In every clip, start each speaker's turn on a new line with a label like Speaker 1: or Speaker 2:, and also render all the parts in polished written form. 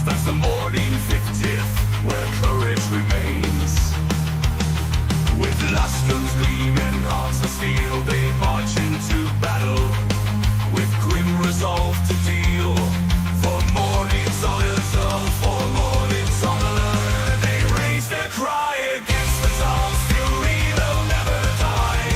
Speaker 1: That's the morning 50th, where courage remains. With last guns gleaming, hearts of steel, they march into battle. With grim resolve to deal, for morning's honor, for morning's honor. They raise their cry against the dark fury, they'll never die.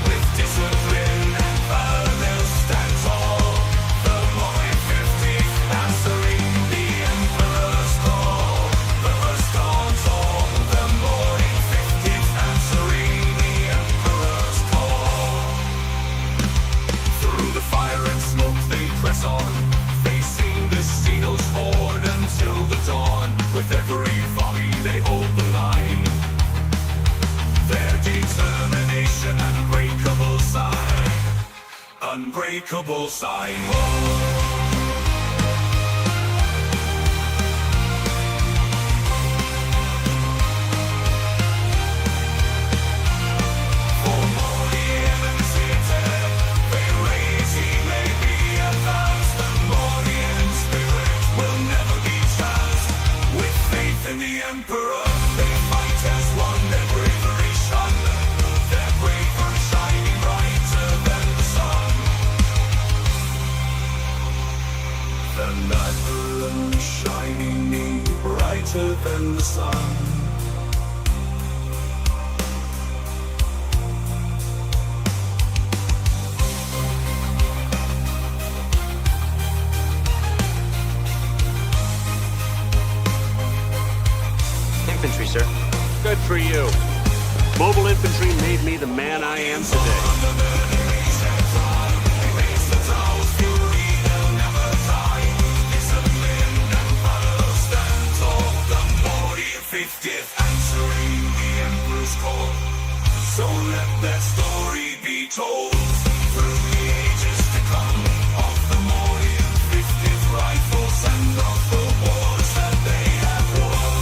Speaker 1: With discipline and valor, they'll stand tall. The morning 50th, answering the Emperor's call. The first dawn's all. The morning 50th, answering the Emperor's call. Through the fire and smoke they press on, facing the Steel's horde until the dawn. With every volley they hold the line. Their determination, unbreakable sign. Unbreakable sign. For more the Elements here, they raise, he may be advanced. The morning spirit will never be chance. With faith in the Emperor, they fight as one. Their bravery shone, their bravery shining brighter than the sun. The light shining brighter than the sun.
Speaker 2: Infantry, sir.
Speaker 3: Good for you. Mobile infantry made me the man I am today.
Speaker 1: Answering the Emperor's call. So let that story be told through the ages to come, of the morning 50th rifles and of the wars that they have won.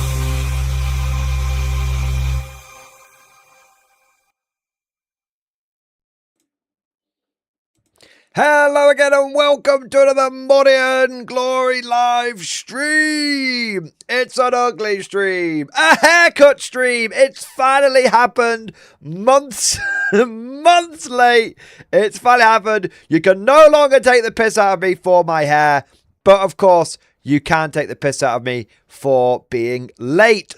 Speaker 4: Hello again and welcome to another Mordian Glory live stream. It's an ugly stream, a haircut stream. It's finally happened. Months late. It's finally happened. You can no longer take the piss out of me for my hair, but of course you can take the piss out of me for being late.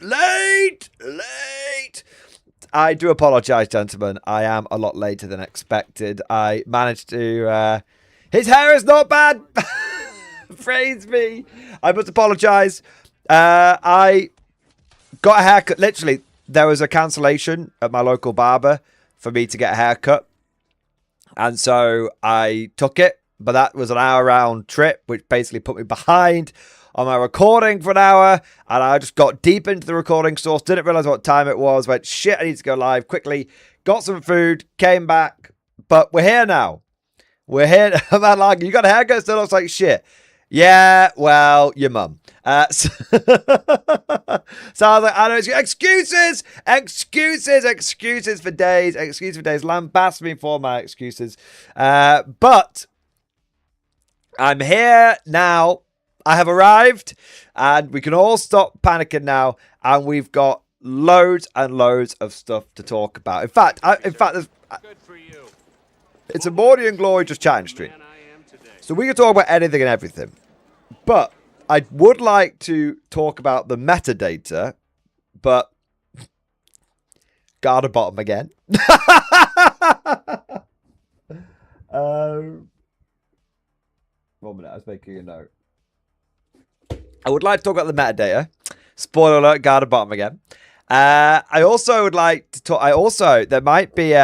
Speaker 4: I do apologise, gentlemen. I am a lot later than expected. I managed to... his hair is not bad. Praise me. I must apologise. I got a haircut. Literally, there was a cancellation at my local barber for me to get a haircut. And so I took it. But that was an hour-round trip, which basically put me behind on my recording for an hour, and I just got deep into the recording source, didn't realise what time it was, went, shit, I need to go live quickly, got some food, came back, but we're here now. We're here. Man, like, you got a haircut, still looks like shit. Yeah, well, your mum. So I was like, I know, excuses for days, lambast me for my excuses, but I'm here now. I have arrived, and we can all stop panicking now, and we've got loads and loads of stuff to talk about. In fact, there's, it's a Mordian Glory just chatting stream, so we can talk about anything and everything. But I would like to talk about the metadata, but guard a bottom again. 1 minute, I was making a note. I would like to talk about the metadata. Spoiler alert, guard a bottom again. I also would like to talk... there might be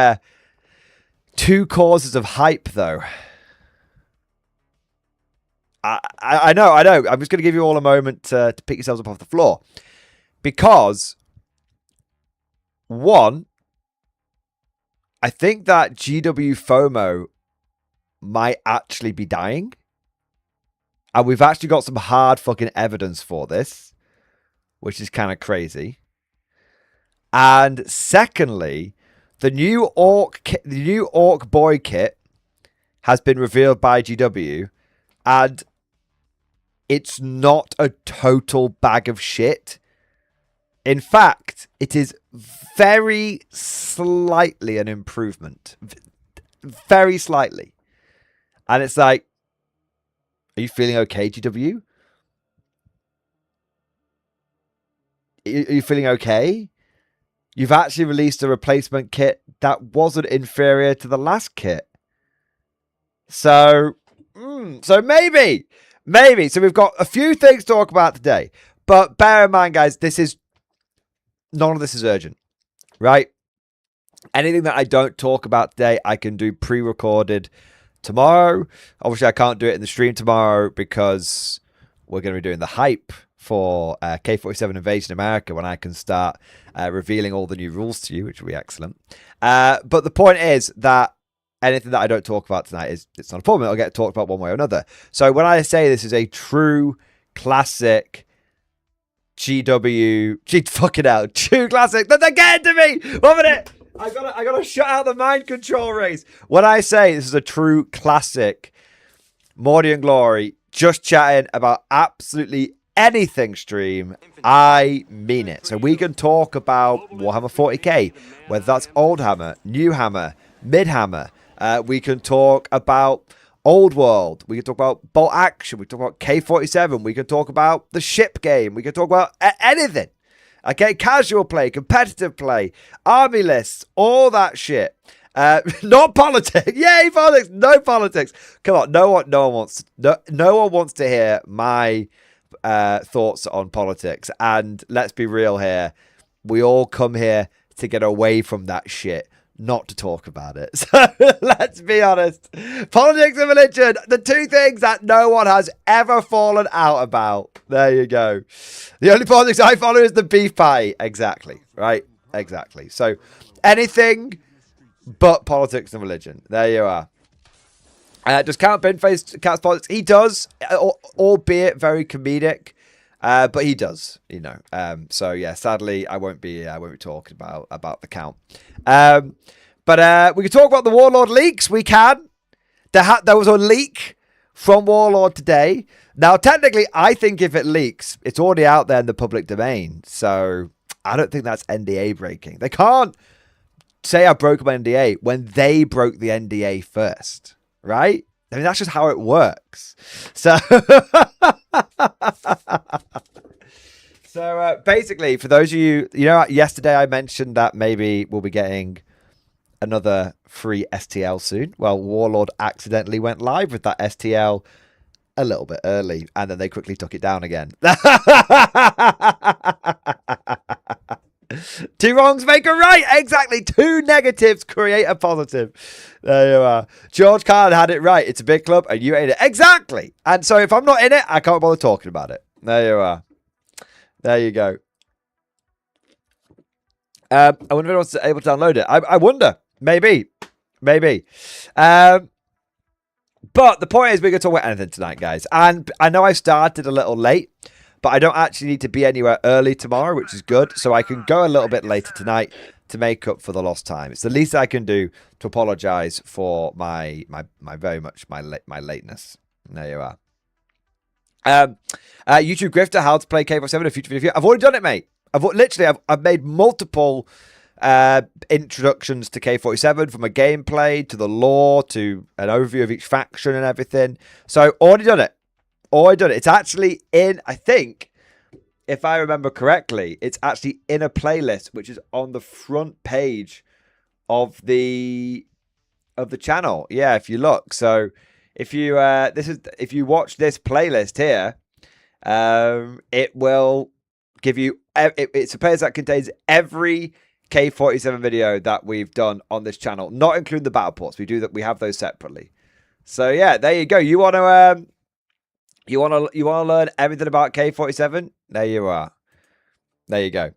Speaker 4: two causes of hype, though. I know. I'm just going to give you all a moment to pick yourselves up off the floor. Because, one, I think that GW FOMO might actually be dying. And we've actually got some hard fucking evidence for this, which is kind of crazy. And secondly, the new Orc Boy kit has been revealed by GW, and it's not a total bag of shit. In fact, it is very slightly an improvement. Very slightly. And it's like, are you feeling okay, GW? Are you feeling okay? You've actually released a replacement kit that wasn't inferior to the last kit. So maybe. So we've got a few things to talk about today. But bear in mind, guys, none of this is urgent, right? Anything that I don't talk about today, I can do pre-recorded tomorrow. Obviously, I can't do it in the stream tomorrow because we're going to be doing the hype for K47 Invasion America when I can start revealing all the new rules to you, which will be excellent. But the point is that anything that I don't talk about tonight it's not a problem. It'll get talked about one way or another. So when I say this is a true classic true classic, they're getting to me. 1 minute. I gotta shut out the mind control race. When I say this is a true classic Mordy and Glory, just chatting about absolutely anything stream, I mean it. So we can talk about Warhammer 40k, whether that's Old Hammer, New Hammer, Mid Hammer. We can talk about Old World. We can talk about Bolt Action. We can talk about K47. We can talk about the ship game. We can talk about anything. Okay, casual play, competitive play, army lists, all that shit. Not politics. Yay, politics. No politics. Come on, no one wants to hear my thoughts on politics. And let's be real here. We all come here to get away from that shit, not to talk about it. So let's be honest. Politics and religion, the two things that no one has ever fallen out about. There you go. The only politics I follow is the beef pie. Exactly. Right? Exactly. So anything but politics and religion. There you are. Does Count Binface cast politics? He does, albeit very comedic. But he does, you know. So yeah, sadly, I won't be talking about the Count. But we can talk about the Warlord leaks. We can. There was a leak from Warlord today. Now, technically, I think if it leaks, it's already out there in the public domain. So I don't think that's NDA breaking. They can't say I broke my NDA when they broke the NDA first, right? I mean, that's just how it works. So, basically, for those of you, yesterday I mentioned that maybe we'll be getting another free STL soon. Well, Warlord accidentally went live with that STL a little bit early, and then they quickly took it down again. Two wrongs make a right. Exactly. Two negatives create a positive. There you are. George Carlin had it right. It's a big club and you ain't it. Exactly. And so if I'm not in it, I can't bother talking about it. There you are. There you go. I wonder if anyone's able to download it. I wonder. Maybe. But the point is we're going to talk about anything tonight, guys. And I know I started a little late, but I don't actually need to be anywhere early tomorrow, which is good. So I can go a little bit later tonight to make up for the lost time. It's the least I can do to apologize for my very much my lateness. There you are. YouTube Grifter, how to play K47, a future video. I've already done it, mate. I've made multiple introductions to K47, from a gameplay to the lore to an overview of each faction and everything. So already done it. It's actually in, I think, if I remember correctly, it's actually in a playlist which is on the front page of the channel. Yeah, if you look. So if you if you watch this playlist here, it will give you it's a playlist that contains every K47 video that we've done on this channel, not including the battle ports. We have those separately. So yeah, there you go. You want to learn everything about K47? There you are. There you go.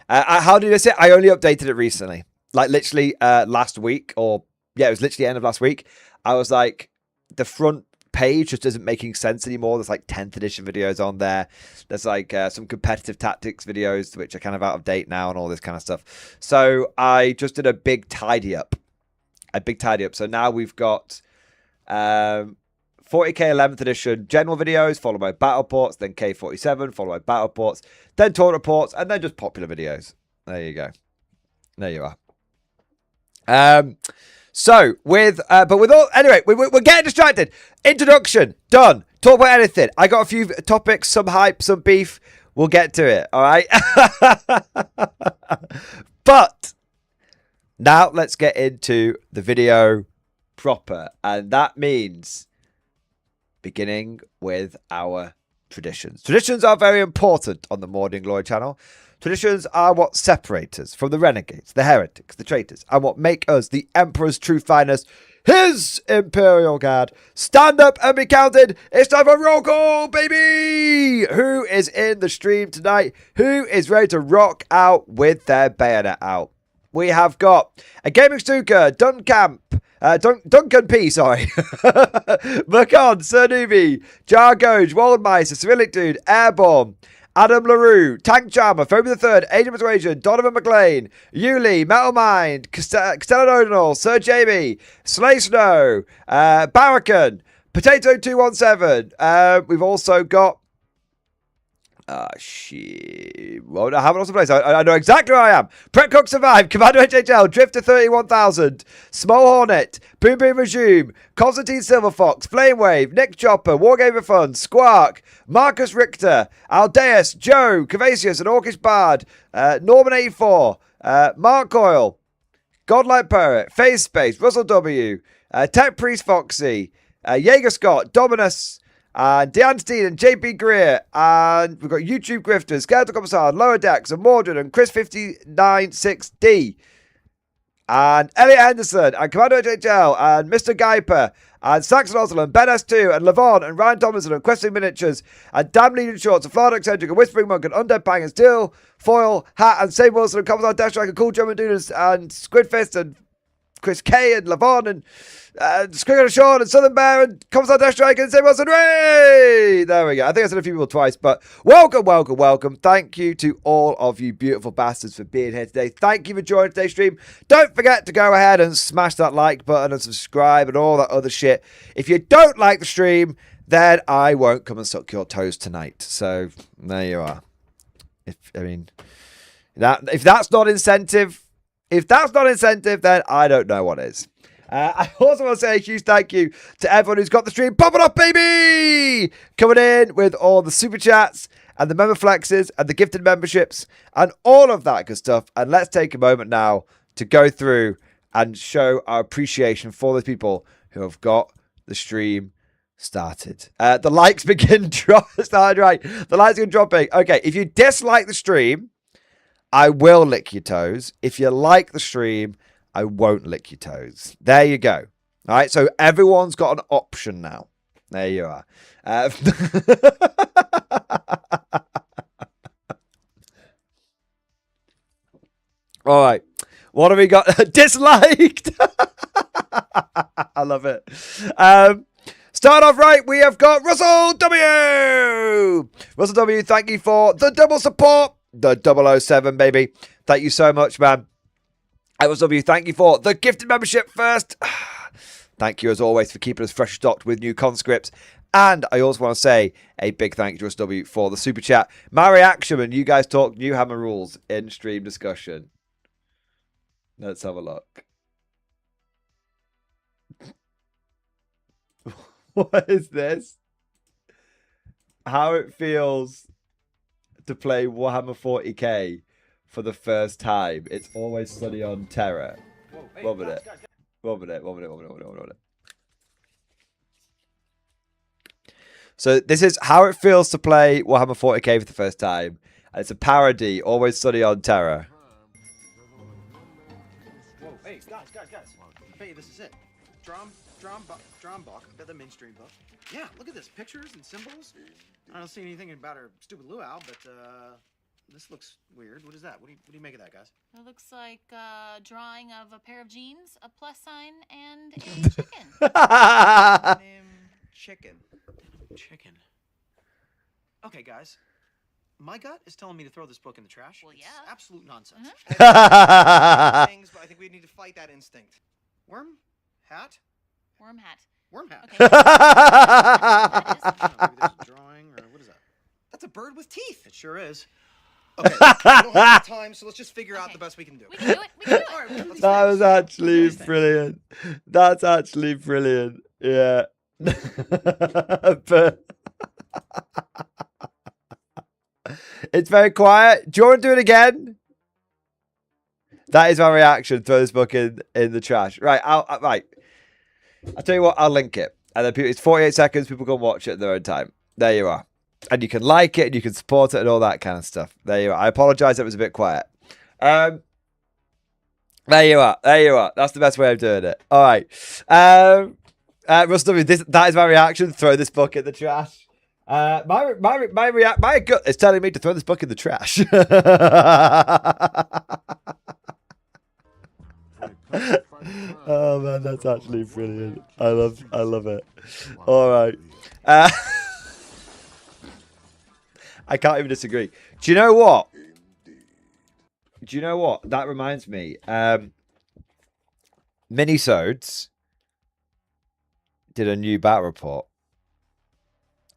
Speaker 4: How did I say? I only updated it recently, like literally last week, or yeah, it was literally the end of last week. I was like, the front page just isn't making sense anymore. There's like 10th edition videos on there. There's like some competitive tactics videos which are kind of out of date now and all this kind of stuff. So I just did a big tidy up. So now we've got 40k 11th edition general videos, followed by battle ports, then K47, followed by battle ports, then tournament ports, and then just popular videos. There you go. There you are. So with all anyway, we're getting distracted. Introduction done. Talk about anything. I got a few topics, some hype, some beef. We'll get to it. All right. But now let's get into the video proper, and that means beginning with our traditions. Traditions are very important on the Morning Glory channel. Traditions are what separate us from the renegades, the heretics, the traitors, and what make us the Emperor's true finest, his Imperial Guard. Stand up and be counted. It's time for roll call, baby! Who is in the stream tonight? Who is ready to rock out with their bayonet out? We have got a Gaming Snooker, Duncan P, sorry. Macon, Sir Nubi, Jargoj, Waldmeister, Cyrillic Dude, Airborne, Adam LaRue, Tank Charmer, Phoebe III, Agent Persuasion, Donovan McLean, Yuli, Metal Mind, Costello O'Donnell, Sir Jamie, Slay Snow, Barracan, Potato 217. We've also got shit. Well, I haven't lost a place. I know exactly where I am. Pret Cook Survive, Commander HHL, Drifter 31000, Small Hornet, Boom Boom Resume, Constantine Silverfox, Flame Wave, Nick Chopper, Wargaming Fun, Squark, Marcus Richter, Aldeus, Joe, Cavasius, and Orcish Bard, Norman 84, Mark Coyle, Godlike Poet, Phase Space, Russell W, Tech Priest Foxy, Jaeger Scott, Dominus, and Deanne Steen and JP Greer, and we've got YouTube Grifters, Skeletal Commissar, Lower Decks, and Mordred, and Chris596D, and Elliot Henderson, and Commander HHL, and Mr. Guyper, and Saxon Osland, Ben S2, and Levon, and Ryan Thomason, and Questing Miniatures, and Damn Legion Shorts, and Florida Eccentric, and Whispering Monk, and Undead Bang, and Steel, Foil, Hat, and Sam Wilson, and Commissar Deathstrike, and Cool German Dudes, and Squidfist, and Chris K, and Levon, and Squiggle Sean, and Southern Bear, and Commissar Deathstrike, and Sam Wilson. Ray! There we go. I think I said a few people twice, but welcome. Thank you to all of you beautiful bastards for being here today. Thank you for joining today's stream. Don't forget to go ahead and smash that like button and subscribe and all that other shit. If you don't like the stream, then I won't come and suck your toes tonight. So there you are. If that's not incentive, then I don't know what is. I also want to say a huge thank you to everyone who's got the stream popping up, baby! Coming in with all the super chats and the member flexes and the gifted memberships and all of that good stuff. And let's take a moment now to go through and show our appreciation for the people who have got the stream started. The likes begin started right. The likes begin dropping. Okay, if you dislike the stream, I will lick your toes. If you like the stream, I won't lick your toes. There you go. All right, so everyone's got an option now. There you are. All right, what have we got? Disliked. I love it. Start off right, we have got Russell W. Russell W, thank you for the double support. The 007, baby. Thank you so much, man. Russell W, thank you for the gifted membership first. Thank you, as always, for keeping us fresh stocked with new conscripts. And I also want to say a big thank you to Russell W for the super chat. My reaction when you guys talk New Hammer rules in stream discussion. Let's have a look. What is this? How it feels to play Warhammer 40k for the first time. It's always sunny on Terra. Whoa, hey, one minute. Guys. One minute. So this is how it feels to play Warhammer 40k for the first time. And it's a parody, always sunny on Terra.
Speaker 2: Whoa, hey, guys. Hey, this is it. Drum book, the mainstream book. Yeah, look at this. Pictures and symbols. I don't see anything about her stupid luau, but this looks weird. What is that? What do you make of that, guys?
Speaker 5: It looks like a drawing of a pair of jeans, a plus sign, and a chicken.
Speaker 2: Chicken. Okay, guys. My gut is telling me to throw this book in the trash.
Speaker 5: Well, yeah.
Speaker 2: It's absolute nonsense.
Speaker 6: Things, but I think we need to fight that instinct.
Speaker 2: Worm hat.
Speaker 5: Worm hat.
Speaker 2: Worm hat.
Speaker 5: Okay.
Speaker 2: I don't know, maybe there's a drawing or what is that? That's a bird with teeth. It sure is. Okay, we don't have time, so let's just figure out the best we can do.
Speaker 5: We can do it. We can do it.
Speaker 2: All right, let's
Speaker 4: That was actually
Speaker 2: Nice, thanks.
Speaker 4: brilliant. That's actually brilliant. Yeah. But it's very quiet. Do you want to do it again? That is my reaction. Throw this book in the trash. Right. I'll tell you what. I'll link it, and then it's 48 seconds. People can watch it at their own time. There you are. And you can like it, and you can support it, and all that kind of stuff. There you are. I apologize. It was a bit quiet. There you are. There you are. That's the best way of doing it. All right. Russ W, that is my reaction. Throw this book in the trash. My gut is telling me to throw this book in the trash. Oh man, that's actually brilliant. I love it. All right. I can't even disagree. Do you know what? That reminds me. Minisodes did a new battle report,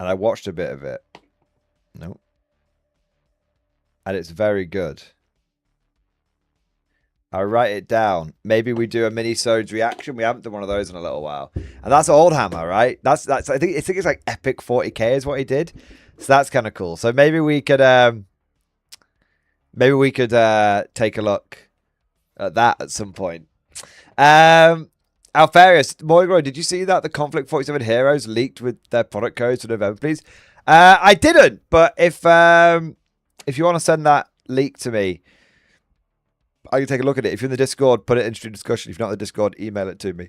Speaker 4: and I watched a bit of it. Nope. And it's very good. I write it down. Maybe we do a minisodes reaction. We haven't done one of those in a little while. And that's Oldhammer, right? That's I think it's like epic 40k is what he did. So that's kind of cool. So maybe we could take a look at that at some point. Alfarius, Morgan, did you see that the Konflikt 47 heroes leaked with their product codes for November, please? I didn't, but if you want to send that leak to me, I can take a look at it. If you're in the Discord, put it in stream discussion. If you're not in the Discord, email it to me,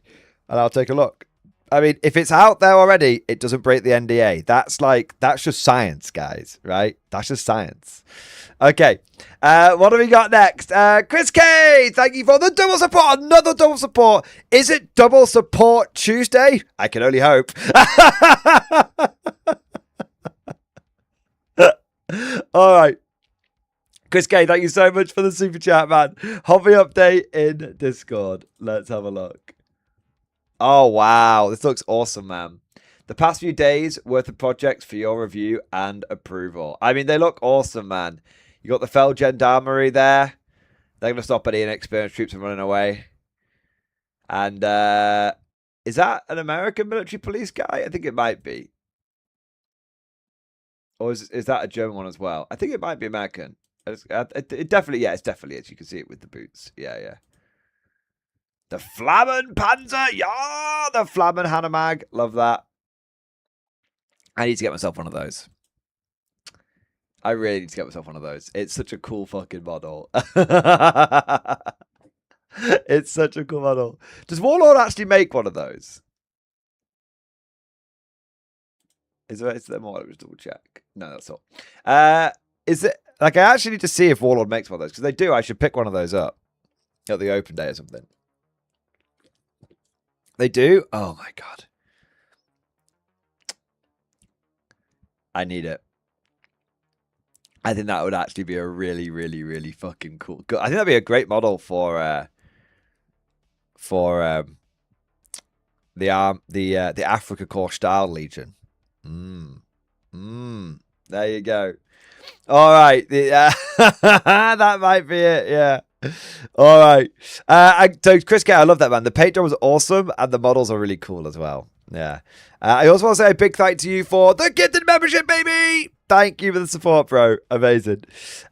Speaker 4: and I'll take a look. I mean, if it's out there already, it doesn't break the NDA. That's just science, guys, right? That's just science. Okay, what have we got next? Chris K, thank you for the double support. Another double support. Is it double support Tuesday? I can only hope. All right. Chris K, thank you so much for the super chat, man. Hobby update in Discord. Let's have a look. Oh, wow. This looks awesome, man. The past few days worth of projects for your review and approval. I mean, they look awesome, man. You got the Fell Gendarmerie there. They're going to stop any inexperienced troops from running away. And is that an American military police guy? I think it might be. Or is that a German one as well? I think it might be American. It definitely, yeah, it's definitely is. You can see it with the boots. Yeah. The Flammen Panzer, yeah, the Flammen Hanomag. Love that. I need to get myself one of those. I really need to get myself one of those. It's such a cool fucking model. It's such a cool model. Does Warlord actually make one of those? Is there more? Let me just double check. No, that's all. Is it like I actually need to see if Warlord makes one of those because they do. I should pick one of those up at the open day or something. They do? Oh my god. I need it. I think that would actually be a really, really, really fucking cool. I think that'd be a great model for the Africa Corps Style Legion. There you go. All right. That might be it. Yeah. All right. So Chris K, I love that, man. The paint job was awesome, and the models are really cool as well. Yeah. I also want to say a big thank to you for the gifted membership, baby. Thank you for the support, bro. Amazing.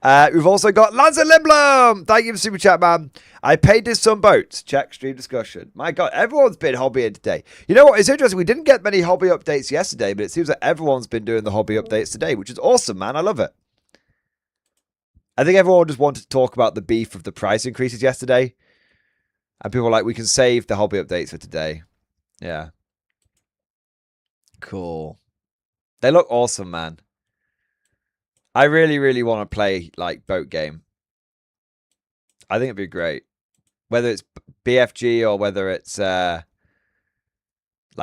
Speaker 4: We've also got Lancer Limblom. Thank you for super chat, man. I painted some boats. Check stream discussion. My God, everyone's been hobbying today. You know what? It's interesting. We didn't get many hobby updates yesterday, but it seems like everyone's been doing the hobby updates today, which is awesome, man. I love it. I think everyone just wanted to talk about the beef of the price increases yesterday. And people were like, we can save the hobby updates for today. Yeah. Cool. They look awesome, man. I really, really want to play, like, boat game. I think it'd be great. Whether it's BFG or whether it's, like,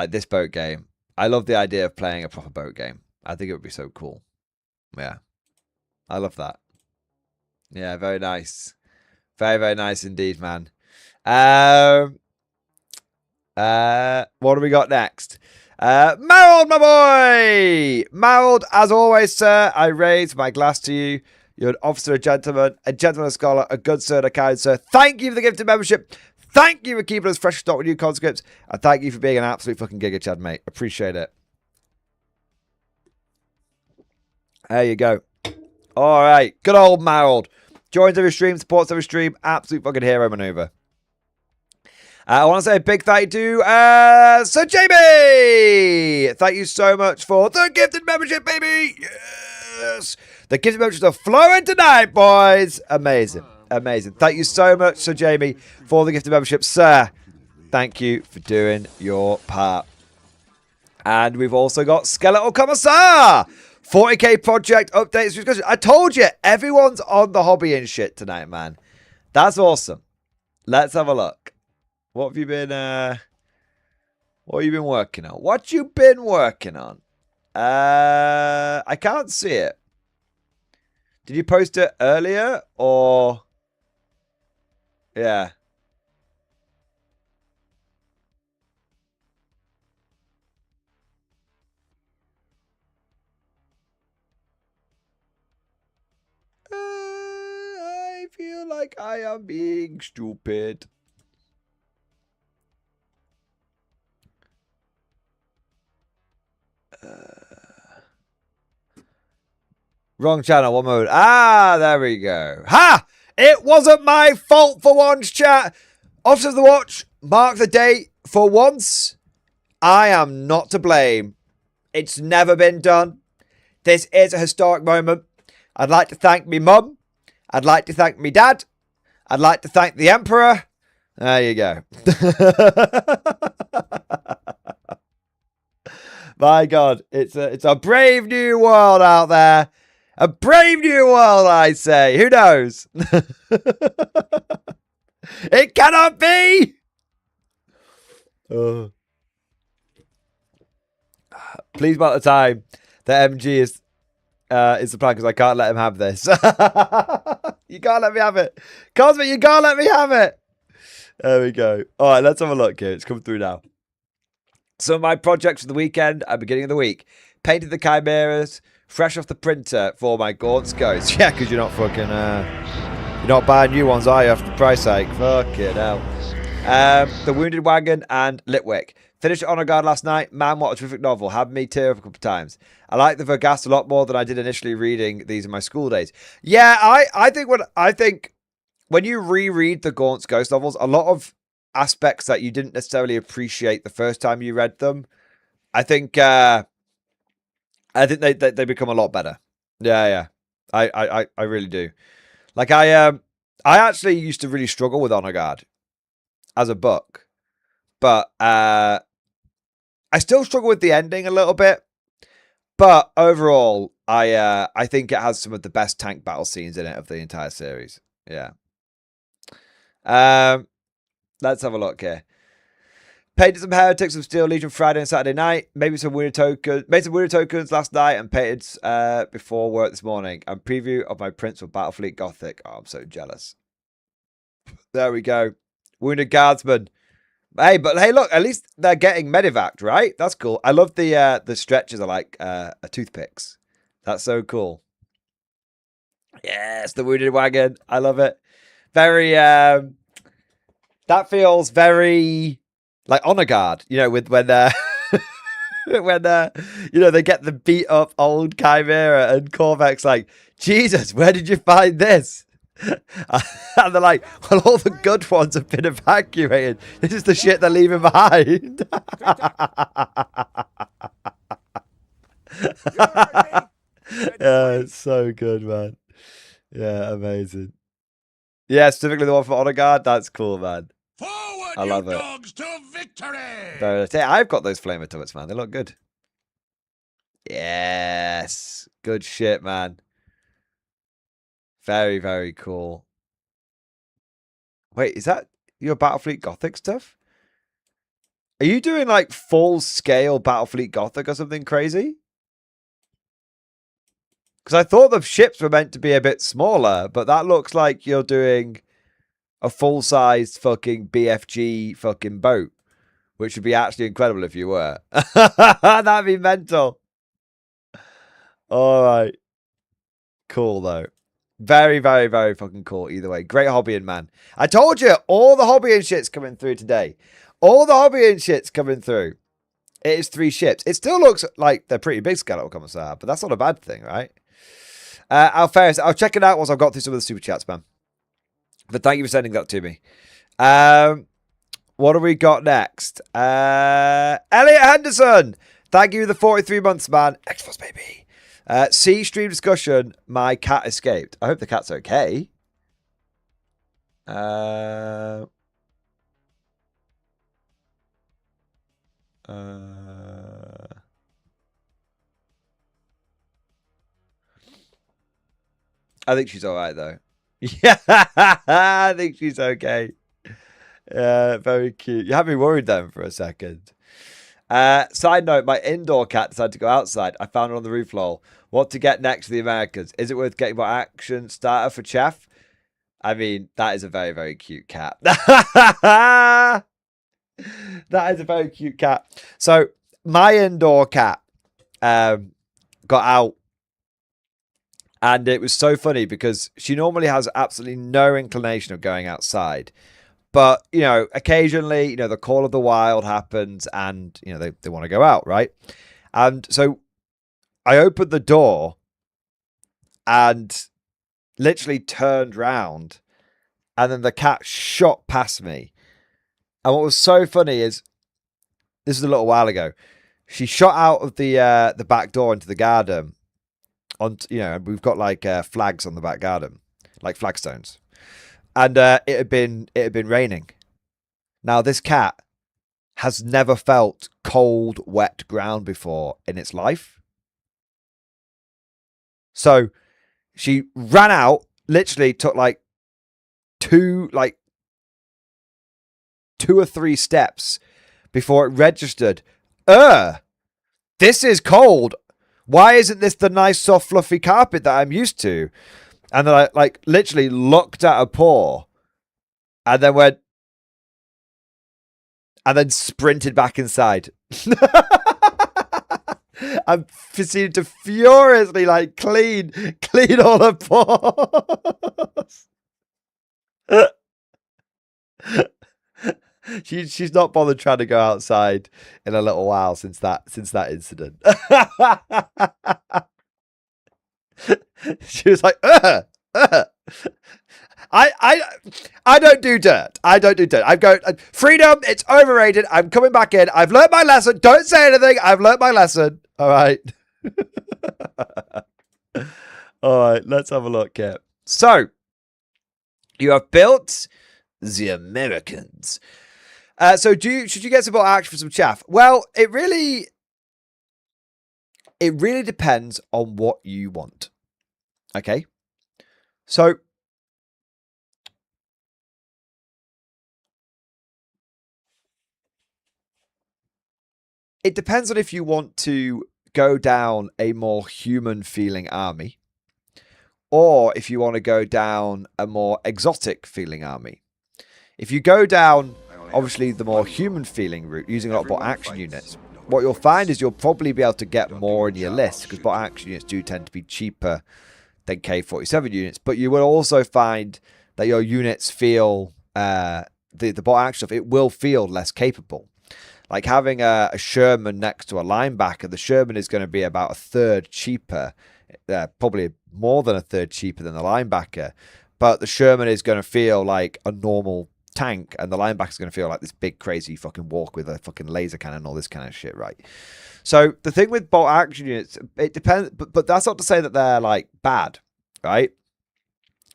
Speaker 4: this boat game. I love the idea of playing a proper boat game. I think it would be so cool. Yeah. I love that. Yeah, very nice. Very, very nice indeed, man. What do we got next? Marold, my boy! Marold, as always, sir, I raise my glass to you. You're an officer, a gentleman, a scholar, a good sir, and a kind sir. Thank you for the gift of membership. Thank you for keeping us fresh and stock with new conscripts. And thank you for being an absolute fucking giga chad, mate. Appreciate it. There you go. All right. Good old Marold. Joins every stream, supports every stream. Absolute fucking hero maneuver. I want to say a big thank you to Sir Jamie. Thank you so much for the gifted membership, baby. Yes. The gifted memberships are flowing tonight, boys. Amazing. Amazing. Thank you so much, Sir Jamie, for the gifted membership. Sir, thank you for doing your part. And we've also got Skeletal Commissar. 40k project updates. Discussion. I told you, everyone's on the hobby and shit tonight, man. That's awesome. Let's have a look. What have you been working on? What you been working on? I can't see it. Did you post it earlier or yeah? I feel like I am being stupid. Wrong channel, one mode. Ah, there we go. Ha! It wasn't my fault for once, chat. Officers of the Watch, mark the date. For once, I am not to blame. It's never been done. This is a historic moment. I'd like to thank me mum. I'd like to thank me dad. I'd like to thank the Emperor. There you go. My God, it's a brave new world out there. A brave new world, I say. Who knows? It cannot be. Please mark the time that MG is the plan because I can't let him have this. You can't let me have it. Cosmic, you can't let me have it. There we go. All right, let's have a look here. It's come through now. Some of my projects for the weekend at the beginning of the week. Painted the chimeras, fresh off the printer for my Gaunt's Ghost. Yeah, because you're not fucking, you're not buying new ones, are you, after the price hike? Fucking hell. The Wounded Wagon and Litwick. Finished Honor Guard last night. Man, what a terrific novel. Had me tear up a couple of times. I like the Vergas a lot more than I did initially reading these in my school days. Yeah, I think when you reread the Gaunt's Ghost novels, a lot of aspects that you didn't necessarily appreciate the first time you read them, I think they become a lot better. Yeah. I really do. Like I actually used to really struggle with Honor Guard as a book, but I still struggle with the ending a little bit. But overall, I think it has some of the best tank battle scenes in it of the entire series. Yeah. Let's have a look here. Painted some Heretics of Steel Legion Friday and Saturday night. Maybe some Wounded Tokens. Made some Wounded Tokens last night and painted before work this morning. And preview of my prints for Battlefleet Gothic. Oh, I'm so jealous. There we go. Wounded Guardsman. Hey, but hey, look, at least they're getting Medivac, right? That's cool. I love the stretchers are like toothpicks. That's so cool. Yes, the Wounded Wagon. I love it. Very, that feels very like Honor Guard, you know, with when when you know, they get the beat up old Chimera and Corvex's like, Jesus, where did you find this? And they're like, well, all the good ones have been evacuated. This is the shit they're leaving behind. Yeah, it's so good, man. Yeah, amazing. Yeah, specifically the one for Honor Guard. That's cool, man.
Speaker 1: Forward,
Speaker 4: I love
Speaker 1: you
Speaker 4: it.
Speaker 1: dogs, to victory!
Speaker 4: Hey, I've got those flamer turrets, man. They look good. Yes. Good shit, man. Very, very cool. Wait, is that your Battlefleet Gothic stuff? Are you doing like full scale Battlefleet Gothic or something crazy? Because I thought the ships were meant to be a bit smaller, but that looks like you're doing a full-sized fucking BFG fucking boat which would be actually incredible if you were. That'd be mental. All right. Cool, though. Very, very, very fucking cool either way. Great hobbying, man. I told you, all the hobbying shit's coming through today. All the hobbying shit's coming through. It is 3 ships. It still looks like they're pretty big skeletal commissar, but that's not a bad thing, right? Alfaris, I'll check it out once I've got through some of the super chats, man. But thank you for sending that to me. What have we got next? Elliot Henderson. Thank you for the 43 months, man. X-Force, baby. See stream discussion. My cat escaped. I hope the cat's okay. I think she's all right, though. Yeah, I think she's okay. Very cute. You had me worried then for a second. Side note, my indoor cat decided to go outside. I found it on the roof, lol. What to get next to the Americans? Is it worth getting more action starter for Chef? I mean, that is a very, very cute cat. That is a very cute cat. So, my indoor cat got out. And it was so funny because she normally has absolutely no inclination of going outside. But, you know, occasionally, you know, the call of the wild happens and, you know, they want to go out, right? And so I opened the door and literally turned round and then the cat shot past me. And what was so funny is, this is a little while ago, she shot out of the back door into the garden. You know, we've got like flags on the back garden, like flagstones. And it had been raining. Now, this cat has never felt cold, wet ground before in its life. So she ran out, literally took like two or three steps before it registered. This is cold. Why isn't this the nice, soft, fluffy carpet that I'm used to? And then I like literally looked at her paw and then went and then sprinted back inside. And proceeded to furiously like clean all her paws. She's not bothered trying to go outside in a little while since that incident. She was like, I don't do dirt. I don't do dirt. I'm going, freedom, it's overrated. I'm coming back in. I've learned my lesson. Don't say anything. I've learned my lesson. All right. All right, let's have a look here. So, you have built the Americans. So should you get some more action for some chaff? Well, it really depends on what you want. Okay. So it depends on if you want to go down a more human feeling army or if you want to go down a more exotic feeling army. If you go down obviously the more human feeling route using a lot more action units, what you'll find is you'll probably be able to get more in your list because bot action units do tend to be cheaper than K47 units, but you will also find that your units feel the bot action stuff, it will feel less capable. Like having a Sherman next to a linebacker, the Sherman is going to be about a third cheaper, probably more than a third cheaper than the linebacker, but the Sherman is going to feel like a normal tank and the linebacker is going to feel like this big crazy fucking walk with a fucking laser cannon and all this kind of shit, right? So the thing with bolt action units, it depends, but that's not to say that they're like bad, right?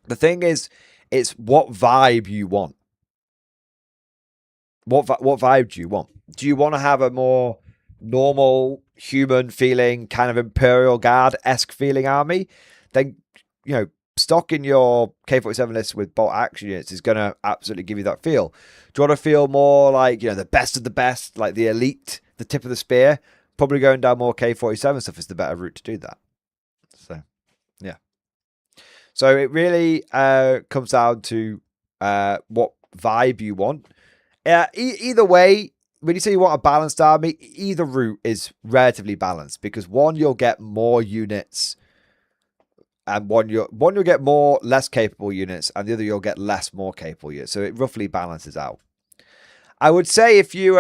Speaker 4: The thing is, it's what vibe you want. What vibe do you want? Do you want to have a more normal human feeling kind of Imperial Guard-esque feeling army? Then, you know, stocking your K47 list with bolt action units is going to absolutely give you that feel. Do you want to feel more like, you know, the best of the best, like the elite, the tip of the spear? Probably going down more K47 stuff is the better route to do that. So, yeah. So it really comes down to what vibe you want. Either way, when you say you want a balanced army, either route is relatively balanced because one, you'll get more units, and one you'll get more less capable units, and the other you'll get less more capable units. So it roughly balances out. I would say if you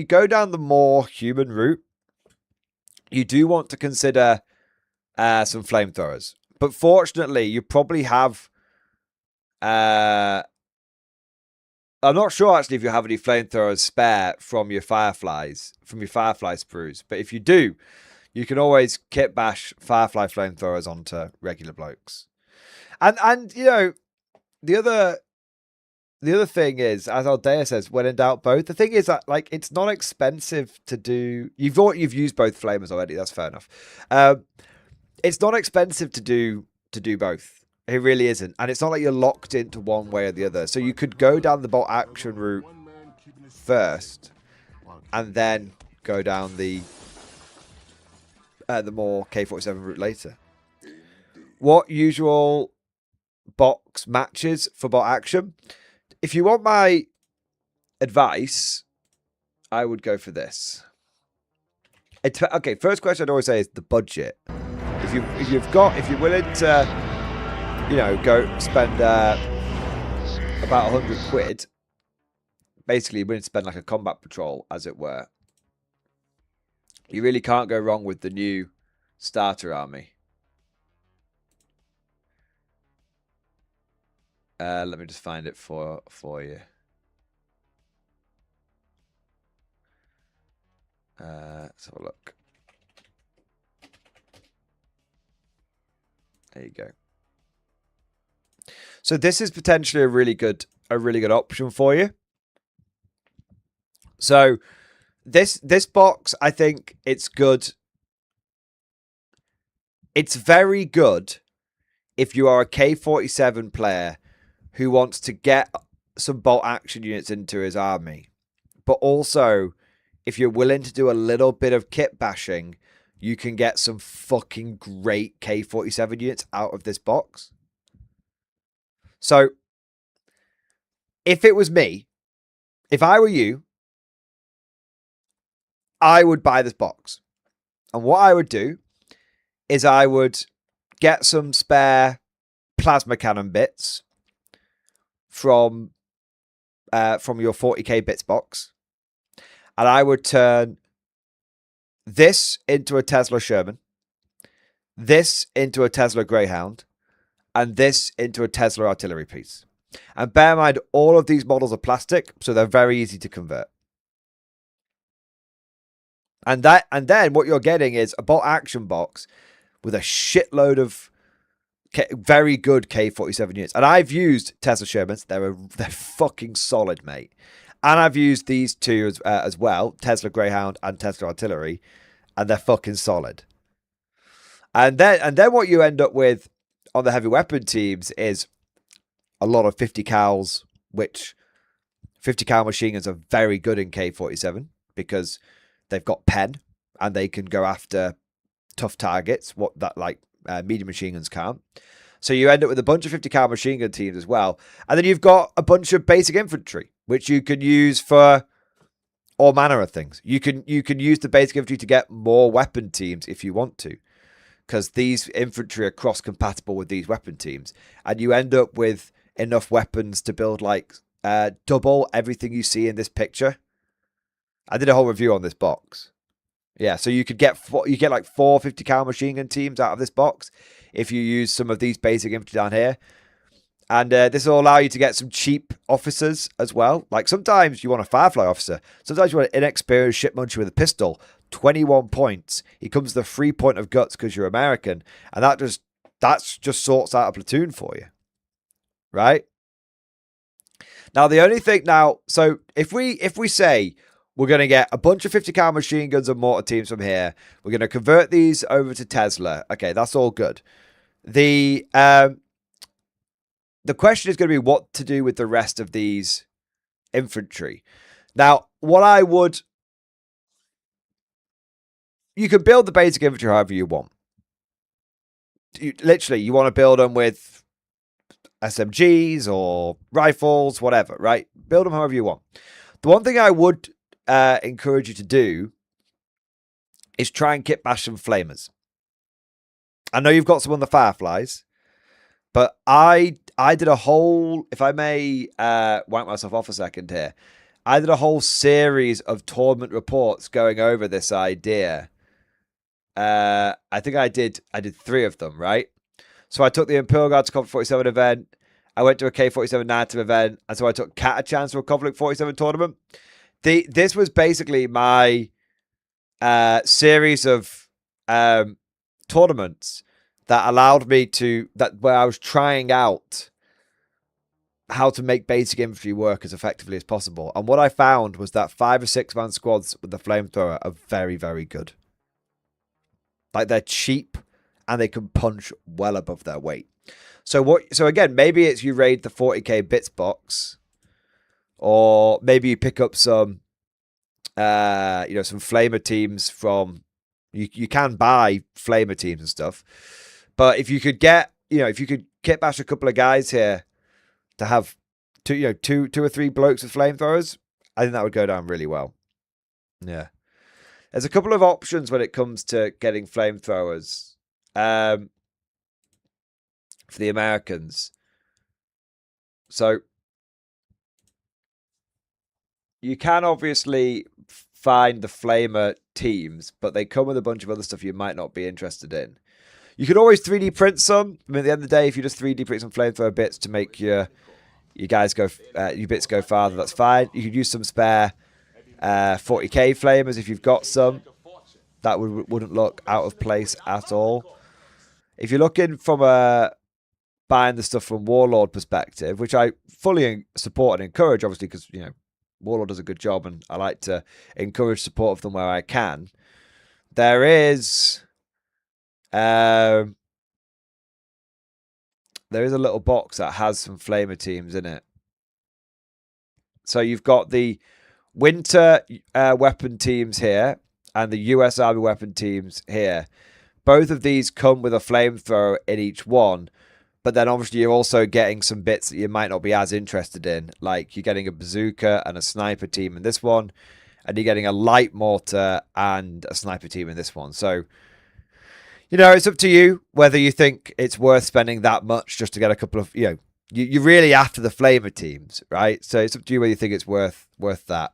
Speaker 4: go down the more human route, you do want to consider some flamethrowers. But fortunately, you probably have. I'm not sure actually if you have any flamethrowers spare from your firefly sprues. But if you do, you can always kit bash firefly flamethrowers onto regular blokes. And you know, the other thing is, as Aldea says, when in doubt, both. The thing is that like it's not expensive to do. You've used both flamers already. That's fair enough. It's not expensive to do both. It really isn't, and it's not like you're locked into one way or the other. So you could go down the bolt action route first, and then go down the more K47 route later. What usual box matches for bolt action? If you want my advice, I would go for this. Okay, first question I'd always say is the budget. If you're willing to, you know, go spend about 100 quid, basically you're willing to spend like a combat patrol, as it were. You really can't go wrong with the new starter army. Let me just find it for you. Let's have a look. There you go. So this is potentially a really good option for you. So this box, I think it's good. It's very good if you are a K47 player who wants to get some bolt action units into his army. But also, if you're willing to do a little bit of kit bashing, you can get some fucking great K47 units out of this box. So, if it was me, if I were you, I would buy this box. And what I would do is I would get some spare plasma cannon bits from your 40k bits box. And I would turn this into a Tesla Sherman, this into a Tesla Greyhound, and this into a Tesla artillery piece. And bear in mind, all of these models are plastic, so they're very easy to convert. And then what you're getting is a bolt action box with a shitload of very good K47 units. And I've used Tesla Shermans. They're fucking solid, mate. And I've used these two as well, Tesla Greyhound and Tesla Artillery, and they're fucking solid. And then what you end up with on the heavy weapon teams is a lot of 50 cals, which 50 cal machine guns are very good in K47 because they've got pen and they can go after tough targets, what that like medium machine guns can't. So you end up with a bunch of 50 cal machine gun teams as well. And then you've got a bunch of basic infantry, which you can use for all manner of things. You can use the basic infantry to get more weapon teams if you want to, because these infantry are cross-compatible with these weapon teams. And you end up with enough weapons to build like double everything you see in this picture. I did a whole review on this box. Yeah, so you could get like 4 50 cal machine gun teams out of this box if you use some of these basic infantry down here. And this will allow you to get some cheap officers as well. Like sometimes you want a Firefly officer. Sometimes you want an inexperienced ship muncher with a pistol. 21 points. He comes with a 3 point of guts because you're American. And that just sorts out a platoon for you. Right? Now the only thing so if we say we're going to get a bunch of 50 cal machine guns and mortar teams from here, we're going to convert these over to Tesla. Okay, that's all good. The question is going to be what to do with the rest of these infantry. Now, you can build the basic infantry however you want. You want to build them with SMGs or rifles, whatever, right? Build them however you want. The one thing I would encourage you to do is try and kit bash some flamers. I know you've got some on the Fireflies, but I did a whole, if I may wank myself off a second here, I did a whole series of tournament reports going over this idea. I think I did 3 of them, right? So I took the Imperial Guard to Konflikt 47 event. I went to a K47 narrative event, and so I took Catachans to a Konflikt 47 tournament. This was basically my series of tournaments that allowed me to, where I was trying out how to make basic infantry work as effectively as possible. And what I found was that 5 or 6 man squads with the flamethrower are very, very good. Like, they're cheap and they can punch well above their weight. So again, maybe it's you raid the 40k bits box, or maybe you pick up some some flamer teams from, you can buy flamer teams and stuff. But if you could get, if you could kit bash a couple of guys here to have two or 3 blokes with flamethrowers, I think that would go down really well. Yeah. There's a couple of options when it comes to getting flamethrowers for the Americans. So you can obviously find the flamer teams, but they come with a bunch of other stuff you might not be interested in. You could always 3D print some. I mean, at the end of the day, if you just 3D print some flamethrower bits to make your guys go, your bits go farther, that's fine. You could use some spare 40k flamers if you've got some. That wouldn't look out of place at all. If you're looking from a buying the stuff from Warlord perspective, which I fully support and encourage, obviously, because Warlord does a good job, and I like to encourage support of them where I can. There is a little box that has some flamer teams in it. So you've got the winter weapon teams here and the US Army weapon teams here. Both of these come with a flamethrower in each one, but then obviously you're also getting some bits that you might not be as interested in. Like you're getting a bazooka and a sniper team in this one, and you're getting a light mortar and a sniper team in this one. So, it's up to you whether you think it's worth spending that much just to get a couple of, you're really after the flamer teams, right? So it's up to you whether you think it's worth that.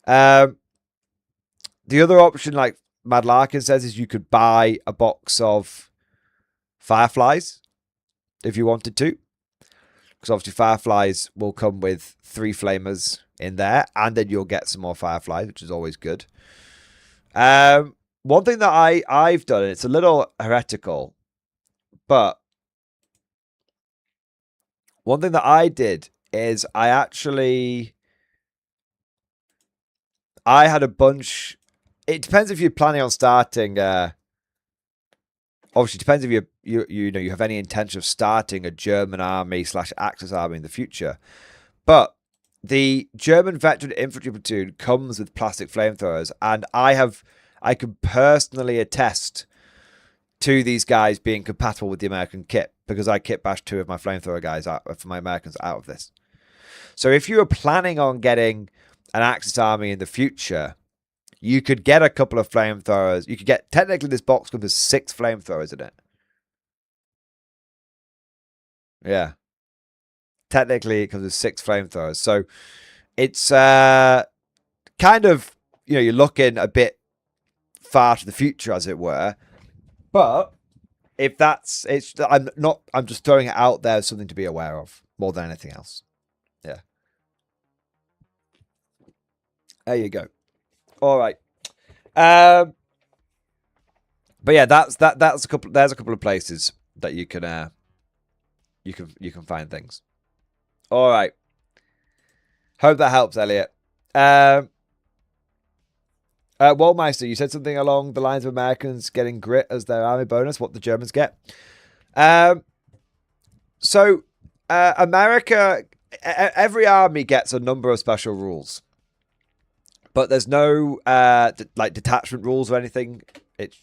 Speaker 4: The other option, like Mad Larkin says, is you could buy a box of Fireflies if you wanted to. Because obviously Fireflies will come with 3 flamers in there, and then you'll get some more Fireflies, which is always good. One thing that I've done, and it's a little heretical, but one thing that I did is I had a bunch. It depends if you're planning on starting. Obviously, it depends if you have any intention of starting a German army / Axis army in the future. But the German veteran infantry platoon comes with plastic flamethrowers, and I can personally attest to these guys being compatible with the American kit, because I kit bashed 2 of my flamethrower guys for my Americans out of this. So if you were planning on getting an Axis army in the future, you could get a couple of flamethrowers. You could get, technically this box comes with 6 flamethrowers in it. Yeah. Technically it comes with 6 flamethrowers. So it's kind of, you're looking a bit far to the future, as it were. But if I'm just throwing it out there as something to be aware of more than anything else. Yeah. There you go. All right. But yeah, that's a couple. There's a couple of places that you can find things. All right. Hope that helps, Elliot. Waldmeister, you said something along the lines of Americans getting grit as their army bonus, what the Germans get. So America, every army gets a number of special rules, but there's no like detachment rules or anything. It's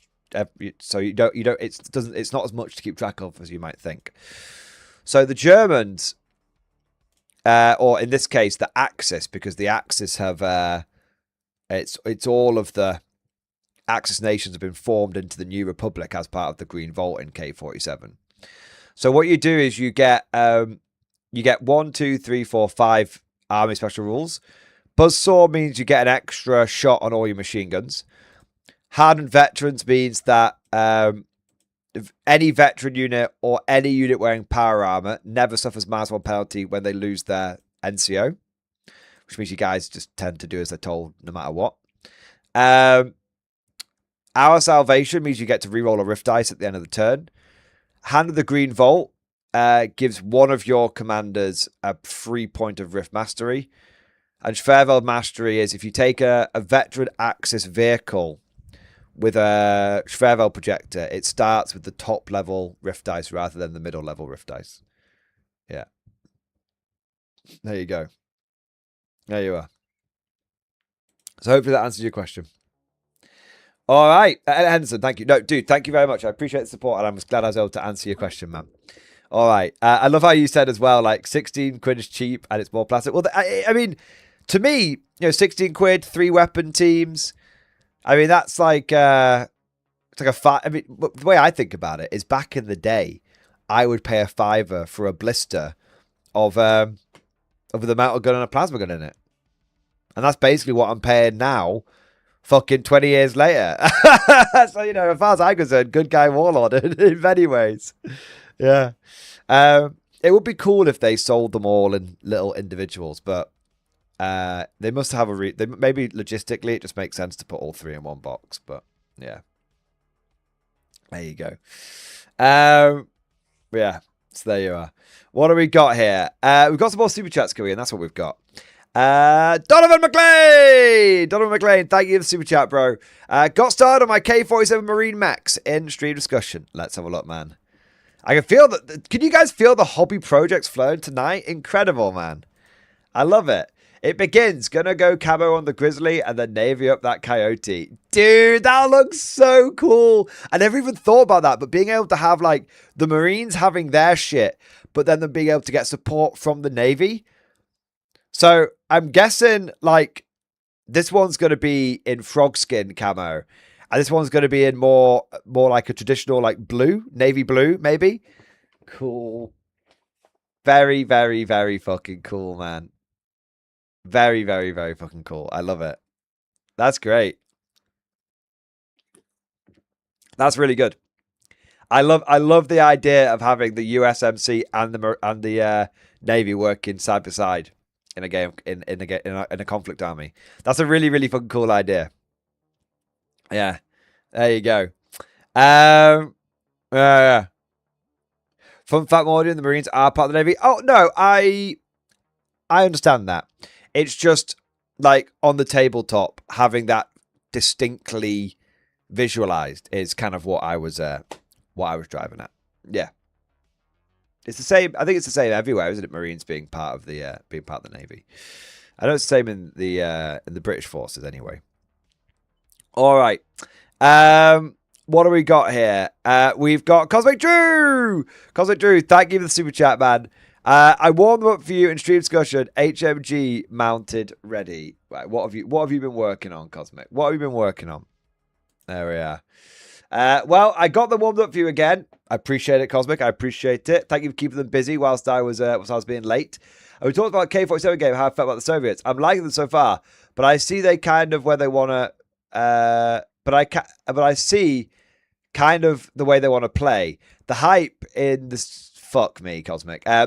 Speaker 4: so you don't it's not as much to keep track of as you might think. So the Germans, or in this case the Axis, because the Axis have It's all of the Axis nations have been formed into the New Republic as part of the Green Vault in K47. So what you do is you get 1, 2, 3, 4, 5 army special rules. Buzzsaw means you get an extra shot on all your machine guns. Hardened veterans means that if any veteran unit or any unit wearing power armor never suffers -1 penalty when they lose their NCO, which means you guys just tend to do as they're told no matter what. Our Salvation means you get to reroll a Rift Dice at the end of the turn. Hand of the Green Vault gives one of your commanders a free point of Rift Mastery. And Schwerveld Mastery is if you take a veteran Axis vehicle with a Schwerveld projector, it starts with the top level Rift Dice rather than the middle level Rift Dice. Yeah. There you go. There you are. So hopefully that answers your question. All right. Henderson, thank you. No, dude, thank you very much. I appreciate the support, and I'm glad I was able to answer your question, man. All right. I love how you said as well, like 16 quid is cheap and it's more plastic. Well, I mean, to me, you know, 16 quid, 3 weapon teams. I mean, that's like, it's like a five. I mean, the way I think about it is back in the day, I would pay a £5 for a blister of the metal gun and a plasma gun in it. And that's basically what I'm paying now, fucking 20 years later. So, you know, as far as I'm concerned, good guy warlord in many ways. Yeah. It would be cool if they sold them all in little individuals, but they must have maybe logistically it just makes sense to put all 3 in one box, but yeah. There you go. Yeah, so there you are. What do we got here? We've got some more super chats coming in. That's what we've got. Donovan McLean, thank you for the super chat, bro. Got started on my K47 Marine Max in stream discussion. Let's have a look, man. I can feel that. Can you guys feel the hobby projects flowing tonight? Incredible, man. I love it. It begins. Gonna go camo on the Grizzly and then navy up that Coyote. Dude, that looks so cool. I never even thought about that, but being able to have like the Marines having their shit, but then them being able to get support from the Navy. So I'm guessing like this one's going to be in frog skin camo. And this one's going to be in more like a traditional like blue, navy blue, maybe. Cool. Very, very, very fucking cool, man. Very, very, very fucking cool. I love it. That's great. That's really good. I love the idea of having the USMC and the Navy working side by side in a game in a conflict army. That's a really, really fucking cool idea. Yeah, there you go. Yeah. Fun fact, Mordian, the Marines are part of the Navy. Oh no, I understand that. It's just like on the tabletop, having that distinctly visualized is kind of what I was driving at. Yeah, it's the same. I think it's the same everywhere, isn't it? Marines being part of the Navy. I know it's the same in the British forces anyway. All right. What do we got here? We've got Cosmic Drew. Cosmic Drew, thank you for the super chat, man. I warmed them up for you in stream discussion. HMG mounted, ready. Right, what have you been working on, Cosmic? What have you been working on? There we are. Well, I got them warmed up for you again. I appreciate it, Cosmic. I appreciate it. Thank you for keeping them busy whilst I was being late. We talked about K47 game, how I felt about the Soviets. I'm liking them so far, but I see they kind of where they want to. But I see kind of the way they want to play. The hype in this. Fuck me, Cosmic. Give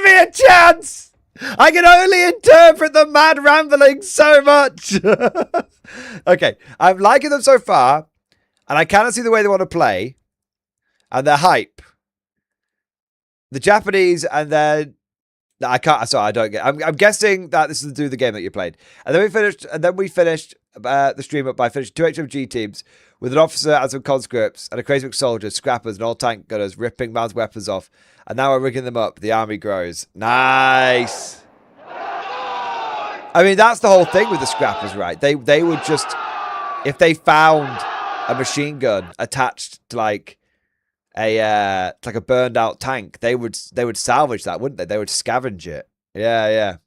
Speaker 4: me a chance! I can only interpret the mad rambling so much. Okay, I'm liking them so far, and I kind of see the way they want to play, and their hype. The Japanese, and then I can't. Sorry, I don't get. I'm guessing that this is to do with the game that you played, and then we finished the stream up by finishing 2 HMG teams with an officer and some conscripts and a crazy big soldiers, scrappers, and all tank gunners ripping man's weapons off. And now we're rigging them up. The army grows. Nice. I mean, that's the whole thing with the scrappers, right? They would just, if they found a machine gun attached to like a burned out tank, they would salvage that, wouldn't they? They would scavenge it. Yeah, yeah.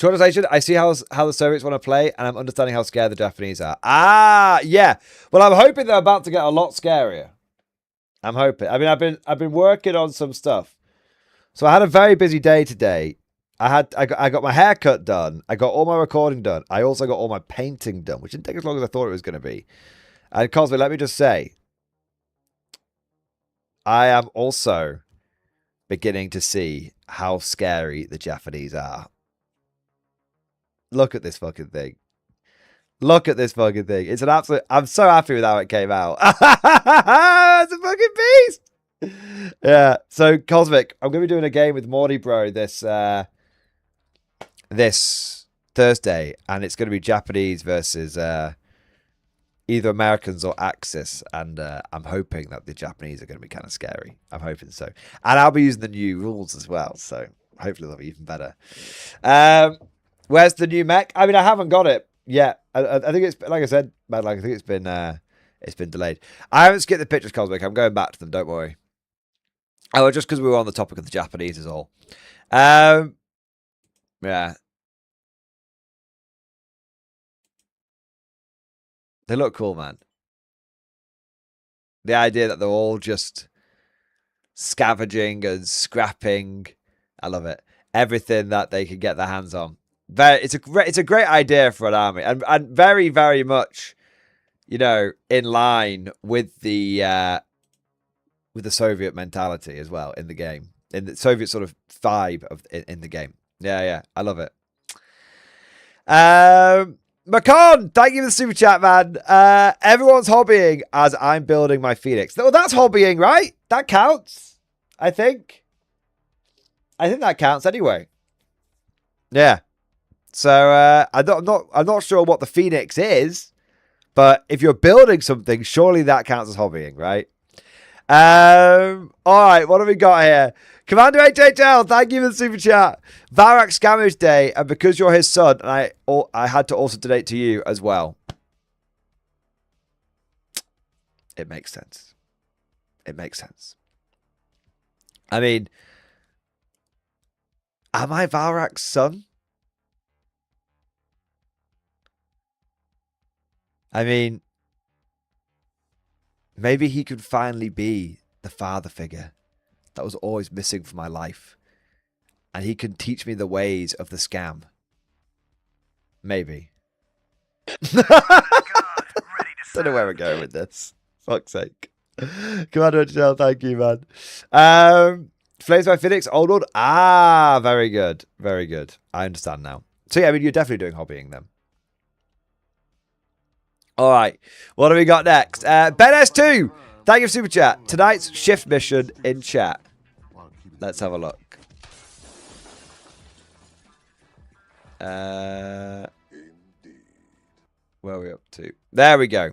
Speaker 4: Translation, I see how the Soviets want to play, and I'm understanding how scared the Japanese are. Ah, yeah. Well, I'm hoping they're about to get a lot scarier. I'm hoping. I mean, I've been working on some stuff. So I had a very busy day today. I got my haircut done. I got all my recording done. I also got all my painting done, which didn't take as long as I thought it was going to be. And Cosmo, let me just say, I am also beginning to see how scary the Japanese are. Look at this fucking thing. Look at this fucking thing. It's an absolute... I'm so happy with how it came out. It's a fucking beast. Yeah. So, Cosmic, I'm going to be doing a game with Morty Bro this Thursday. And it's going to be Japanese versus either Americans or Axis. And I'm hoping that the Japanese are going to be kind of scary. I'm hoping so. And I'll be using the new rules as well. So, hopefully they'll be even better. Where's the new mech? I mean, I haven't got it yet. I think it's, like I said, man, like I think it's been delayed. I haven't skipped the pictures, Cosmic. I'm going back to them. Don't worry. Oh, just because we were on the topic of the Japanese is all. Yeah. They look cool, man. The idea that they're all just scavenging and scrapping. I love it. Everything that they can get their hands on. It's a great idea for an army, and very, very much, you know, in line with the Soviet mentality as well in the game, in the Soviet sort of vibe of in the game. Yeah, I love it. Macon, thank you for the super chat, man. Everyone's hobbying as I'm building my Phoenix. Well, that's hobbying, right? That counts. I think that counts anyway. Yeah. So I'm not sure what the Phoenix is, but if you're building something, surely that counts as hobbying, right? All right, what have we got here? Commander HHL, thank you for the super chat. Varak Scammers Day, and because you're his son, and I had to also donate to you as well. It makes sense. It makes sense. I mean, am I Varak's son? I mean, maybe he could finally be the father figure that was always missing from my life. And he can teach me the ways of the scam. Maybe. Don't know where we're going with this. Fuck's sake. Commander HL, thank you, man. Flames by Phoenix, Old World. Ah, very good. Very good. I understand now. So yeah, I mean, you're definitely doing hobbying then. All right, what do we got next? Ben S2, thank you for super chat. Tonight's shift mission in chat. Let's have a look. Where are we up to? There we go.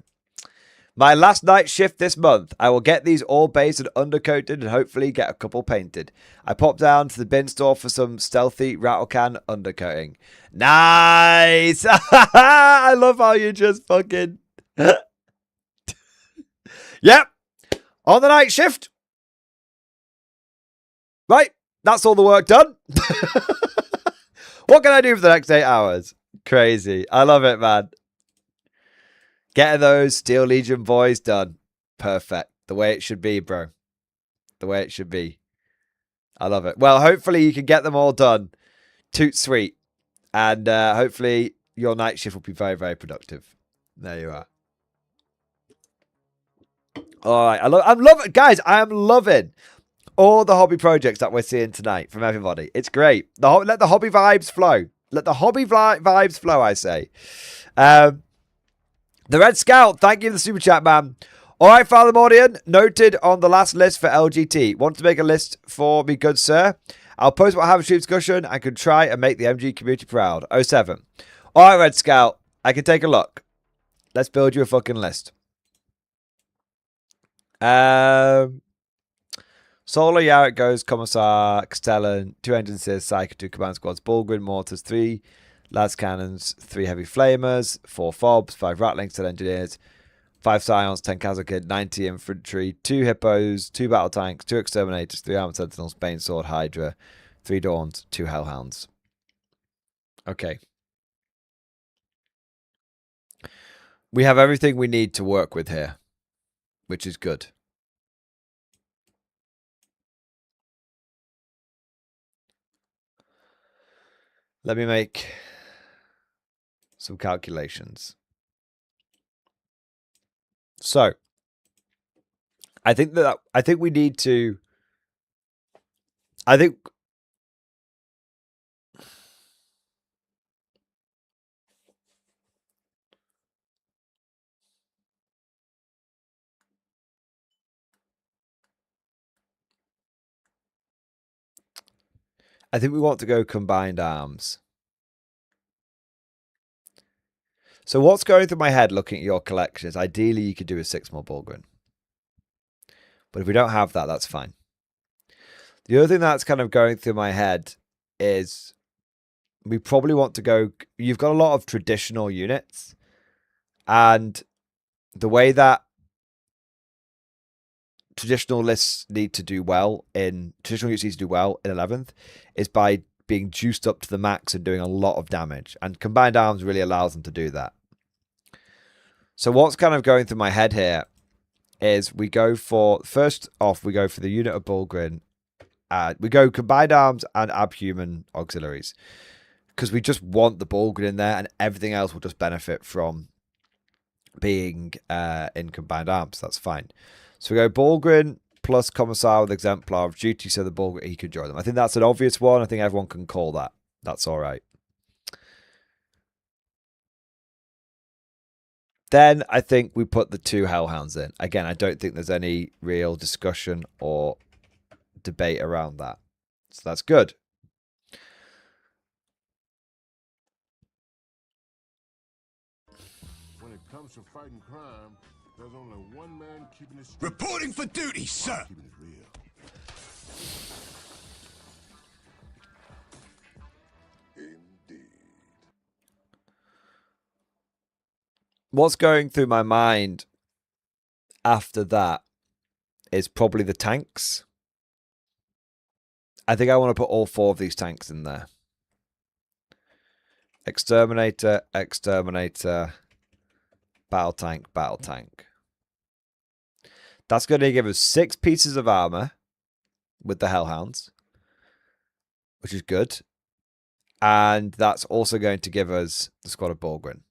Speaker 4: My last night shift this month. I will get these all based and undercoated and hopefully get a couple painted. I popped down to the bin store for some stealthy rattle can undercoating. Nice! I love how you just fucking... Yep. On the night shift. Right. That's all the work done. What can I do for the next 8 hours? Crazy. I love it, man. Getting those Steel Legion boys done. Perfect. The way it should be, bro. The way it should be. I love it. Well, hopefully you can get them all done. Toot sweet. And hopefully your night shift will be very, very productive. There you are. All right. I'm loving, guys, I am loving all the hobby projects that we're seeing tonight from everybody. It's great. Let the hobby vibes flow. Let the hobby vibes flow, I say. The Red Scout, thank you for the super chat, man. All right, Father Mordian, noted on the last list for LGT. Want to make a list for me, good sir? I'll post what I have a stream discussion and can try and make the MG community proud. 07. All right, Red Scout, I can take a look. Let's build you a fucking list. Solar, yeah, it goes. Commissar, Castellan, 2 engineers, Psycho, 2 command squads, Bullgrin, mortars, 3 las cannons, 3 heavy flamers, 4 fobs, 5 ratlings, 10 engineers, 5 scions, 10 Kazakid, 90 infantry, 2 hippos, 2 battle tanks, 2 exterminators, 3 armored sentinels, Bane sword, Hydra, 3 dawns, 2 hellhounds. Okay. We have everything we need to work with here, which is good. Let me make some calculations. So, I think we need to. I think we want to go combined arms. So what's going through my head looking at your collection is ideally you could do a 6 more Bulgrin. But if we don't have that, that's fine. The other thing that's kind of going through my head is we probably want to go... You've got a lot of traditional units. And the way that traditional lists need to do well in... Traditional units need to do well in 11th is by being juiced up to the max and doing a lot of damage. And combined arms really allows them to do that. So what's kind of going through my head here is we go for... First off, we go for the unit of Bulgrin. We go combined arms and abhuman auxiliaries. Because we just want the Bulgrin in there and everything else will just benefit from being in combined arms. That's fine. So we go Bulgrin plus Commissar with Exemplar of Duty so the Bulgrin, he could join them. I think that's an obvious one. I think everyone can call that. That's all right. Then I think we put the 2 Hellhounds in. Again, I don't think there's any real discussion or debate around that. So that's good.
Speaker 6: When it comes to fighting crime, there's only one man keeping it straight.
Speaker 1: Reporting for duty, sir.
Speaker 6: Keeping it real. Indeed.
Speaker 4: What's going through my mind after that is probably the tanks. I think I want to put all 4 of these tanks in there. Exterminator, Exterminator, Battle Tank, Battle Tank. That's going to give us 6 pieces of armor with the Hellhounds, which is good. And that's also going to give us the squad of Bulgrin.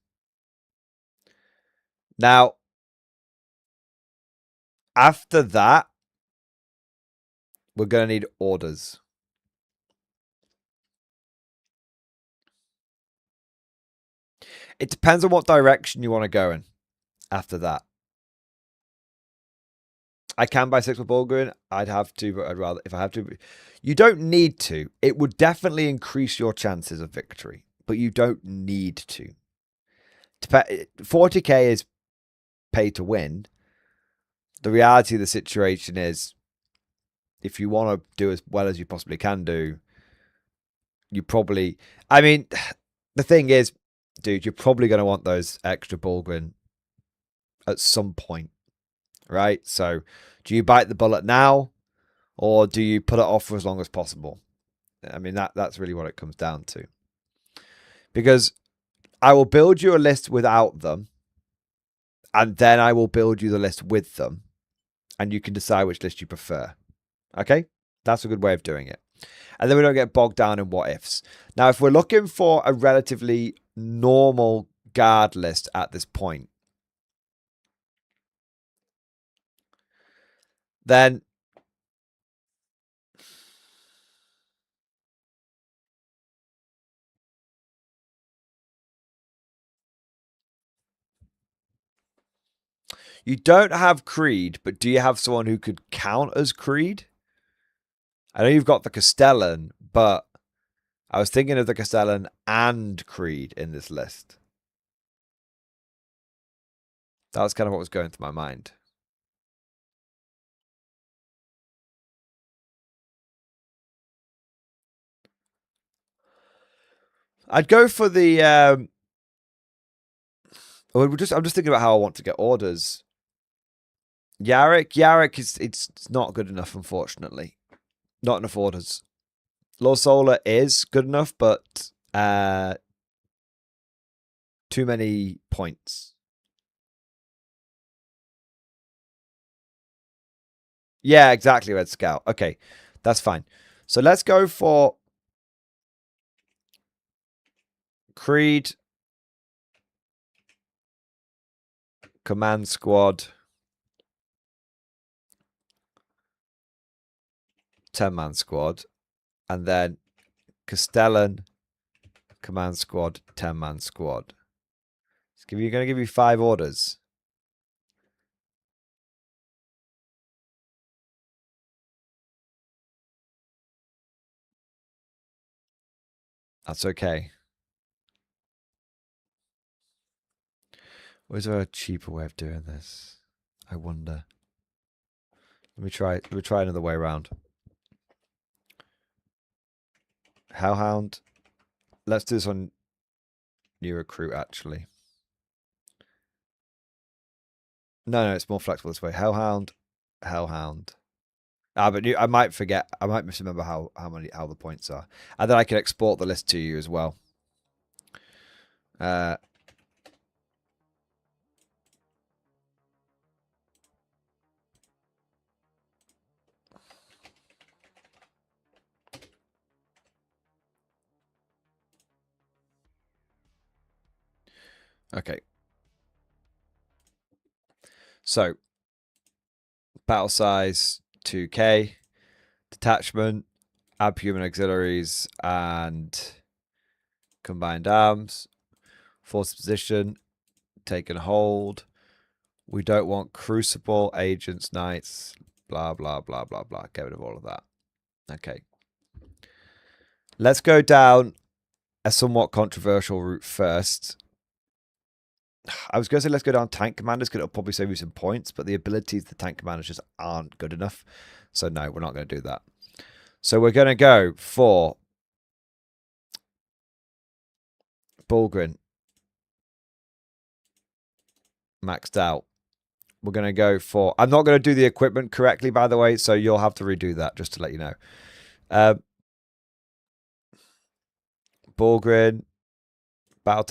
Speaker 4: Now, after that, we're going to need orders. It depends on what direction you want to go in after that. I can buy 6 with Bulgrin. I'd have to, but I'd rather, if I have to. You don't need to. It would definitely increase your chances of victory, but you don't need to. 40k is pay to win. The reality of the situation is, if you want to do as well as you possibly can do, you probably... I mean, the thing is, dude, you're probably going to want those extra Bulgrin at some point, right? So, do you bite the bullet now, or do you put it off for as long as possible? I mean, that's really what it comes down to. Because I will build you a list without them, and then I will build you the list with them, and you can decide which list you prefer. Okay? That's a good way of doing it. And then we don't get bogged down in what ifs. Now, if we're looking for a relatively normal guard list at this point, then you don't have Creed, but do you have someone who could count as Creed? I know you've got the Castellan, but I was thinking of the Castellan and Creed in this list. That was kind of what was going through my mind. I'd go for the... I'm just thinking about how I want to get orders. Yarrick is it's not good enough, unfortunately. Not enough orders. Low Solar is good enough, but too many points. Yeah, exactly, Red Scout. Okay, that's fine. So let's go for Creed, Command Squad, 10-man squad, and then Castellan, Command Squad, 10-man squad. You're going to give you 5 orders. That's okay. Or is there a cheaper way of doing this? I wonder. Let me try another way around. Hellhound. Let's do this on new recruit, actually. No, it's more flexible this way. Hellhound. Ah, but I might forget. I might misremember how the points are, and then I can export the list to you as well. Okay. So, battle size 2K, detachment, abhuman auxiliaries, and combined arms. Force position, taken hold. We don't want crucible, agents, knights, blah, blah, blah, blah, blah. Get rid of all of that. Okay. Let's go down a somewhat controversial route first. I was going to say let's go down tank commanders because it'll probably save you some points, but the abilities of the tank commanders just aren't good enough. So no, we're not going to do that. So we're going to go for Bulgrin. Maxed out. We're going to go for... I'm not going to do the equipment correctly, by the way, so you'll have to redo that, just to let you know. Bulgrin. Battle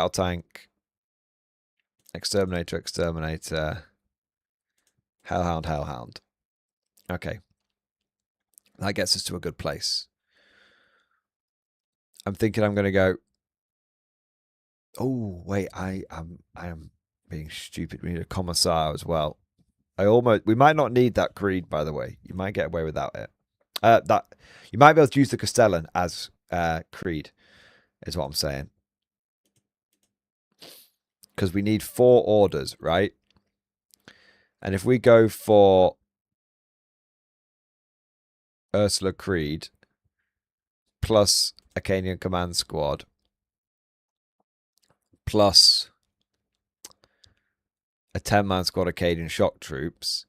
Speaker 4: tank. Exterminator. Hellhound. Okay. That gets us to a good place. I'm thinking I'm going to go... Oh, wait, I am being stupid. We need a commissar as well. We might not need that Creed, by the way. You might get away without it. You might be able to use the Castellan as Creed, is what I'm saying. Because we need 4 orders, right? And if we go for Ursula Creed plus Acadian Command Squad plus a 10-man squad Acadian shock troops,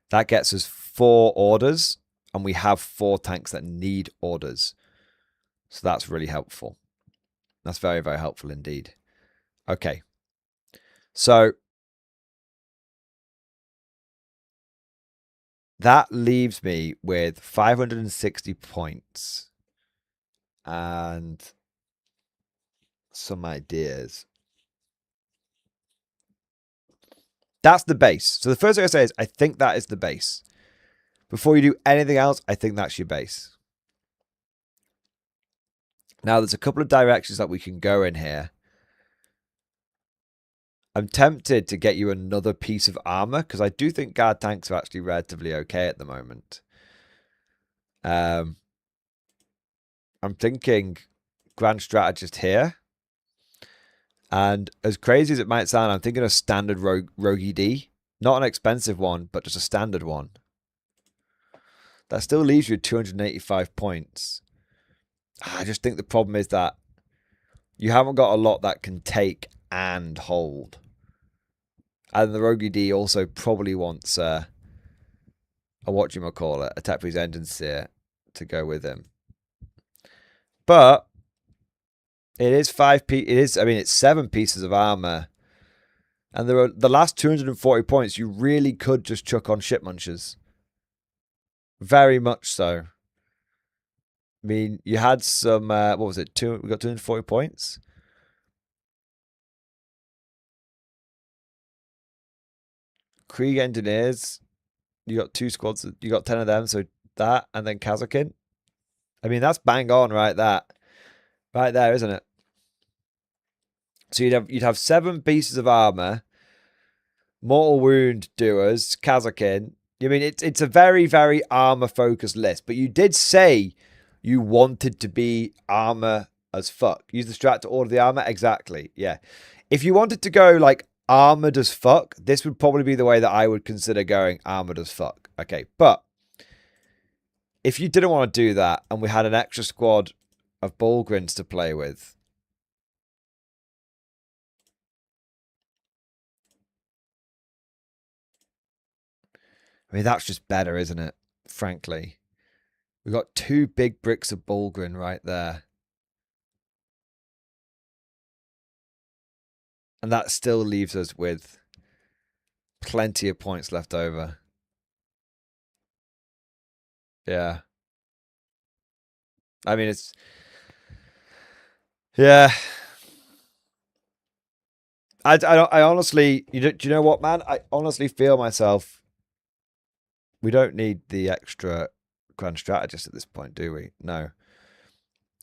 Speaker 4: that gets us 4 orders, and we have 4 tanks that need orders. So that's really helpful. That's very, very helpful indeed. Okay. So that leaves me with 560 points and some ideas. That's the base. So the first thing I say is I think that is the base. Before you do anything else, I think that's your base. Now, there's a couple of directions that we can go in here. I'm tempted to get you another piece of armor because I do think guard tanks are actually relatively okay at the moment. I'm thinking Grand Strategist here. And as crazy as it might sound, I'm thinking a standard Rogue D. Not an expensive one, but just a standard one. That still leaves you 285 points. I just think the problem is that you haven't got a lot that can take and hold. And the Rogue D also probably wants a whatchamacallit, a Tepris Engine Seer to go with him. But it is it's 7 pieces of armor. And there are the last 240 points you really could just chuck on ship munchers. Very much so. I mean, you had some we got 240 points. Krieg Engineers. You got 2 squads. You got 10 of them. So that and then Kazakin. I mean, that's bang on, right? Right there, isn't it? So you'd have 7 pieces of armor, mortal wound doers, Kazakin. I mean, it's a very, very armor focused list. But you did say you wanted to be armor as fuck. Use the strat to order the armor. Exactly. Yeah. If you wanted to go like armored as fuck, this would probably be the way that I would consider going armored as fuck. Okay, but if you didn't want to do that and we had an extra squad of Bulgrins to play with, I mean, that's just better, isn't it? Frankly. We've got 2 big bricks of Bulgrin right there. And that still leaves us with plenty of points left over. Yeah. I mean, it's... Yeah. I honestly... do you know what, man? I honestly feel myself... We don't need the extra grand strategist at this point, do we? No.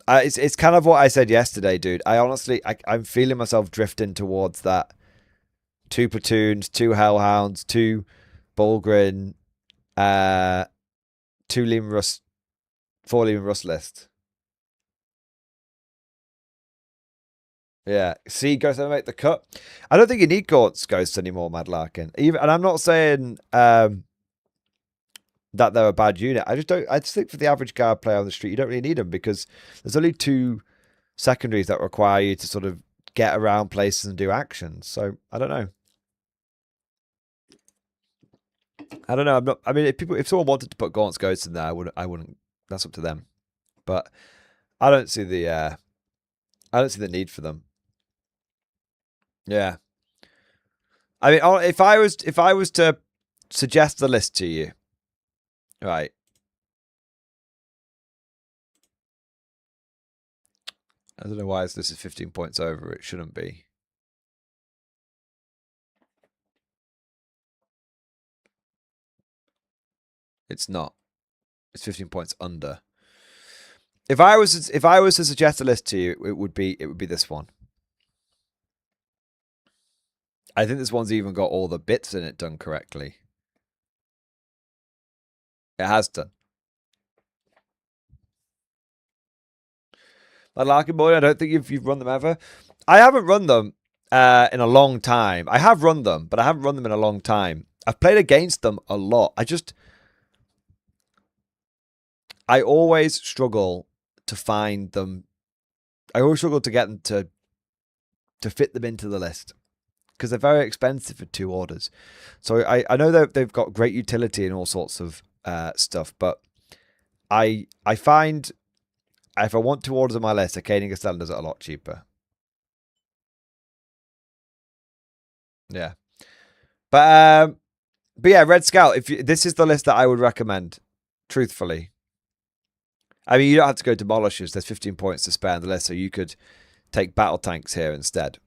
Speaker 4: It's kind of what I said yesterday, dude. I'm feeling myself drifting towards that 2 platoons, 2 hellhounds, 2 Bulgrin, 2 Leman Russ, 4 Leman Russ list. Yeah, see, Ghosts don't make the cut. I don't think you need Ghosts anymore, Mad Larkin. And I'm not saying that they're a bad unit. I just think for the average guard player on the street, you don't really need them because there's only 2 secondaries that require you to sort of get around places and do actions. So I don't know. I mean, if someone wanted to put Gaunt's Ghosts in there, I wouldn't. That's up to them. But I don't see the need for them. Yeah. I mean, if I was to suggest the list to you, right? I don't know why this is 15 points over. It shouldn't be. It's not. It's 15 points under. If I was to suggest a list to you, it would be this one. I think this one's even got all the bits in it done correctly. It has done. But Larkin Boy, I don't think you've run them ever. I haven't run them in a long time. I have run them, but I haven't run them in a long time. I've played against them a lot. I always struggle to find them. I always struggle to get them to fit them into the list because they're very expensive for 2 orders. So I know that they've got great utility and all sorts of stuff, but I find if I want 2 orders on my list, Arcadian Castellan does it a lot cheaper. Yeah, but yeah, Red Scout. This is the list that I would recommend, truthfully. I mean, you don't have to go Demolishers. There's 15 points to spare on the list, so you could take battle tanks here instead.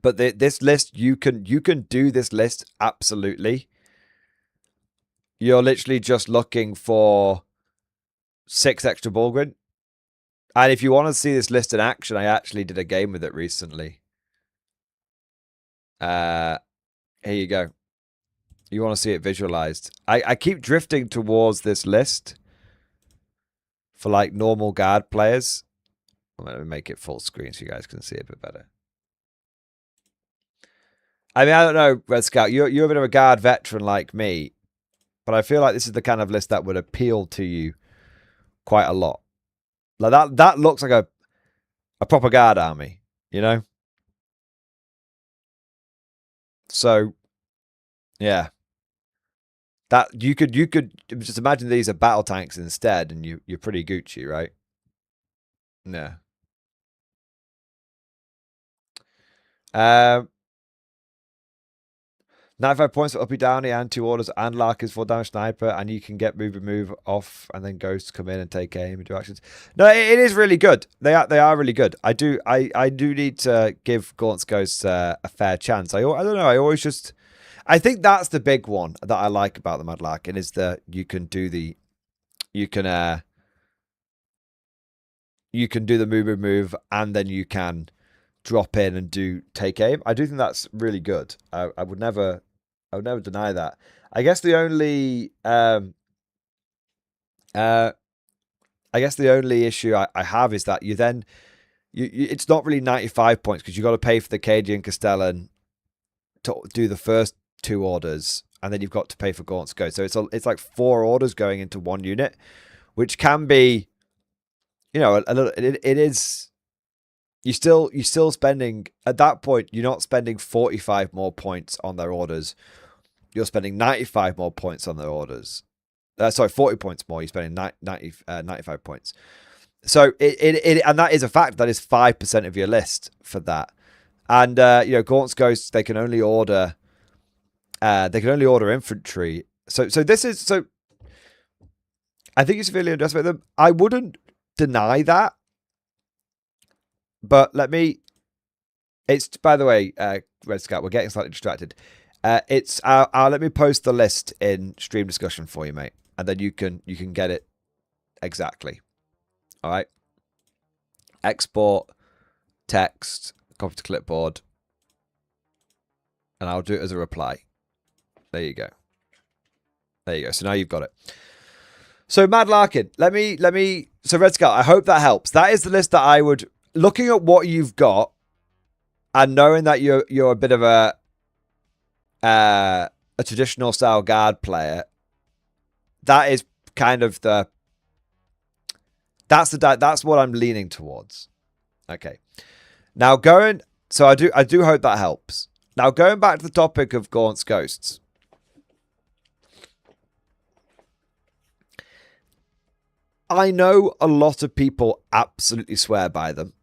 Speaker 4: But this list, you can do this list absolutely. You're literally just looking for 6 extra Bulgrin. And if you want to see this list in action, I actually did a game with it recently. Here you go. You want to see it visualized. I keep drifting towards this list for like normal guard players. I'm going to make it full screen so you guys can see it a bit better. I mean, I don't know, Red Scout. You're a bit of a guard veteran like me, but I feel like this is the kind of list that would appeal to you quite a lot. Like that looks like a proper guard army, you know? So, yeah. That you could just imagine these are battle tanks instead, and you're pretty Gucci, right? Yeah. 95 points for Uppy Downey and 2 orders and Larkin's 4 damage sniper, and you can get move off, and then Ghosts come in and take aim and do actions. No, it is really good. They are really good. I do need to give Gaunt's Ghosts a fair chance. I don't know. I always just I think that's the big one that I like about the Mad Larkin is that you can do the move, and then you can drop in and take aim. I do think that's really good. I would never deny that. I guess the only issue I have is that you then it's not really 95 points because you got to pay for the KG and Castellan to do the first 2 orders, and then you've got to pay for Gaunt's Ghost. So it's like 4 orders going into 1 unit, which can be, you know, a little. It is. You're still spending at that point. You're not spending 45 more points on their orders. You're spending 95 more points on their orders. 40 points more. You're spending 95 points. So and that is a fact. That is 5% of your list for that. And you know, Gaunt's Ghosts, they can only order infantry. So this is so. I think you severely underestimate them. I wouldn't deny that, but it's, by the way, Red Scout, we're getting slightly distracted. Let me post the list in stream discussion for you, mate, and then you can get it exactly. All right. Export text, copy to clipboard, and I'll do it as a reply. There you go. So now you've got it. So Mad Larkin, so Red Scout, I hope that helps. That is the list that I would, looking at what you've got and knowing that you're a bit of a traditional style guard player, that is kind of that's what I'm leaning towards. Okay. Now so I do hope that helps. Now going back to the topic of Gaunt's Ghosts. I know a lot of people absolutely swear by them.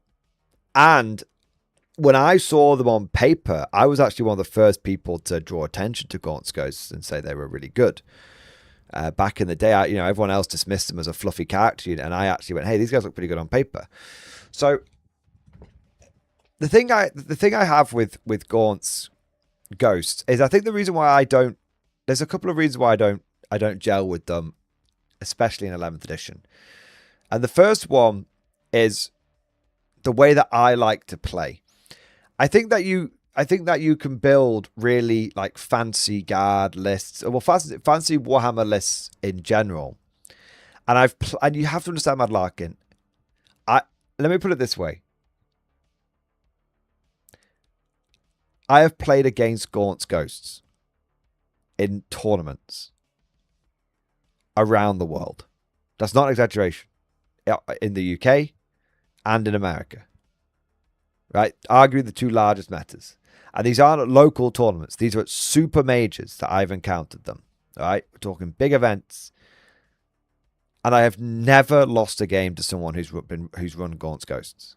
Speaker 4: And when I saw them on paper, I was actually one of the first people to draw attention to Gaunt's Ghosts and say they were really good. Back in the day, everyone else dismissed them as a fluffy character unit, and I actually went, hey, these guys look pretty good on paper. So the thing I have with Gaunt's Ghosts is I think the reason why there's a couple of reasons why I don't gel with them, especially in 11th edition. And the first one is the way that I like to play. I think that you can build really like fancy guard lists, or fancy Warhammer lists in general. And you have to understand, Mad Larkin. Let me put it this way. I have played against Gaunt's Ghosts in tournaments around the world. That's not an exaggeration. In the UK and in America. Right? Arguably the 2 largest metas. And these aren't local tournaments. These are at super majors that I've encountered them. All right? We're talking big events. And I have never lost a game to someone who's run Gaunt's Ghosts.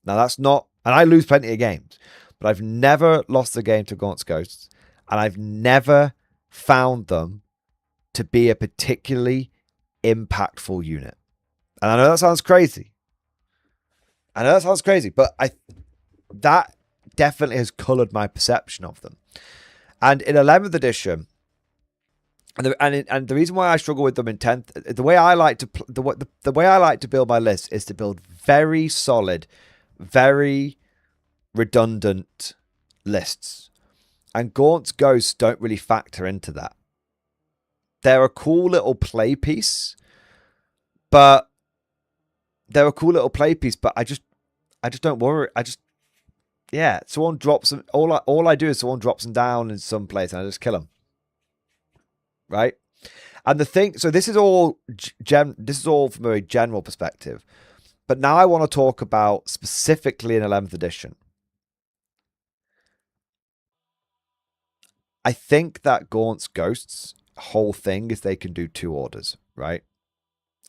Speaker 4: Now that's not, and I lose plenty of games, but I've never lost a game to Gaunt's Ghosts, and I've never found them to be a particularly impactful unit. And I know that sounds crazy. But that definitely has colored my perception of them. And in 11th edition, and the reason why I struggle with them in 10th, the way I like to build my list is to build very solid, very redundant lists. And Gaunt's Ghosts don't really factor into that. They're a cool little play piece, but I just don't worry. Someone drops them. All I do is someone drops them down in some place and I just kill them. Right? And so this is all from a general perspective. But now I want to talk about specifically in 11th edition. I think that Gaunt's Ghosts whole thing is they can do 2 orders, right?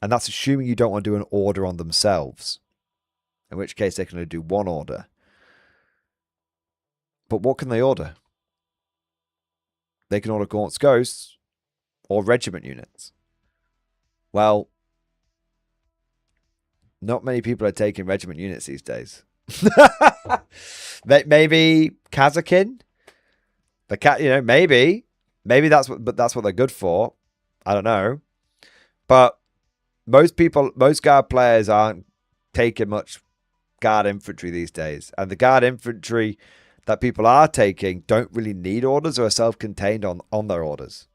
Speaker 4: And that's assuming you don't want to do an order on themselves. In which case they can only do 1 order. But what can they order? They can order Gaunt's Ghosts or regiment units. Well, not many people are taking regiment units these days. Maybe Kazakin? The cat, you know, maybe that's what they're good for. I don't know, but most guard players aren't taking much guard infantry these days, and the guard infantry that people are taking don't really need orders or are self-contained on their orders.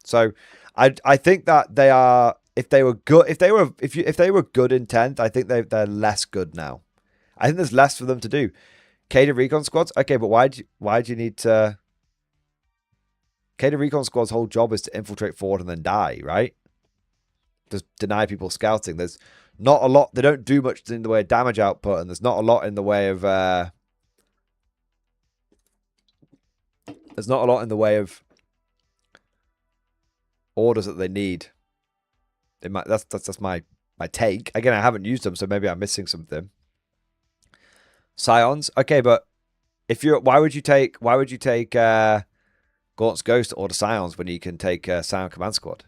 Speaker 4: So I think that they are, if they were good in 10th, I think they're less good now. I think there's less for them to do. Cater recon squads, okay, but why do you need to? Cater recon squad's whole job is to infiltrate forward and then die, right? Just deny people scouting. There's not a lot. They don't do much in the way of damage output, and there's not a lot in the way of. There's not a lot in the way of orders that they need. That's my take. Again, I haven't used them, so maybe I'm missing something. Scions, okay, but if you're, why would you take Gaunt's Ghost to order Scions when you can take Scion Command Squad?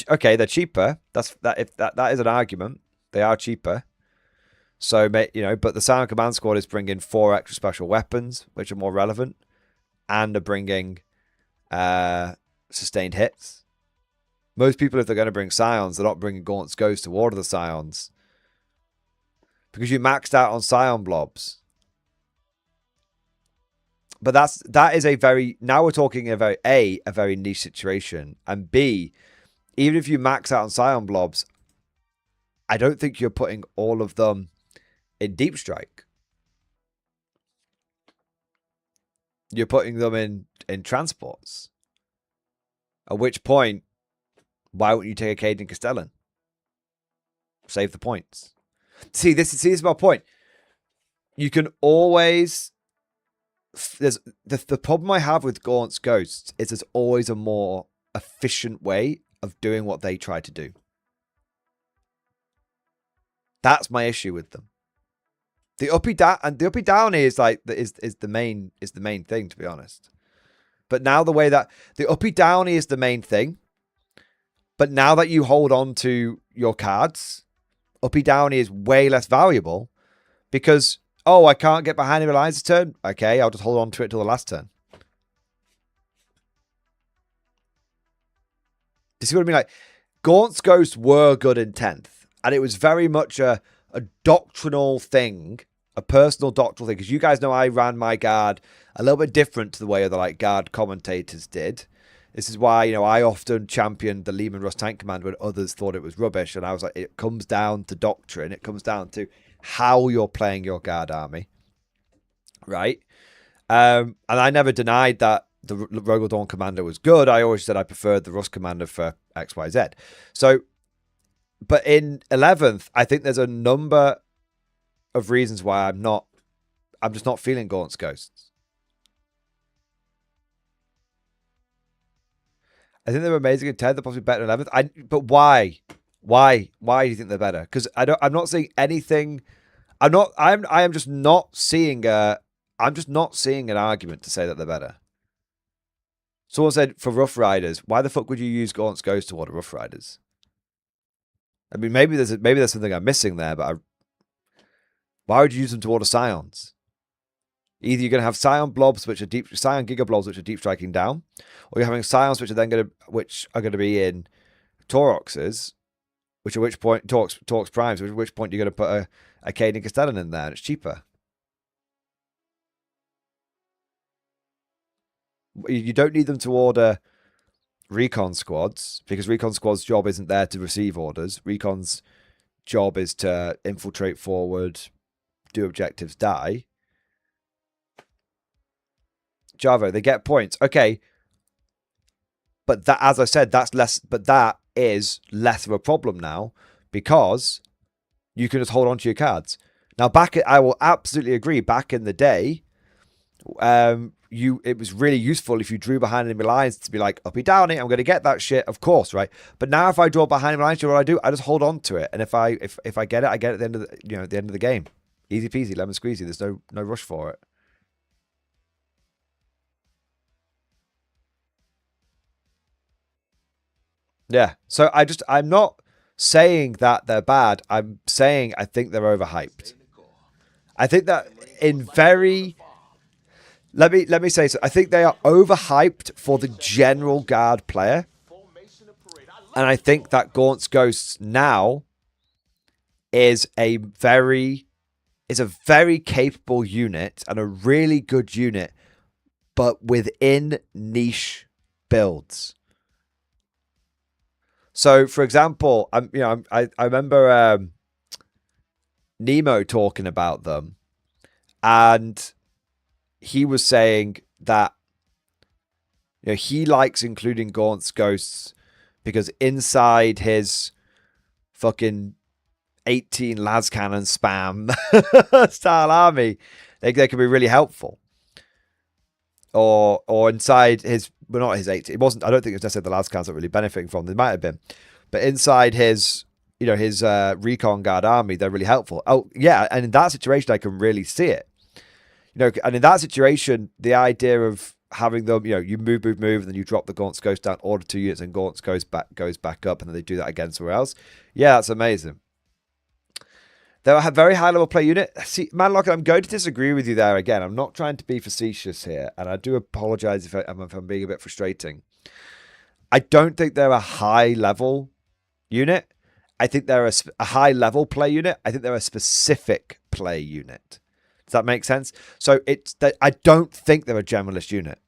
Speaker 4: Okay, they're cheaper. That is an argument. They are cheaper. So, you know, but the Scion Command Squad is bringing 4 extra special weapons, which are more relevant, and are bringing sustained hits. Most people, if they're going to bring Scions, they're not bringing Gaunt's Ghost to order the Scions, because you maxed out on Scion blobs. But that is a very, now we're talking a very niche situation, and B, even if you max out on Scion blobs, I don't think you're putting all of them in Deep Strike. You're putting them in transports. At which point, why wouldn't you take a Caden Castellan? Save the points. See, this is my point. You can always... There's the problem I have with Gaunt's Ghosts is there's always a more efficient way of doing what they try to do. That's my issue with them. The uppy downy is like is the main thing, to be honest. But now the way that the uppy downy is the main thing, but now that you hold on to your cards, uppy downy is way less valuable because, oh, I can't get behind him Alliance's turn. Okay, I'll just hold on to it till the last turn. Do you see what I mean? Like, Gaunt's Ghosts were good in 10th, and it was very much a doctrinal thing, a personal doctrinal thing, because you guys know I ran my guard a little bit different to the way other like guard commentators did. This is why, you know, I often championed the Lehman Russ Tank Command when others thought it was rubbish, and I was like, it comes down to doctrine. It comes down to how you're playing your guard army, right? And I never denied that the Rogel Dawn Commander was good. I always said I preferred the Russ Commander for XYZ. So, but in 11th, I think there's a number of reasons why I'm just not feeling Gaunt's Ghosts. I think they're amazing in 10th. They're possibly better in 11th. But why? Why do you think they're better? Because I'm not seeing anything. I'm just not seeing an argument to say that they're better. Someone said for Rough Riders, why the fuck would you use Gaunt's Ghost to order Rough Riders? I mean, maybe there's something I'm missing there, but why would you use them to order Scions? Either you're going to have Scion blobs, Scion Giga blobs, which are deep striking down, or you're having Scions which are going to be in Tauroxes, which at which point Torx Primes, at which point you're going to put a Caden Castellan in there, and it's cheaper. You don't need them to order recon squads, because recon squad's job isn't there to receive orders. Recon's job is to infiltrate forward, do objectives, die. Javo, they get points. Okay. But that, as I said, that is less of a problem now, because you can just hold on to your cards. Now, I will absolutely agree, back in the day, it was really useful if you drew behind enemy lines to be like, uppy downy, I'm going to get that shit, of course, right? But now if I draw behind enemy lines, you know what I do? I just hold on to it, and if I get it, I get it at the end of the end of the game. Easy peasy, lemon squeezy. There's no rush for it. Yeah. So I'm not saying that they're bad. I'm saying I think they're overhyped. I think that in very Let me say so. I think they are overhyped for the general guard player. And I think that Gaunt's Ghosts now is a very capable unit and a really good unit, but within niche builds. So, for example, I remember Nemo talking about them, and he was saying that he likes including Gaunt's Ghosts because inside his fucking 18 las cannon spam style army, they can be really helpful. Or inside his, well, not his 18. It wasn't. I don't think it was necessarily the las cannons that really benefiting from. They might have been, but inside his, his recon guard army, they're really helpful. Oh yeah, and in that situation, I can really see it. And in that situation, the idea of having them, you move, and then you drop the Gaunt's Ghost down, order 2 units, and Gaunt's goes back up, and then they do that again somewhere else. Yeah, that's amazing. They're a very high-level play unit. See, Manlock, I'm going to disagree with you there again. I'm not trying to be facetious here, and I do apologize if I'm being a bit frustrating. I don't think they're a high-level unit. I think they're a high-level play unit. I think they're a specific play unit. Does that make sense? So it's that I don't think they're a generalist unit.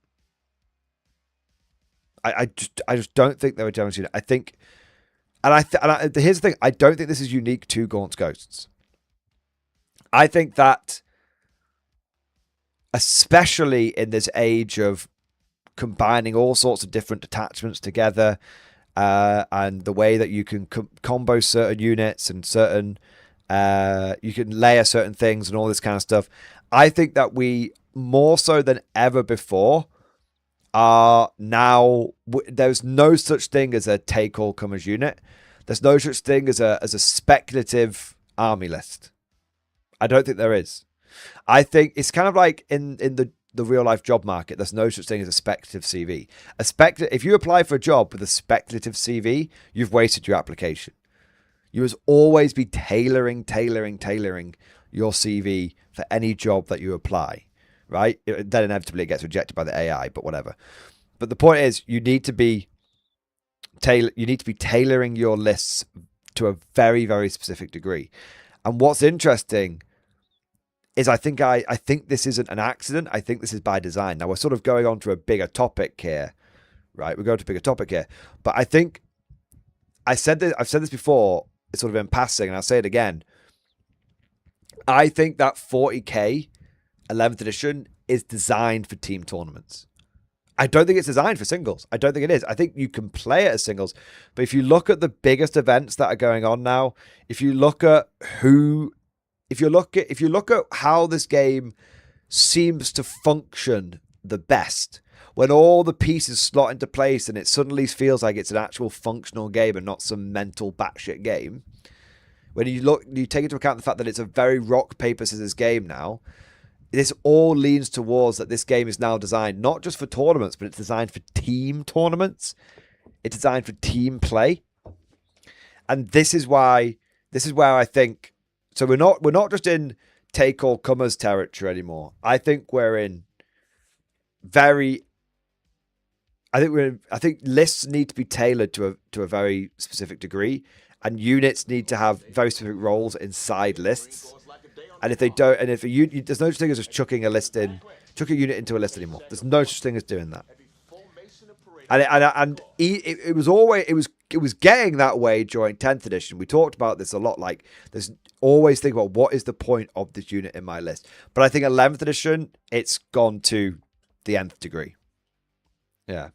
Speaker 4: I just don't think they're a generalist unit. I think, and here's the thing: I don't think this is unique to Gaunt's Ghosts. I think that, especially in this age of combining all sorts of different detachments together, and the way that you can combo certain units and certain. You can layer certain things and all this kind of stuff. I think that we, more so than ever before, are now... There's no such thing as a take-all-comers unit. There's no such thing as a speculative army list. I don't think there is. I think it's kind of like in the real-life job market, there's no such thing as a speculative CV. If you apply for a job with a speculative CV, you've wasted your application. You must always be tailoring your CV for any job that you apply, right? Then inevitably it gets rejected by the AI, but whatever. But the point is, you need to be tailoring your lists to a very, very specific degree. And what's interesting is I think this isn't an accident. I think this is by design. Now we're sort of going on to a bigger topic here, right? We're going to a bigger topic here, but I think I've said this before. It's sort of in passing, and I'll say it again. I think that 40k 11th edition is designed for team tournaments. I don't think it's designed for singles. I don't think it is. I think you can play it as singles, but if you look at the biggest events that are going on now, if you look at how this game seems to function the best, when all the pieces slot into place and it suddenly feels like it's an actual functional game and not some mental batshit game. When you take into account the fact that it's a very rock, paper, scissors game now, this all leans towards that this game is now designed not just for tournaments, but it's designed for team tournaments. It's designed for team play. And this is where I think, so we're not just in take all comers territory anymore. I think we're in I think lists need to be tailored to a very specific degree, and units need to have very specific roles inside lists. And if they don't, and if there's no such thing as just chucking a unit into a list anymore. There's no such thing as doing that. And it was getting that way during 10th edition. We talked about this a lot. Like, there's always think about what is the point of this unit in my list. But I think 11th edition, it's gone to the nth degree. Yeah.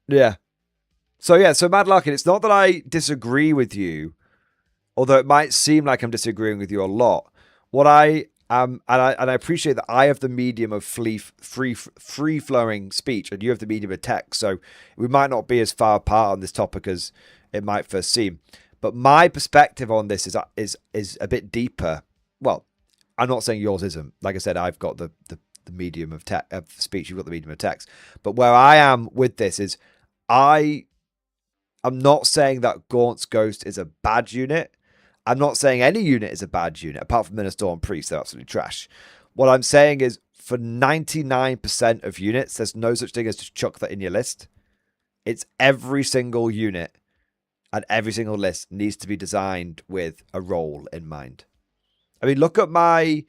Speaker 4: Yeah. So Mad Larkin, it's not that I disagree with you, although it might seem like I'm disagreeing with you a lot. What I and I appreciate that I have the medium of free flowing speech, and you have the medium of text. So we might not be as far apart on this topic as it might first seem. But my perspective on this is a bit deeper. Well, I'm not saying yours isn't. Like I said, I've got the medium of speech. You've got the medium of text. But where I am with this is, I'm not saying that Gaunt's Ghost is a bad unit. I'm not saying any unit is a bad unit, apart from Minister and Priest, they're absolutely trash. What I'm saying is, for 99% of units, there's no such thing as just chuck that in your list. It's every single unit and every single list needs to be designed with a role in mind. I mean, look at my,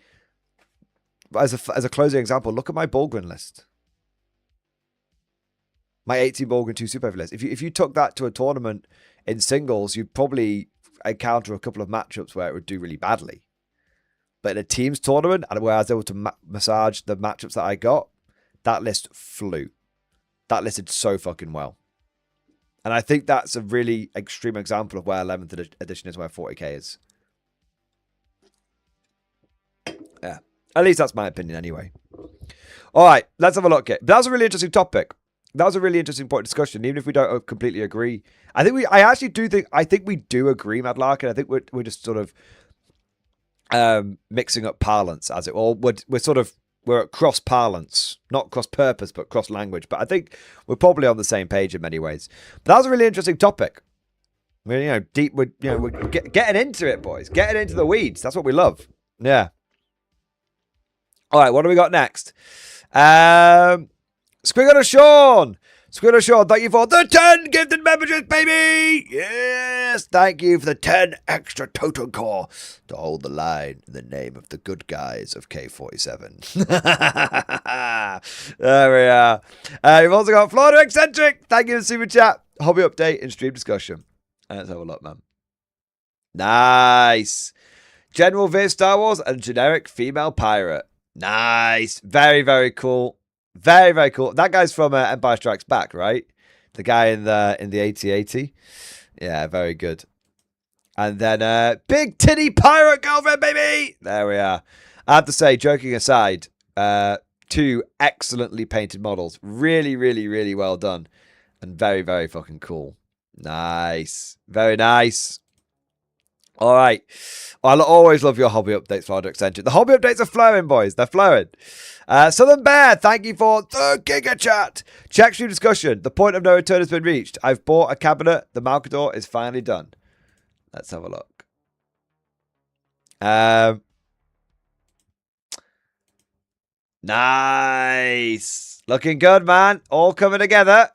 Speaker 4: as a closing example, look at my Bulgrin list. My 18 Bulgrin 2 Super Heavy list. If you took that to a tournament in singles, you'd probably encounter a couple of matchups where it would do really badly. But in a teams tournament, and where I was able to massage the matchups that I got, that list flew. That list did so fucking well. And I think that's a really extreme example of where 11th edition is, where 40k is. Yeah. At least that's my opinion anyway. All right, let's have a look. That was a really interesting topic. That was a really interesting point of discussion, even if we don't completely agree. I think we do agree, Mad Larkin. I think we're just sort of mixing up parlance, as it or we're at cross parlance, not cross purpose, but cross language. But I think we're probably on the same page in many ways. But that was a really interesting topic. We're deep. We're getting into it, boys. Getting into the weeds. That's what we love. Yeah. All right. What do we got next? Squiggle Sean. Squiggle Sean, thank you for the 10 gifted memberships, baby. Yes, thank you for the 10 extra totem core to hold the line in the name of the good guys of K47. There we are. We've also got Florida Eccentric. Thank you for the super chat. Hobby update and stream discussion. Let's have a look, man. Nice. General Veer Star Wars and generic female pirate. Nice. Very, very cool. Very, very cool. That guy's from Empire Strikes Back, right? The guy in the AT-AT. Yeah, very good. And then big titty pirate girlfriend, baby. There we are. I have to say, joking aside, 2 excellently painted models. Really, really, really well done. And very, very fucking cool. Nice. Very nice. All right. I'll always love your hobby updates, Florida Eccentric. The hobby updates are flowing, boys. They're flowing. Southern Bear, thank you for the Giga Chat. Check stream discussion. The point of no return has been reached. I've bought a cabinet. The Malcador is finally done. Let's have a look. Nice. Looking good, man. All coming together.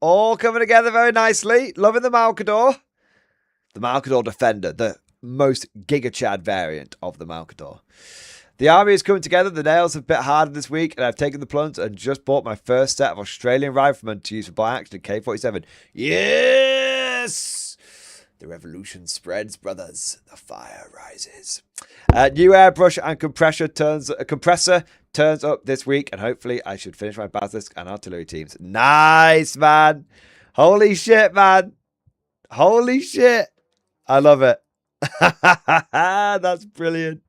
Speaker 4: All coming together very nicely. Loving the Malcador. The Malcador Defender, the most Giga Chad variant of the Malcador. The army is coming together. The nails have bit harder this week, and I've taken the plunge and just bought my first set of Australian riflemen to use for buy action in K47. Yes! The revolution spreads, brothers. The fire rises. New airbrush and compressor turns up this week, and hopefully I should finish my basilisk and artillery teams. Nice, man. Holy shit, man. Holy shit. I love it. That's brilliant.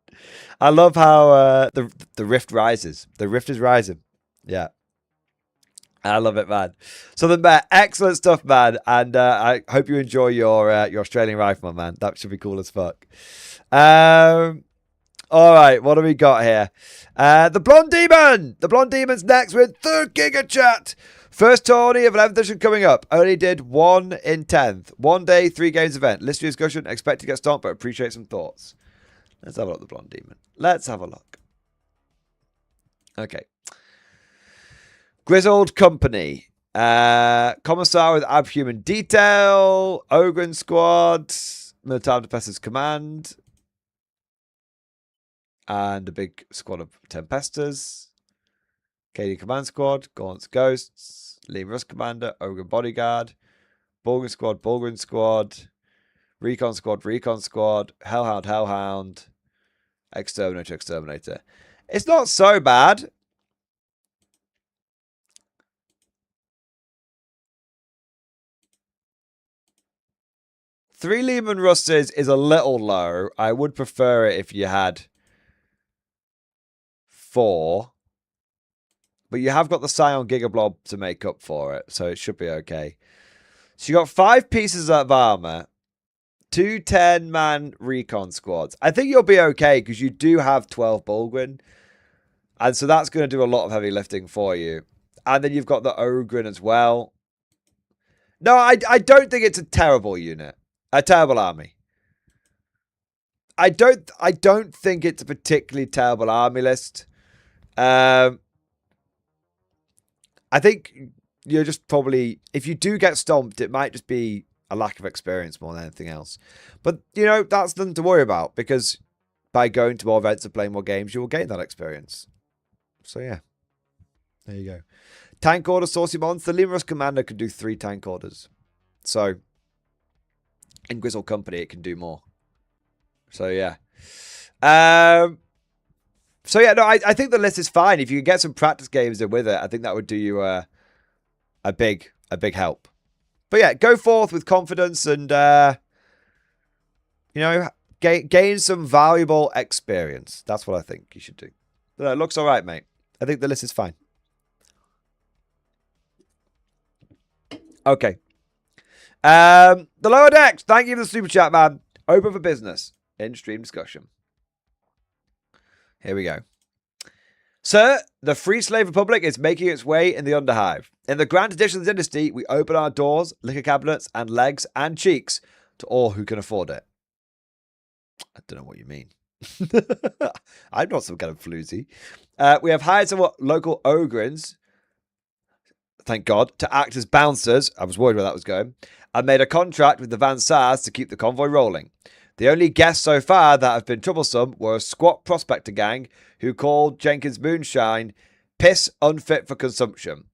Speaker 4: I love how the rift rises. The rift is rising. Yeah. I love it, man. So the excellent stuff, man. And I hope you enjoy your Australian rifleman, man. That should be cool as fuck. All right, what do we got here? The Blonde Demon. The Blonde Demon's next with the Giga Chat. First tourney of 11th edition coming up. Only did 1 in 10th. 1 day, 3 games event. List discussion. Expect to get stomped, but appreciate some thoughts. Let's have a look at the Blonde Demon. Let's have a look. Okay. Grizzled Company. Commissar with Abhuman Detail. Ogren Squad. Military Defenses Command. And a big squad of Tempesters. Katie Command Squad. Gaunt's Ghosts. Liam Rust Commander. Ogren Bodyguard. Bulgrin Squad. Recon Squad. Hellhound. Exterminator. It's not so bad. Three Lehman Russes is a little low. I would prefer it if you had 4. But you have got the Scion Gigablob to make up for it, so it should be okay. So you got 5 pieces of armor, 2 10-man recon squads. I think you'll be okay because you do have 12 Bulgrin. And so that's going to do a lot of heavy lifting for you. And then you've got the Ogren as well. No, I don't think it's a terrible unit. A terrible army. I don't think it's a particularly terrible army list. I think you're just probably, if you do get stomped, it might just be a lack of experience more than anything else. But, you know, that's nothing to worry about, because by going to more events and playing more games, you will gain that experience. So, yeah. There you go. Tank order, Saucy Monster. The Lemurus Commander can do 3 tank orders. So, in Grizzle Company, it can do more. So, yeah. So, yeah, no, I think the list is fine. If you can get some practice games in with it, I think that would do you a big help. But, yeah, go forth with confidence and, you know, gain some valuable experience. That's what I think you should do. But no, it looks all right, mate. I think the list is fine. Okay. The Lower Decks. Thank you for the super chat, man. Open for business. In-stream discussion. Here we go. Sir, the Free Slave Republic is making its way in the Underhive. In the Grand Edition of the Dynasty, we open our doors, liquor cabinets, and legs and cheeks to all who can afford it. I don't know what you mean. I'm not some kind of floozy. We have hired some local ogrins, thank God, to act as bouncers. I was worried where that was going. And made a contract with the Van Sars to keep the convoy rolling. The only guests so far that have been troublesome were a squat prospector gang who called Jenkins Moonshine piss unfit for consumption.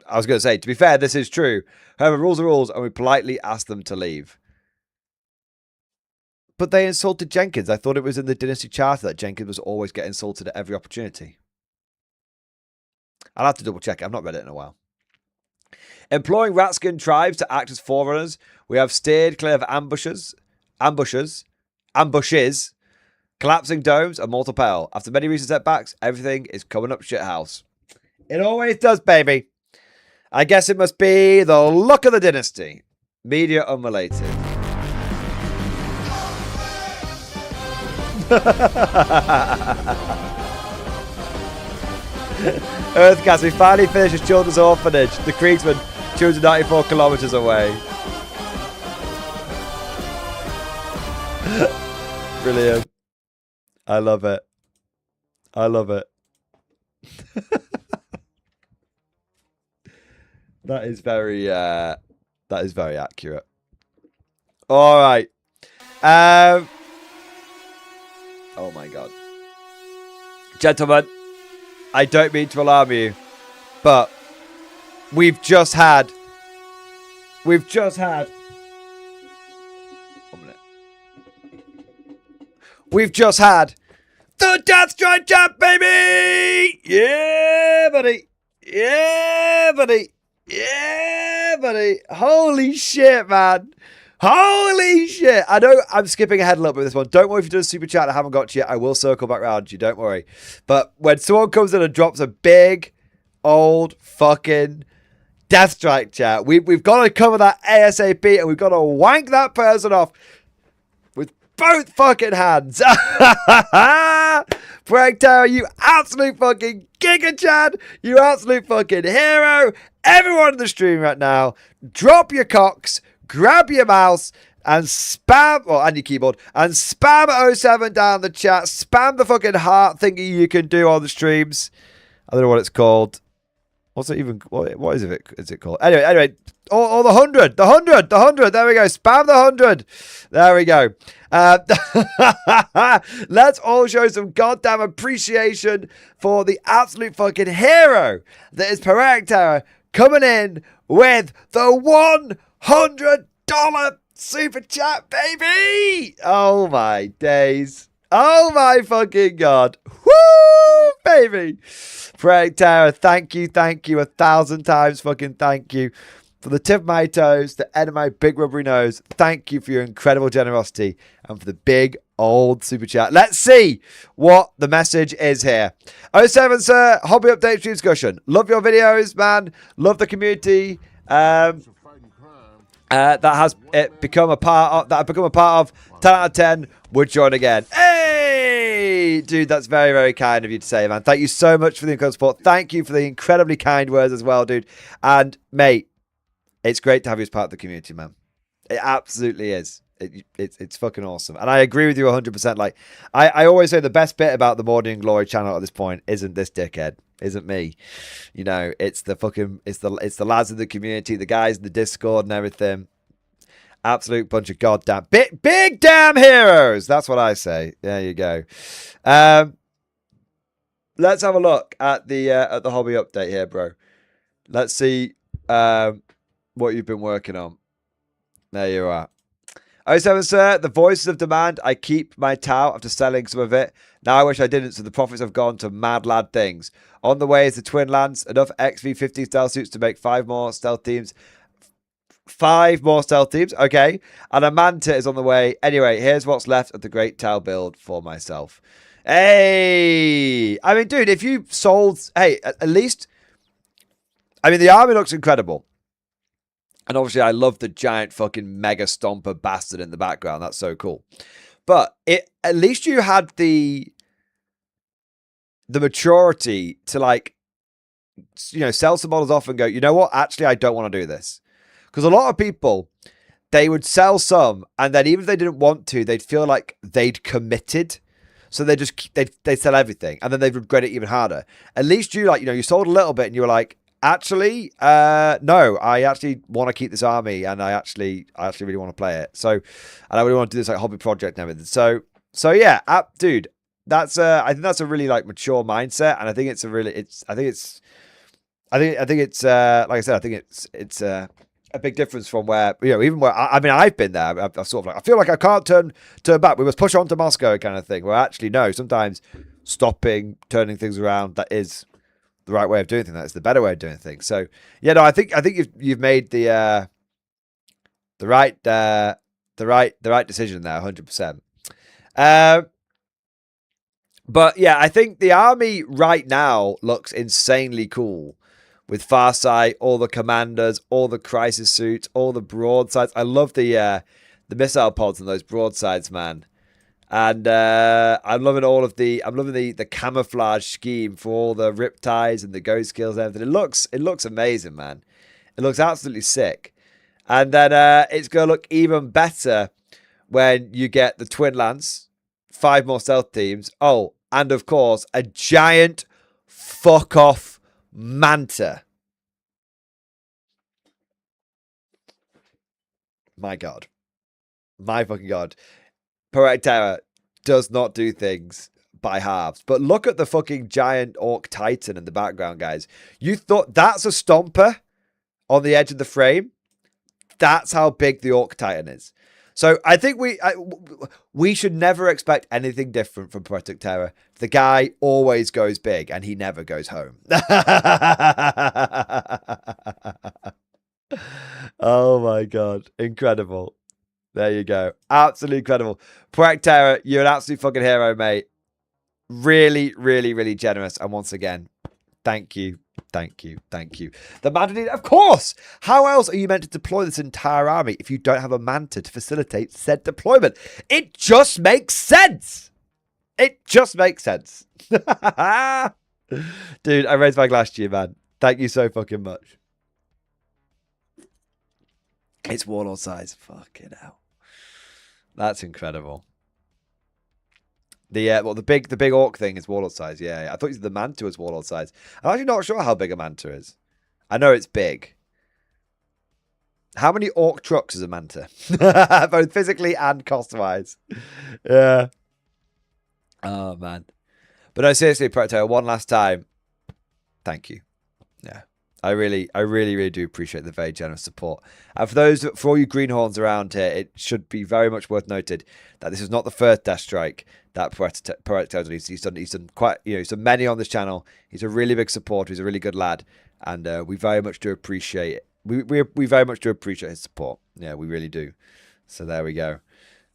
Speaker 4: I was going to say, to be fair, this is true. However, rules are rules, and we politely asked them to leave. But they insulted Jenkins. I thought it was in the Dynasty Charter that Jenkins was always getting insulted at every opportunity. I'll have to double check it. I've not read it in a while. Employing Ratskin tribes to act as forerunners, we have steered clear of ambushes, collapsing domes, and mortal peril. After many recent setbacks, everything is coming up shithouse. It always does, baby. I guess it must be the luck of the dynasty. Media unrelated. Earthcast, we finally finished his children's orphanage. The Kriegsman, 294 kilometers away. Brilliant. I love it. I love it. That is very accurate. All right. Oh my God. Gentlemen, I don't mean to alarm you, but we've just had 1 minute. We've just had the Death Strike Champ, baby! Yeah, buddy. Yeah, buddy. Yeah, buddy. Holy shit, man. Holy shit. I know I'm skipping ahead a little bit with this one. Don't worry if you do a super chat I haven't got to yet. I will circle back around to you. Don't worry. But when someone comes in and drops a big, old fucking Death Strike chat, we've got to cover that ASAP, and we've got to wank that person off with both fucking hands. Frank Tower, you absolute fucking Giga Chad. You absolute fucking hero. Everyone in the stream right now, drop your cocks, grab your mouse, and spam, and your keyboard, and spam 07 down the chat. Spam the fucking heart thingy you can do on the streams. I don't know what it's called. What's it even? What is it called? Anyway. Or the 100. The 100. There we go. Spam the 100. There we go. Let's all show some goddamn appreciation for the absolute fucking hero that is Parag Terror coming in with the $100 super chat, baby. Oh my days. Oh my fucking God. Woo, baby. Parag Terror, thank you 1,000 times fucking thank you. For the tip of my toes, the end of my big rubbery nose, thank you for your incredible generosity and for the big old super chat. Let's see what the message is here. 07, sir, hobby update stream discussion. Love your videos, man. Love the community. That has become a part of 10 out of 10 would join again. Hey, dude, that's very, very kind of you to say, man. Thank you so much for the incredible support. Thank you for the incredibly kind words as well, dude. And mate, it's great to have you as part of the community, man. It absolutely is. it's fucking awesome. And I agree with you 100%. Like, I always say the best bit about the Morning and Glory channel at this point isn't this dickhead, isn't me. You know, it's the lads in the community, the guys in the Discord and everything. Absolute bunch of goddamn big damn heroes. That's what I say. There you go. Let's have a look at the hobby update here, bro. Let's see what you've been working on. There you are. 07, sir. The voices of demand. I keep my towel after selling some of it. Now I wish I didn't, so the profits have gone to mad lad things. On the way is the Twin Lance. Enough XV-50 stealth suits to make 5 more stealth teams. 5 more stealth teams. Okay. And a Manta is on the way. Anyway, here's what's left of the Great Towel build for myself. Hey! I mean, dude, if you sold... Hey, at least... I mean, the army looks incredible. And obviously, I love the giant fucking mega stomper bastard in the background. That's so cool. But at least you had the maturity to, like, you know, sell some models off and go, you know what? Actually, I don't want to do this. Because a lot of people, they would sell some, and then even if they didn't want to, they'd feel like they'd committed. So they'd sell everything, and then they'd regret it even harder. At least you, like, you know, you sold a little bit, and you were like, actually, no, I actually want to keep this army, and I actually really want to play it. So, and I really want to do this like hobby project and everything. So yeah, dude, that's I think that's a really like mature mindset, and I think it's like I said, I think it's a big difference from where, you know, even where I mean, I've been there. I've sort of like, I feel like I can't turn back. We must push on to Moscow kind of thing. Where actually, no, sometimes stopping, turning things around, that is the right way of doing things. That's the better way of doing things. So yeah, no, I think you've made the right decision there, 100%. But yeah, I think the army right now looks insanely cool. With Farsight, all the commanders, all the crisis suits, all the broadsides. I love the missile pods and those broadsides, man. And I'm loving the camouflage scheme for all the riptides and the ghost skills and everything. It looks amazing, man. It looks absolutely sick. And then it's gonna look even better when you get the Twin Lance, 5 more stealth teams. Oh, and of course, a giant fuck off Manta. My God. My fucking God. Poetic Terror does not do things by halves. But look at the fucking giant Orc Titan in the background, guys. You thought that's a stomper on the edge of the frame? That's how big the Orc Titan is. So I think we should never expect anything different from Poetic Terror. The guy always goes big and he never goes home. Oh my God. Incredible. There you go. Absolutely incredible. Poetic Terror, you're an absolute fucking hero, mate. Really, really, really generous. And once again, thank you. Thank you. Thank you. The Manta, of course. How else are you meant to deploy this entire army if you don't have a Manta to facilitate said deployment? It just makes sense. It just makes sense. Dude, I raised my glass to you, man. Thank you so fucking much. It's Warlord size. Fucking hell. That's incredible. The big orc thing is Warlord size. Yeah, I thought the Manta was Warlord size. I'm actually not sure how big a Manta is. I know it's big. How many orc trucks is a Manta? Both physically and cost-wise. Yeah. Oh, man. But no, seriously, Proto, one last time. Thank you. Yeah. I really do appreciate the very generous support. And for all you greenhorns around here, it should be very much worth noted that this is not the first death strike that Poetic Terror did. He's done quite, he's done many on this channel. He's a really big supporter. He's a really good lad, and we very much do appreciate it. We very much do appreciate his support. Yeah, we really do. So there we go.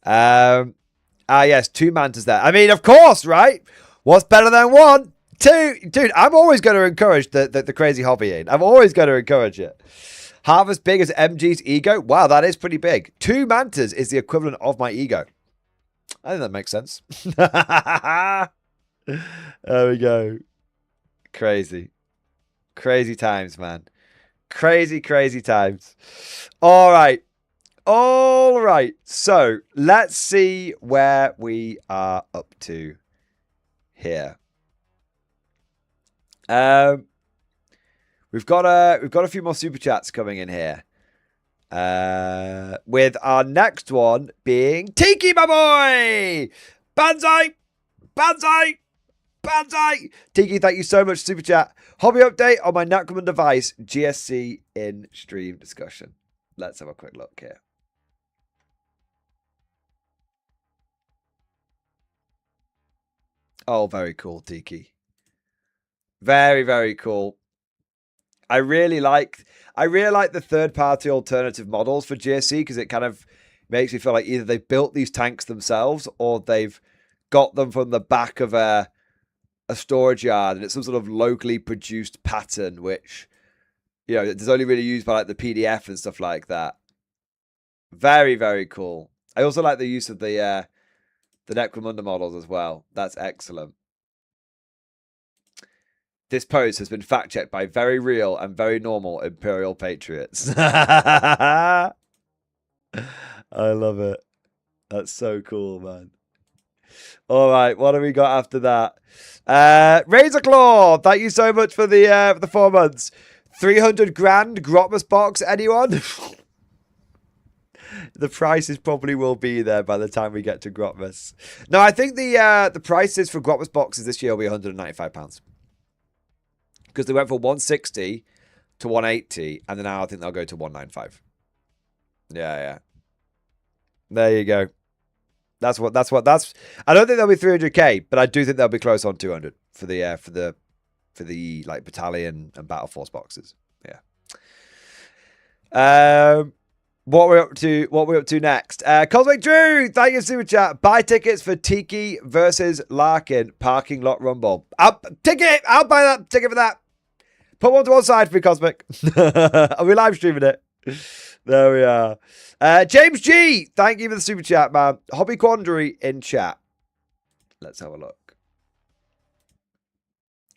Speaker 4: Yes, 2 Mantas there. I mean, of course, right? What's better than 1? 2, dude, I'm always going to encourage the crazy hobbying. I'm always going to encourage it. Half as big as MG's ego? Wow, that is pretty big. 2 Mantas is the equivalent of my ego. I think that makes sense. There we go. Crazy. Crazy times, man. Crazy, crazy times. All right. All right. So let's see where we are up to here. We've got a few more super chats coming in here. With our next one being Tiki, my boy! Banzai! Banzai! Banzai! Tiki, thank you so much, super chat. Hobby update on my Necromon device, GSC in stream discussion. Let's have a quick look here. Oh, very cool, Tiki. Very, very cool. I really like the third-party alternative models for GSC because it kind of makes me feel like either they've built these tanks themselves or they've got them from the back of a storage yard, and it's some sort of locally produced pattern, which, you know, it's only really used by like the PDF and stuff like that. Very, very cool. I also like the use of the Necromunda models as well. That's excellent. This post has been fact-checked by very real and very normal Imperial Patriots. I love it. That's so cool, man. All right, what have we got after that? Razor Claw, thank you so much for the 4 months. 300 grand Grotmas box, anyone? The prices probably will be there by the time we get to Grotmas. No, I think the prices for Grotmas boxes this year will be £195. Because they went from 160 to 180, and then now I think they'll go to 195. Yeah. There you go. That's. I don't think they'll be 300k, but I do think they'll be close on 200 for the like battalion and battle force boxes. Yeah. What we're up to next? Cosmic Drew, thank you super chat. Buy tickets for Tiki versus Larkin parking lot rumble. I'll buy that ticket for that. Put one to one side for me, Cosmic. I'll be live streaming it. There we are. James G, thank you for the super chat, man. Hobby Quandary in chat. Let's have a look.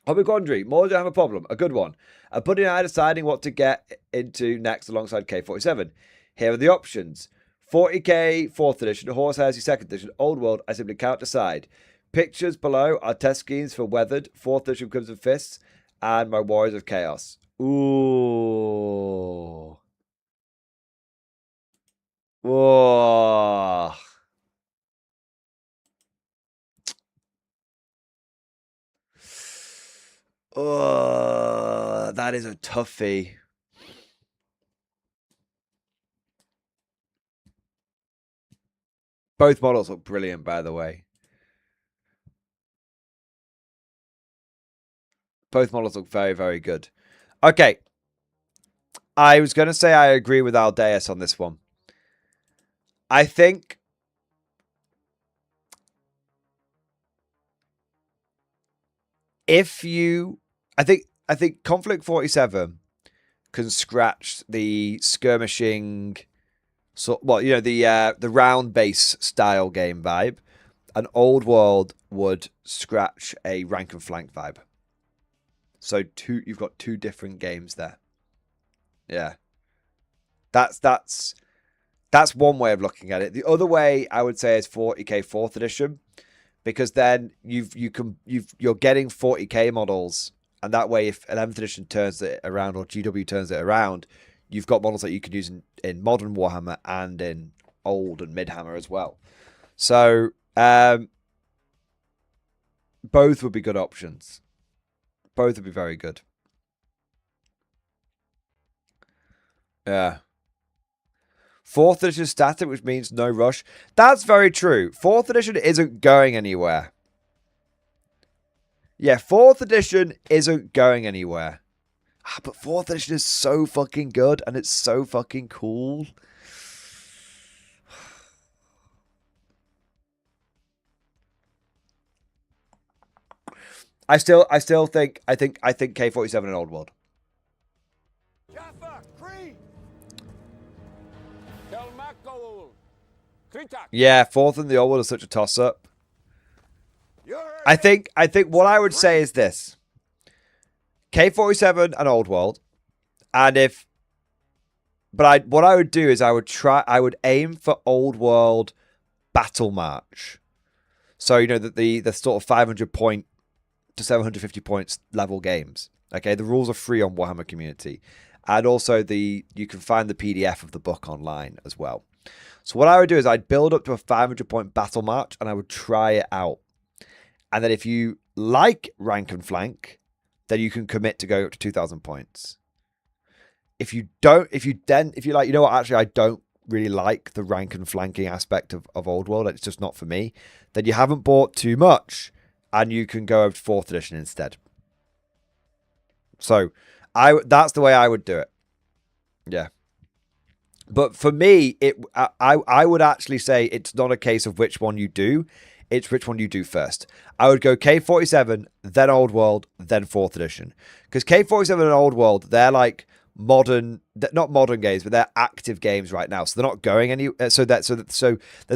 Speaker 4: Hobby Quandary, more do I have a problem? A good one. A buddy and I deciding what to get into next alongside K47. Here are the options. 40k 4th edition, Horse Heresy 2nd edition, Old World, I simply can't decide. Pictures below are test schemes for Weathered, 4th edition Crimson Fists, and my Warriors of Chaos. Ooh. Whoa. Oh, that is a toughie. Both models look brilliant, by the way. Both models look very, very good. Okay. I was going to say I agree with Aldeus on this one. I think I think Konflikt 47 can scratch the skirmishing, the round base style game vibe. An Old World would scratch a rank and flank vibe. So you've got two different games there. Yeah. That's one way of looking at it. The other way I would say is 40k 4th edition, because then you're getting 40k models, and that way if 11th edition turns it around or GW turns it around, you've got models that you could use in modern Warhammer and in old and mid-hammer as well. So both would be good options. Both would be very good. Yeah. 4th edition static, which means no rush. That's very true. 4th edition isn't going anywhere. Yeah, 4th edition isn't going anywhere. But 4th edition is so fucking good, and it's so fucking cool. I still think K47 and Old World. Yeah, 4th and the Old World is such a toss-up. I think what I would say is this. K47 and Old World. And if But what I would do is I would aim for old world battle march. So, you know, that the sort of 500 point to 750 points level games. Okay, the rules are free on Warhammer Community. And also you can find the PDF of the book online as well. So what I would do is I'd build up to a 500 point battle march and I would try it out. And then if you like rank and flank, then you can commit to go up to 2,000 points. If you like, you know what, actually I don't really like the rank and flanking aspect of Old World, it's just not for me, then you haven't bought too much and you can go over to 4th edition instead. So that's the way I would do it. Yeah. But for me, I would actually say it's not a case of which one you do. It's which one you do first. I would go K47, then Old World, then 4th edition. Because K47 and Old World, they're like not modern games, but they're active games right now. So they're not going any. So there's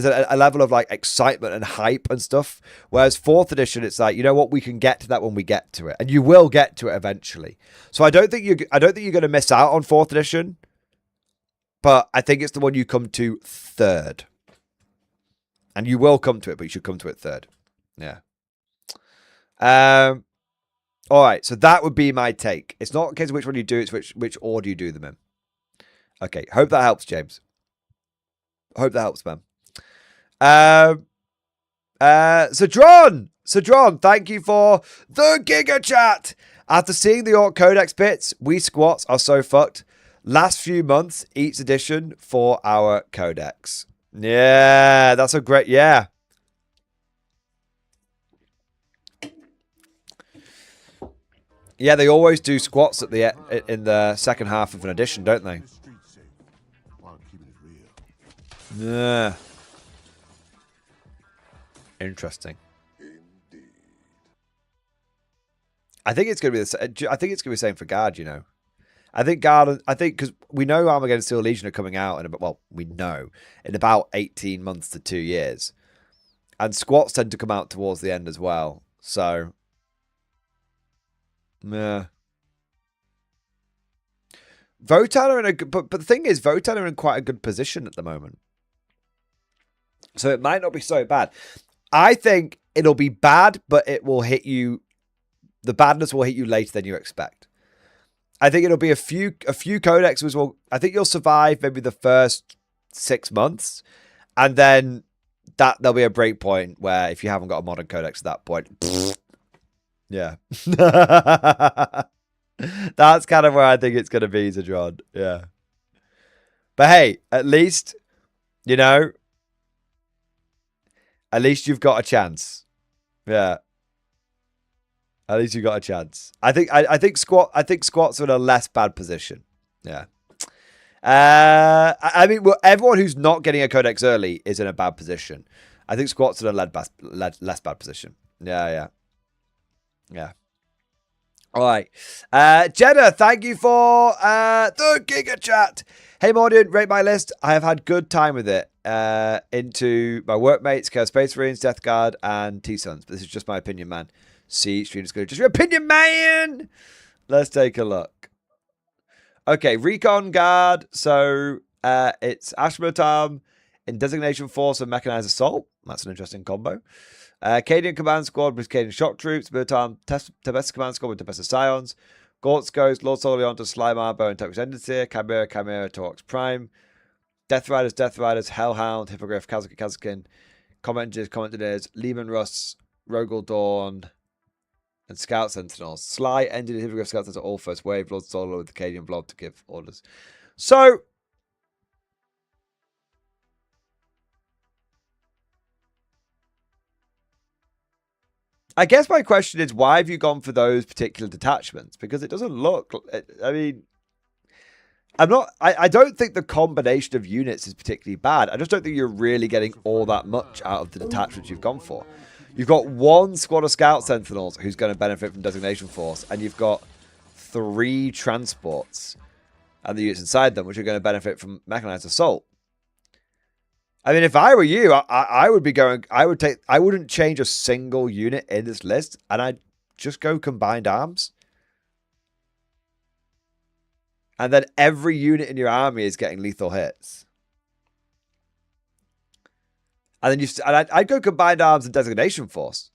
Speaker 4: a level of like excitement and hype and stuff. Whereas 4th edition, it's like, you know what, we can get to that when we get to it, and you will get to it eventually. So I don't think you're going to miss out on 4th edition. But I think it's the one you come to third. And you will come to it, but you should come to it third. Yeah. All right, so that would be my take. It's not a case of which one you do, it's which order you do them in. Okay, hope that helps, James. Hope that helps, man. Sadron, thank you for the Giga Chat. After seeing the Orc Codex bits, we squats are so fucked. Last few months, each edition for our Codex. Yeah, that's a great, yeah. Yeah, they always do squats in the second half of an edition, don't they? Yeah. Interesting. I think it's going to be the same for Guard, you know. I think because we know Armageddon Steel Legion are coming out in about 18 months to 2 years. And squats tend to come out towards the end as well. So, yeah. Votan are in a good, but the thing is, Votan are in quite a good position at the moment. So it might not be so bad. I think it'll be bad, but it will hit you. The badness will hit you later than you expect. I think it'll be a few codexes will. I think you'll survive maybe the first 6 months, and then there'll be a break point where if you haven't got a modern codex at that point, yeah, that's kind of where I think it's going to be, Zadron. Yeah, but hey, at least you know, at least you've got a chance. Yeah. At least you got a chance. I think squats are in a less bad position. Yeah. I mean, well, everyone who's not getting a codex early is in a bad position. I think squats are in a less bad position. Yeah. All right. Jenna, thank you for the Giga Chat. Hey, Mordian, rate my list. I have had good time with it. Into my workmates, Chaos Space Marines, Death Guard, and T-Sons. But this is just my opinion, man. See, stream is good. Just your opinion, man. Let's take a look. Okay, Recon Guard. So it's Ashmurtam in Designation Force and Mechanized Assault. That's an interesting combo. Cadian Command Squad with Cadian Shock Troops. Murtam Tempest Command Squad with Tempest Scions. Gortz goes Lord Solion to Slimer, Bone Tux Endeseer, Chimera, Torx Prime. Death Riders, Hellhound, Hippogriff, Kazakin, Command Engineers, Lehman Russ, Rogel Dawn, and Scout Sentinels. Sly, Engineer, Hippogriff, Scout Sentinel, all first wave. Lord Solo with the Cadian Blob to give orders. So, I guess my question is, why have you gone for those particular detachments? Because it doesn't look, I mean, I don't think the combination of units is particularly bad. I just don't think you're really getting all that much out of the detachments you've gone for. You've got one squad of Scout Sentinels who's going to benefit from Designation Force, and you've got 3 transports and the units inside them, which are going to benefit from Mechanized Assault. I mean, if I were you, I would be going, I wouldn't change a single unit in this list, and I'd just go Combined Arms. And then every unit in your army is getting lethal hits. And then I'd go Combined Arms and Designation Force.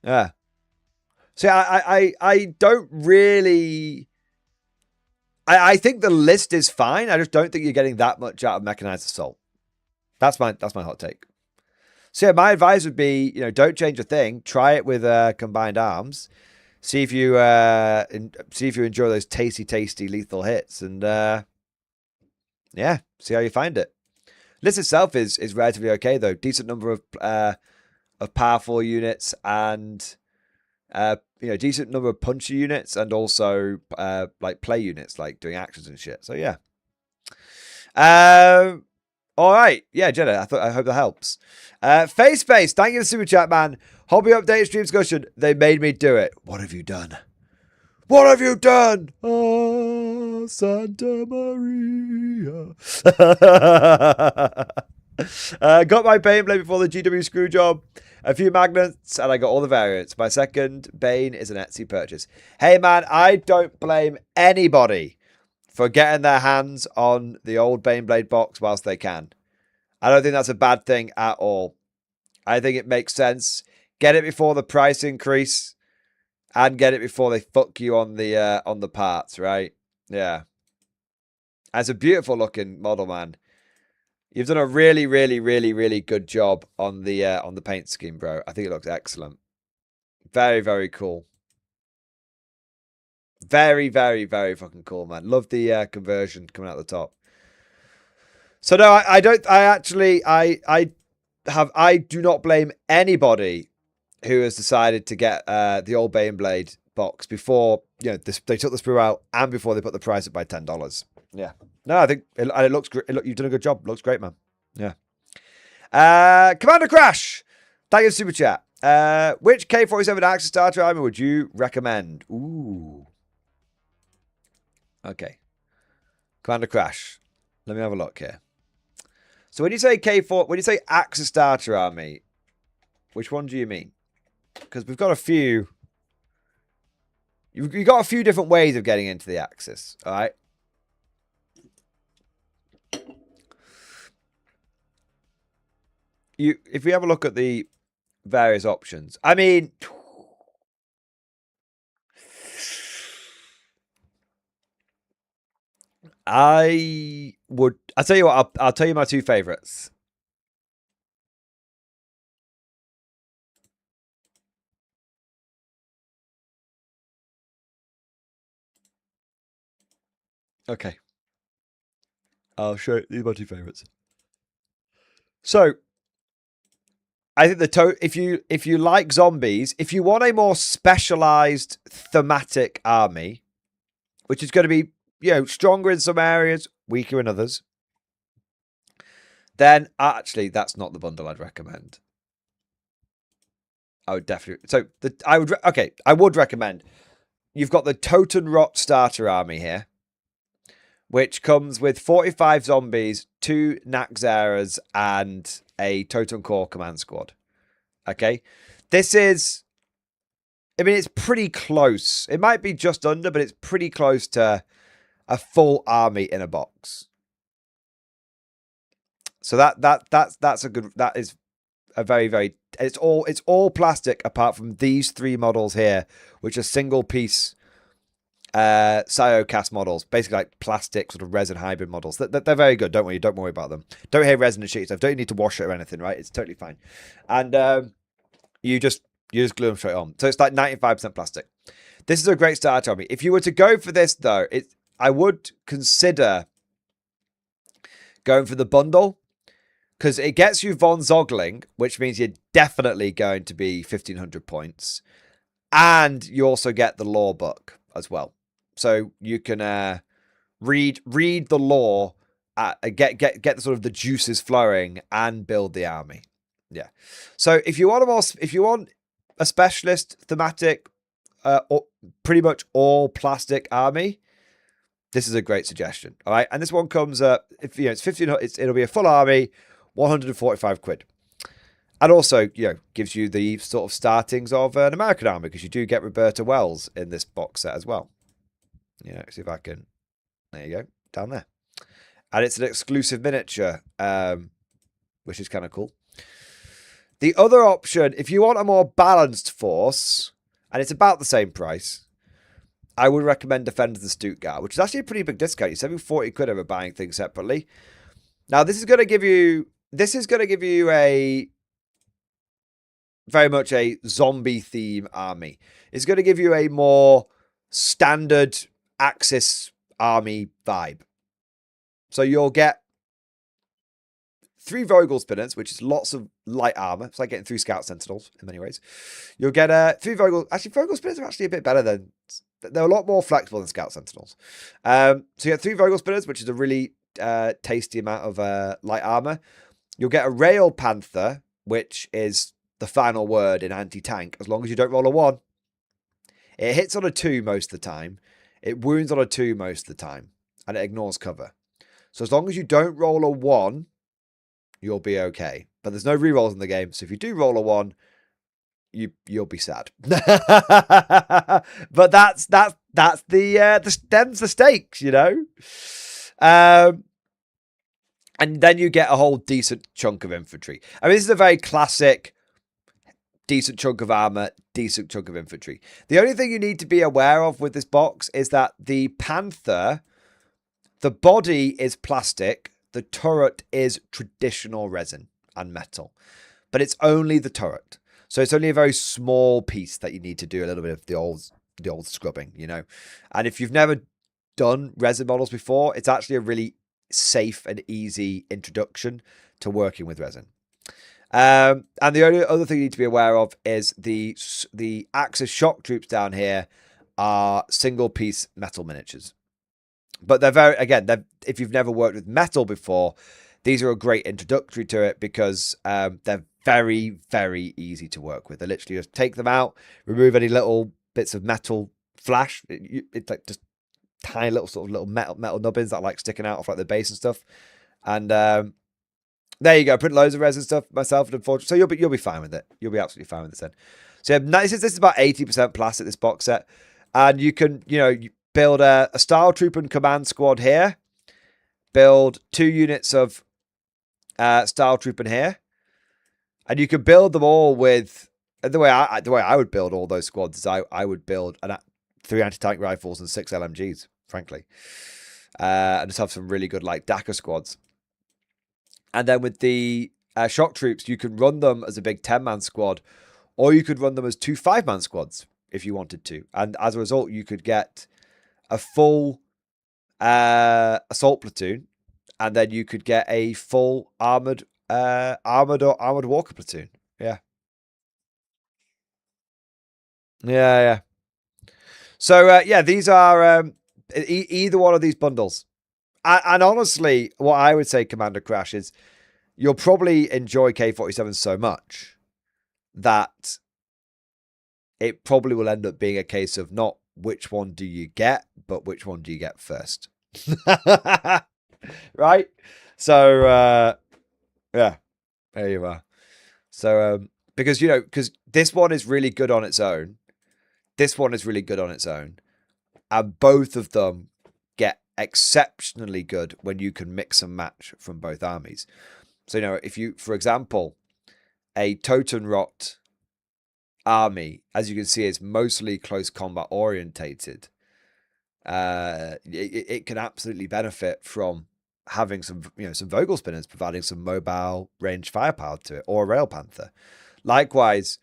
Speaker 4: Yeah. See, I don't really... I think the list is fine. I just don't think you're getting that much out of Mechanized Assault. That's my hot take. So yeah, my advice would be, don't change a thing. Try it with Combined Arms. See if you enjoy those tasty lethal hits, and yeah, see how you find it. List itself is relatively okay though. Decent number of powerful units, and decent number of punchy units, and also like play units, like doing actions and shit. So yeah. All right, yeah, Jenna. I hope that helps. Face, thank you for the super chat, man. Hobby update, stream discussion. They made me do it. What have you done? What have you done? Oh, Santa Maria. Got my Bane blade before the GW screw job. A few magnets, and I got all the variants. My second Bane is an Etsy purchase. Hey, man, I don't blame anybody for getting their hands on the old Baneblade box whilst they can. I don't think that's a bad thing at all. I think it makes sense. Get it before the price increase, and get it before they fuck you on the parts, right? Yeah. It's a beautiful looking model, man. You've done a really, really, really, really good job on the paint scheme, bro. I think it looks excellent. Very, very cool. Very, very, very fucking cool, man. Love the conversion coming out the top. So no, I do not blame anybody who has decided to get the old Baneblade box before they took the sprue out and before they put the price up by $10. Yeah. No, I think it looks great. You've done a good job. Looks great, man. Yeah. Commander Crash, thank you for super chat. Which K-47 Axis starter army would you recommend? Ooh. Okay. Commander Crash. Let me have a look here. So when you say when you say Axis starter army, which one do you mean? Because we've got a few. You've got a few different ways of getting into the Axis. All right. If we have a look at the various options, I mean, I'll tell you what, I'll tell you my two favorites. Okay. I'll show you. These are my two favorites. So, I think if you like zombies, if you want a more specialized thematic army, which is going to be, stronger in some areas, weaker in others, then actually that's not the bundle I'd recommend. I would definitely. I would recommend. You've got the Totenrot starter army here, which comes with 45 zombies, 2 Naxxraras, and a Totem Core command squad. Okay, this is. I mean, it's pretty close. It might be just under, but it's pretty close to a full army in a box. So that's a good. That is a very, very. It's all plastic apart from these 3 models here, which are single piece Cyocast models, basically like plastic sort of resin hybrid models. They're very good. Don't worry about them. Don't hear resin and shit stuff. Don't need to wash it or anything, right? It's totally fine. And you just glue them straight on. So it's like 95% plastic. This is a great starter army. If you were to go for this though, I would consider going for the bundle, because it gets you Von Zogling, which means you're definitely going to be 1,500 points, and you also get the lore book as well. So you can read the lore, get the sort of the juices flowing, and build the army. Yeah. So if you want a specialist thematic, or pretty much all plastic army, this is a great suggestion. All right, and this one comes if it's 1500, it'll be a full army, 145 quid, and also gives you the sort of startings of an American army, because you do get Roberta Wells in this box set as well. Yeah, see if I can. There you go, down there. And it's an exclusive miniature, which is kind of cool. The other option, if you want a more balanced force, and it's about the same price, I would recommend Defender the Stuttgart, which is actually a pretty big discount. You're saving 40 quid over buying things separately. Now, this is going to give you a very much a zombie theme army. It's going to give you a more standard Axis army vibe. So you'll get 3 Vogel Spinners, which is lots of light armor. It's like getting 3 Scout Sentinels in many ways. You'll get 3 Vogel... Actually, Vogel Spinners are actually a bit better than... They're a lot more flexible than Scout Sentinels. So you get 3 Vogel Spinners, which is a really tasty amount of light armor. You'll get a Rail Panther, which is the final word in anti-tank, as long as you don't roll a 1. It hits on a 2 most of the time. It wounds on a 2 most of the time. And it ignores cover. So as long as you don't roll a 1, you'll be okay. But there's no rerolls in the game, so if you do roll a 1, you'll be sad. But that's them's the stakes, you know. And then you get a whole decent chunk of infantry. I mean, this is a very classic decent chunk of armor, decent chunk of infantry. The only thing you need to be aware of with this box is that the Panther, the body is plastic, the turret is traditional resin and metal, but it's only the turret. So it's only a very small piece that you need to do a little bit of the old scrubbing, you know. And if you've never done resin models before, it's actually a really safe and easy introduction to working with resin. And the only other thing you need to be aware of is the Axis shock troops down here are single piece metal miniatures. But they're if you've never worked with metal before, these are a great introductory to it because they're very, very easy to work with. They literally just take them out, remove any little bits of metal flash. It's like just tiny little metal nubbins that are like sticking out off like the base and stuff. And there you go. Put loads of resin stuff myself, unfortunately. So you'll be fine with it. You'll be absolutely fine with this then. So yeah, this is about 80% plastic, this box set. And you can, you build a Style Troop and Command Squad here. Build 2 units of Style Troop in here. And you can build them all with... The way I would build all those squads is I would build 3 anti-tank rifles and 6 LMGs, frankly. And just have some really good like DACA squads. And then with the shock troops, you can run them as a big 10-man squad, or you could run them as 2 5-man squads if you wanted to. And as a result, you could get a full assault platoon, and then you could get a full armored walker platoon. Yeah. Yeah. So yeah, these are either one of these bundles. And honestly, what I would say, Commander Crash, is you'll probably enjoy K-47 so much that it probably will end up being a case of not which one do you get, but which one do you get first. Right? So, yeah, there you are. So, because this one is really good on its own. This one is really good on its own. And both of them get exceptionally good when you can mix and match from both armies. So, if you, for example, a Totenrot army, as you can see, is mostly close combat orientated. It can absolutely benefit from having some Vogel Spinners providing some mobile range firepower to it, or a Rail Panther. Likewise,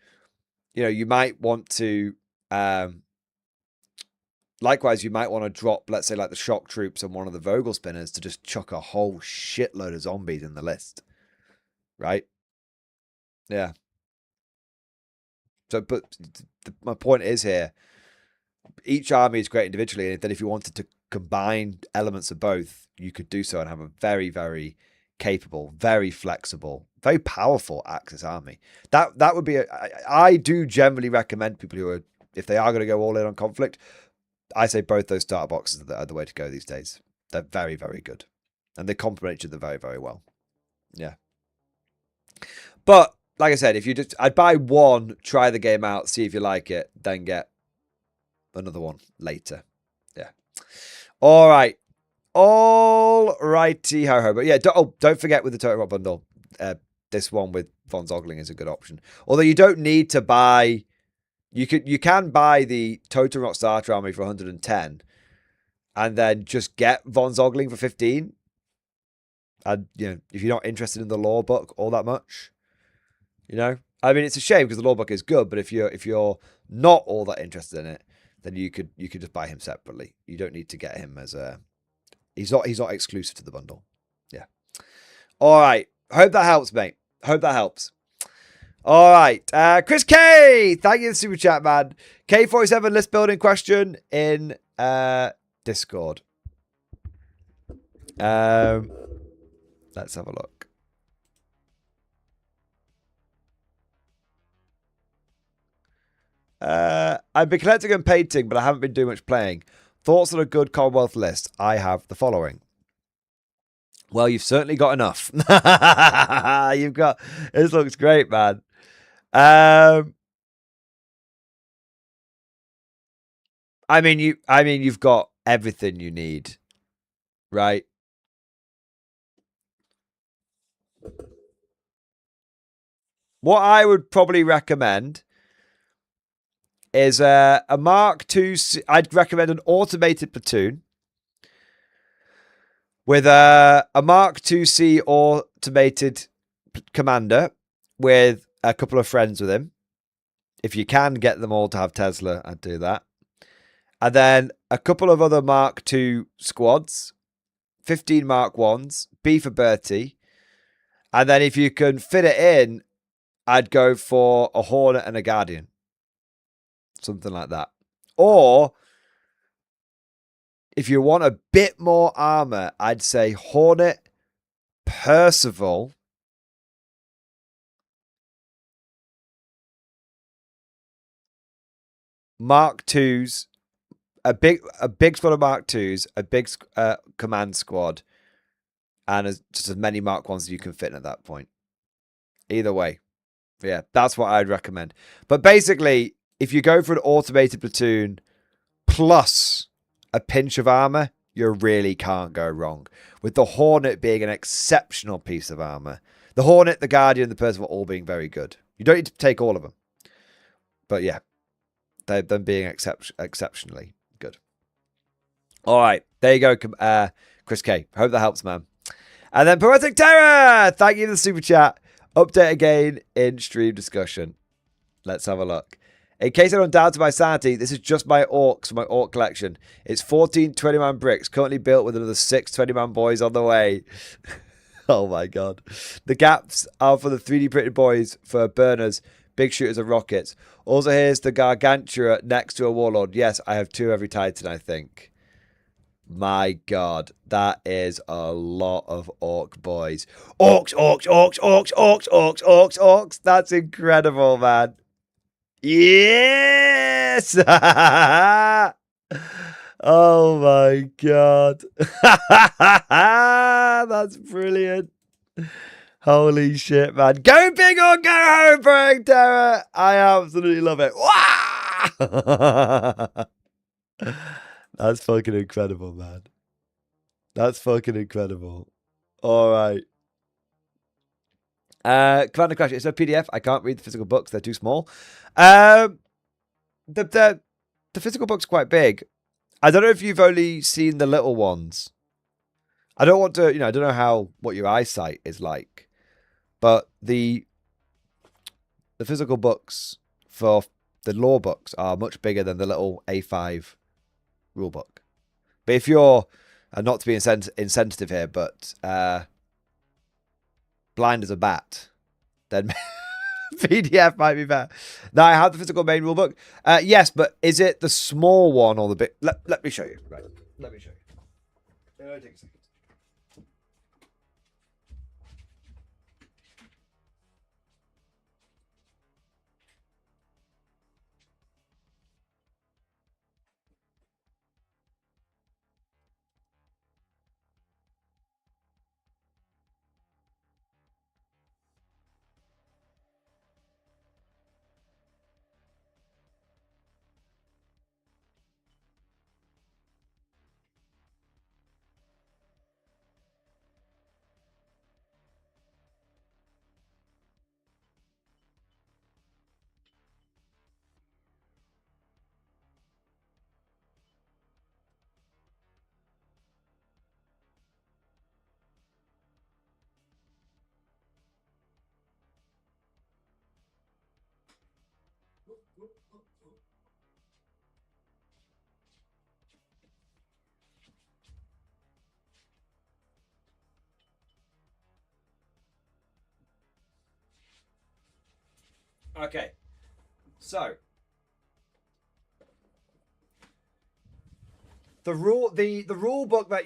Speaker 4: you might want to drop, let's say, like the shock troops on one of the Vogel Spinners to just chuck a whole shitload of zombies in the list. Right? Yeah. So, but my point is here, each army is great individually, and then if you wanted to combine elements of both, you could do so and have a very, very capable, very flexible, very powerful Axis army. That would be I do generally recommend people who are, if they are going to go all in on Konflikt, I say both those starter boxes are the way to go these days. They're very, very good. And they complement each other very, very well. Yeah. But, like I said, I'd buy one, try the game out, see if you like it, then get another one later. Yeah. All right. All righty ho ho. But yeah, don't forget with the Total Rock bundle, this one with Von Zogling is a good option. Although you don't need to buy, you can buy the Total Rock Starter Army for 110, and then just get Von Zogling for 15. And if you're not interested in the lore book all that much, I mean, it's a shame because the lore book is good, but if you're not all that interested in it, then you could just buy him separately. You don't need to get him as a. He's not exclusive to the bundle. Yeah. All right. Hope that helps, mate. Hope that helps. All right. Chris K. Thank you for the super chat, man. K47 list building question in Discord. Let's have a look. I've been collecting and painting, but I haven't been doing much playing. Thoughts on a good Commonwealth list? I have the following. Well, you've certainly got enough. You've got. This looks great, man. I mean, you've got everything you need, right? What I would probably recommend is a Mark II. I'd recommend an automated platoon with a Mark IIc automated commander with a couple of friends with him. If you can get them all to have Tesla, I'd do that. And then a couple of other Mark II squads, 15 Mark 1s, B for Bertie. And then if you can fit it in, I'd go for a Hornet and a Guardian. Something like that. Or if you want a bit more armor, I'd say Hornet, Percival, Mark IIs, a big squad of Mark IIs, a big command squad, and just as many Mark 1s as you can fit in at that point. Either way. Yeah, that's what I'd recommend. But basically, if you go for an automated platoon plus a pinch of armor, you really can't go wrong. With the Hornet being an exceptional piece of armor. The Hornet, the Guardian, the Percival all being very good. You don't need to take all of them. But yeah, them being exceptionally good. All right, there you go, Chris K. Hope that helps, man. And then Poetic Terror, thank you for the super chat. Update again in stream discussion. Let's have a look. In case I don't doubt my sanity, this is just my orcs for my orc collection. It's 14 20-man bricks, currently built with another 6 20-man boys on the way. Oh my god. The gaps are for the 3D printed boys for burners, big shooters and rockets. Also here's the Gargantua next to a warlord. Yes, I have 2 every Titan, I think. My god, that is a lot of orc boys. Orcs, orcs, orcs, orcs, orcs, orcs, orcs, orcs. That's incredible, man. Yes! Oh my god. That's brilliant. Holy shit, man. Go big or go home, Praying Terror. I absolutely love it. That's fucking incredible, man. That's fucking incredible. All right. Commander Crash, it's a PDF. I can't read the physical books. They're too small. The physical book's quite big. I don't know if you've only seen the little ones. I don't want to, I don't know what your eyesight is like. But the physical books for the lore books are much bigger than the little A5 rulebook. But if you're, not to be insensitive here, but blind as a bat, then PDF might be better. Now I have the physical main rulebook. Yes, but is it the small one or the big? Let me show you. Right, let me show you. Take a second. Okay, so the rule book that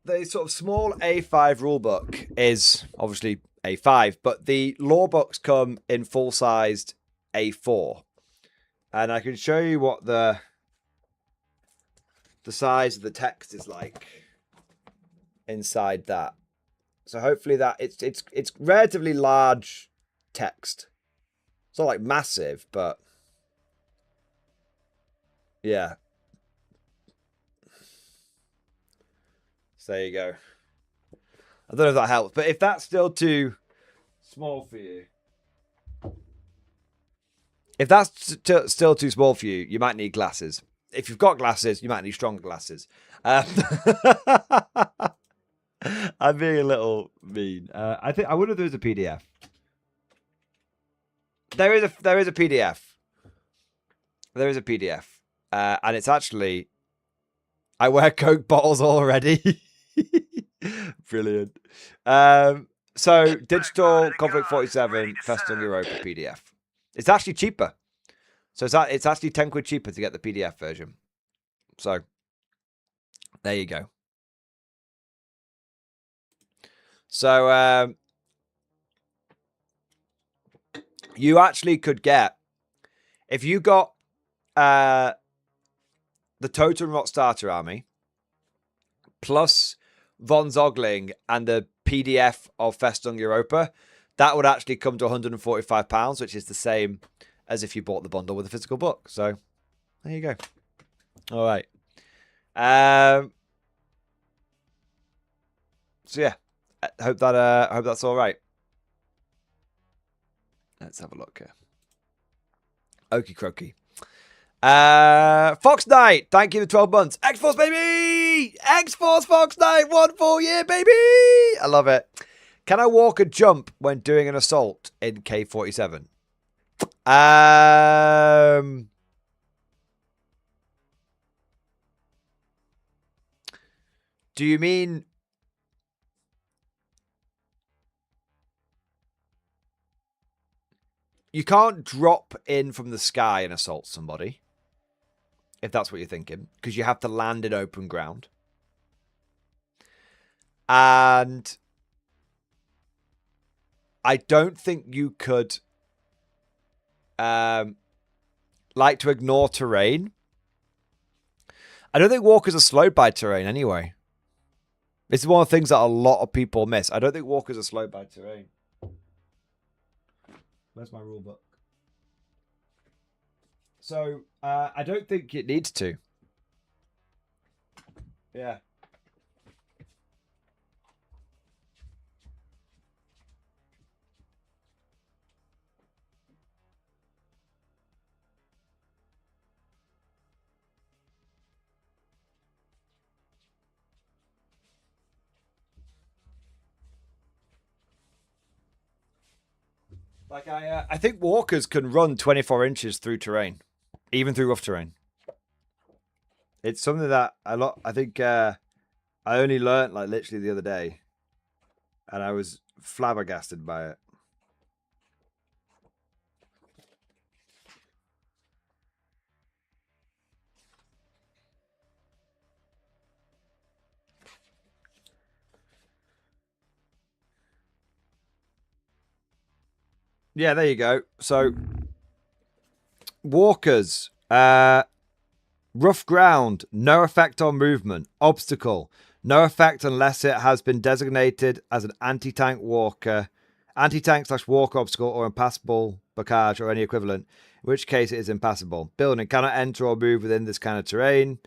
Speaker 4: the sort of small A5 rule book is obviously A5, but the law books come in full sized A4, and I can show you what the size of the text is like inside that. So hopefully that it's relatively large text. It's not like massive, but yeah. So there you go. I don't know if that helps, but if that's still too small for you, if that's still too small for you, you might need glasses. If you've got glasses, you might need stronger glasses. I'm being a little mean. I wonder if there's a PDF. There is a PDF. There is a PDF, and it's actually. I wear Coke bottles already. Brilliant. So digital Konflikt 47 Festung Europa PDF. It's actually cheaper. So it's actually 10 quid cheaper to get the PDF version. So there you go. So you actually could get, if you got the Totem Rot Starter Army plus Von Zogling and the PDF of Festung Europa, that would actually come to £145, which is the same as if you bought the bundle with a physical book. So there you go. All right. So yeah, I hope that's all right. Let's have a look here. Okie croaky. Fox Knight, thank you for 12 months. X-Force, baby! X-Force Fox Knight, 1 full year, baby! I love it. Can I walk a jump when doing an assault in K47? Do you mean... You can't drop in from the sky and assault somebody, if that's what you're thinking, because you have to land in open ground. And I don't think you could like to ignore terrain. I don't think walkers are slowed by terrain anyway. This is one of the things that a lot of people miss. I don't think walkers are slowed by terrain. Where's my rule book? So, I don't think it needs to. Yeah. Like I think walkers can run 24 inches through terrain, even through rough terrain. It's something that I think I only learnt like literally the other day, and I was flabbergasted by it. Yeah, there you go. So, walkers, rough ground, no effect on movement. Obstacle, no effect unless it has been designated as an anti-tank walker, anti-tank/walker obstacle, or impassable blockage or any equivalent, in which case it is impassable. Building, cannot enter or move within this kind of terrain.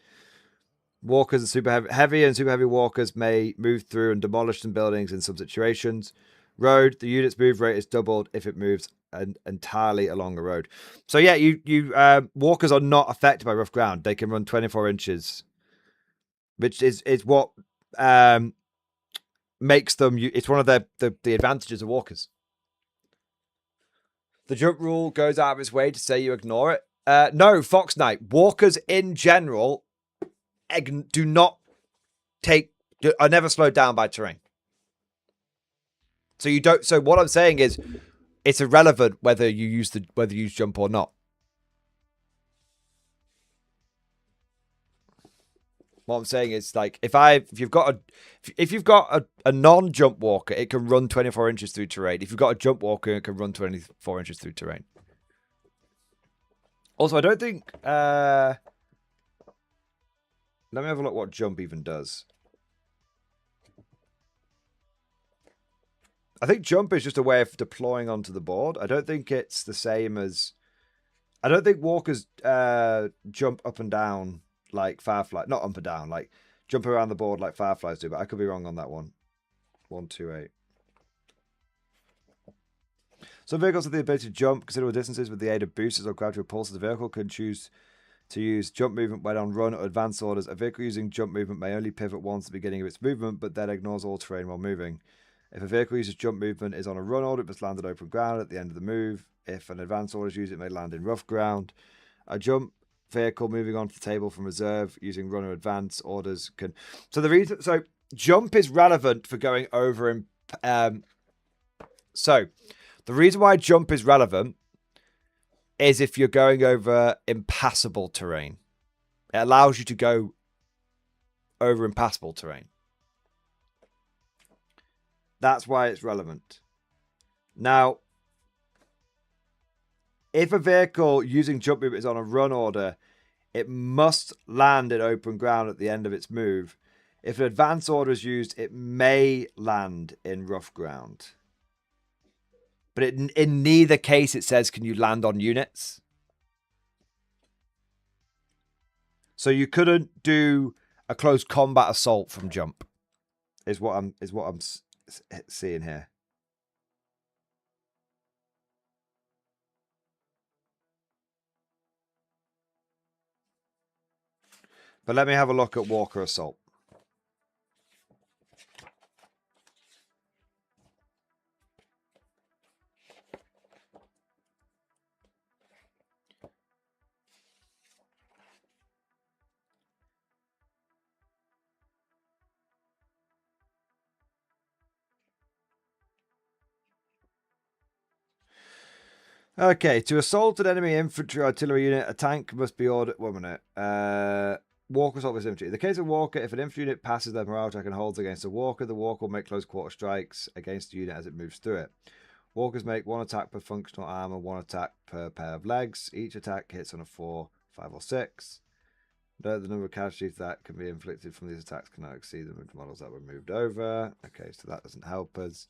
Speaker 4: Walkers and super heavy and super heavy walkers may move through and demolish some buildings in some situations. Road, the unit's move rate is doubled if it moves entirely along a road. So yeah, you walkers are not affected by rough ground. They can run 24 inches, which is what makes them. It's one of the advantages of walkers. The jump rule goes out of its way to say you ignore it. No, Fox Knight. Walkers in general do not are never slowed down by terrain. So you don't. So what I'm saying is, it's irrelevant whether you use jump or not. What I'm saying is, like, if you've got a non-jump walker, it can run 24 inches through terrain. If you've got a jump walker, it can run 24 inches through terrain. Also, I don't think. Let me have a look what jump even does. I think jump is just a way of deploying onto the board. I don't think it's the same as. I don't think walkers jump up and down like firefly. Not up and down, like jump around the board like fireflies do. But I could be wrong on that one. 128. Some vehicles have the ability to jump considerable distances with the aid of boosters or gravity repulsors. The vehicle can choose to use jump movement when on run or advance orders. A vehicle using jump movement may only pivot once at the beginning of its movement, but then ignores all terrain while moving. If a vehicle uses jump movement is on a run order, it must land on open ground at the end of the move. If an advance order is used, it may land in rough ground. A jump vehicle moving onto the table from reserve using run or advance orders can. So jump is relevant for going over and. So the reason why jump is relevant is if you're going over impassable terrain. It allows you to go over impassable terrain. That's why it's relevant. Now, if a vehicle using jump movement is on a run order, it must land in open ground at the end of its move. If an advance order is used, it may land in rough ground. But in neither case, it says, can you land on units? So you couldn't do a close combat assault from jump, is what I'm seeing here. But let me have a look at Walker Assault. Okay, to assault an enemy infantry or artillery unit, a tank must be ordered. 1 minute. Walker assault with infantry. In the case of Walker, if an infantry unit passes their morale check and holds against the Walker will make close quarter strikes against the unit as it moves through it. Walkers make 1 attack per functional armor, 1 attack per pair of legs. Each attack hits on a 4, 5, or 6. Note the number of casualties that can be inflicted from these attacks cannot exceed the moved models that were moved over. Okay, so that doesn't help us.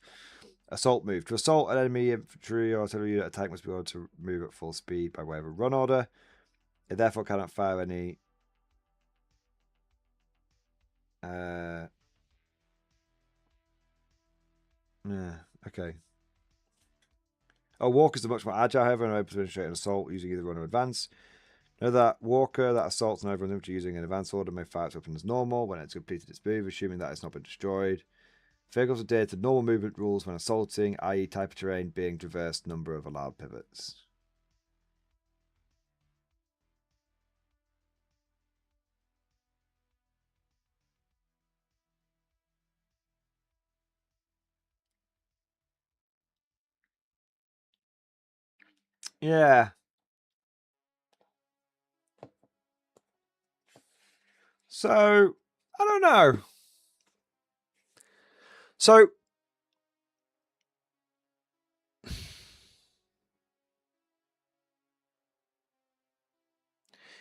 Speaker 4: Assault move. To assault an enemy infantry or artillery unit, attack must be ordered to move at full speed by way of a run order. It therefore cannot fire any. Okay. Walkers are much more agile, however, and are able to initiate an assault using either run or advance. Know that Walker that assaults an overrun infantry using an advance order may fire its weapon as normal when it's completed its move, assuming that it's not been destroyed. Vehicles adhere to normal movement rules when assaulting, i.e. type of terrain being traversed, number of allowed pivots. Yeah. So, I don't know. So,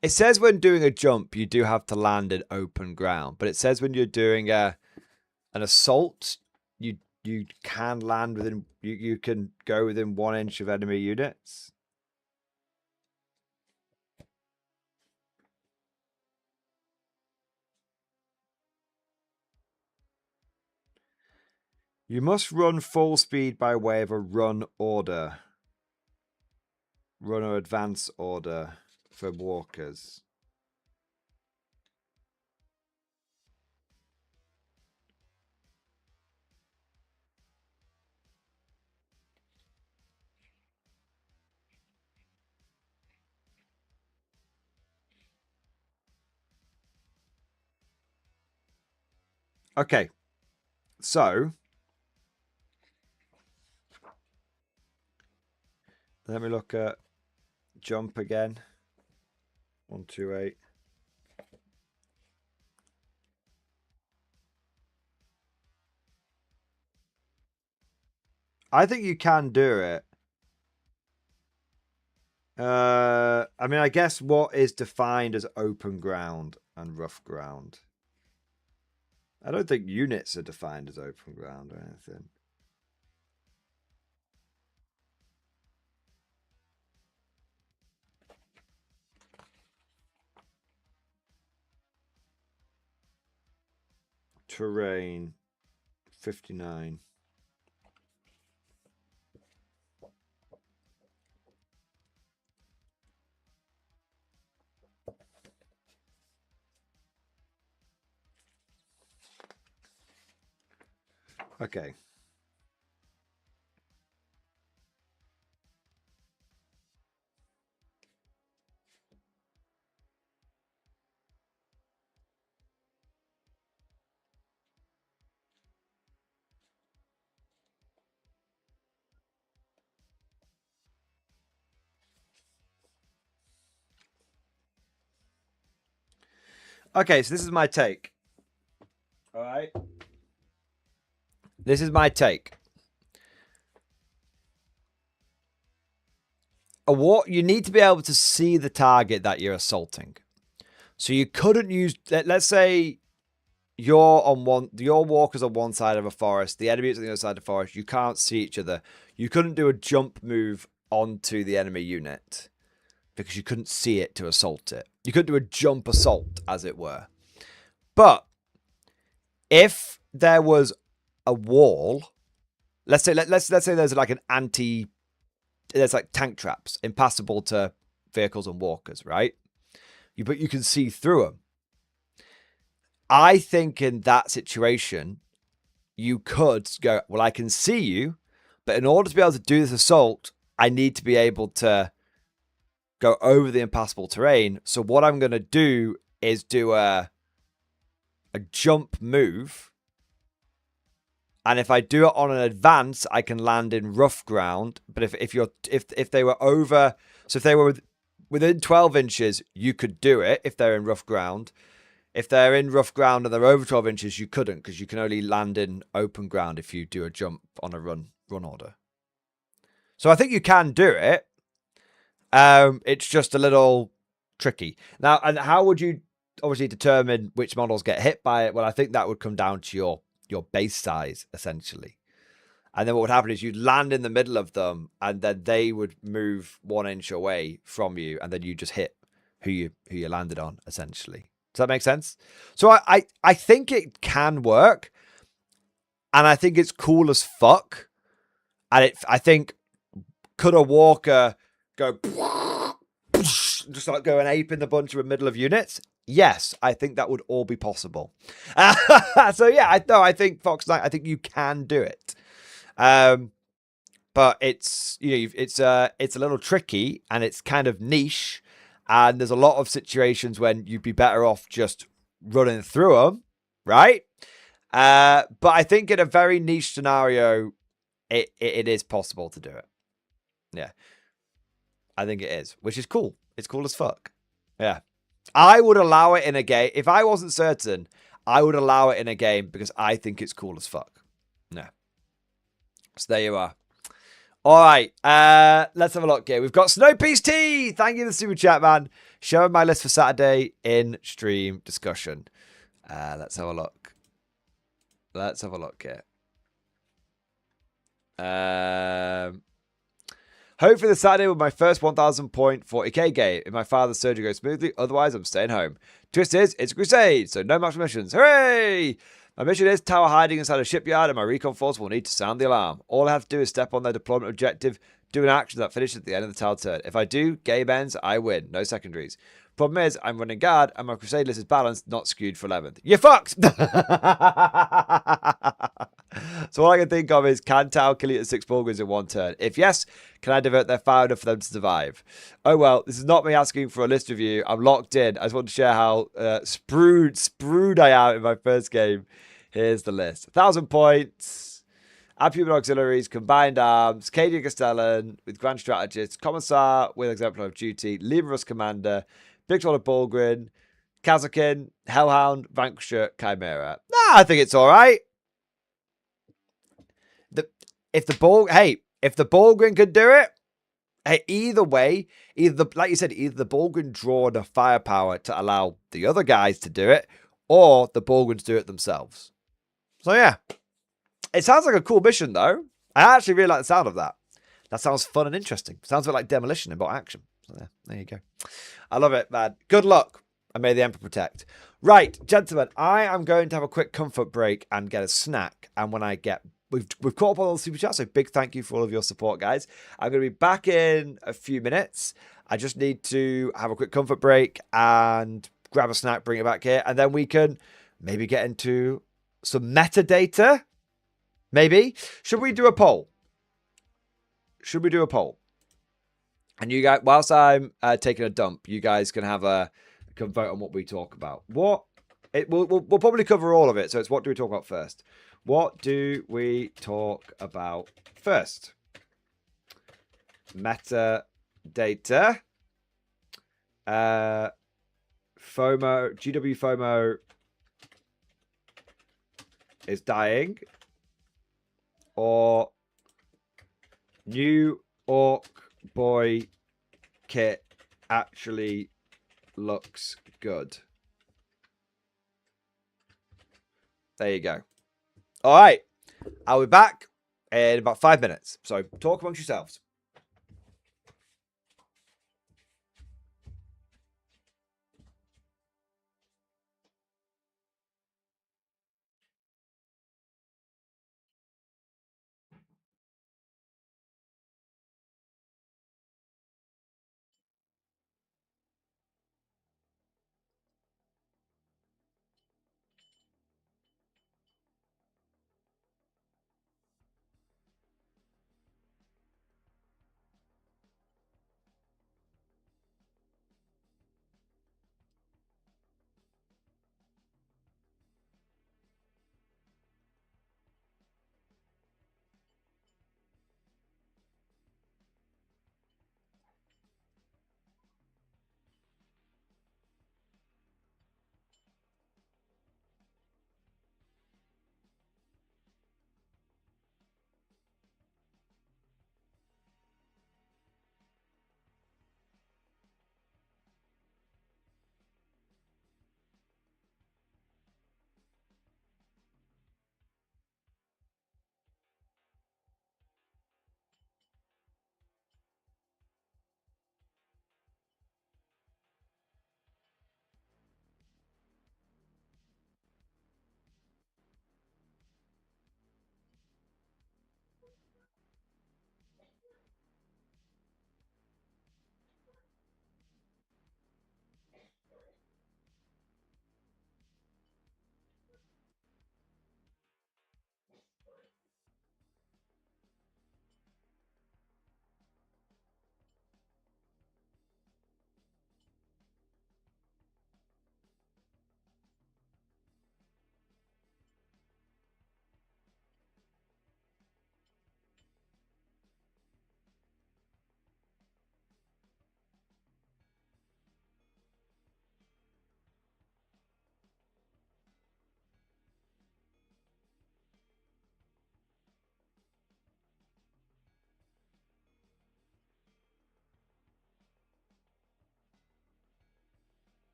Speaker 4: it says when doing a jump, you do have to land in open ground. But it says when you're doing an assault, you can land within, you can go within 1 inch of enemy units. You must run full speed by way of a run order. Run or advance order for walkers. Okay. So let me look at jump again. 128. I think you can do it. I mean, I guess what is defined as open ground and rough ground? I don't think units are defined as open ground or anything. Terrain, 59. Okay. Okay, so this is my take. All right. This is my take. You need to be able to see the target that you're assaulting. So you couldn't use, let's say your walker's on one side of a forest, the enemy is on the other side of the forest, you can't see each other. You couldn't do a jump move onto the enemy unit because you couldn't see it to assault it. You couldn't do a jump assault, as it were. But if there was a wall, let's say there's like there's like tank traps, impassable to vehicles and walkers, right? But you can see through them. I think in that situation, you could go, well, I can see you, but in order to be able to do this assault, I need to be able to go over the impassable terrain. So what I'm going to do is do a jump move. And if I do it on an advance, I can land in rough ground. But if they were over, so if they were within 12 inches, you could do it if they're in rough ground. If they're in rough ground and they're over 12 inches, you couldn't, because you can only land in open ground if you do a jump on a run order. So I think you can do it. It's just a little tricky. Now, and how would you obviously determine which models get hit by it? Well, I think that would come down to your base size, essentially. And then what would happen is you'd land in the middle of them, and then they would move 1 inch away from you, and then you just hit who you landed on, essentially. Does that make sense? So I think it can work, and I think it's cool as fuck. And I think, could a walker go just like go and ape in the bunch of the middle of units? Yes, I think that would all be possible. So yeah, I think Fox Knight, I think you can do it. But it's it's a little tricky, and it's kind of niche, and there's a lot of situations when you'd be better off just running through them, right? But I think in a very niche scenario, it is possible to do it. Yeah, I think it is, which is cool. It's cool as fuck. Yeah, I would allow it in a game if I wasn't certain. I would allow it in a game because I think it's cool as fuck. Yeah. So there you are. All right, let's have a look here. We've got Snow Peace Tea. Thank you for the super chat, man. Showing my list for Saturday in stream discussion. Let's have a look. Let's have a look here. Hopefully the Saturday with my first 1,000 point 40k game. If my father's surgery goes smoothly, otherwise I'm staying home. Twist is, it's a crusade, so no match missions. Hooray! My mission is tower hiding inside a shipyard, and my recon force will need to sound the alarm. All I have to do is step on their deployment objective, do an action that finishes at the end of the tower turn. If I do, game ends, I win. No secondaries. Problem is, I'm running guard, and my crusade list is balanced, not skewed for 11th. You're fucked! So all I can think of is, can Tau kill you at 6 Bulgars in one turn? If yes, can I divert their fire enough for them to survive? Oh well, this is not me asking for a list review. I'm locked in. I just want to share how sprued I am in my first game. Here's the list. 1,000 points. Add human auxiliaries, combined arms, Cadian Castellan with Grand Strategist, Commissar with Exemplar of Duty, Liberus Commander, Big Troll of Bulgrin, Kazakin, Hellhound, Vanquisher, Chimera. Nah, I think it's all right. If the Bulgrin could do it, hey, either way, like you said, either the Bulgrin draw enough firepower to allow the other guys to do it, or the Bulgrins do it themselves. So yeah. It sounds like a cool mission, though. I actually really like the sound of that. That sounds fun and interesting. Sounds a bit like Demolition in bot action. So there you go. I love it, man. Good luck, and may the Emperor protect. Right, gentlemen, I am going to have a quick comfort break and get a snack. And when I get... We've caught up on all the super chats, so big thank you for all of your support, guys. I'm going to be back in a few minutes. I just need to have a quick comfort break and grab a snack, bring it back here, and then we can maybe get into some metadata. Maybe. Should we do a poll? Should we do a poll? And you guys, whilst I'm taking a dump, you guys can can vote on what we talk about. We'll probably cover all of it. So it's what do we talk about first? What do we talk about first? Metadata. FOMO. GW FOMO is dying. Or new Orc Boy kit actually looks good. There you go. All right. I'll be back in about 5 minutes. So talk amongst yourselves.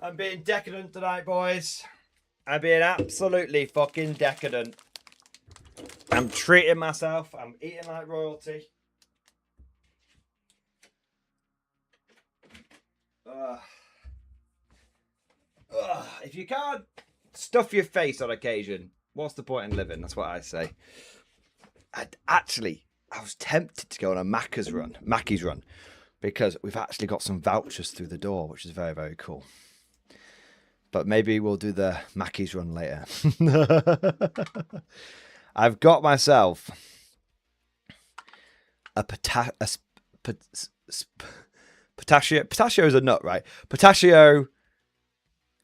Speaker 4: I'm being decadent tonight, boys. I'm being absolutely fucking decadent. I'm treating myself. I'm eating like royalty. If you can't stuff your face on occasion, what's the point in living? That's what I say. I was tempted to go on a Mackie's run, because we've actually got some vouchers through the door, which is very, very cool. But maybe we'll do the Mackie's run later. I've got myself a pistachio is a nut, right? Pistachio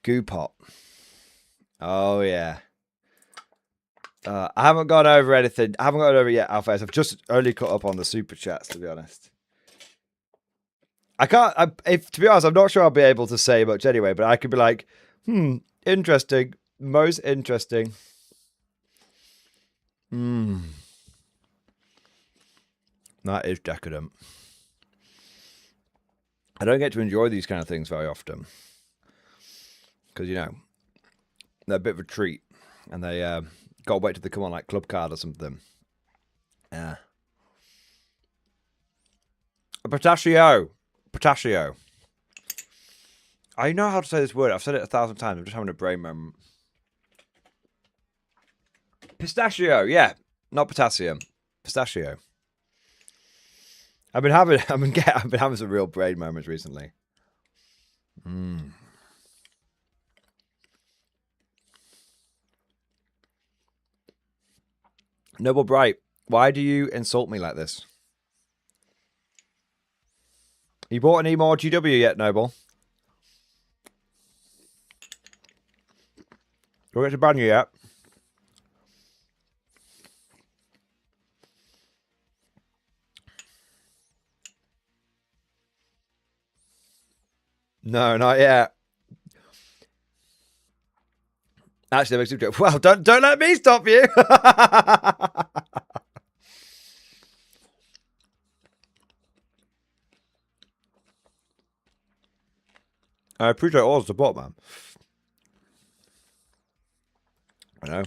Speaker 4: goo pot. Oh yeah. I haven't gone over anything. I haven't gone over yet, Alphas. I've just only caught up on the super chats, to be honest. To be honest, I'm not sure I'll be able to say much anyway, but I could be like, interesting. Most interesting. That is decadent. I don't get to enjoy these kind of things very often. Because, you know, they're a bit of a treat. And they got to wait till they come on like Club Card or something. Yeah. A pistachio. Pistachio. I know how to say this word. I've said it 1,000 times. I'm just having a brain moment. Pistachio, yeah. Not potassium. Pistachio. I've been having some real brain moments recently. Noble Bright, why do you insult me like this? You bought any more GW yet, Noble? Do I get to ban you yet? No, not yet. Actually, that makes me joke. Well, don't let me stop you. I appreciate all the support, man. I know.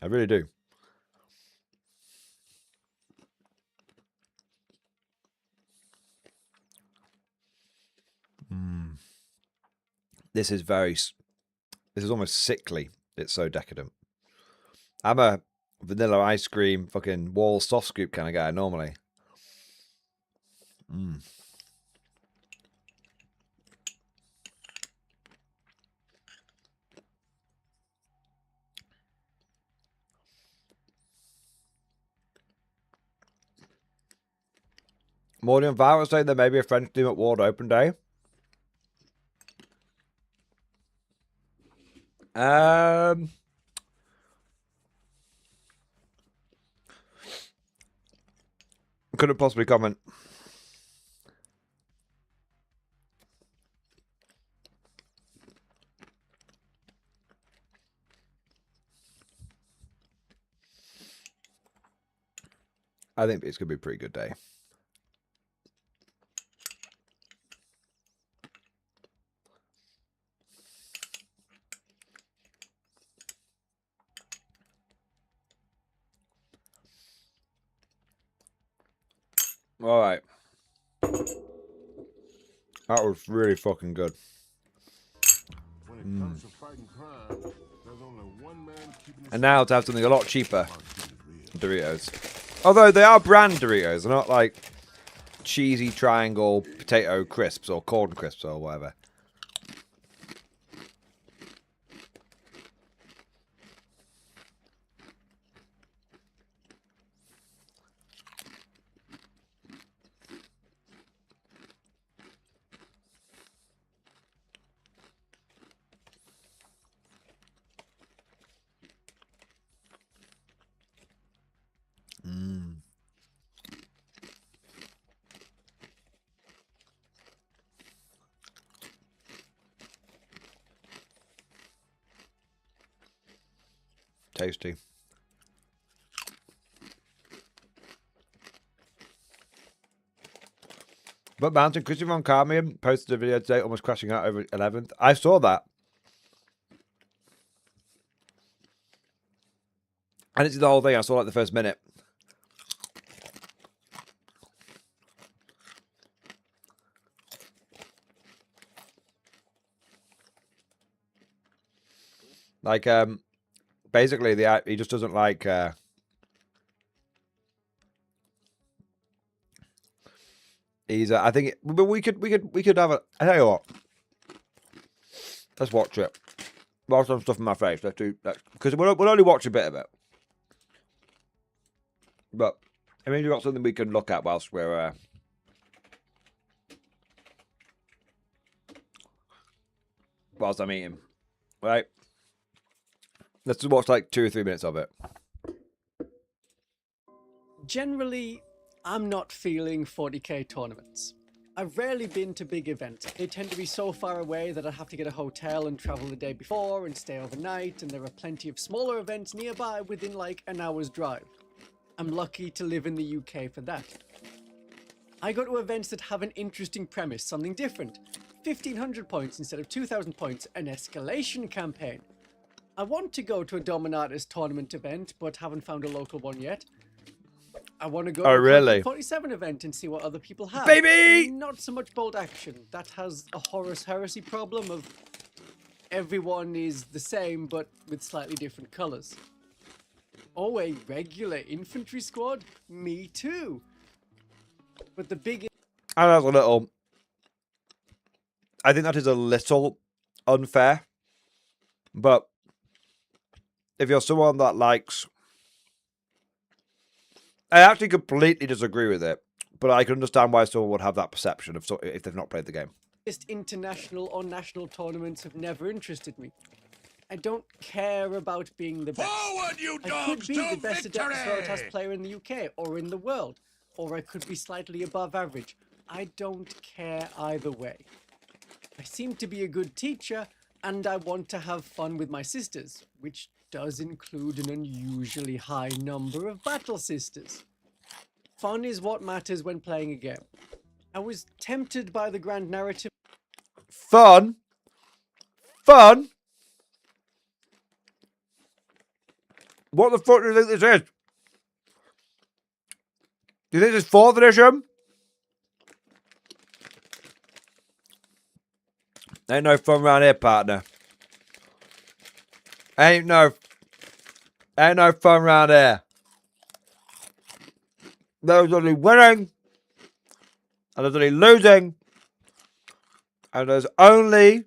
Speaker 4: I really do. This is almost sickly. It's so decadent. I'm a vanilla ice cream, fucking wall soft scoop kind of guy normally. Morning Violet saying there may be a French team at Ward Open Day. Couldn't possibly comment. I think it's going to be a pretty good day. All right. That was really fucking good.
Speaker 6: When it comes to fighting crime, there's only one man keeping
Speaker 4: And now to have something a lot cheaper. Doritos. Although they are brand Doritos. They're not like cheesy triangle potato crisps or corn crisps or whatever. Tasty. But Mountain Christian von Carmian posted a video today almost crashing out over 11th. I saw that. I didn't see the whole thing. I saw like the first minute. Like, basically, he just doesn't like. He's. I think. But we could have a. I tell you what. Let's watch it. While some stuff in my face. Let's do that because we'll only watch a bit of it. But I mean, we've got something we can look at whilst we're. Whilst I'm eating, right? Let's just watch like 2 or 3 minutes of it.
Speaker 7: Generally, I'm not feeling 40k tournaments. I've rarely been to big events. They tend to be so far away that I have to get a hotel and travel the day before and stay overnight, and there are plenty of smaller events nearby within like an hour's drive. I'm lucky to live in the UK for that. I go to events that have an interesting premise, something different. 1500 points instead of 2000 points, an escalation campaign. I want to go to a Dominatus tournament event, but haven't found a local one yet. I want to go to a
Speaker 4: really?
Speaker 7: 47 event and see what other people have.
Speaker 4: Baby!
Speaker 7: Not so much bold action. That has a Horus Heresy problem of everyone is the same, but with slightly different colors. Oh, a regular infantry squad? Me too. But the big...
Speaker 4: I know that's a little... I think that is a little unfair. But if you're someone that likes... I actually completely disagree with it. But I can understand why someone would have that perception of if they've not played the game.
Speaker 7: Just international or national tournaments have never interested me. I don't care about being the best.
Speaker 1: Forward, you
Speaker 7: I
Speaker 1: dogs,
Speaker 7: could be
Speaker 1: to
Speaker 7: the best
Speaker 1: victory!
Speaker 7: Adeptus Veritas player in the UK or in the world. Or I could be slightly above average. I don't care either way. I seem to be a good teacher, and I want to have fun with my sisters, which does include an unusually high number of battle sisters. Fun is what matters when playing a game. I was tempted by the grand narrative.
Speaker 4: Fun? Fun? What the fuck do you think this is? Do you think this is 4th edition? Ain't no fun around here, partner. Ain't no fun around here. There's only winning, and there's only losing, and there's only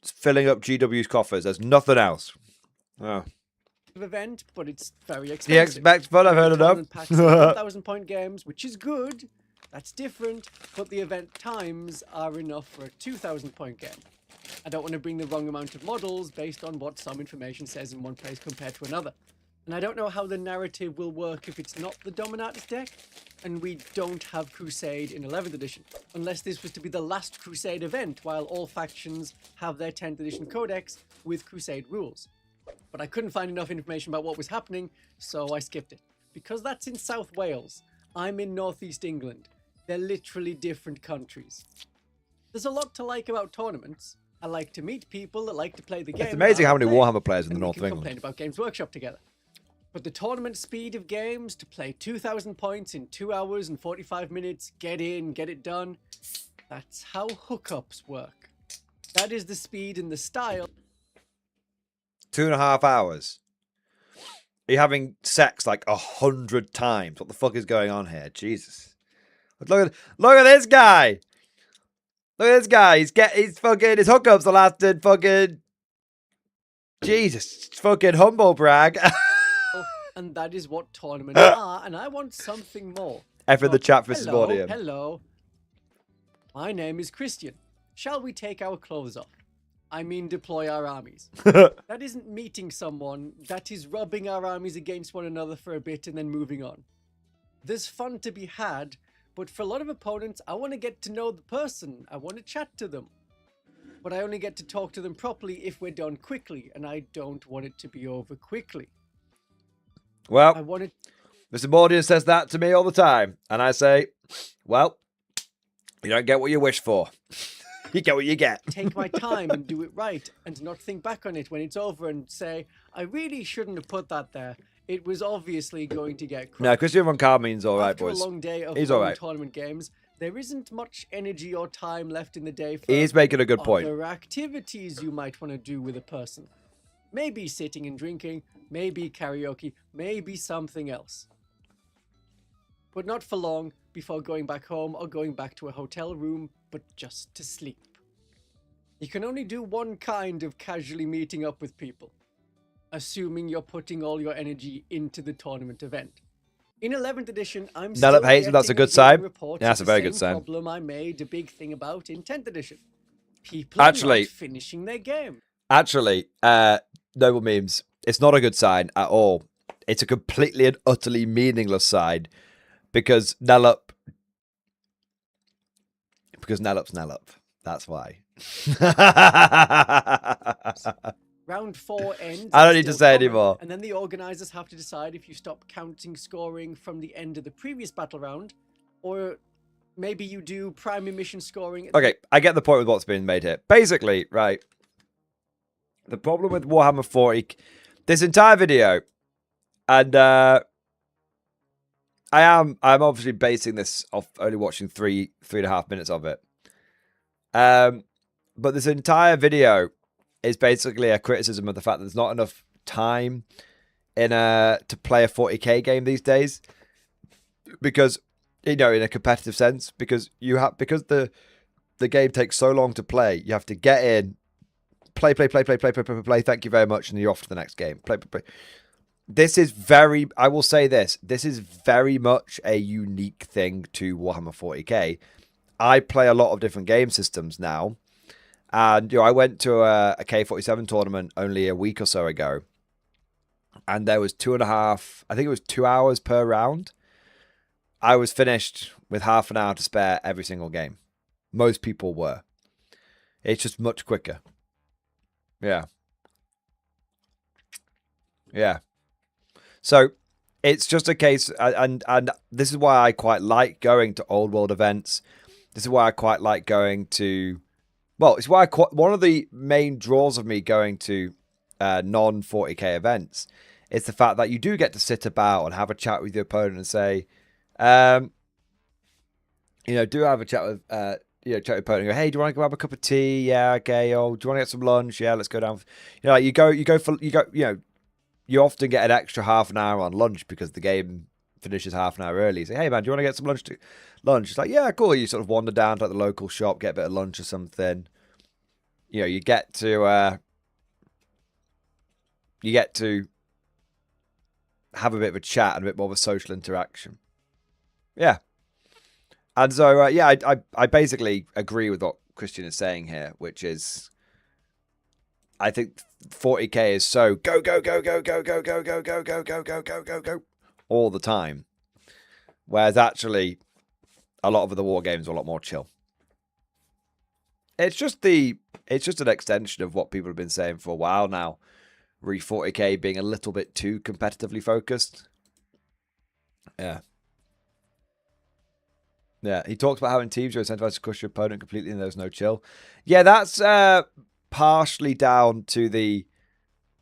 Speaker 4: filling up GW's coffers. There's nothing else. Oh.
Speaker 7: Event, but it's very expensive.
Speaker 4: The expect fun, I've heard enough.
Speaker 7: Tournament packs are 1,000-point games, which is good. That's different, but the event times are enough for a 2,000-point game. I don't want to bring the wrong amount of models based on what some information says in one place compared to another. And I don't know how the narrative will work if it's not the Dominatus deck, and we don't have Crusade in 11th edition, unless this was to be the last Crusade event while all factions have their 10th edition codex with Crusade rules. But I couldn't find enough information about what was happening, so I skipped it. Because that's in South Wales. I'm in Northeast England. They're literally different countries. There's a lot to like about tournaments. I like to meet people that like to play the game.
Speaker 4: It's amazing how many Warhammer players in the north of
Speaker 7: England.
Speaker 4: England.
Speaker 7: Complain about Games Workshop together. But the tournament speed of games, to play 2,000 points in 2 hours and 45 minutes, get in, get it done, that's how hookups work. That is the speed and the style.
Speaker 4: 2.5 hours. Are you having sex like 100 times? What the fuck is going on here? Jesus. Look at this guy. Look at this guy. He's fucking, his hookups are lasted fucking, Jesus, fucking humble brag.
Speaker 7: And that is what tournaments are, and I want something more.
Speaker 4: F in the chat for
Speaker 7: hello,
Speaker 4: Mordium.
Speaker 7: hello. My name is Christian. Shall we take our clothes off? I mean deploy our armies. That isn't meeting someone, that is rubbing our armies against one another for a bit and then moving on. There's fun to be had, but for a lot of opponents, I want to get to know the person. I want to chat to them. But I only get to talk to them properly if we're done quickly, and I don't want it to be over quickly.
Speaker 4: Well,
Speaker 7: I want it...
Speaker 4: Mr. Mordian says that to me all the time. And I say, well, you don't get what you wish for. You get what you get.
Speaker 7: Take my time and do it right, and not think back on it when it's over and say, I really shouldn't have put that there. It was obviously going to get crushed.
Speaker 4: No, Christian von Carmine's all right,
Speaker 7: After
Speaker 4: boys.
Speaker 7: a long day of
Speaker 4: He's all
Speaker 7: fun
Speaker 4: right.
Speaker 7: tournament games, there isn't much energy or time left in the day for
Speaker 4: He's making a good point.
Speaker 7: other activities you might want to do with a person. Maybe sitting and drinking, maybe karaoke, maybe something else. But not for long before going back home or going back to a hotel room, but just to sleep. You can only do one kind of casually meeting up with people, assuming you're putting all your energy into the tournament event. In 11th edition, I'm still
Speaker 4: Nellop hates him, that's a
Speaker 7: getting
Speaker 4: good sign.
Speaker 7: reports
Speaker 4: Yeah, that's
Speaker 7: of
Speaker 4: a very
Speaker 7: the
Speaker 4: good
Speaker 7: same
Speaker 4: sign.
Speaker 7: problem I made a big thing about in 10th edition. People
Speaker 4: Actually-
Speaker 7: are not finishing their game.
Speaker 4: Actually, Noble Memes, it's not a good sign at all. It's a completely and utterly meaningless sign because Nellop's Nellop. That's why.
Speaker 7: Round 4 ends.
Speaker 4: I don't
Speaker 7: it's
Speaker 4: need to
Speaker 7: still
Speaker 4: say
Speaker 7: common,
Speaker 4: anymore.
Speaker 7: And then the organizers have to decide if you stop counting scoring from the end of the previous battle round, or maybe you do primary mission scoring. At
Speaker 4: Okay, I get the point with what's being made here. Basically, right, the problem with Warhammer 40, this entire video, and I'm obviously basing this off only watching three and a half minutes of it. But this entire video is basically a criticism of the fact that there's not enough time in to play a 40k game these days, because in a competitive sense, because the game takes so long to play, you have to get in, play. Thank you very much, and you're off to the next game. Play. This is I will say this is very much a unique thing to Warhammer 40k. I play a lot of different game systems now. And I went to a K47 tournament only a week or so ago, and there was 2.5, I think it was 2 hours per round. I was finished with half an hour to spare every single game. Most people were. It's just much quicker. Yeah. So it's just a case, and this is why I quite like going to old world events. This is why I quite like going to. Well, it's why one of the main draws of me going to non-40k events is the fact that you do get to sit about and have a chat with your opponent and say, do have a chat with, chat with your opponent and go, hey, do you want to go have a cup of tea? Yeah, okay. Oh, do you want to get some lunch? Yeah, let's go down. You often get an extra half an hour on lunch because the game finishes half an hour early. You say, hey man, do you want to get some lunch? It's like, yeah, cool. You sort of wander down to the local shop, get a bit of lunch or something. You get to have a bit of a chat and a bit more of a social interaction. Yeah. And so, I basically agree with what Christian is saying here, which is, I think 40k is so go all the time, whereas actually a lot of the war games are a lot more chill. It's just an extension of what people have been saying for a while now. 40k being a little bit too competitively focused. Yeah. He talks about having teams who are incentivized to crush your opponent completely and there's no chill. Yeah, that's partially down to the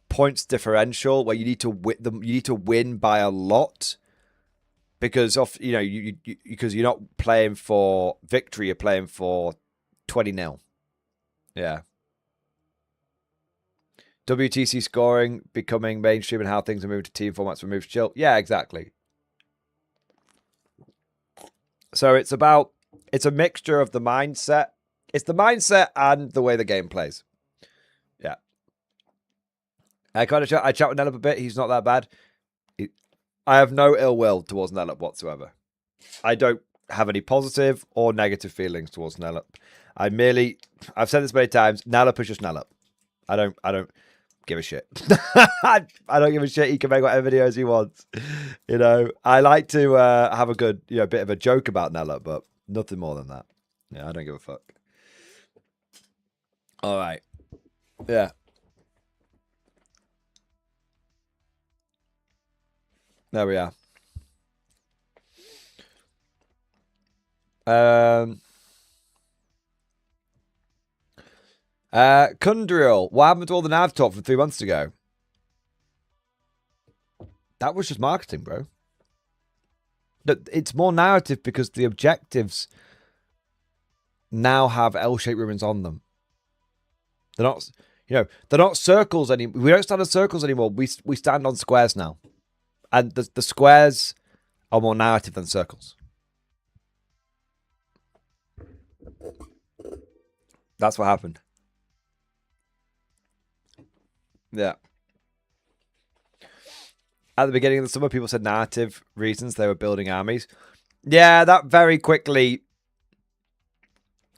Speaker 4: points differential where you need to win by a lot. Because because you're not playing for victory, you're playing for 20-0. Yeah. WTC scoring becoming mainstream and how things are moving to team formats removes chill. Yeah, exactly. So it's a mixture of the mindset. It's the mindset and the way the game plays. Yeah. I chat with Nellop a bit. He's not that bad. I have no ill will towards Nellop whatsoever. I don't have any positive or negative feelings towards Nellop. I've said this many times, Nellop is just Nellop. I don't give a shit. I don't give a shit. He can make whatever videos he wants. I like to have a good, bit of a joke about Nellop, but nothing more than that. Yeah, I don't give a fuck. All right. Yeah. There we are. Kundriel, what happened to all the nav talk from 3 months ago? That was just marketing, bro. It's more narrative because the objectives now have L-shaped ribbons on them. They're not, they're not circles anymore. We don't stand on circles anymore. We stand on squares now, and the squares are more narrative than circles. That's what happened. Yeah. At the beginning of the summer, people said narrative reasons they were building armies. Yeah, that very quickly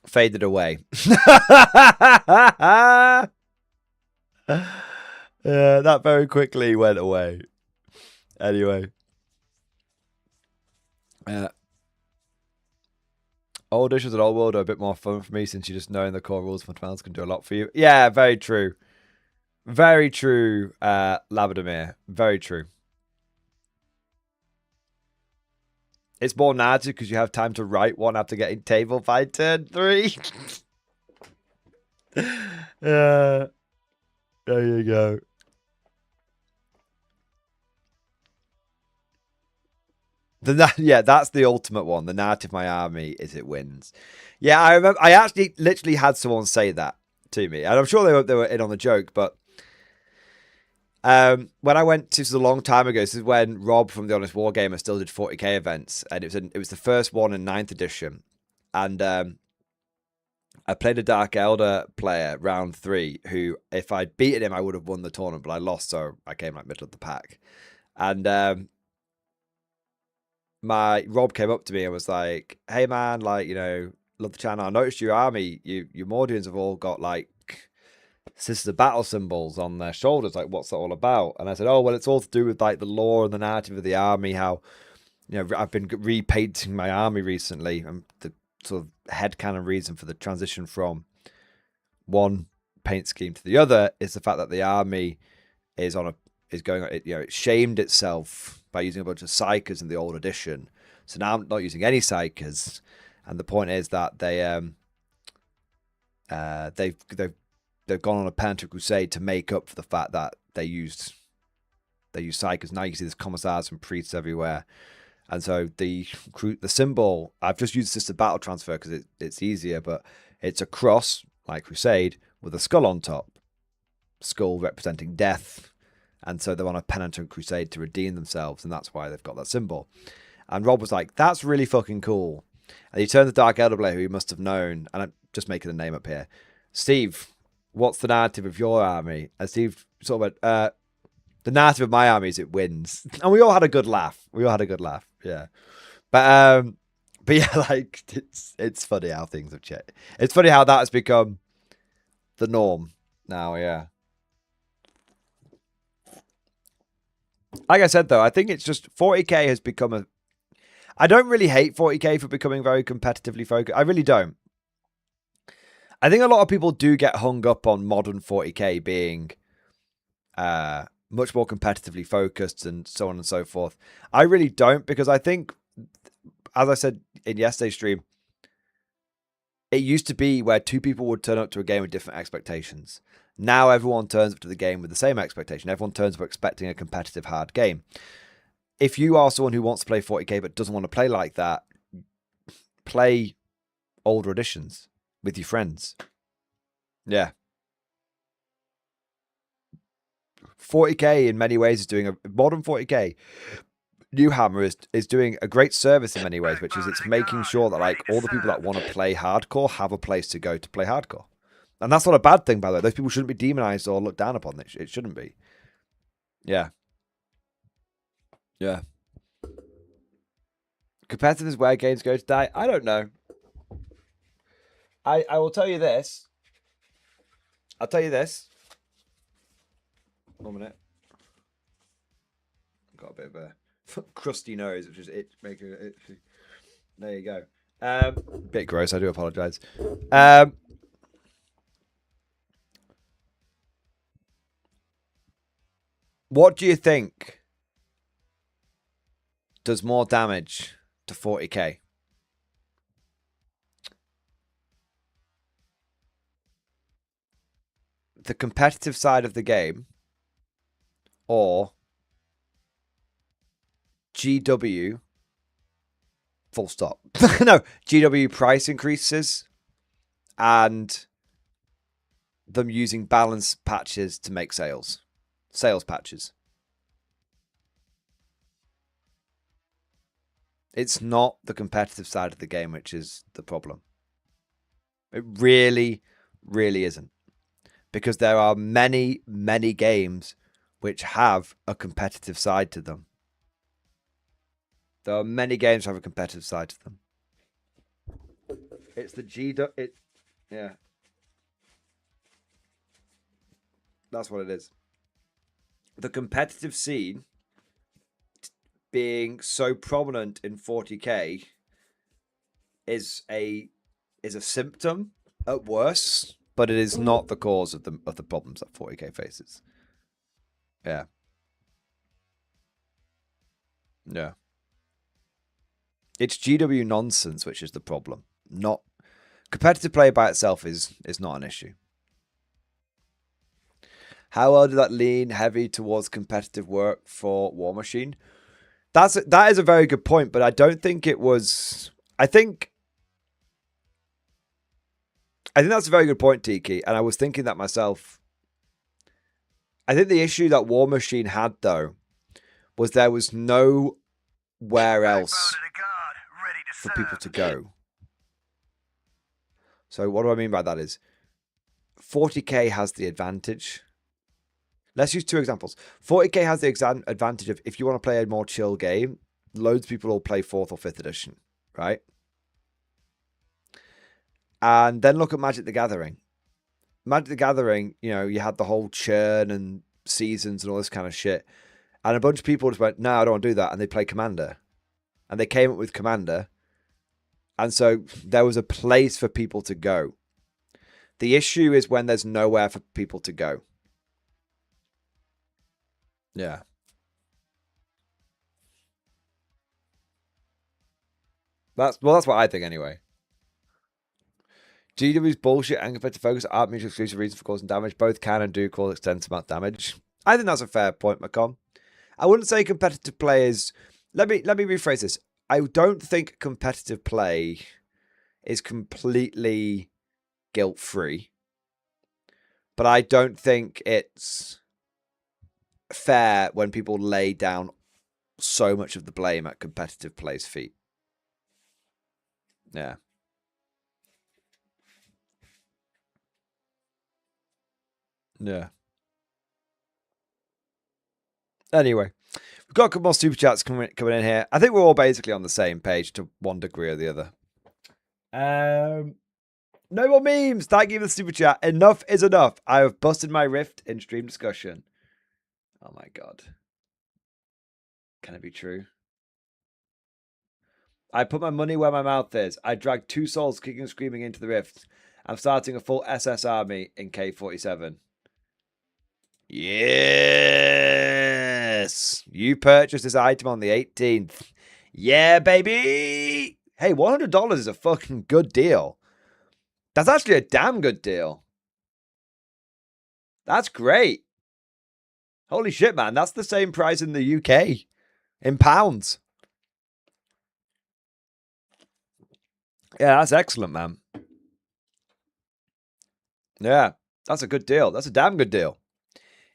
Speaker 4: faded away. Yeah, that very quickly went away. Anyway. Old issues and old world are a bit more fun for me since you just knowing the core rules fundamentals can do a lot for you. Yeah, very true. Very true, Labadamir. Very true. It's more narrative because you have time to write one after getting table by turn 3. There you go. Yeah, that's the ultimate one. The narrative of my army is it wins. Yeah, I remember. I actually literally had someone say that to me, and I'm sure they were in on the joke. But when I went to, this was a long time ago. This is when Rob from the Honest Wargamer still did 40k events, and it was the first one in 9th edition, and I played a Dark Elder player round 3 who, if I'd beaten him, I would have won the tournament, but I lost, so I came like middle of the pack, and my Rob came up to me and was like, "Hey man, like, love the channel. I noticed your army, your Mordians have all got like Sisters of Battle symbols on their shoulders. Like, what's that all about?" And I said, "Oh, well, it's all to do with like the lore and the narrative of the army. How, I've been repainting my army recently, and the sort of headcanon reason for the transition from one paint scheme to the other is the fact that the army is it shamed itself by using a bunch of psychers in the old edition. So now I'm not using any psychers, and the point is that they've gone on a penitent crusade to make up for the fact that they used psychers. Now you see there's commissars and priests everywhere, and so the symbol, I've just used Sister Battle transfer because it's easier, but it's a cross like crusade with a skull on top, skull representing death. And so they're on a penitent crusade to redeem themselves, and that's why they've got that symbol. And Rob was like, "That's really fucking cool." And he turned to Dark Elder player, who he must have known, and I'm just making a name up here. "Steve, what's the narrative of your army?" And Steve sort of went, "The narrative of my army is it wins." And we all had a good laugh. Yeah. But yeah, like, it's funny how things have changed. It's funny how that has become the norm now, yeah. Like I said, though, I think it's just 40k has become I don't really hate 40k for becoming very competitively focused. I really don't. I think a lot of people do get hung up on modern 40k being much more competitively focused and so on and so forth. I really don't, because I think, as I said in yesterday's stream, it used to be where 2 people would turn up to a game with different expectations. Now everyone turns up to the game with the same expectation. Everyone turns up expecting a competitive, hard game. If you are someone who wants to play 40k but doesn't want to play like that, play older editions with your friends. Yeah. 40k in many ways is doing modern 40k. Newhammer is doing a great service in many ways, which is it's making sure that like all the people that want to play hardcore have a place to go to play hardcore. And that's not a bad thing, by the way. Those people shouldn't be demonized or looked down upon. It shouldn't be. Yeah. Yeah. Competitive is where games go to die. I don't know. I will tell you this. I'll tell you this. 1 minute. I've got a bit of a crusty nose, which is it. There you go. Bit gross. I do apologize. What do you think does more damage to 40k? the competitive side of the game or GW full stop. No, GW price increases and them using balance patches to make sales. Sales patches. It's not the competitive side of the game which is the problem. It really, really isn't. Because there are many, many games which have a competitive side to them. There are many games that have a competitive side to them. It's the yeah. That's what it is. The competitive scene being so prominent in 40k is a symptom at worst, but it is not the cause of the problems that 40k faces. Yeah. Yeah. It's GW nonsense which is the problem. Not competitive play by itself is not an issue. How well did that lean heavy towards competitive work for War Machine? That is a very good point, but I don't think it was. I think that's a very good point, Tiki, and I was thinking that myself. I think the issue that War Machine had though was there was nowhere else for people to go. So what do I mean by that is 40k has the advantage. Let's use two examples. 40k has the advantage of if you want to play a more chill game, loads of people will play 4th or 5th edition, right? And then look at Magic the Gathering. Magic the Gathering, you know, you had the whole churn and seasons and all this kind of shit. And a bunch of people just went, no, I don't want to do that. And they play Commander. And they came up with Commander. And so there was a place for people to go. The issue is when there's nowhere for people to go. Yeah. That's what I think anyway. GW's bullshit and competitive focus aren't mutually exclusive reasons for causing damage. Both can and do cause extensive amount of damage. I think that's a fair point, Macom. I wouldn't say competitive play is... Let me rephrase this. I don't think competitive play is completely guilt-free. But I don't think it's fair when people lay down so much of the blame at competitive play's feet. Yeah. Yeah. Anyway, we've got a couple more super chats coming in here. I think we're all basically on the same page to one degree or the other. No more memes. Thank you for the super chat. Enough is enough. I have busted my rift in stream discussion. Oh my god. Can it be true? I put my money where my mouth is. I dragged 2 souls kicking and screaming into the rift. I'm starting a full SS army in K47. Yes! You purchased this item on the 18th. Yeah, baby! Hey, $100 is a fucking good deal. That's actually a damn good deal. That's great. Holy shit, man. That's the same price in the UK. In pounds. Yeah, that's excellent, man. Yeah, that's a good deal. That's a damn good deal.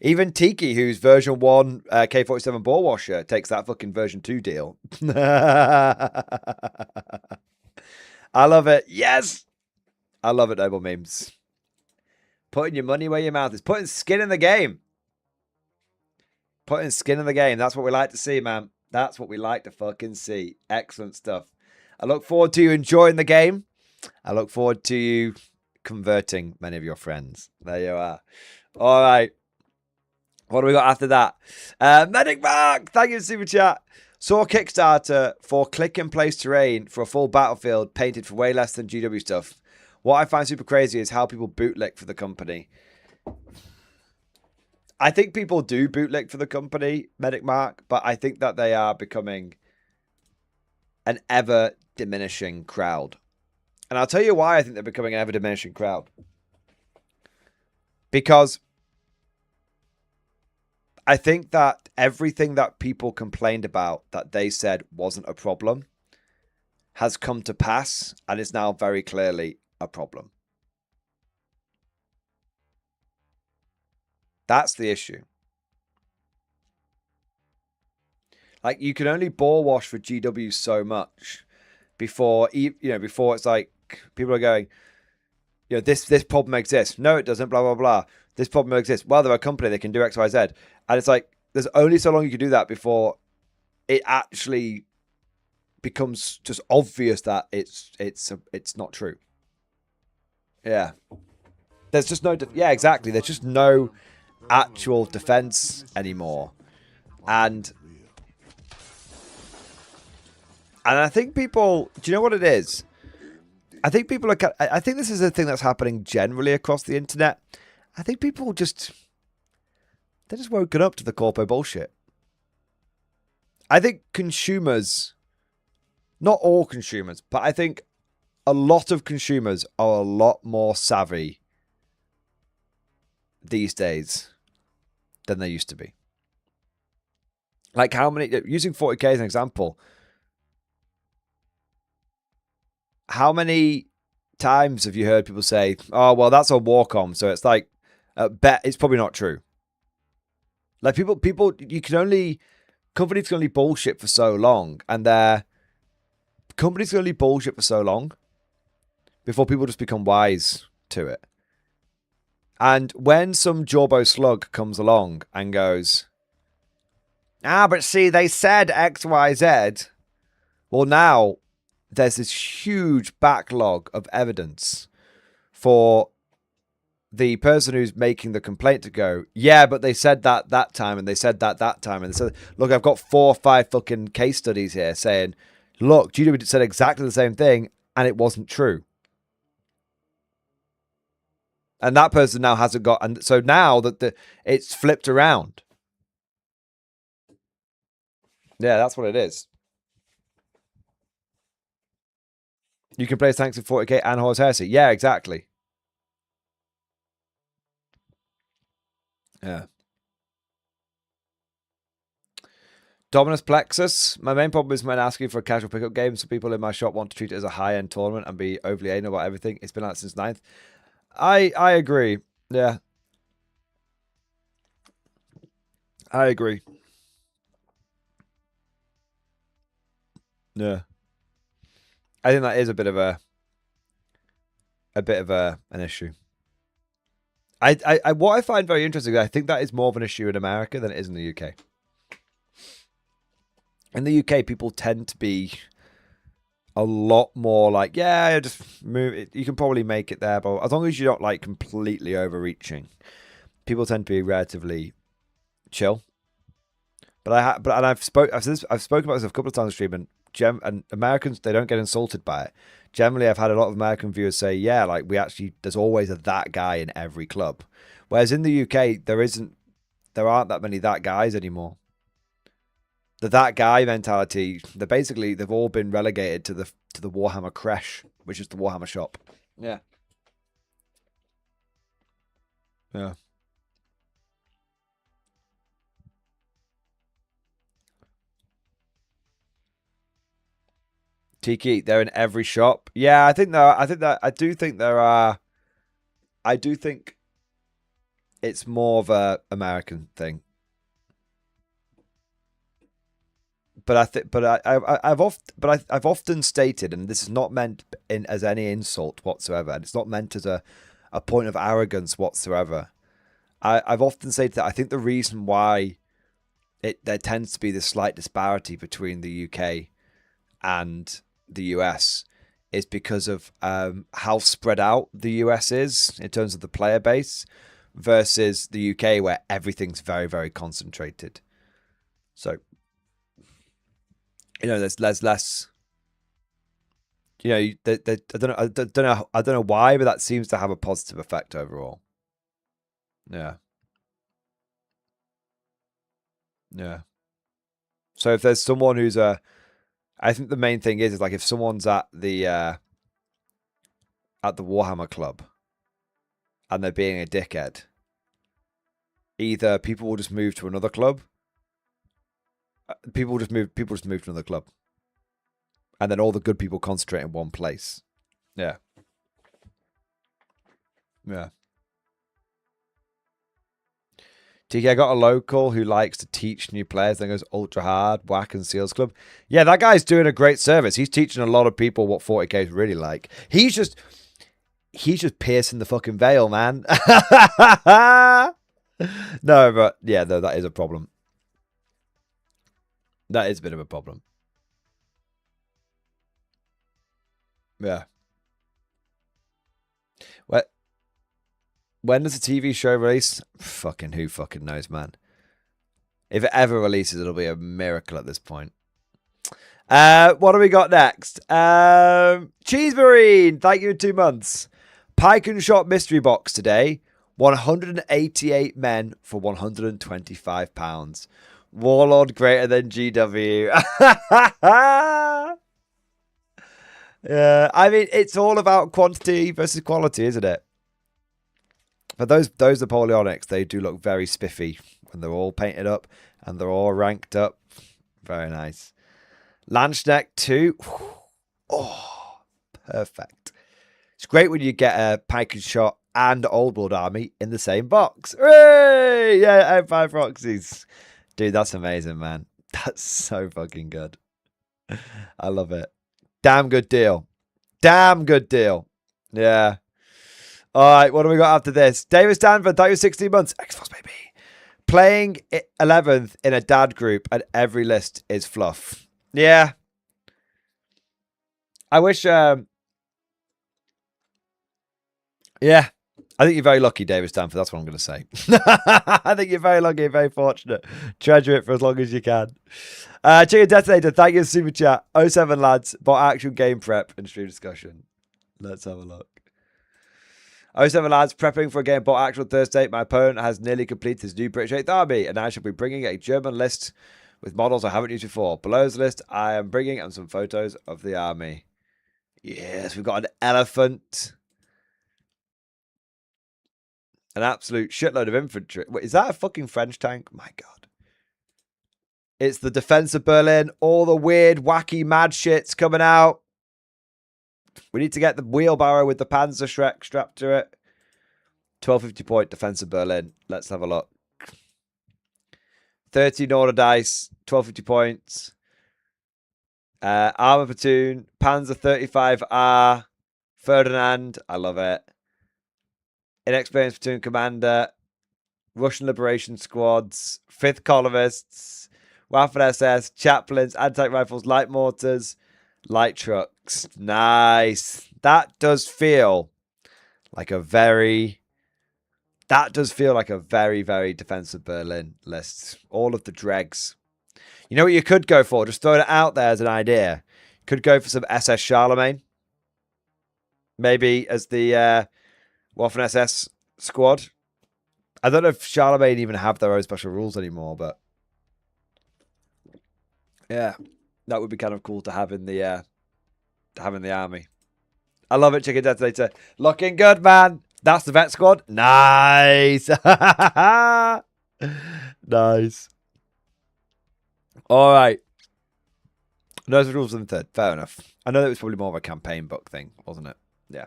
Speaker 4: Even Tiki, who's version 1 K47 ball washer, takes that fucking version 2 deal. I love it. Yes! I love it, Noble Memes. Putting your money where your mouth is. Putting skin in the game. Putting skin in the game. That's what we like to see, man. That's what we like to fucking see. Excellent stuff. I look forward to you enjoying the game. I look forward to you converting many of your friends. There you are. All right. What do we got after that? Medic Mark, thank you for super chat. Saw a Kickstarter for click and place terrain for a full battlefield painted for way less than GW stuff. What I find super crazy is how people bootlick for the company. I think people do bootlick for the company, Medic Mark, but I think that they are becoming an ever diminishing crowd. And I'll tell you why I think they're becoming an ever diminishing crowd. Because I think that everything that people complained about that they said wasn't a problem has come to pass and is now very clearly a problem. That's the issue. Like, you can only ball wash for GW so much before, before it's like people are going, this problem exists. No, it doesn't, blah, blah, blah. This problem exists. Well, they're a company, they can do X, Y, Z. And it's like, there's only so long you can do that before it actually becomes just obvious that it's not true. Yeah. There's just no, exactly. There's just no actual defense anymore. And I think people, do you know what it is? I think people are, I think this is a thing that's happening generally across the internet. I think people they're just woken up to the corpo bullshit. I think consumers, not all consumers, but I think a lot of consumers are a lot more savvy these days than they used to be. Like, how many, using 40k as an example, how many times have you heard people say, oh, well, that's a Warcom, so it's like, bet it's probably not true. Like, companies can only bullshit for so long, and companies can only bullshit for so long before people just become wise to it. And when some Jorbo slug comes along and goes, but see, they said X, Y, Z. Well, now there's this huge backlog of evidence for the person who's making the complaint to go, yeah, but they said that time, and they said that time, and they said, look, I've got 4 or 5 fucking case studies here saying, look, GW said exactly the same thing, and it wasn't true. And that person now hasn't got, and so now that it's flipped around. Yeah, that's what it is. You can play tanks in 40k and Horus Heresy. Yeah, exactly. Yeah. Dominus Plexus. My main problem is when asking for a casual pickup game, some people in my shop want to treat it as a high-end tournament and be overly anal about everything. It's been like that since 9th. I agree. Yeah. I agree. Yeah. I think that is a bit of an issue. What I find very interesting, I think that is more of an issue in America than it is in the UK. In the UK, people tend to be a lot more like, yeah, just move it. You can probably make it there, but as long as you're not like completely overreaching, people tend to be relatively chill. But I've spoken about this a couple of times on stream, and Americans, they don't get insulted by it. Generally, I've had a lot of American viewers say, yeah, like there's always a that guy in every club. Whereas in the UK, there aren't that many that guys anymore. That guy mentality, they've all been relegated to the Warhammer creche, which is the Warhammer shop. Yeah. Yeah. Tiki, they're in every shop. Yeah, I do think it's more of a American thing. But I've often stated, and this is not meant as any insult whatsoever, and it's not meant as a point of arrogance whatsoever. I've often stated that I think the reason why there tends to be this slight disparity between the UK and the US is because of how spread out the US is in terms of the player base versus the UK, where everything's very, very concentrated. So, there's less. I don't know why, but that seems to have a positive effect overall. Yeah. Yeah. So if there's someone who's I think the main thing is like if someone's at the Warhammer club and they're being a dickhead, either people will just move to another club. People just move to another club. And then all the good people concentrate in one place. Yeah. Yeah. TK, I got a local who likes to teach new players, then goes ultra hard, whack and seals club. Yeah, that guy's doing a great service. He's teaching a lot of people what 40k is really like. He's just piercing the fucking veil, man. No, but yeah, though that is a problem. That is a bit of a problem. Yeah. What? When does the TV show release? Fucking who fucking knows, man. If it ever releases, it'll be a miracle at this point. What do we got next? Cheese Marine, thank you in 2 months. Pike and Shot mystery box today. 188 men for £125. Warlord greater than GW. Yeah, I mean, it's all about quantity versus quality, isn't it? But those Napoleonics, they do look very spiffy when they're all painted up and they're all ranked up. Very nice. Lanchneck 2. Oh, perfect. It's great when you get a Pike and Shot and Old World army in the same box. Hooray! Yeah, Empire Proxies. Dude, that's amazing, man. That's so fucking good. I love it. Damn good deal. Damn good deal. Yeah. All right, what do we got after this? David Stanford, thank you 16 months. X-Force, baby. Playing 11th in a dad group and every list is fluff. Yeah. I wish... yeah. I think you're very lucky, David Stanford. That's what I'm going to say. I think you're very lucky, very fortunate. Treasure it for as long as you can. Chicken Detonator, thank you, super chat. 07 lads, bought actual game prep and stream discussion. Let's have a look. 07 lads, prepping for a game bought actual Thursday. My opponent has nearly completed his new British 8th Army, and I shall be bringing a German list with models I haven't used before. Below the list, I am bringing and some photos of the army. Yes, we've got an elephant. An absolute shitload of infantry. Wait, is that a fucking French tank? My God. It's the defense of Berlin. All the weird, wacky, mad shit's coming out. We need to get the wheelbarrow with the Panzer Shrek strapped to it. 1250 point defense of Berlin. Let's have a look. 13 order dice. 1250 points. Armor platoon. Panzer 35R. Ferdinand. I love it. Inexperienced platoon commander. Russian liberation squads. 5th columnists. Waffen SS. Chaplains. Anti-tank rifles. Light mortars. Light trucks. Nice. That does feel like a very... very defensive Berlin list. All of the dregs. You know what you could go for? Just throwing it out there as an idea. Could go for some SS Charlemagne. Maybe as the Waffen SS squad. I don't know if Charlemagne even have their own special rules anymore, but... yeah. That would be kind of cool to have in the army. I love it, Chicken Detonator. Looking good, man. That's the vet squad. Nice. Nice. All right. Those rules in the third. Fair enough. I know that was probably more of a campaign book thing, wasn't it? Yeah.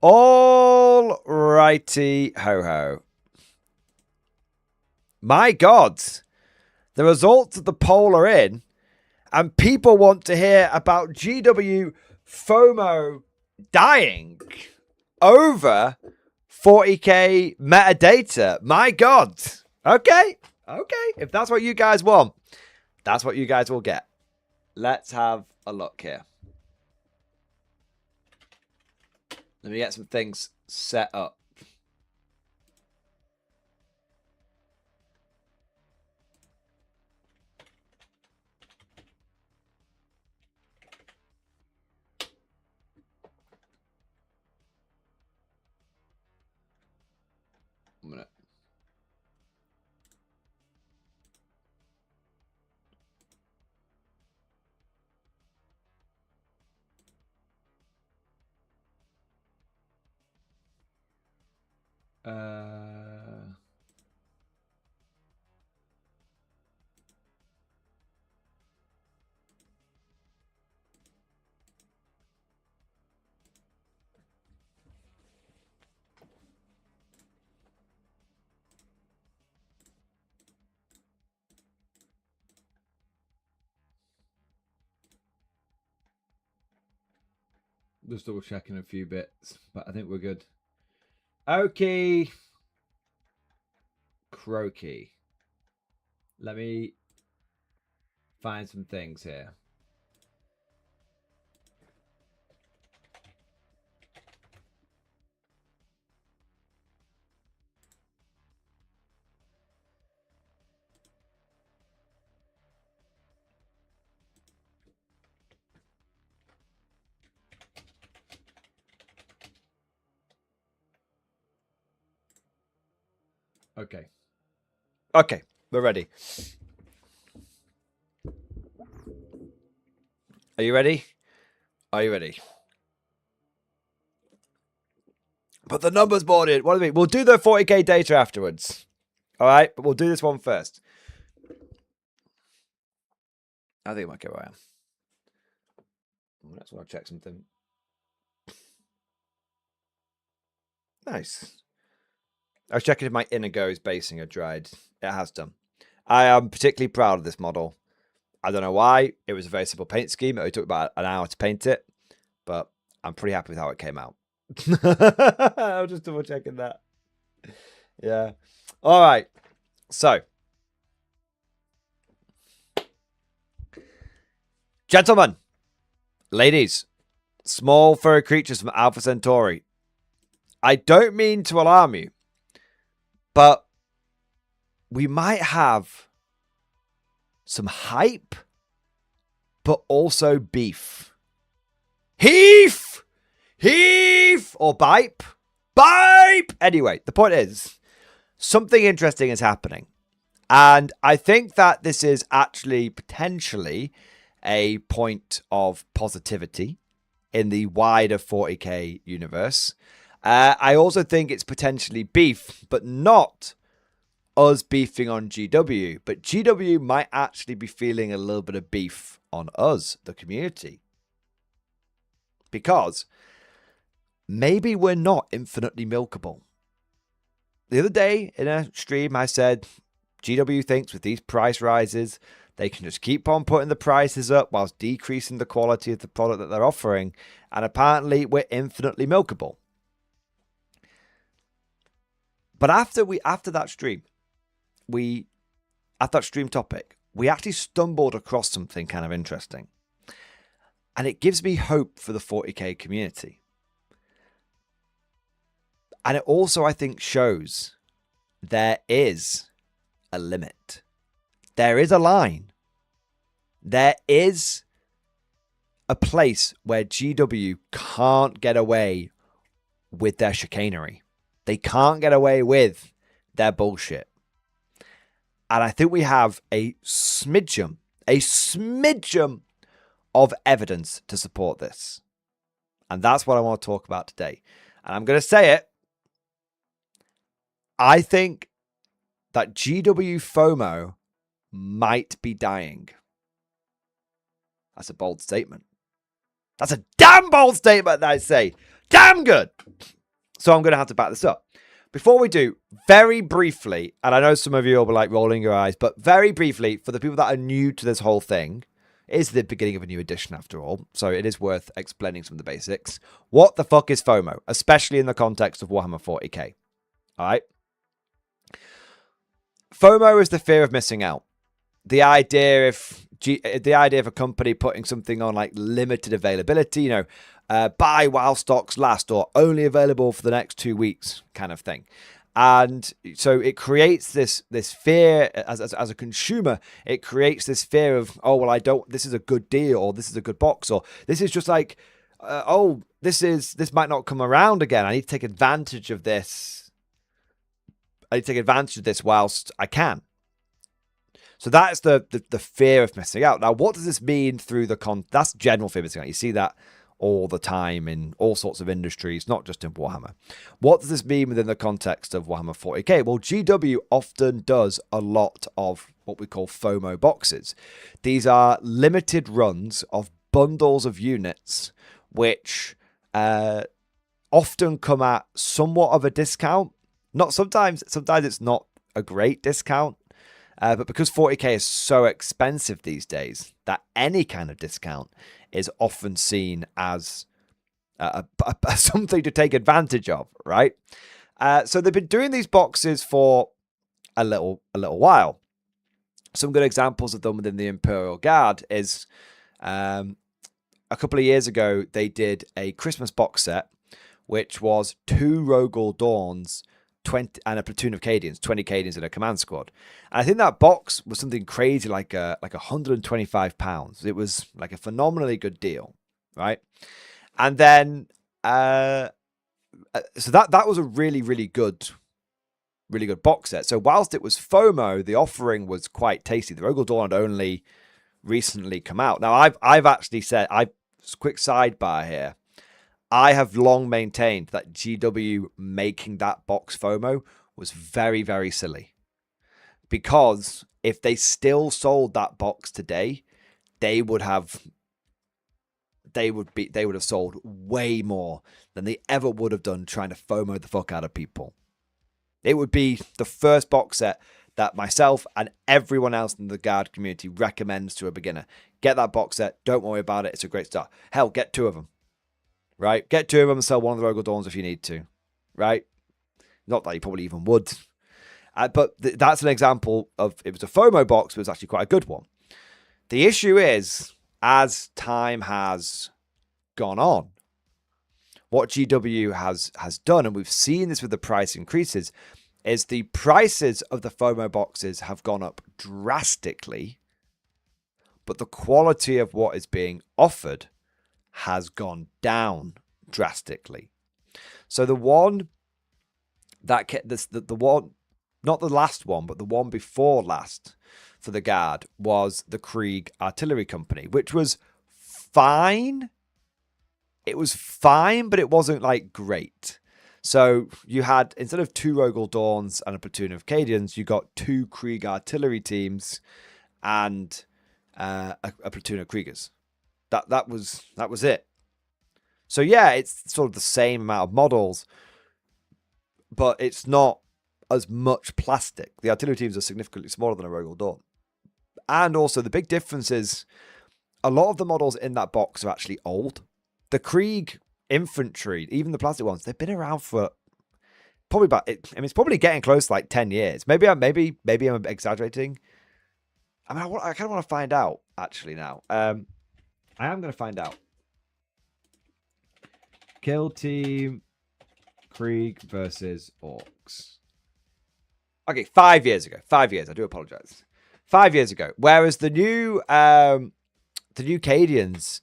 Speaker 4: All righty ho ho. My God. The results of the poll are in. And people want to hear about GW FOMO dying over 40k metadata. My God. Okay. Okay. If that's what you guys want, that's what you guys will get. Let's have a look here. Let me get some things set up. A minute. Just double checking a few bits, but I think we're good. Okay. Croaky. Let me find some things here. Okay. Okay, we're ready. Are you ready? Are you ready? But the numbers boarded. What do we? We'll do the 40k data afterwards. All right, but we'll do this one first. I think I might go where I am. I just want to check something. Nice. I was checking if my Inigo is basing a dried. It has done. I am particularly proud of this model. I don't know why. It was a very simple paint scheme. It only took about an hour to paint it, but I'm pretty happy with how it came out. I was just double checking that. Yeah. All right. So, gentlemen, ladies, small furry creatures from Alpha Centauri. I don't mean to alarm you, but we might have some hype, but also beef. Heaf! Heaf! Or bipe? Bipe! Anyway, the point is, something interesting is happening. And I think that this is actually potentially a point of positivity in the wider 40k universe. I also think it's potentially beef, but not us beefing on GW. But GW might actually be feeling a little bit of beef on us, the community. Because maybe we're not infinitely milkable. The other day in a stream, I said, GW thinks with these price rises, they can just keep on putting the prices up whilst decreasing the quality of the product that they're offering. And apparently we're infinitely milkable. But after that stream topic, we actually stumbled across something kind of interesting. And it gives me hope for the 40k community. And it also, I think, shows there is a limit. There is a line. There is a place where GW can't get away with their chicanery. They can't get away with their bullshit. And I think we have a smidgen of evidence to support this. And that's what I want to talk about today. And I'm going to say it. I think that GW FOMO might be dying. That's a bold statement. That's a damn bold statement, I say. Damn good. So I'm going to have to back this up. Before we do, very briefly, and I know some of you will be like rolling your eyes, but very briefly, for the people that are new to this whole thing, it is the beginning of a new edition after all, so it is worth explaining some of the basics. What the fuck is FOMO, especially in the context of Warhammer 40k? All right? FOMO is the fear of missing out. The idea of a company putting something on like limited availability, buy while stocks last or only available for the next 2 weeks kind of thing. And so it creates this fear as a consumer. It creates this fear of, oh, well, this is a good deal, or this is a good box, or this is just like, this might not come around again. I need to take advantage of this. I need to take advantage of this whilst I can. So that's the fear of missing out. Now, what does this mean through that's general fear of missing out. You see that all the time in all sorts of industries, not just in Warhammer. What does this mean within the context of Warhammer 40k? Well, GW often does a lot of what we call FOMO boxes. These are limited runs of bundles of units, which often come at somewhat of a discount. Not sometimes it's not a great discount. But because 40k is so expensive these days, that any kind of discount is often seen as something to take advantage of, right? So they've been doing these boxes for a little while. Some good examples of them within the Imperial Guard is a couple of years ago they did a Christmas box set, which was 2 Rogel Dawns, 20 and a platoon of Cadians, 20 Cadians in a command squad. And I think that box was something crazy like £125. It was like a phenomenally good deal, right? And then so that was a really good box set. So whilst it was FOMO, the offering was quite tasty. The Rogel Dawn had only recently come out. Now I've actually said, quick sidebar here, I have long maintained that GW making that box FOMO was very silly, because if they still sold that box today, they would have sold way more than they ever would have done trying to FOMO the fuck out of people. It would be the first box set that myself and everyone else in the Guard community recommends to a beginner. Get that box set. Don't worry about it. It's a great start. Hell, get 2 of them. Right? Get 2 of them and sell one of the Rogel Dawns if you need to. Right? Not that you probably even would. But that's an example of, it was a FOMO box, but it was actually quite a good one. The issue is, as time has gone on, what GW has done, and we've seen this with the price increases, is the prices of the FOMO boxes have gone up drastically, but the quality of what is being offered has gone down drastically. So the one that the one, not the last one, but the one before last for the Guard was the Krieg Artillery Company, which was fine. It was fine, but it wasn't like great. So you had, instead of 2 Rogel Dawns and a platoon of Cadians, you got 2 Krieg artillery teams and a platoon of Kriegers. That was it. So yeah, it's sort of the same amount of models, but it's not as much plastic. The artillery teams are significantly smaller than a Rogel Dawn. And also the big difference is a lot of the models in that box are actually old. The Krieg infantry, even the plastic ones, they've been around for probably about, it's probably getting close to like 10 years. Maybe I'm exaggerating. I mean, I kind of want to find out actually now. I am going to find out. Kill team Krieg versus Orcs. Okay, 5 years ago. 5 years. I do apologize. 5 years ago. Whereas the new Cadians,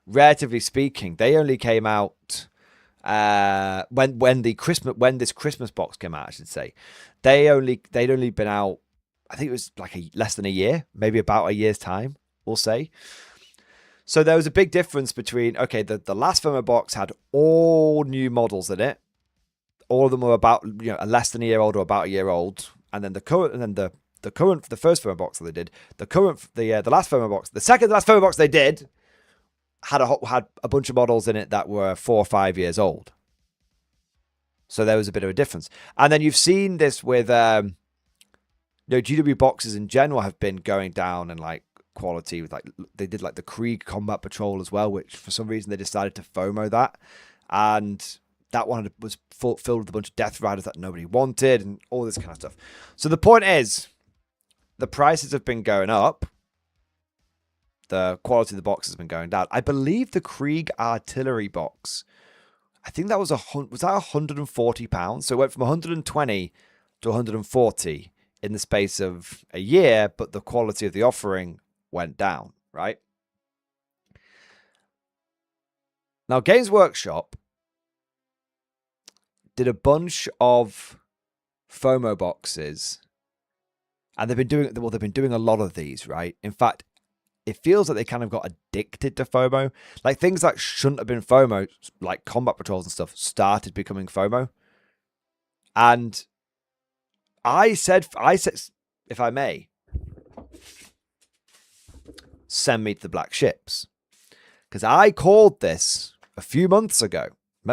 Speaker 4: relatively speaking, they only came out when this Christmas box came out, I should say. They'd only been out, I think it was like less than a year, maybe about a year's time, we'll say. So there was a big difference between, okay, the last FOMO box had all new models in it. All of them were about, less than a year old or about a year old. And then the first FOMO box that they did, the last FOMO box, the second to last FOMO box they did had a bunch of models in it that were 4 or 5 years old. So there was a bit of a difference. And then you've seen this with, GW boxes in general have been going down in like quality. With they did like the Krieg Combat Patrol as well, which for some reason they decided to FOMO that, and that one was filled with a bunch of Death Riders that nobody wanted and all this kind of stuff. So the point is, the prices have been going up. The quality of the box has been going down. I believe the Krieg Artillery box, I think that was £140. So it went from 120 to 140 in the space of a year, but the quality of the offering went down, right? Now, Games Workshop did a bunch of FOMO boxes, and they've been doing a lot of these, right? In fact, it feels like they kind of got addicted to FOMO. Like things that shouldn't have been FOMO, like combat patrols and stuff, started becoming FOMO. And I said, if I may, send me to the black ships, because I called this a few months ago,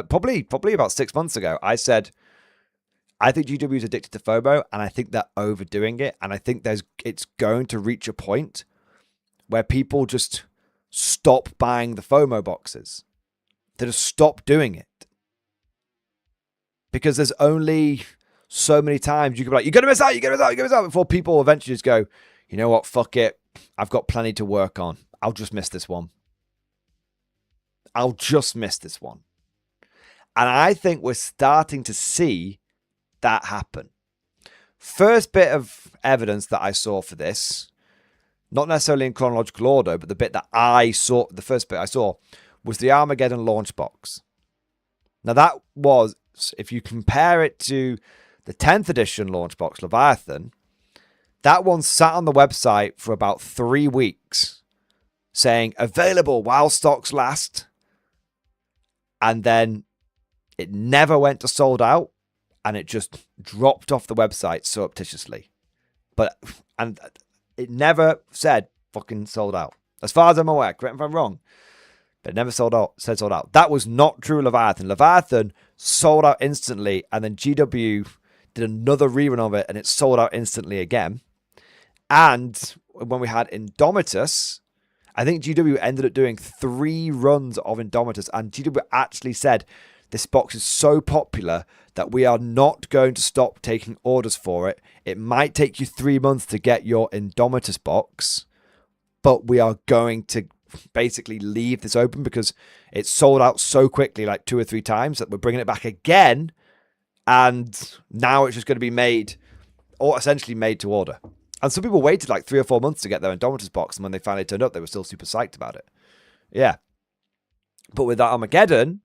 Speaker 4: probably about 6 months ago. I said, I think GW is addicted to FOMO, and I think they're overdoing it, and I think it's going to reach a point where people just stop buying the FOMO boxes. to just stop doing it. Because there's only so many times you can be like, you're going to miss out, you're going to miss out, you're going to miss out, before people eventually just go, you know what, fuck it. I've got plenty to work on. I'll just miss this one. I'll just miss this one. And I think we're starting to see that happen. First bit of evidence that I saw for this, not necessarily in chronological order, but the bit that I saw, the first bit I saw, was the Armageddon launch box. Now that was, if you compare it to the 10th edition launch box, Leviathan, that one sat on the website for about 3 weeks saying available while stocks last. And then it never went to sold out, and it just dropped off the website surreptitiously. And it never said fucking sold out. As far as I'm aware, correct me if I'm wrong, but it never said sold out. That was not true Leviathan. Leviathan sold out instantly, and then GW did another rerun of it, and it sold out instantly again. And when we had Indomitus, I think GW ended up doing 3 runs of Indomitus, and GW actually said, this box is so popular that we are not going to stop taking orders for it. It might take you 3 months to get your Indomitus box, but we are going to basically leave this open because it's sold out so quickly, like 2 or 3 times, that we're bringing it back again. And now it's just going to be made, or essentially made to order. And some people waited like 3 or 4 months to get their Indomitus box, and when they finally turned up, they were still super psyched about it. Yeah. But with that Armageddon,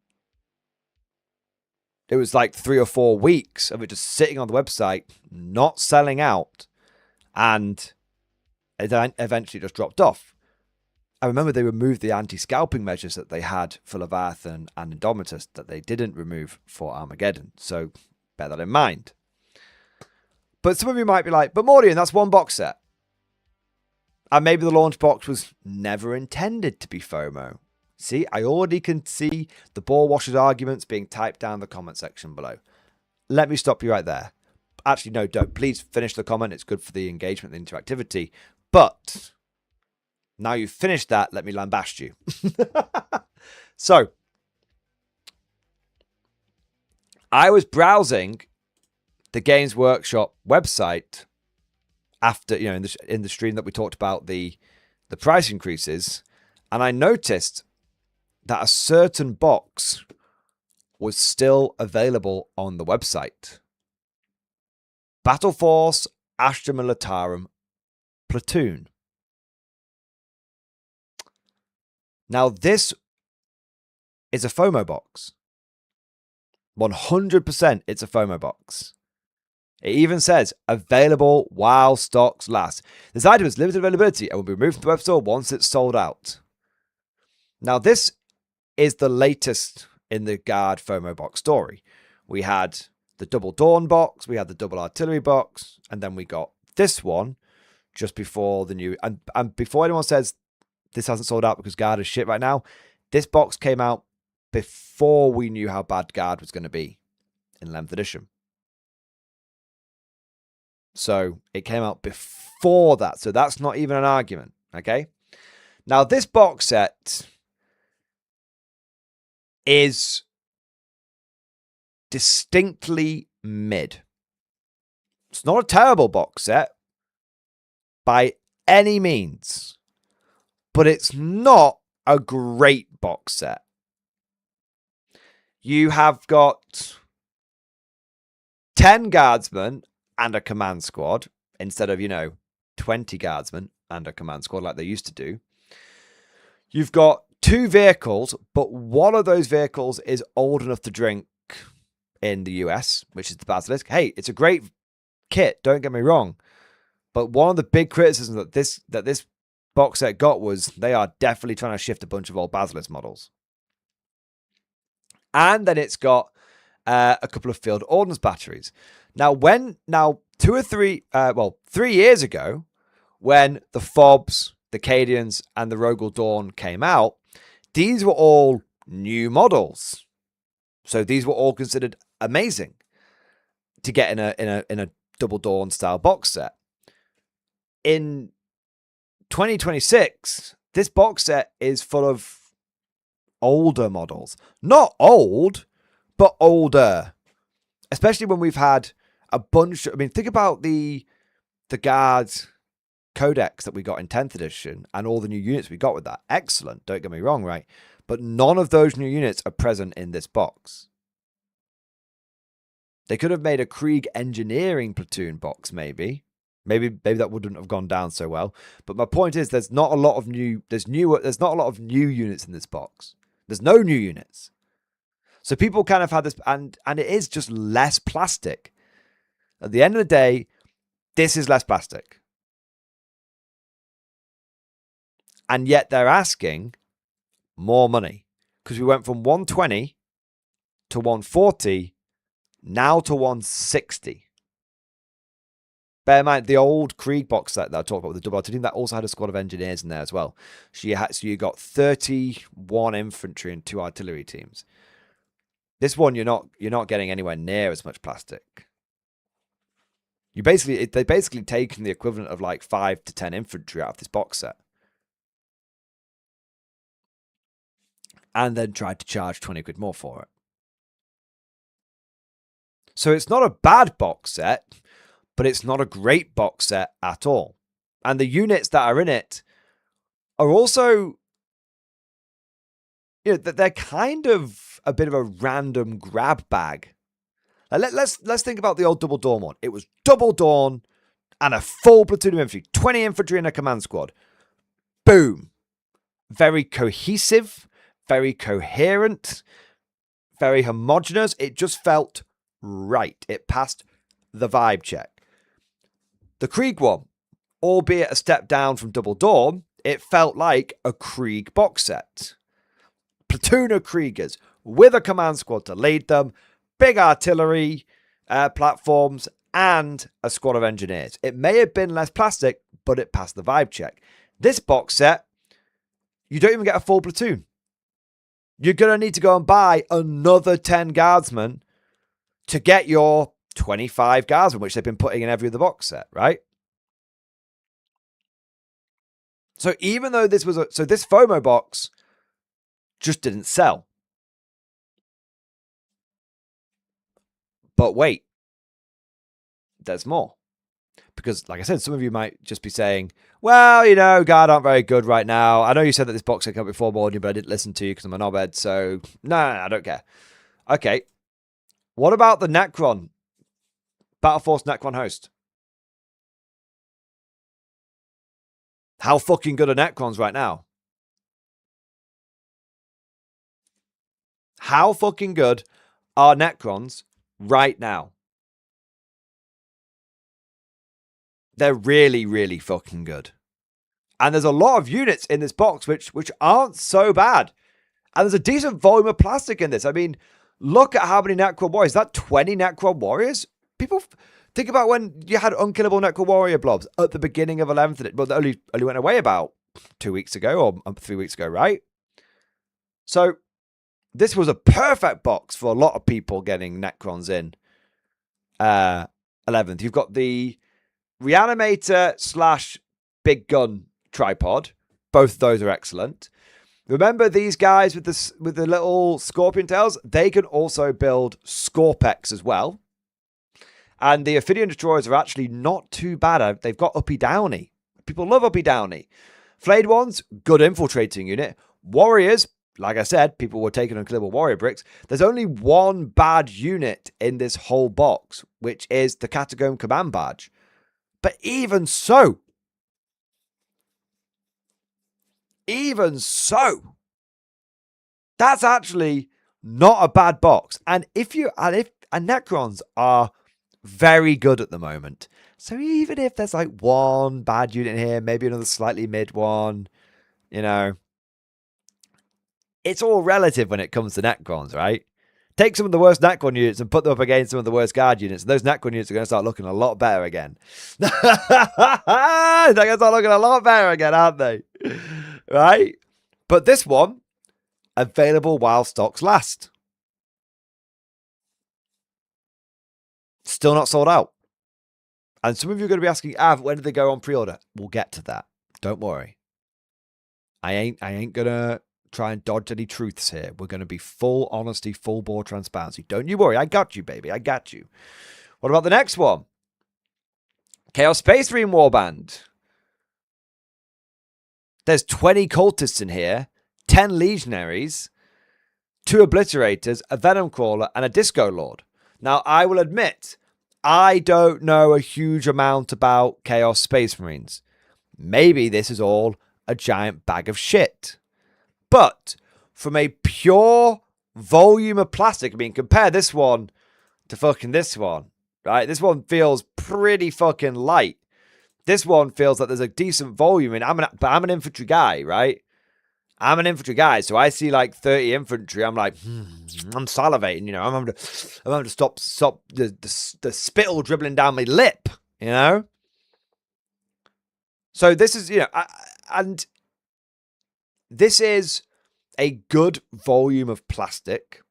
Speaker 4: it was like 3 or 4 weeks of it just sitting on the website, not selling out, and it then eventually just dropped off. I remember they removed the anti-scalping measures that they had for Leviathan and Indomitus that they didn't remove for Armageddon. So bear that in mind. But some of you might be like, but Mordian, that's one box set. And maybe the launch box was never intended to be FOMO. See, I already can see the ball washers arguments being typed down in the comment section below. Let me stop you right there. Actually, no, don't. Please finish the comment. It's good for the engagement and interactivity. But now you've finished that, let me lambaste you. So, I was browsing the Games Workshop website after, in the stream that we talked about the price increases, and I noticed that a certain box was still available on the website. Battle Force Astra Militarum Platoon. Now, this is a FOMO box. 100% it's a FOMO box. It even says, available while stocks last. This item is limited availability and will be removed from the web store once it's sold out. Now, this is the latest in the Guard FOMO box story. We had the double Dawn box, we had the double artillery box, and then we got this one just before the new... And before anyone says this hasn't sold out because Guard is shit right now, this box came out before we knew how bad Guard was going to be in 11th edition. So it came out before that. So that's not even an argument. Okay. Now this box set is distinctly mid. It's not a terrible box set by any means, but it's not a great box set. You have got 10 guardsmen and a command squad instead of, 20 guardsmen and a command squad like they used to do. You've got 2 vehicles, but one of those vehicles is old enough to drink in the US, which is the Basilisk. Hey, it's a great kit, don't get me wrong. But one of the big criticisms that this box set got was they are definitely trying to shift a bunch of old Basilisk models. And then it's got a couple of field ordnance batteries. Now, 3 years ago, when the Fobs, the Cadians, and the Rogel Dawn came out, these were all new models. So these were all considered amazing to get in a Double Dawn style box set. In 2026, this box set is full of older models. Not old, but older. Especially when we've had a bunch. I mean, think about the Guards Codex that we got in 10th edition and all the new units we got with that. Excellent. Don't get me wrong, right? But none of those new units are present in this box. They could have made a Krieg engineering platoon box, maybe. Maybe that wouldn't have gone down so well. But my point is, there's not a lot of new. There's not a lot of new units in this box. There's no new units. So people kind of had this, and it is just less plastic. At the end of the day, this is less plastic. And yet they're asking more money. Because we went from 120 to 140, now to 160. Bear in mind, the old Krieg box set that I talked about with the double artillery, that also had a squad of engineers in there as well. So you got 31 infantry and 2 artillery teams. This one, you're not getting anywhere near as much plastic. They basically taken the equivalent of like 5 to 10 infantry out of this box set. And then tried to charge 20 quid more for it. So it's not a bad box set, but it's not a great box set at all. And the units that are in it are also, they're kind of a bit of a random grab bag. Let's think about the old Double Dawn one. It was Double Dawn and a full platoon of infantry, 20 infantry in a command squad. Boom. Very cohesive, very coherent, very homogenous. It just felt right. It passed the vibe check. The Krieg one, albeit a step down from Double Dawn, it felt like a Krieg box set. Platoon of Kriegers with a command squad to lead them, big artillery platforms, and a squad of engineers. It may have been less plastic, but it passed the vibe check. This box set, you don't even get a full platoon. You're going to need to go and buy another 10 guardsmen to get your 25 guardsmen, which they've been putting in every other box set, right? So even though this FOMO box just didn't sell. But wait, there's more. Because, like I said, some of you might just be saying, well, Guard aren't very good right now. I know you said that this box had come before morning, but I didn't listen to you because I'm a knobhead, so no, I don't care. Okay. What about the Necron? Battle Force Necron host? How fucking good are Necrons right now? How fucking good are Necrons right now? They're really, really fucking good. And there's a lot of units in this box which aren't so bad. And there's a decent volume of plastic in this. I mean, look at how many Necron Warriors. Is that 20 Necron Warriors? People think about when you had unkillable Necron Warrior blobs at the beginning of 11th. Well, they only went away about 2 weeks ago or 3 weeks ago, right? So this was a perfect box for a lot of people getting Necrons in 11th. You've got the Reanimator / Big Gun tripod. Both of those are excellent. Remember these guys with the little scorpion tails? They can also build Scorpex as well. And the Ophidian Destroyers are actually not too bad. They've got Uppy Downey. People love Uppy Downey. Flayed Ones, good infiltrating unit. Warriors, like I said, people were taking unkillable warrior bricks. There's only one bad unit in this whole box, which is the Catacomb Command Badge. But even so, that's actually not a bad box. And if Necrons are very good at the moment. So even if there's like one bad unit here, maybe another slightly mid one, it's all relative when it comes to Necrons, right? Take some of the worst Necron units and put them up against some of the worst Guard units. And those Necron units are going to start looking a lot better again. They're going to start looking a lot better again, aren't they? Right? But this one, available while stocks last. Still not sold out. And some of you are going to be asking, when did they go on pre-order? We'll get to that. Don't worry. I ain't going to try and dodge any truths here. We're going to be full honesty, full bore transparency. Don't you worry. I got you, baby. I got you. What about the next one? Chaos Space Marine Warband. There's 20 cultists in here, 10 legionaries, 2 obliterators, a venom crawler, and a disco lord. Now, I will admit, I don't know a huge amount about Chaos Space Marines. Maybe this is all a giant bag of shit. But from a pure volume of plastic, I mean, compare this one to fucking this one, right? This one feels pretty fucking light. This one feels like there's a decent volume in. But I'm an infantry guy, right? I'm an infantry guy, so I see like 30 infantry. I'm like, I'm salivating, you know. I'm having to stop the spittle dribbling down my lip, you know. So this is, you know, and this is a good volume of plastic,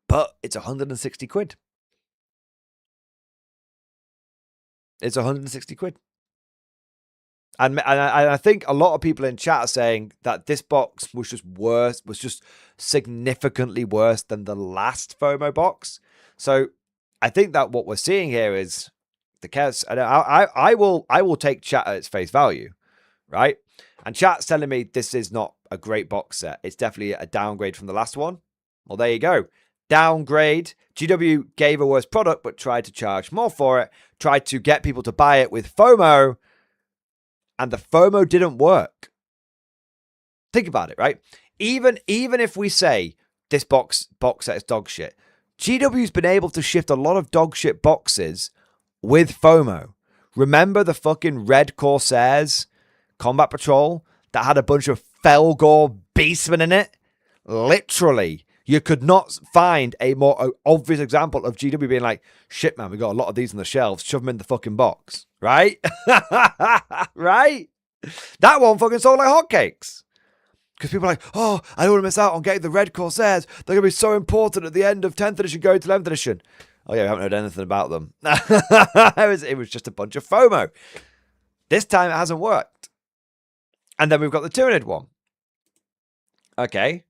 Speaker 4: but it's 160 quid. It's 160 quid. And I think a lot of people in chat are saying that this box was just worse, was just significantly worse than the last FOMO box. So I think that what we're seeing here is the chaos. And I will take chat at its face value, right? And chat's telling me this is not a great box set. It's definitely a downgrade from the last one. Well, there you go. Downgrade. GW gave a worse product, but tried to charge more for it. Tried to get people to buy it with FOMO. And the FOMO didn't work. Think about it, right? Even if we say this box set is dog shit, GW's been able to shift a lot of dog shit boxes with FOMO. Remember the fucking Red Corsairs Combat Patrol that had a bunch of Felgor beastmen in it? Literally, you could not find a more obvious example of GW being like, shit, man, we got a lot of these on the shelves. Shove them in the fucking box. Right? Right? That one fucking sold like hotcakes. Because people are like, oh, I don't want to miss out on getting the Red Corsairs. They're going to be so important at the end of 10th edition going to 11th edition. Oh, yeah, we haven't heard anything about them. It was just a bunch of FOMO. This time it hasn't worked. And then we've got the Tyranid one. Okay.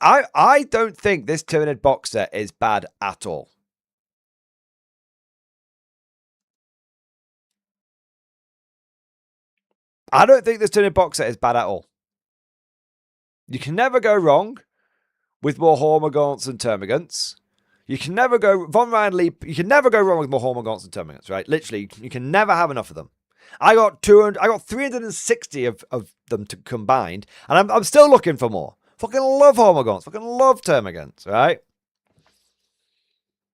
Speaker 4: I don't think this Tyranid box set is bad at all. I don't think this Tyranid box set is bad at all. You can never go wrong with more Hormagaunts and Termagants. You can never go Von Ryan Leap. You can never go wrong with more Hormagaunts and Termagants, right? Literally, you can never have enough of them. I got 360 of them combined, and I'm still looking for more. Fucking love Hormagaunts. Fucking love Termagants, right?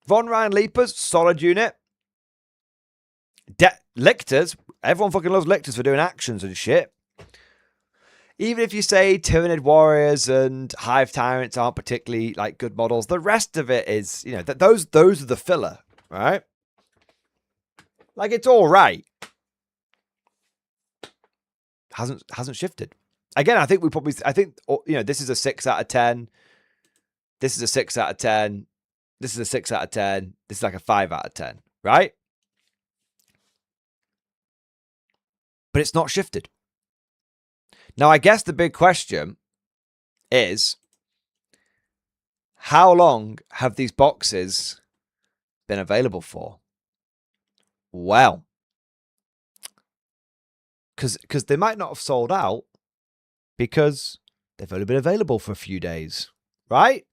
Speaker 4: Von Ryan Leapers, solid unit. Lictors, everyone fucking loves Lictors for doing actions and shit. Even if you say Tyranid Warriors and Hive Tyrants aren't particularly like good models, the rest of it is, you know, those are the filler, right? Like, it's all right. Hasn't shifted. Again, I think you know, this is a 6 out of 10. This is a 6 out of 10. This is a 6 out of 10. This is like a 5 out of 10, right? But it's not shifted. Now, I guess the big question is, how long have these boxes been available for? Well, because they might not have sold out because they've only been available for a few days, right?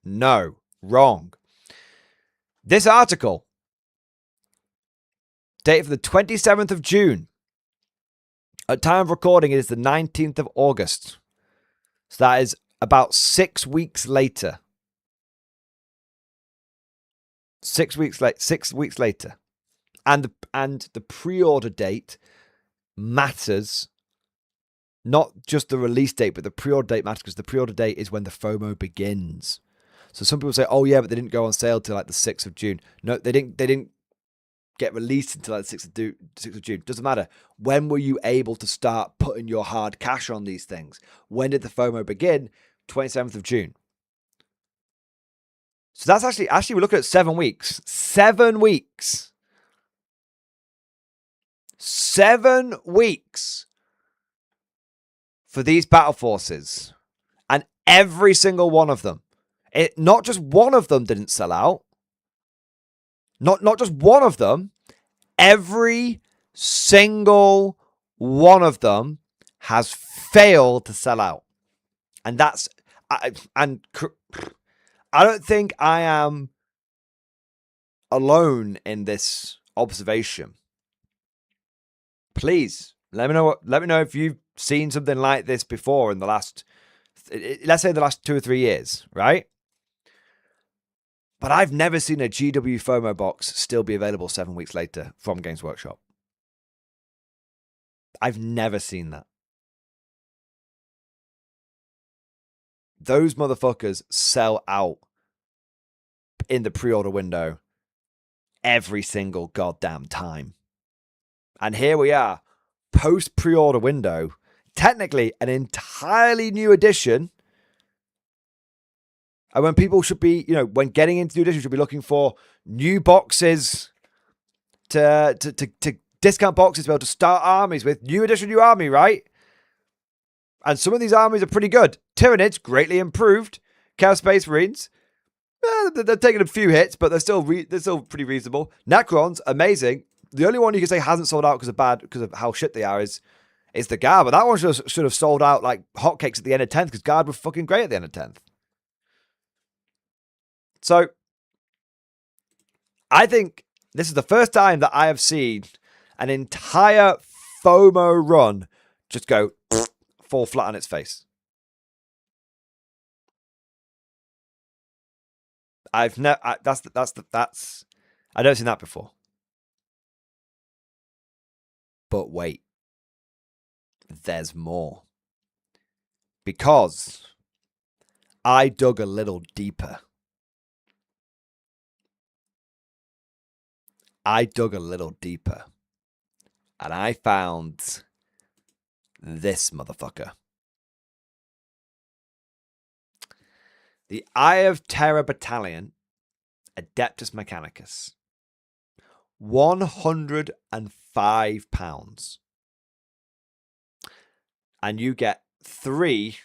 Speaker 4: No, wrong. This article, dated for the 27th of June. At time of recording, it is the 19th of August. So that is about 6 weeks later. 6 weeks late. 6 weeks later. And the pre-order date matters. Not just the release date, but the pre-order date matters because the pre-order date is when the FOMO begins. So some people say, oh yeah, but they didn't go on sale till like the 6th of June. No, they didn't get released until like the 6th of June. Doesn't matter. When were you able to start putting your hard cash on these things? When did the FOMO begin? 27th of June. So that's actually we're looking at 7 weeks. 7 weeks. 7 weeks for these battle forces. And every single one of them, not just one of them didn't sell out. Not just one of them. Every single one of them has failed to sell out. And I don't think I am alone in this observation. Please let me know if you've seen something like this before in the last, let's say the last 2 or 3 years, right? But I've never seen a GW FOMO box still be available 7 weeks later from Games Workshop. I've never seen that. Those motherfuckers sell out in the pre-order window every single goddamn time. And here we are, post pre-order window, technically an entirely new edition. And when people should be, when getting into new edition, should be looking for new boxes to discount boxes to be able to start armies with. New edition, new army, right? And some of these armies are pretty good. Tyranids, greatly improved. Chaos Space Marines, they're taking a few hits, but they're still pretty reasonable. Necrons, amazing. The only one you can say hasn't sold out because of how shit they are is the Guard. But that one should have sold out like hotcakes at the end of 10th because Guard were fucking great at the end of 10th. So, I think this is the first time that I have seen an entire FOMO run just go fall flat on its face. I don't seen that before. But wait, there's more. Because I dug a little deeper. And I found this motherfucker. The Eye of Terror Battalion, Adeptus Mechanicus. £105. And you get 3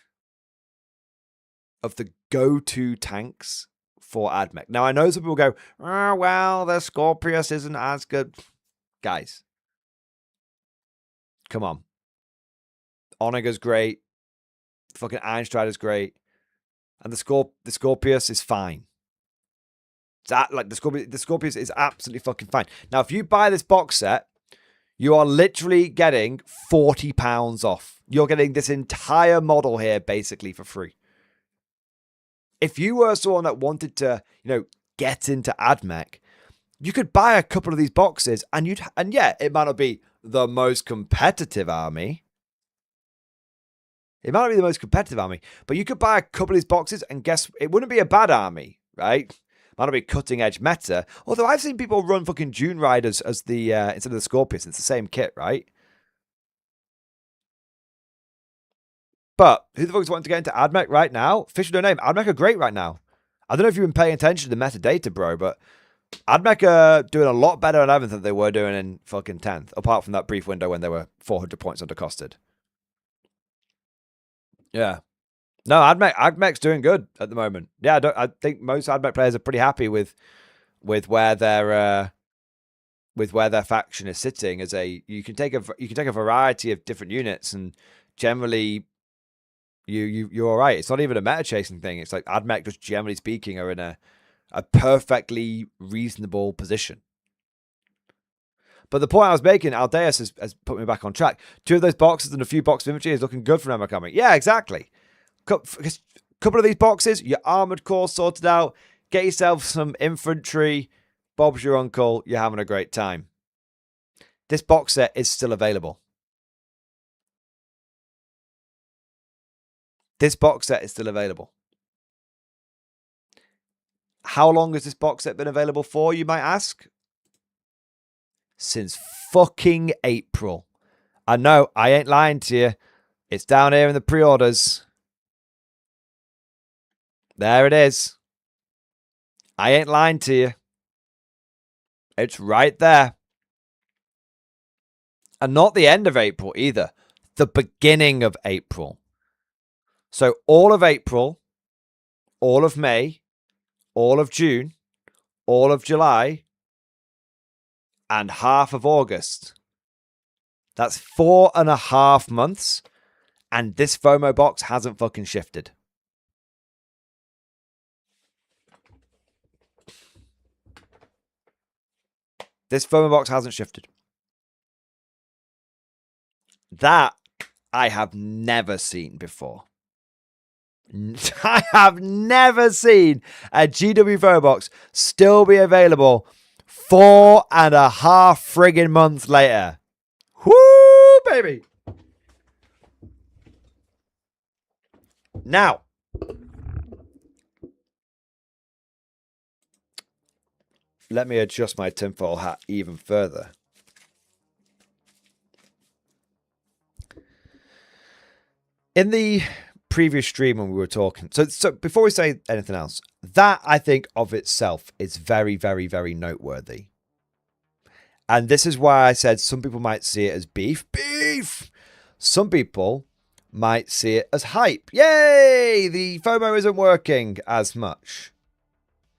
Speaker 4: of the go-to tanks for AdMech. Now, I know some people go, oh, well, the Scorpius isn't as good. Guys, come on. Onega's great. Fucking Einstrider's great. And the Scorpius is fine. The Scorpius is absolutely fucking fine. Now, if you buy this box set, you are literally getting £40 off. You're getting this entire model here basically for free. If you were someone that wanted to, get into AdMech, you could buy a couple of these boxes and it might not be the most competitive army. It might not be the most competitive army, but you could buy a couple of these boxes and guess it wouldn't be a bad army, right? Might not be cutting edge meta. Although I've seen people run fucking Dune Riders as the instead of the Scorpius. It's the same kit, right? But who the fuck is wanting to get into AdMech right now? Fish with no name. AdMech are great right now. I don't know if you've been paying attention to the metadata, bro, but AdMech are doing a lot better in 11th than they were doing in fucking 10th. Apart from that brief window when they were 400 points undercosted. Yeah. No, AdMech's doing good at the moment. Yeah, I think most AdMech players are pretty happy with where their faction is sitting. You can take a variety of different units, and generally you're all right. It's not even a meta chasing thing. It's like AdMech, just generally speaking, are in a perfectly reasonable position. But the point I was making, Aldeus has put me back on track. 2 of those boxes and a few boxes of infantry is looking good for Emma coming. Yeah, exactly. Couple of these boxes, your armored core sorted out. Get yourself some infantry. Bob's your uncle. You're having a great time. This box set is still available. How long has this box set been available for, you might ask? Since fucking April. I know, I ain't lying to you. It's down here in the pre-orders. There it is. I ain't lying to you. It's right there. And not the end of April either. the beginning of April. So all of April, all of May, all of June, all of July, and half of August. That's 4.5 months, and this FOMO box hasn't fucking shifted. This FOMO box hasn't shifted. That I have never seen before. I have never seen a GW FOMO box still be available 4.5 friggin' months later. Woo, baby. Now, let me adjust my tinfoil hat even further. In the previous stream when we were talking, so before we say anything else, that I think of itself is very, very, very noteworthy. And this is why I said some people might see it as beef. Beef! Some people might see it as hype. Yay! The FOMO isn't working as much.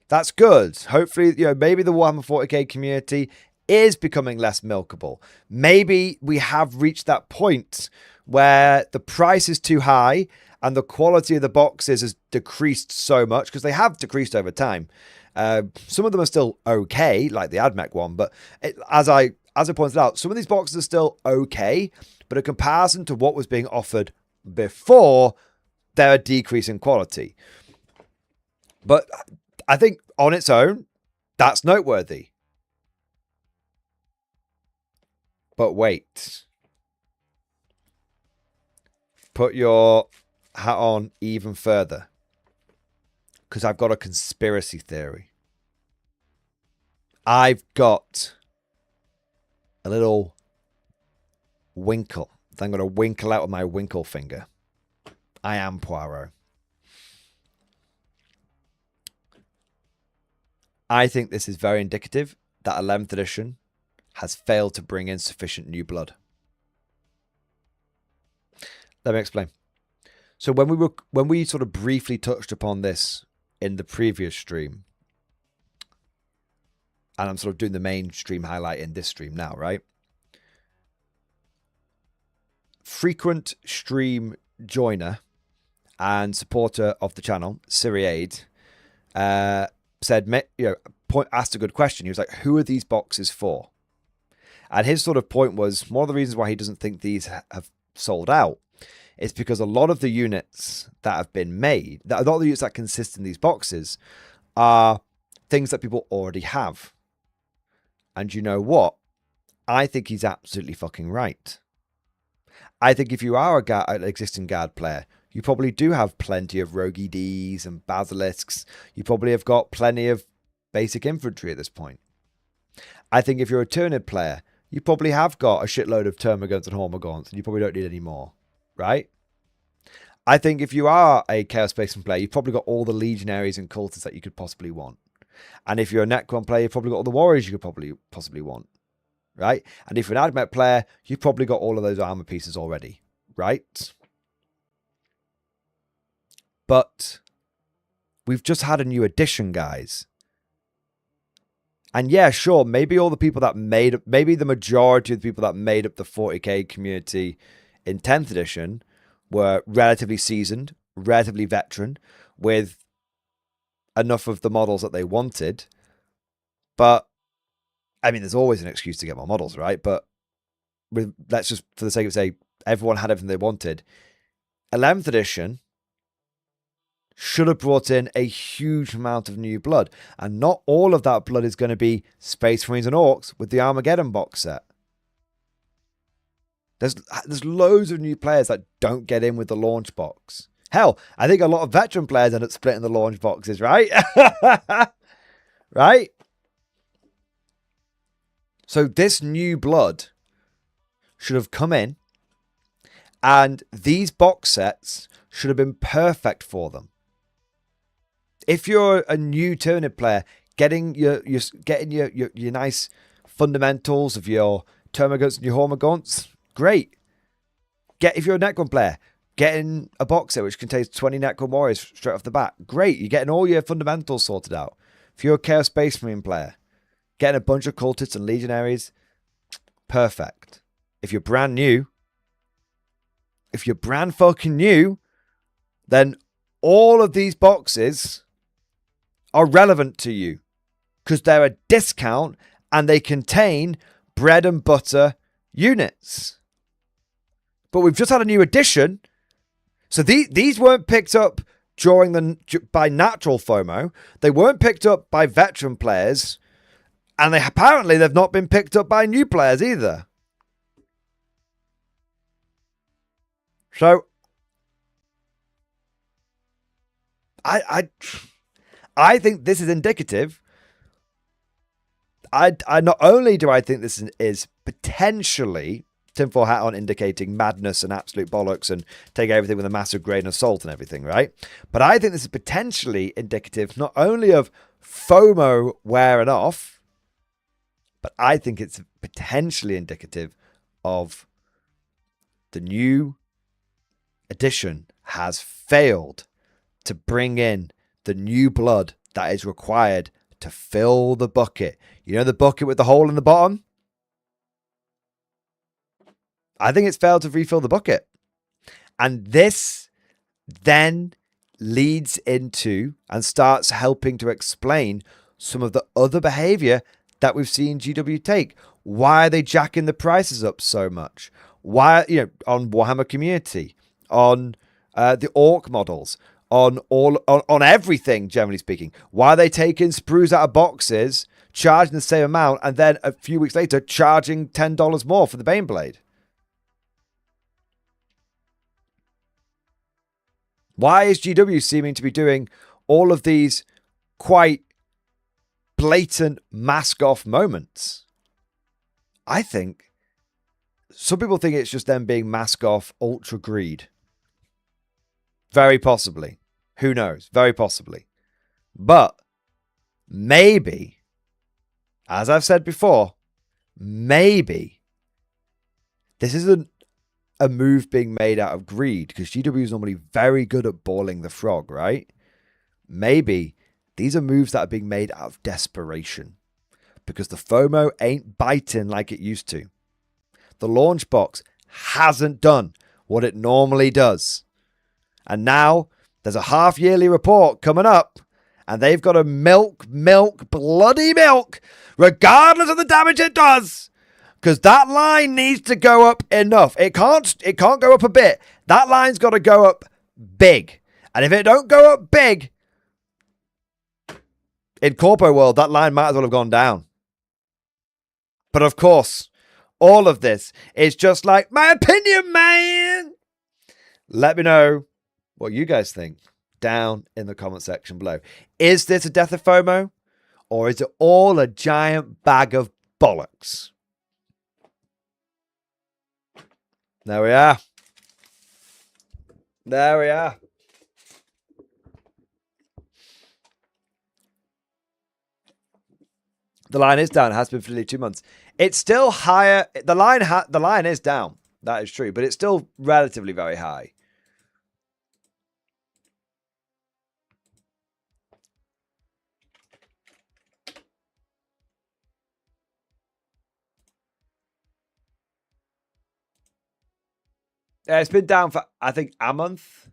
Speaker 4: That's good. Hopefully, maybe the Warhammer 40k community is becoming less milkable. Maybe we have reached that point where the price is too high and the quality of the boxes has decreased so much, because they have decreased over time. Some of them are still okay, like the AdMech one, but as I pointed out, some of these boxes are still okay, but in comparison to what was being offered before, they're a decrease in quality. But I think on its own, that's noteworthy. But wait. Put your hat on even further, because I've got a conspiracy theory. I've got a little winkle. I'm going to winkle out with my winkle finger. I am Poirot. I think this is very indicative that 11th edition has failed to bring in sufficient new blood. Let me explain. So when we sort of briefly touched upon this in the previous stream, and I'm sort of doing the main stream highlight in this stream now, right? Frequent stream joiner and supporter of the channel, Siriade, said, asked a good question. He was like, who are these boxes for? And his sort of point was, one of the reasons why he doesn't think these have sold out is because a lot of the units that have been made, a lot of the units that consist in these boxes are things that people already have. And you know what? I think he's absolutely fucking right. I think if you are an existing guard player, you probably do have plenty of rogue EDs and basilisks. You probably have got plenty of basic infantry at this point. I think if you're a Turnid player, you probably have got a shitload of Termagants and Hormagaunts, and you probably don't need any more, right? I think if you are a Chaos Spaceman player, you've probably got all the Legionaries and Cultists that you could possibly want. And if you're a Necron player, you've probably got all the Warriors you could probably possibly want, right? And if you're an Admech player, you've probably got all of those armor pieces already, right? But we've just had a new edition, guys. And yeah, sure, maybe all the people that made up, maybe the majority of the people that made up the 40k community in 10th edition were relatively seasoned, relatively veteran, with enough of the models that they wanted. But, I mean, there's always an excuse to get more models, right? But let's just, for the sake of say, everyone had everything they wanted. 11th edition should have brought in a huge amount of new blood. And not all of that blood is going to be Space Marines and Orcs with the Armageddon box set. There's loads of new players that don't get in with the launch box. Hell, I think a lot of veteran players end up splitting the launch boxes, right? Right? So this new blood should have come in, and these box sets should have been perfect for them. If you're a new Turnid player, getting your nice fundamentals of your Termagants and your Hormagaunts, great. if you're a Necron player, getting a box set which contains 20 Necron warriors straight off the bat. Great. You're getting all your fundamentals sorted out. If you're a Chaos Space Marine player, getting a bunch of cultists and legionaries, perfect. If you're brand new, if you're brand fucking new, then all of these boxes are relevant to you because they're a discount and they contain bread and butter units. But we've just had a new edition. So these weren't picked up by natural FOMO. They weren't picked up by veteran players. And they've not been picked up by new players either. So I think this is indicative. I not only do I think this is potentially tinfoil hat on indicating madness and absolute bollocks and take everything with a massive grain of salt and everything, right? But I think this is potentially indicative not only of FOMO wearing off, but I think it's potentially indicative of the new edition has failed to bring in the new blood that is required to fill the bucket. You know the bucket with the hole in the bottom? I think it's failed to refill the bucket. And this then leads into and starts helping to explain some of the other behavior that we've seen GW take. Why are they jacking the prices up so much? Why, on Warhammer Community, on the Orc models, on everything, generally speaking. Why are they taking sprues out of boxes, charging the same amount, and then a few weeks later charging $10 more for the Baneblade? Why is GW seeming to be doing all of these quite blatant mask-off moments? I think some people think it's just them being mask-off ultra greed. Very possibly. Who knows? Very possibly. But maybe, as I've said before, maybe this isn't a move being made out of greed, because GW is normally very good at boiling the frog, right? Maybe these are moves that are being made out of desperation because the FOMO ain't biting like it used to. The launch box hasn't done what it normally does. And now there's a half-yearly report coming up, and they've got to milk, bloody milk, regardless of the damage it does. Because that line needs to go up enough. It can't go up a bit. That line's got to go up big. And if it don't go up big, in Corpo World, that line might as well have gone down. But of course, all of this is just like my opinion, man. Let me know what you guys think down in the comment section below. Is this a death of FOMO? Or is it all a giant bag of bollocks? There we are. There we are. The line is down. It has been for nearly 2 months. It's still higher. The line is down. That is true, but it's still relatively very high. It's been down for, I think, a month.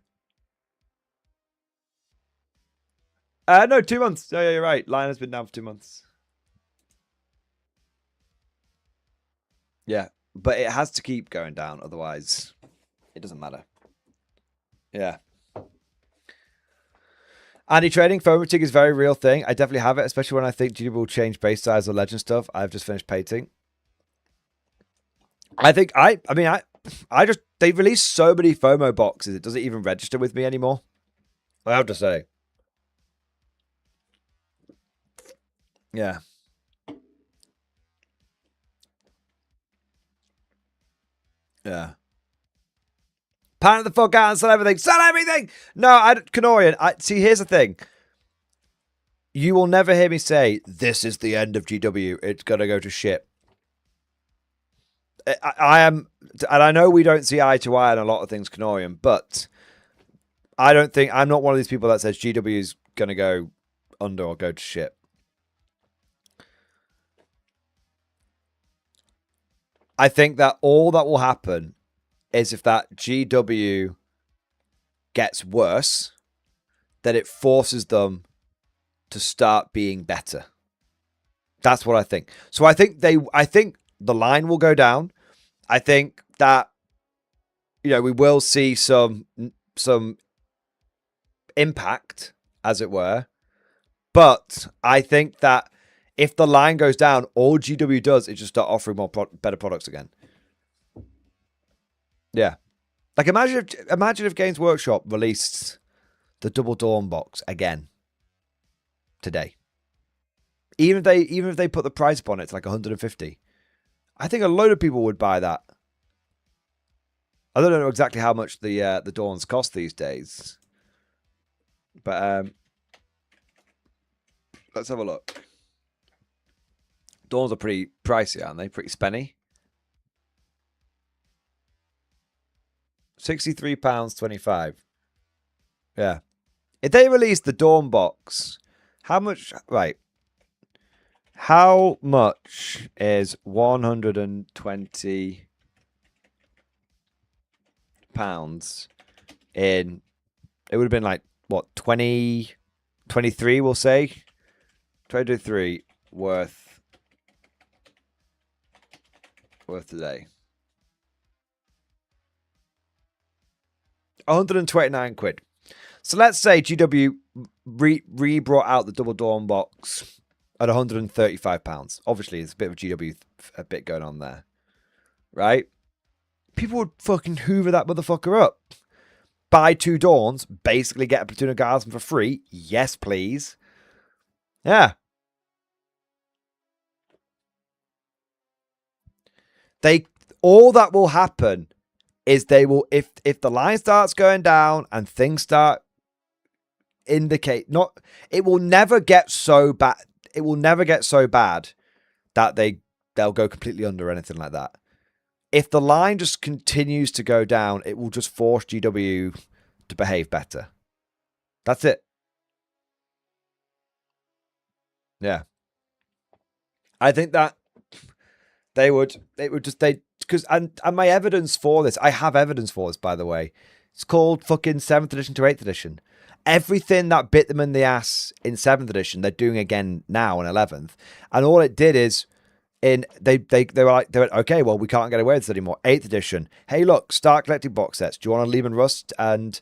Speaker 4: No, 2 months. Oh, yeah, you're right. Line has been down for 2 months. Yeah, but it has to keep going down. Otherwise, it doesn't matter. Yeah. Anti-trading, FOMO fatigue is a very real thing. I definitely have it, especially when I think GW will change base size or legend stuff. I've just finished painting. I think they released so many FOMO boxes, it doesn't even register with me anymore. I have to say. Yeah. Yeah. Pan the fuck out and sell everything. Sell everything! No, Canorian, see, here's the thing. You will never hear me say, this is the end of GW. It's going to go to shit. I am, and I know we don't see eye to eye on a lot of things, Canorian, but I'm not one of these people that says GW is going to go under or go to shit. I think that all that will happen is if that GW gets worse, that it forces them to start being better. That's what I think. So I think the line will go down. I think that, you know, we will see some impact, as it were. But I think that if the line goes down, all GW does is just start offering better products again. Yeah. Like imagine if Games Workshop released the Double Dawn box again today. Even if they put the price upon it to like 150, I think a load of people would buy that. I don't know exactly how much the Dawns cost these days, but let's have a look. Dawns are pretty pricey, aren't they? Pretty spenny. £63.25. Yeah. If they released the Dawn box, how much? Right. How much is £120 in? It would have been like what, 23? We'll say 23 worth today. 129 quid. So let's say GW brought out the Double Dawn box at £135. Obviously, there's a bit of GW a bit going on there, right? People would fucking hoover that motherfucker up. Buy 2 Dawns, basically get a platoon of Guardsmen for free. Yes, please. Yeah. All that will happen is they will, if the line starts going down and things start indicate, it will never get so bad. It will never get so bad that they'll go completely under or anything like that. If the line just continues to go down, it will just force GW to behave better. That's it. Yeah. I think that because my evidence for this, I have evidence for this, by the way. It's called fucking 7th edition to 8th edition. Everything that bit them in the ass in 7th edition, they're doing again now in 11th. And all it did is, they went, okay, well, we can't get away with this anymore. 8th edition. Hey, look, start collecting box sets. Do you want a Lehman Rust and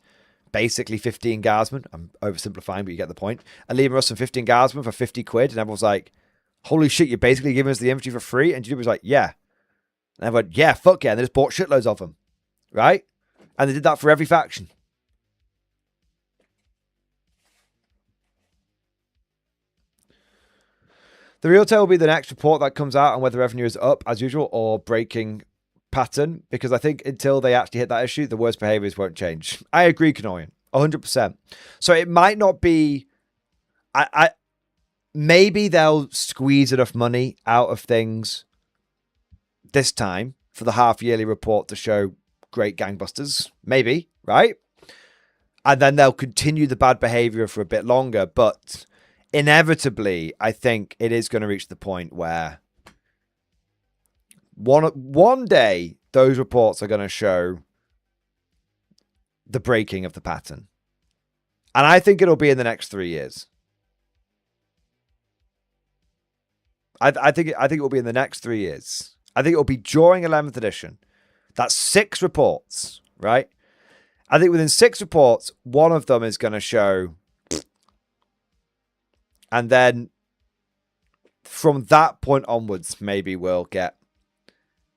Speaker 4: basically 15 Guardsmen? I'm oversimplifying, but you get the point. A Lehman Rust and 15 Guardsmen for 50 quid. And everyone's like, holy shit, you're basically giving us the infantry for free? And GW was like, yeah. And I went, yeah, fuck yeah. And they just bought shitloads of them. Right? And they did that for every faction. The real tale will be the next report that comes out on whether revenue is up, as usual, or breaking pattern. Because I think until they actually hit that issue, the worst behaviors won't change. I agree, Canorian. 100%. So it might not be... Maybe they'll squeeze enough money out of things this time for the half-yearly report to show great gangbusters. Maybe, right? And then they'll continue the bad behavior for a bit longer. But inevitably, I think it is going to reach the point where one day those reports are going to show the breaking of the pattern. And I think it'll be in the next 3 years. I think it will be in the next 3 years. I think it will be during 11th edition. That's 6 reports, right? I think within 6 reports, one of them is going to show. And then from that point onwards, maybe we'll get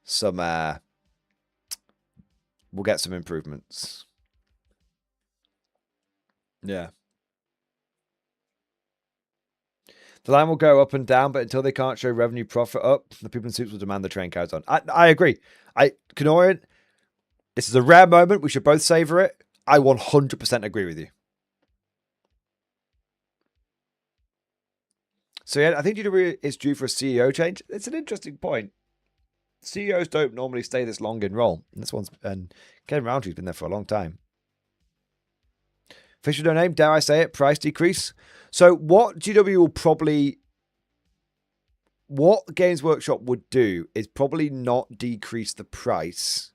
Speaker 4: some improvements. Yeah. The line will go up and down, but until they can't show revenue profit up, the people in suits will demand the train carries on. I agree. Canorian, this is a rare moment. We should both savor it. I 100% agree with you. So yeah, I think GW is due for a CEO change. It's an interesting point. CEOs don't normally stay this long in role. And Ken Roundtree's been there for a long time. Official no name, dare I say it, price decrease. So what GW will probably, what Games Workshop would do is probably not decrease the price,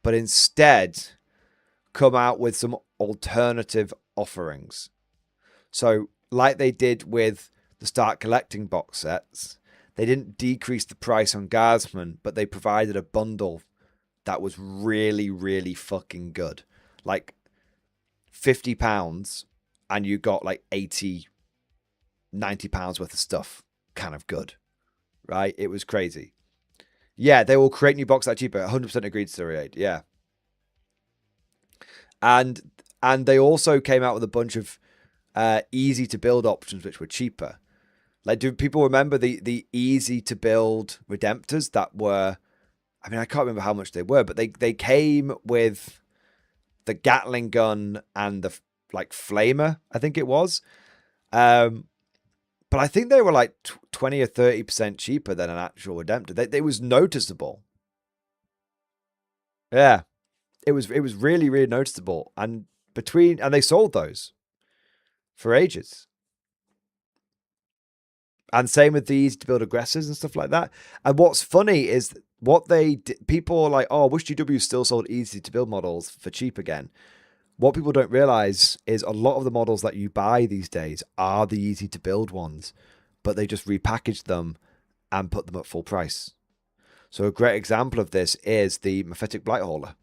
Speaker 4: but instead come out with some alternative offerings. So like they did with the Start Collecting box sets, they didn't decrease the price on Guardsman, but they provided a bundle that was really, really fucking good. Like £50 and you got like 80, £90 worth of stuff. Kind of good, right? It was crazy. Yeah, they will create new box that cheaper. 100% agreed, Suriade. Yeah. And they also came out with a bunch of easy to build options which were cheaper. Like, do people remember the easy to build Redemptors that were, I mean, I can't remember how much they were, but they came with the Gatling gun and the like flamer, I think it was. But I think they were like 20 or 30% cheaper than an actual Redemptor. They was noticeable. Yeah. It was really, really noticeable. And they sold those for ages. And same with the easy to build aggressors and stuff like that. And what's funny is what people are like, oh, I wish GW still sold easy to build models for cheap again. What people don't realize is a lot of the models that you buy these days are the easy to build ones, but they just repackage them and put them at full price. So a great example of this is the Mephitic Blighthauler.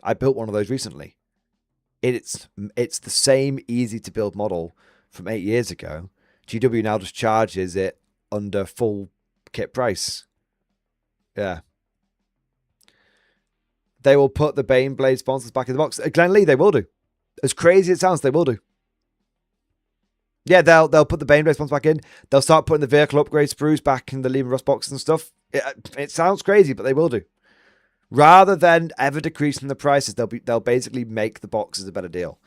Speaker 4: I built one of those recently. It's the same easy to build model from 8 years ago. GW now just charges it under full kit price. Yeah. They will put the Baneblade sponsors back in the box. Glen Lee, they will do. As crazy as it sounds, they will do. Yeah, they'll put the Baneblade sponsors back in. They'll start putting the vehicle upgrade sprues back in the Lehman Russ boxes and stuff. It sounds crazy, but they will do. Rather than ever decreasing the prices, they'll basically make the boxes a better deal.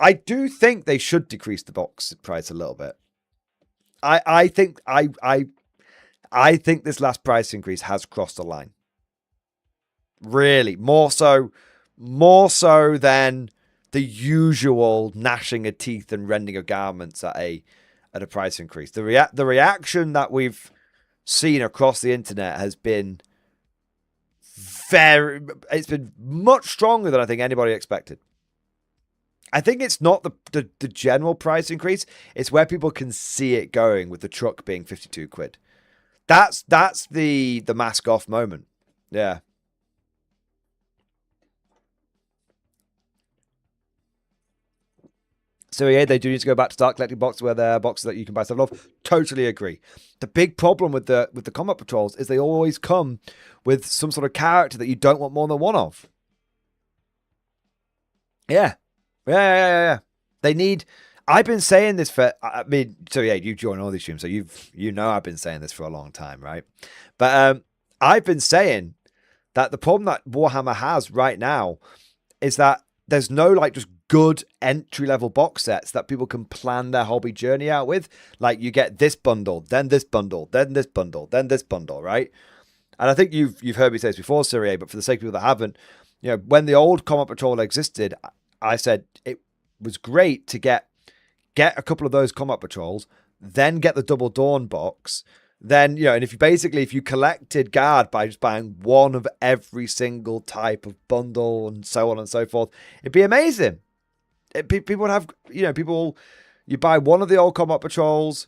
Speaker 4: I do think they should decrease the box price a little bit. I think this last price increase has crossed the line. Really, more so than the usual gnashing of teeth and rending of garments at a price increase. The reaction that we've seen across the internet has been it's been much stronger than I think anybody expected. I think it's not the general price increase. It's where people can see it going, with the truck being 52 quid. That's the mask off moment. Yeah. So yeah, they do need to go back to start collecting boxes where there are boxes that you can buy stuff off. Totally agree. The big problem with the combat patrols is they always come with some sort of character that you don't want more than one of. Yeah. They need. I've been saying this for. I mean, so yeah, you join all these streams, so you know I've been saying this for a long time, right? But I've been saying that the problem that Warhammer has right now is that there's no like just good entry level box sets that people can plan their hobby journey out with. Like you get this bundle, then this bundle, then this bundle, then this bundle, right? And I think you've heard me say this before, Syrie, but for the sake of people that haven't, you know, when the old Combat Patrol existed, I said it was great to get a couple of those Combat Patrols, then get the Double Dawn box, then, you know, and if you collected Guard by just buying one of every single type of bundle and so on and so forth, it'd be amazing. People would have, you know, you buy one of the old Combat Patrols,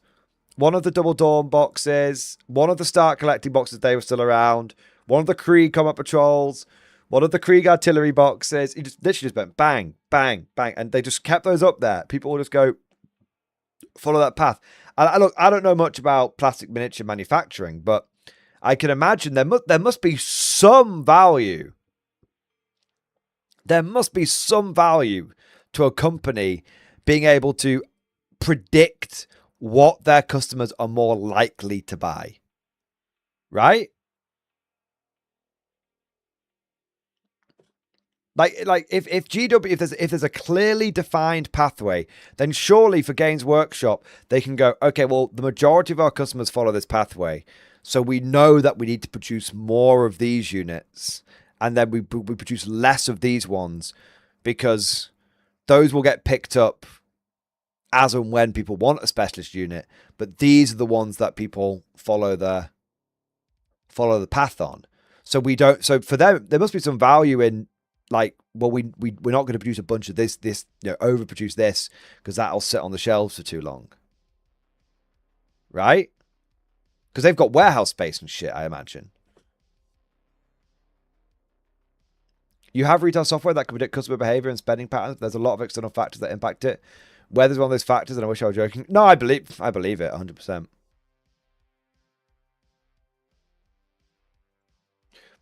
Speaker 4: one of the Double Dawn boxes, one of the Start Collecting boxes, they were still around, one of the Krieg Combat Patrols, one of the Krieg Artillery boxes. You just literally just went bang, bang, bang, and they just kept those up there. People will just go follow that path. And look, I don't know much about plastic miniature manufacturing, but I can imagine there must be some value. There must be some value to a company being able to predict what their customers are more likely to buy. Right? Like if GW, if there's a clearly defined pathway, then surely for Games Workshop they can go, okay, well, the majority of our customers follow this pathway, So we know that we need to produce more of these units, and then we produce less of these ones, because those will get picked up as and when people want a specialist unit. But these are the ones that people follow the path on. So we don't. So for them, there must be some value in, like, well, we're not going to produce a bunch of this, overproduce this, because that'll sit on the shelves for too long, right? Because they've got warehouse space and shit, I imagine. You have retail software that can predict customer behavior and spending patterns. There's a lot of external factors that impact it. Weather's one of those factors, and I wish I was joking. No, I believe it 100%.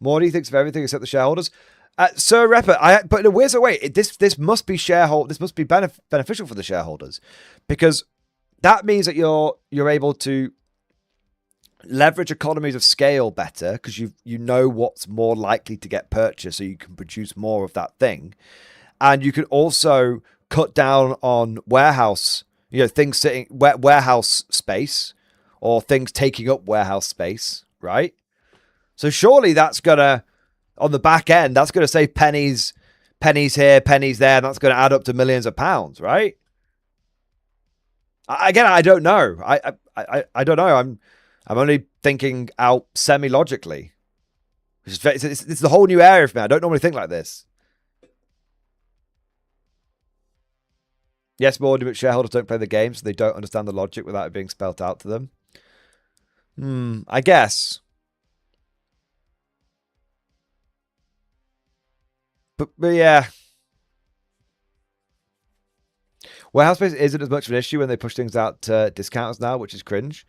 Speaker 4: Mordy thinks of everything except the shareholders. Sir Repper, but in a weird way, this must be beneficial for the shareholders, because that means that you're able to leverage economies of scale better, because you know what's more likely to get purchased, so you can produce more of that thing, and you can also cut down on warehouse, things sitting warehouse space, or things taking up warehouse space, right? So surely that's gonna, on the back end, that's gonna save pennies here, pennies there, and that's gonna add up to millions of pounds, right? Again, I don't know. I don't know. I'm only thinking out semi-logically. It's a whole new area for me. I don't normally think like this. Yes, more shareholders don't play the game, so they don't understand the logic without it being spelt out to them. I guess. But yeah. Warehouse space isn't as much of an issue when they push things out to discounters now, which is cringe.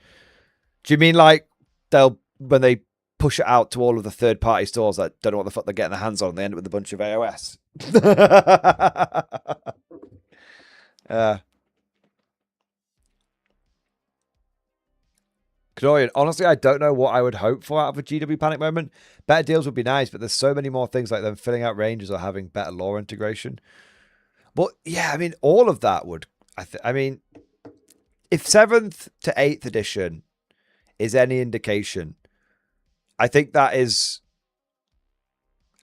Speaker 4: Do you mean like when they push it out to all of the third-party stores that don't know what the fuck they're getting their hands on, and they end up with a bunch of AOS? Dorian, honestly, I don't know what I would hope for out of a GW panic moment. Better deals would be nice, but there's so many more things like them filling out ranges or having better lore integration. But yeah, I mean, all of that would. I mean, if 7th to 8th edition is any indication, I think that is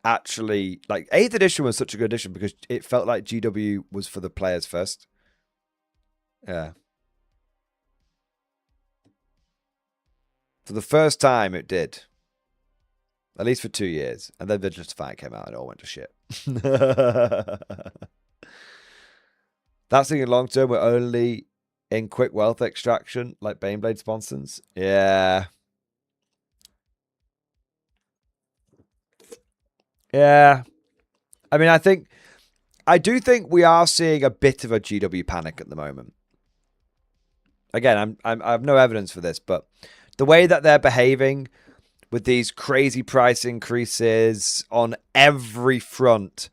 Speaker 4: actually, like, 8th edition was such a good edition because it felt like GW was for the players first. Yeah. For the first time, it did. At least for 2 years. And then the Justify came out and it all went to shit. That's thinking long term, we're only in quick wealth extraction, like Baneblade sponsors. Yeah. Yeah. I mean, I do think we are seeing a bit of a GW panic at the moment. Again, I have no evidence for this, but the way that they're behaving with these crazy price increases on every front,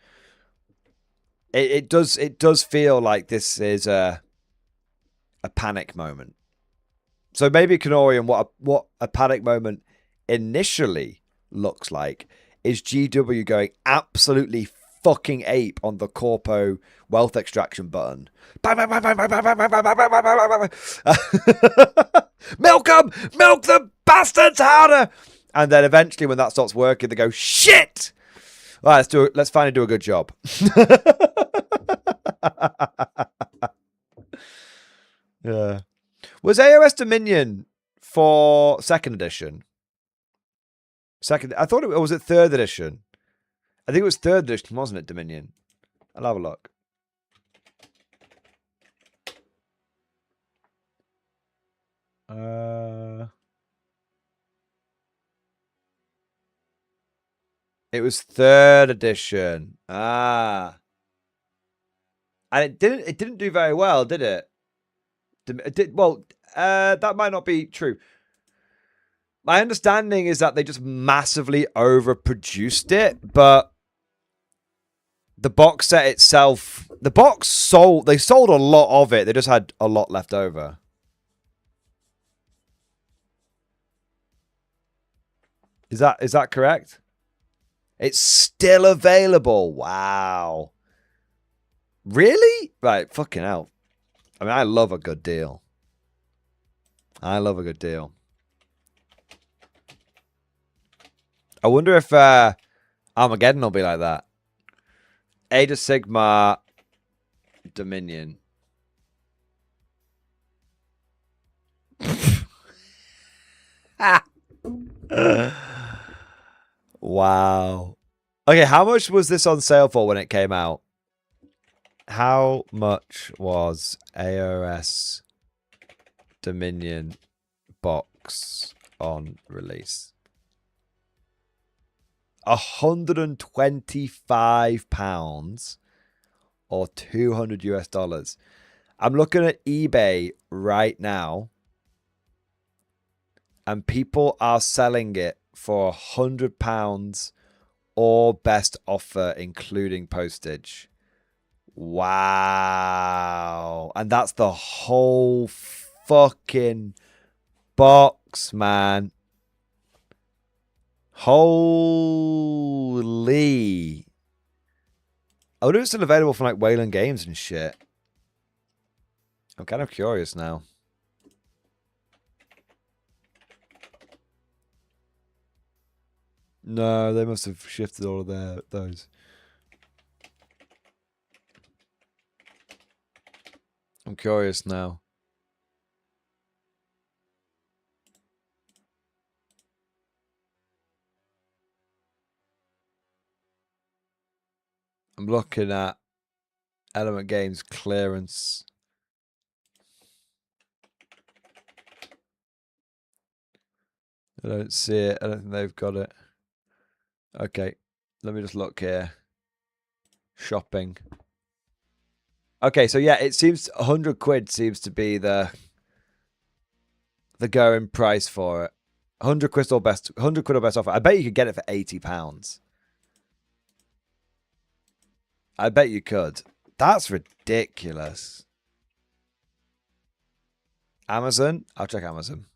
Speaker 4: it does feel like this is a panic moment. So maybe Canorian, what a panic moment initially looks like is GW going absolutely fucking ape on the corpo wealth extraction button. Milk them! Milk the bastards harder! And then eventually when that stops working, they go, shit! All right, let's finally do a good job. Yeah. Was AOS Dominion for 2nd edition? I thought was it 3rd edition? I think it was 3rd edition, wasn't it, Dominion? I'll have a look. It was 3rd edition. And it didn't do very well, did it? That might not be true. My understanding is that they just massively overproduced it, but the box set itself, they sold a lot of it. They just had a lot left over. Is that correct? It's still available. Wow. Really? Right, fucking hell. I mean, I love a good deal. I love a good deal. I wonder if Armageddon will be like that. Age of Sigmar Dominion. Wow. Okay, how much was this on sale for when it came out? How much was AOS Dominion box on release? £125 or $200. I'm looking at eBay right now, and people are selling it for £100 or best offer, including postage. Wow. And that's the whole fucking box, man. Holy. I wonder if it's still available from like Wayland Games and shit. I'm kind of curious now. No, they must have shifted all of those. I'm curious now. I'm looking at Element Games clearance. I don't see it. I don't think they've got it. Okay, let me just look here. Shopping. Okay, so yeah, it seems 100 quid seems to be the going price for it. 100 quid or best offer. I bet you could get it for £80. I bet you could. That's ridiculous. Amazon? I'll check Amazon.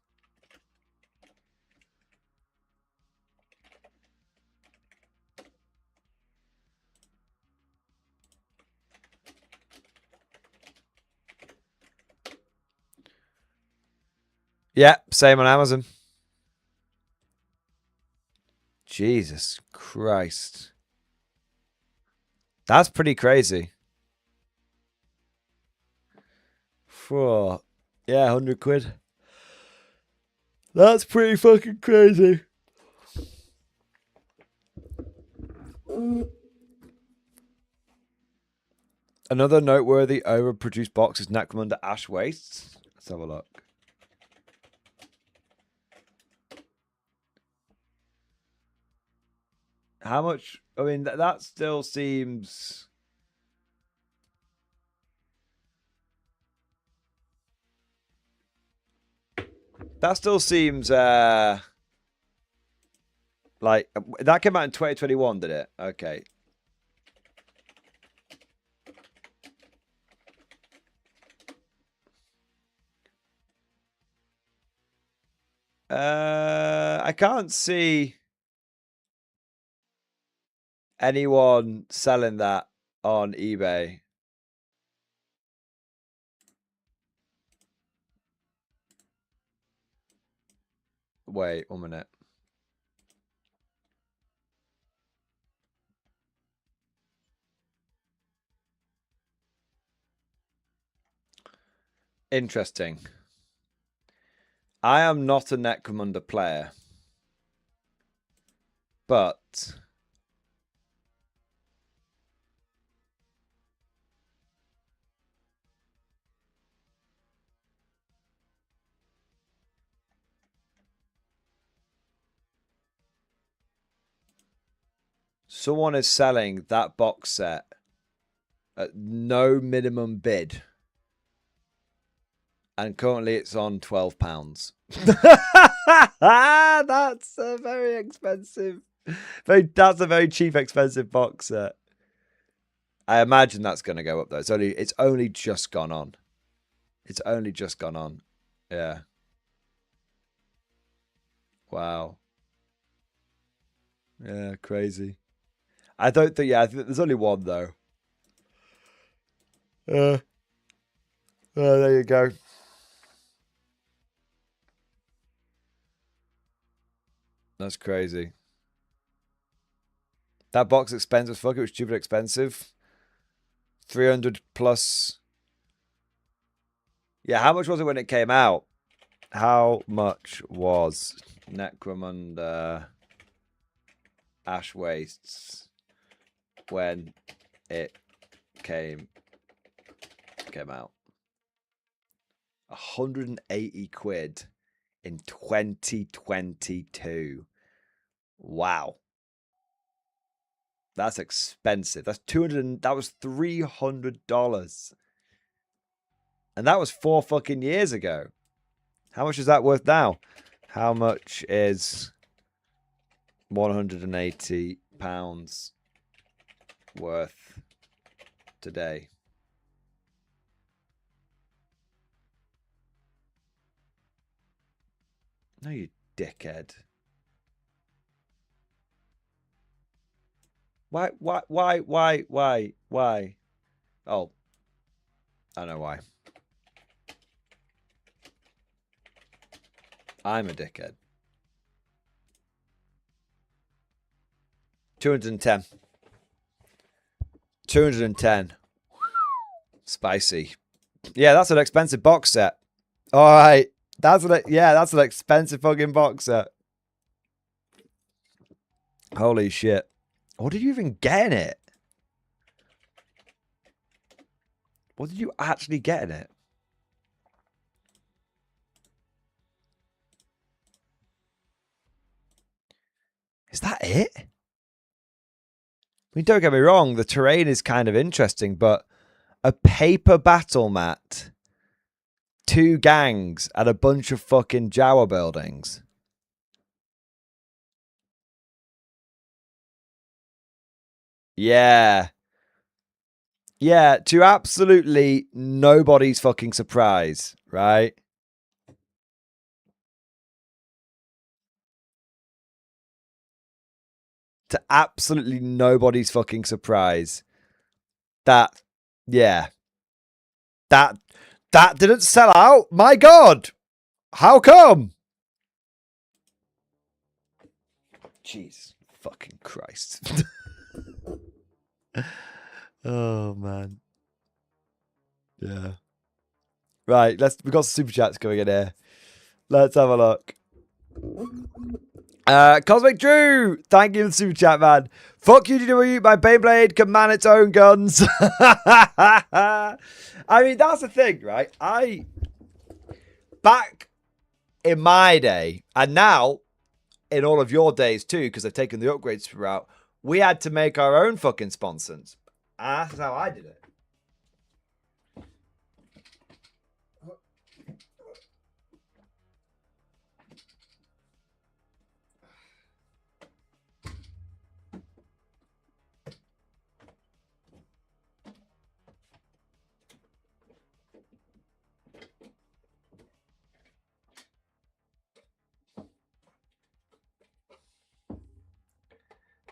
Speaker 4: Yeah, same on Amazon. Jesus Christ. That's pretty crazy. For yeah, 100 quid. That's pretty fucking crazy. Another noteworthy overproduced box is Necromunda Ash Wastes. Let's have a look. How much? I mean, that still seems... That still seems like... That came out in 2021, did it? Okay. I can't see anyone selling that on eBay. Wait 1 minute. Interesting. I am not a Necromunda player, but someone is selling that box set at no minimum bid. And currently it's on £12. That's a very expensive. That's a very cheap, expensive box set. I imagine that's going to go up though. It's only just gone on. It's only just gone on. Yeah. Wow. Yeah, crazy. I don't think. Yeah, I think there's only one though. There you go. That's crazy. That box expensive. Fuck, it was stupid expensive. 300 plus. Yeah, how much was it when it came out? How much was Necromunda Ash Wastes when it came out? 180 quid in 2022. Wow. That's expensive. That's that was $300. And that was 4 fucking years ago. How much is that worth now? How much is £180 worth today? No, you dickhead. Why? Oh, I know why. I'm a dickhead. 210. 210. Spicy. Yeah, that's an expensive box set. All right. That's an expensive fucking box set. Holy shit. What did you even get in it? What did you actually get in it? Is that it? I mean, don't get me wrong, the terrain is kind of interesting, but a paper battle mat, 2 gangs, and a bunch of fucking Jawa buildings. Yeah. Yeah, to absolutely nobody's fucking surprise, right? To absolutely nobody's fucking surprise. That, yeah. That didn't sell out? My God! How come? Jeez. Fucking Christ. Oh, man. Yeah. Right, we've got some super chats coming in here. Let's have a look. Cosmic Drew, thank you for the super chat, man. Fuck you, DW. My Beyblade can man its own guns. I mean, that's the thing, right? Back in my day, and now in all of your days too, because I've taken the upgrades route, we had to make our own fucking sponsons. And that's how I did it.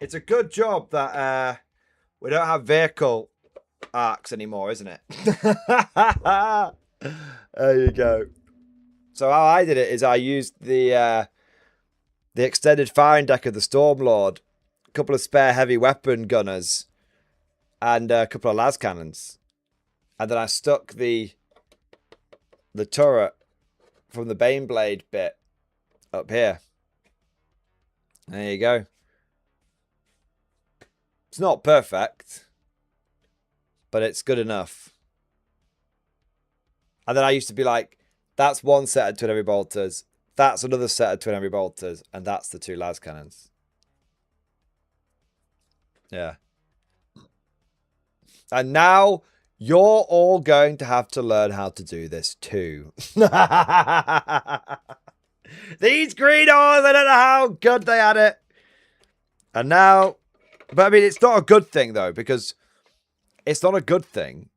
Speaker 4: It's a good job that we don't have vehicle arcs anymore, isn't it? There you go. So how I did it is I used the extended firing deck of the Stormlord, a couple of spare heavy weapon gunners, and a couple of las cannons, and then I stuck the turret from the Baneblade bit up here. There you go. It's not perfect, but it's good enough. And then I used to be like, that's one set of twin heavy bolters, that's another set of twin heavy bolters, and that's the 2 las cannons. Yeah. And now you're all going to have to learn how to do this too. These Greedos, I don't know how good they had it. And now, but I mean, it's not a good thing though, because it's not a good thing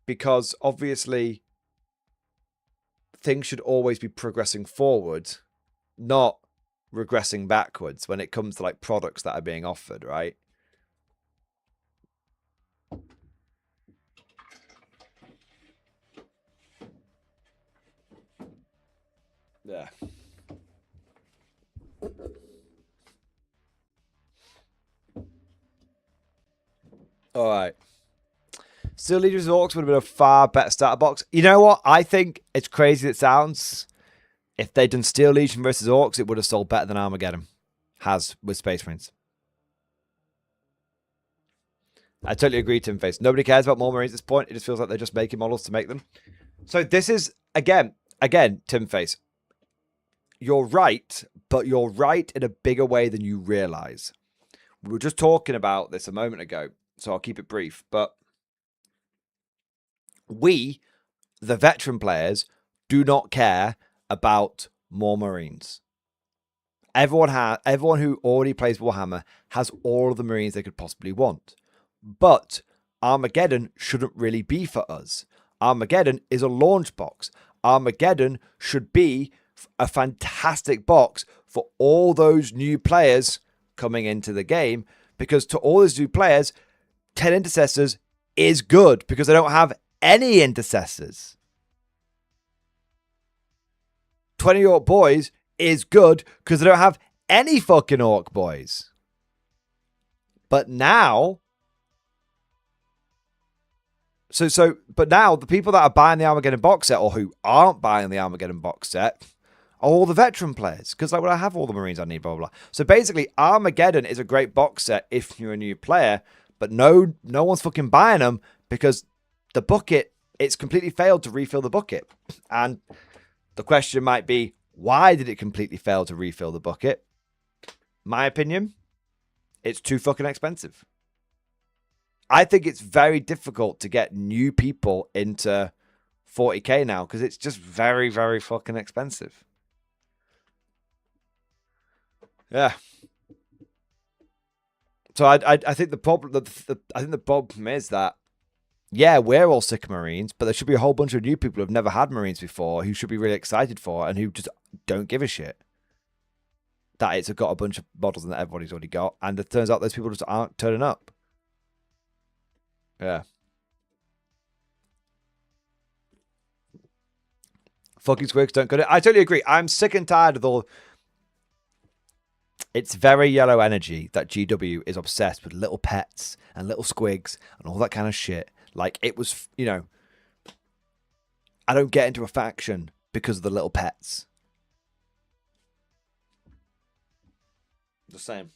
Speaker 4: because obviously things should always be progressing forward, not regressing backwards when it comes to like products that are being offered, right? Yeah. All right. Steel Legions of Orcs would have been a far better starter box. You know what? I think it's crazy as it sounds. If they'd done Steel Legion versus Orcs, it would have sold better than Armageddon has with Space Marines. I totally agree, Tim Face. Nobody cares about more Marines at this point. It just feels like they're just making models to make them. So this is, again, Tim Face. You're right, but you're right in a bigger way than you realize. We were just talking about this a moment ago, so I'll keep it brief. But we, the veteran players, do not care about more Marines. Everyone who already plays Warhammer has all of the Marines they could possibly want. But Armageddon shouldn't really be for us. Armageddon is a launch box. Armageddon should be a fantastic box for all those new players coming into the game, because to all those new players, 10 intercessors is good because they don't have any intercessors. 20 orc boys is good because they don't have any fucking orc boys. But now, but now the people that are buying the Armageddon box set, or who aren't buying the Armageddon box set, are all the veteran players. Because like, well, I have all the Marines I need, blah, blah, blah. So basically, Armageddon is a great box set if you're a new player, but no one's fucking buying them because the bucket, it's completely failed to refill the bucket. And the question might be, why did it completely fail to refill the bucket? My opinion, it's too fucking expensive. I think it's very difficult to get new people into 40k now because it's just very, very fucking expensive. Yeah. So I think the problem is that, yeah, we're all sick of Marines, but there should be a whole bunch of new people who have never had Marines before who should be really excited for and who just don't give a shit that it's got a bunch of models that everybody's already got, and it turns out those people just aren't turning up. Yeah. Fucking squigs don't get it. I totally agree. I'm sick and tired of all. It's very yellow energy that GW is obsessed with little pets and little squigs and all that kind of shit. Like, it was, you know, I don't get into a faction because of the little pets. The same.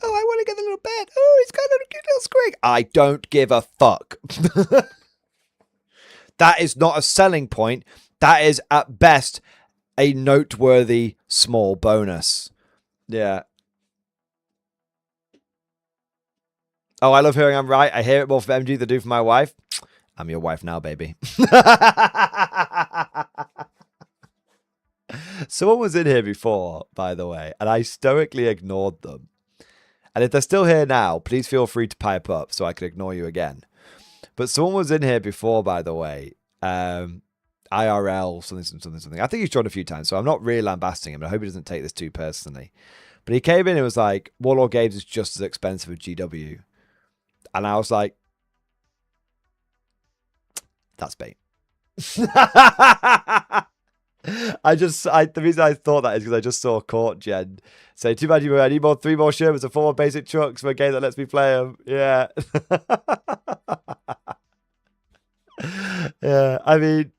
Speaker 4: Oh, I want to get the little pet. Oh, it's got a little cute little squig. I don't give a fuck. That is not a selling point. That is, at best, a noteworthy small bonus. Yeah. Oh, I love hearing I'm right. I hear it more from MG than I do from my wife. I'm your wife now, baby. Someone was in here before, by the way, and I stoically ignored them. And if they're still here now, please feel free to pipe up so I can ignore you again. But someone was in here before, by the way. IRL, something. I think he's joined a few times, so I'm not really lambasting him. I hope he doesn't take this too personally. But he came in and was like, Warlord Games is just as expensive as GW. And I was like, that's bait. The reason I thought that is because I just saw Court Gen say, too bad I need 3 more Shermans and 4 more basic trucks for a game that lets me play them. Yeah. Yeah. I mean,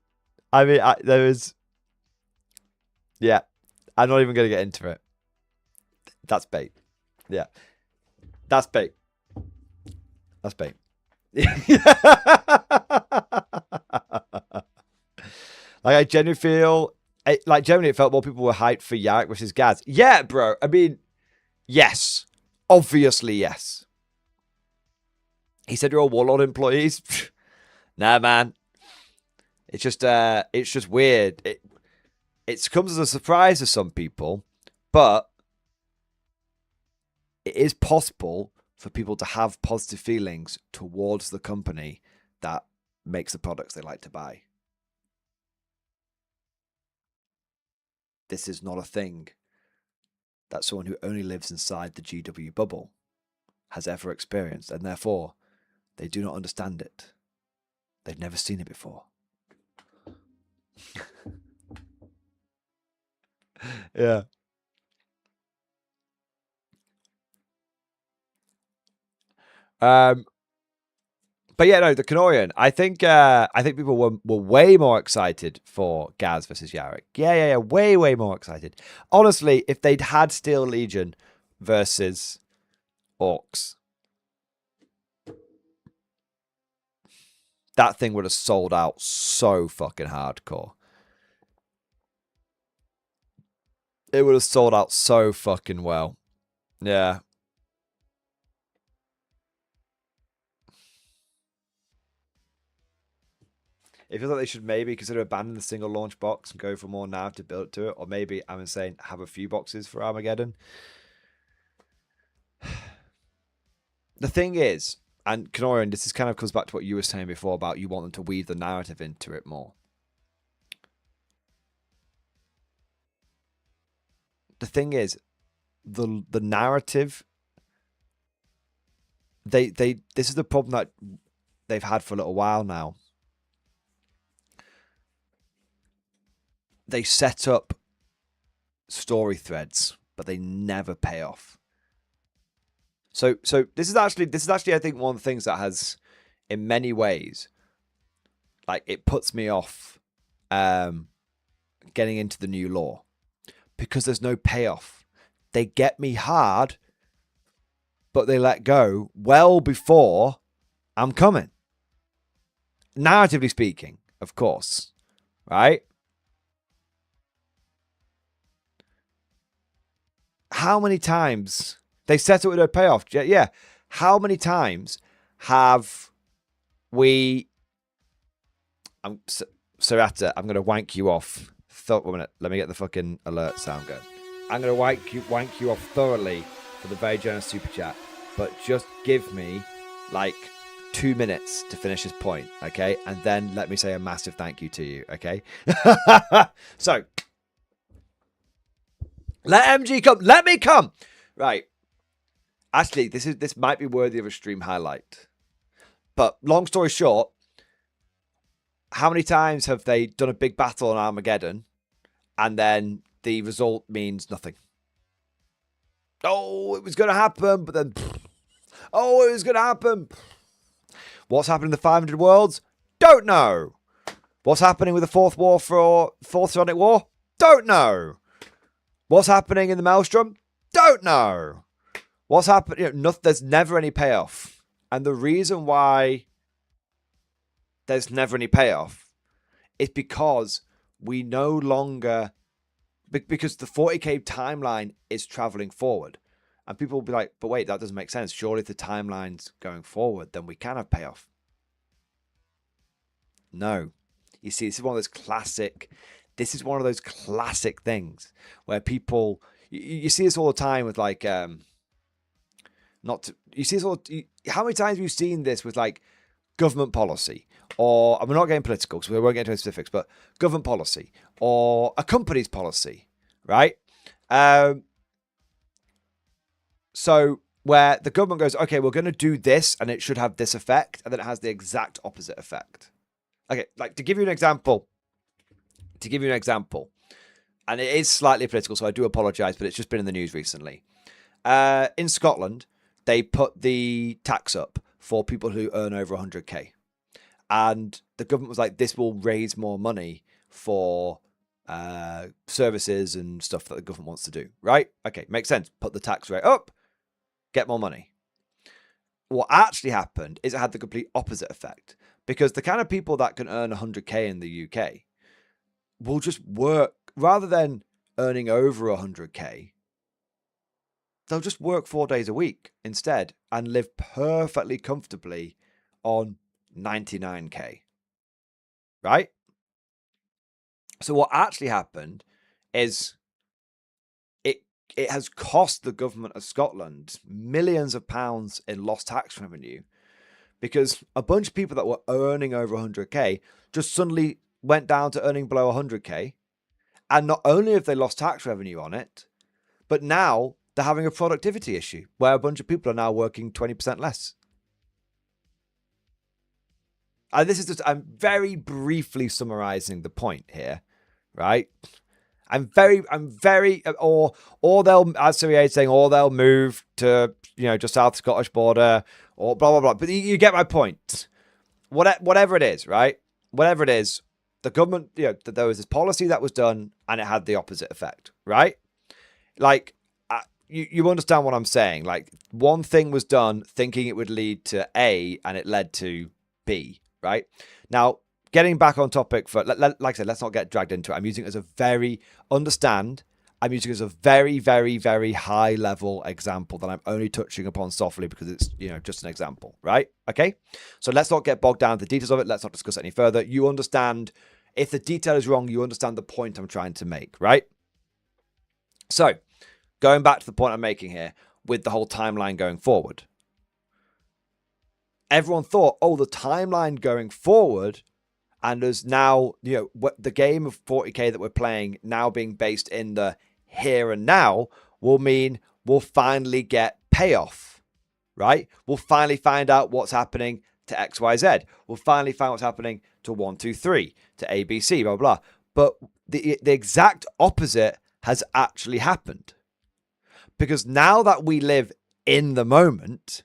Speaker 4: there was, yeah, I'm not even going to get into it. That's bait. Yeah. That's bait. That's bait. Like, I genuinely feel, generally it felt more people were hyped for Yarrick versus Gaz. Yeah, bro. I mean, yes. Obviously, yes. He said you're all Warlord employees. Nah, man. It's just weird. It comes as a surprise to some people, but it is possible for people to have positive feelings towards the company that makes the products they like to buy. This is not a thing that someone who only lives inside the GW bubble has ever experienced, and therefore they do not understand it. They've never seen it before. Yeah. But yeah, no, the Canorian. I think people were way more excited for Gaz versus Yarrick. Yeah, way more excited. Honestly, if they'd had Steel Legion versus Orcs, that thing would have sold out so fucking hardcore. It would have sold out so fucking well. Yeah. It feels like they should maybe consider abandoning the single launch box and go for more narrative build to it. Or maybe, I'm insane, have a few boxes for Armageddon. The thing is, and Canorian, this is kind of comes back to what you were saying before about you want them to weave the narrative into it more. The thing is, the narrative, this is the problem that they've had for a little while now. They set up story threads, but they never pay off. So this is actually I think one of the things that has, in many ways, like it puts me off getting into the new lore because there's no payoff. They get me hard, but they let go well before I'm coming. Narratively speaking, of course, right? How many times they set it with a payoff? Yeah. How many times have we... Sarata, I'm going to wank you off. One minute. Let me get the fucking alert sound going. I'm going to wank you off thoroughly for the very generous super chat. But just give me like 2 minutes to finish this point, okay? And then let me say a massive thank you to you, okay? So... let MG come. Let me come. Right. Actually, this might be worthy of a stream highlight. But long story short, how many times have they done a big battle on Armageddon and then the result means nothing? Oh, it was going to happen, but then... oh, it was going to happen. What's happening in the 500 Worlds? Don't know. What's happening with the Fourth Sonic War? Don't know. What's happening in the Maelstrom? Don't know. What's happening? There's never any payoff. And the reason why there's never any payoff is because we no longer... because the 40k timeline is traveling forward. And people will be like, but wait, that doesn't make sense. Surely if the timeline's going forward, then we can have payoff. No. You see, this is one of those classic... This is one of those classic things where people, you see this all the time with like, how many times have you seen this with like government policy or, and we're not getting political because we won't get into specifics, but government policy or a company's policy, right? So where the government goes, okay, we're going to do this and it should have this effect. And then it has the exact opposite effect. Okay. Like to give you an example, and it is slightly political, so I do apologize, but it's just been in the news recently. In Scotland, they put the tax up for people who earn over 100k. And the government was like, this will raise more money for services and stuff that the government wants to do, right? Okay, makes sense. Put the tax rate up, get more money. What actually happened is it had the complete opposite effect, because the kind of people that can earn 100k in the UK will just work, rather than earning over 100k, they'll just work 4 days a week instead and live perfectly comfortably on 99k, right? So what actually happened is it has cost the government of Scotland millions of pounds in lost tax revenue, because a bunch of people that were earning over 100k just suddenly went down to earning below 100k, and not only have they lost tax revenue on it, but now they're having a productivity issue where a bunch of people are now working 20% less. And this is just, I'm very briefly summarizing the point here, right? or they'll, as Siri is saying, or they'll move to just south of the Scottish border, or blah blah blah. But you get my point. Whatever it is, right? Whatever it is, the government, there was this policy that was done, and it had the opposite effect, right? Like, you understand what I'm saying? Like, one thing was done thinking it would lead to A, and it led to B, right? Now, getting back on topic for, like I said, let's not get dragged into it. I'm using it as a very very, very, very high level example that I'm only touching upon softly because it's, just an example, right? Okay. So let's not get bogged down in the details of it. Let's not discuss it any further. You understand, if the detail is wrong, you understand the point I'm trying to make, right? So going back to the point I'm making here with the whole timeline going forward. Everyone thought, oh, the timeline going forward, and there's now, what the game of 40k that we're playing now being based in the here and now will mean we'll finally get payoff, right? We'll finally find out what's happening to XYZ. We'll finally find what's happening to 1, 2, 3, to ABC, blah, blah. But the exact opposite has actually happened. Because now that we live in the moment,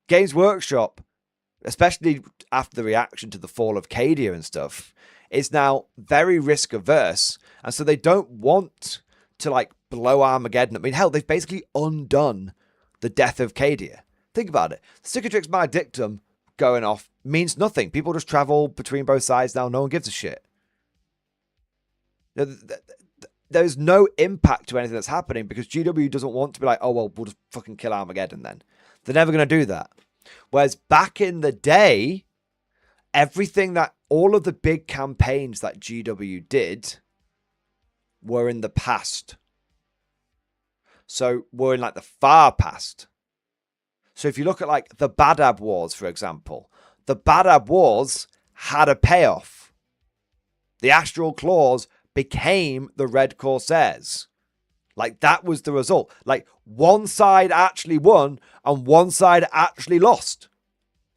Speaker 4: Games Workshop, especially after the reaction to the fall of Cadia and stuff, is now very risk averse. And so they don't want to blow Armageddon. I mean, hell, they've basically undone the death of Cadia. Think about it. Cicatrix Maledictum going off means nothing. People just travel between both sides now. No one gives a shit. There's no impact to anything that's happening because GW doesn't want to be like, oh, well, we'll just fucking kill Armageddon then. They're never going to do that. Whereas back in the day, all of the big campaigns that GW did were in the past. So we're in the far past. So if you look at the Badab Wars, for example, the Badab Wars had a payoff. The Astral Claws became the Red Corsairs. That was the result. One side actually won and one side actually lost.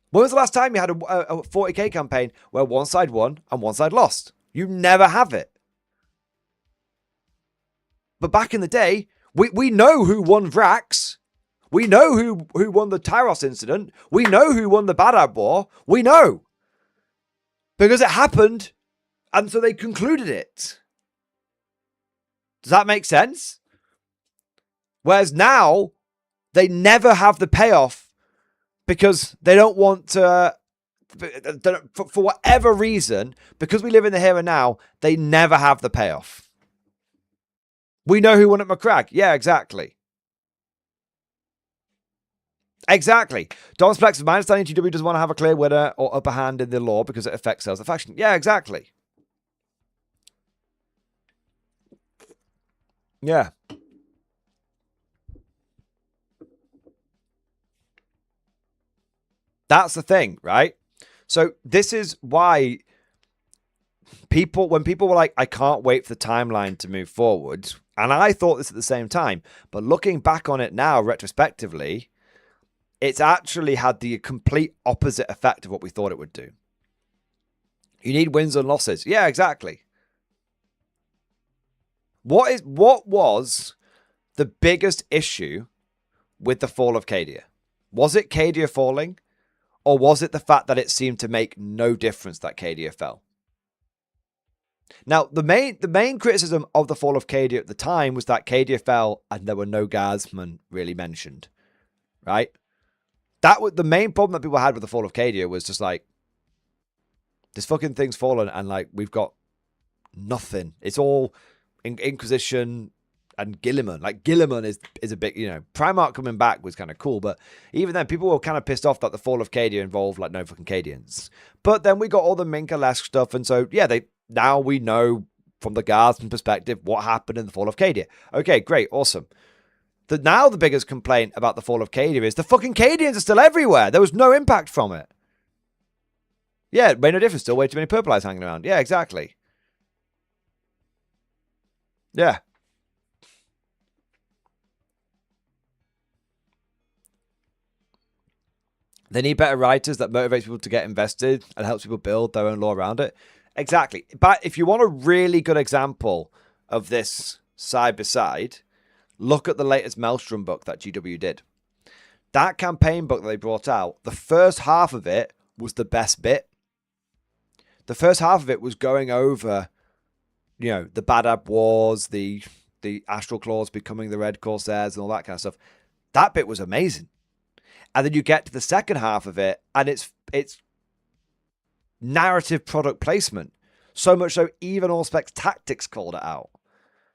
Speaker 4: When was the last time you had a 40k campaign where one side won and one side lost? You never have it. But back in the day, we know who won Vrax. We know who won the Tyros incident. We know who won the Badab War. We know. Because it happened, and so they concluded it. Does that make sense? Whereas now, they never have the payoff because they don't want to, for whatever reason, because we live in the here and now, they never have the payoff. We know who won at McCrag. Yeah, exactly. Exactly. Don's Plex, my understanding, GW doesn't want to have a clear winner or upper hand in the law because it affects sales of faction. Yeah, exactly. Yeah. That's the thing, right? So this is why when people were like, I can't wait for the timeline to move forward, and I thought this at the same time, but looking back on it now, retrospectively, it's actually had the complete opposite effect of what we thought it would do. You need wins and losses. Yeah, exactly. What was the biggest issue with the fall of Cadia? Was it Cadia falling? Or was it the fact that it seemed to make no difference that Cadia fell? Now, the main criticism of the fall of Cadia at the time was that Cadia fell and there were no guardsmen really mentioned, right? That was the main problem that people had with the fall of Cadia was just this fucking thing's fallen and we've got nothing. It's all Inquisition and Gilliman. Gilliman is a big, Primarch coming back was kind of cool, but even then people were kind of pissed off that the fall of Cadia involved no fucking Cadians. But then we got all the Minka-esque stuff, and so yeah, now we know from the Guardsman perspective what happened in the fall of Cadia. Okay, great, awesome. Now the biggest complaint about the fall of Cadia is the fucking Cadians are still everywhere. There was no impact from it. Yeah, it made no difference. Still way too many purple eyes hanging around. Yeah, exactly. Yeah. They need better writers that motivates people to get invested and helps people build their own lore around it. Exactly. But if you want a really good example of this side by side, look at the latest Maelstrom book that GW did. that campaign book that they brought out, the first half of it was the best bit. The first half of it was going over, you know, the Badab Wars, the Astral Claws becoming the Red Corsairs and all that kind of stuff. That bit was amazing. And then you get to the second half of it, and it's narrative product placement. So much so, even Allspec Tactics called it out.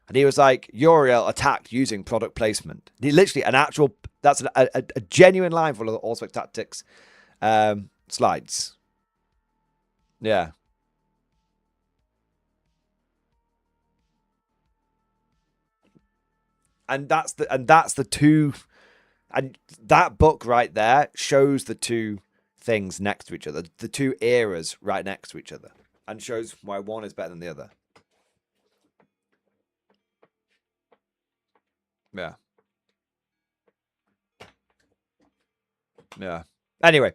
Speaker 4: And he was like, Uriel attacked using product placement. He literally, that's a genuine line for the Allspec Tactics slides. Yeah. And that's the two, and that book right there shows the two things next to each other, the two eras right next to each other, and shows why one is better than the other. Yeah. Yeah. Anyway,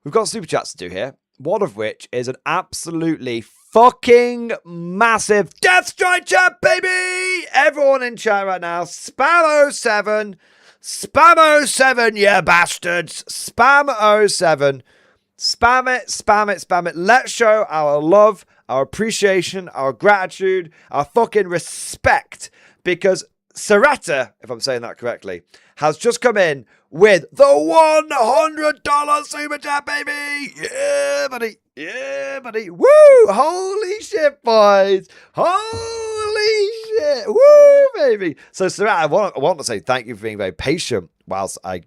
Speaker 4: we've got super chats to do here. One of which is an absolutely fucking massive Death Strike chat, baby! Everyone in chat right now, spam 07. Spam 07, you bastards. Spam 07. Spam it, spam it, spam it. Let's show our love, our appreciation, our gratitude, our fucking respect. Because Serata, if I'm saying that correctly, has just come in with the $100 super chat, baby. Yeah, buddy. Yeah, buddy. Woo! Holy shit, boys. Holy shit. Woo, baby. So, Serata, I want to say thank you for being very patient whilst I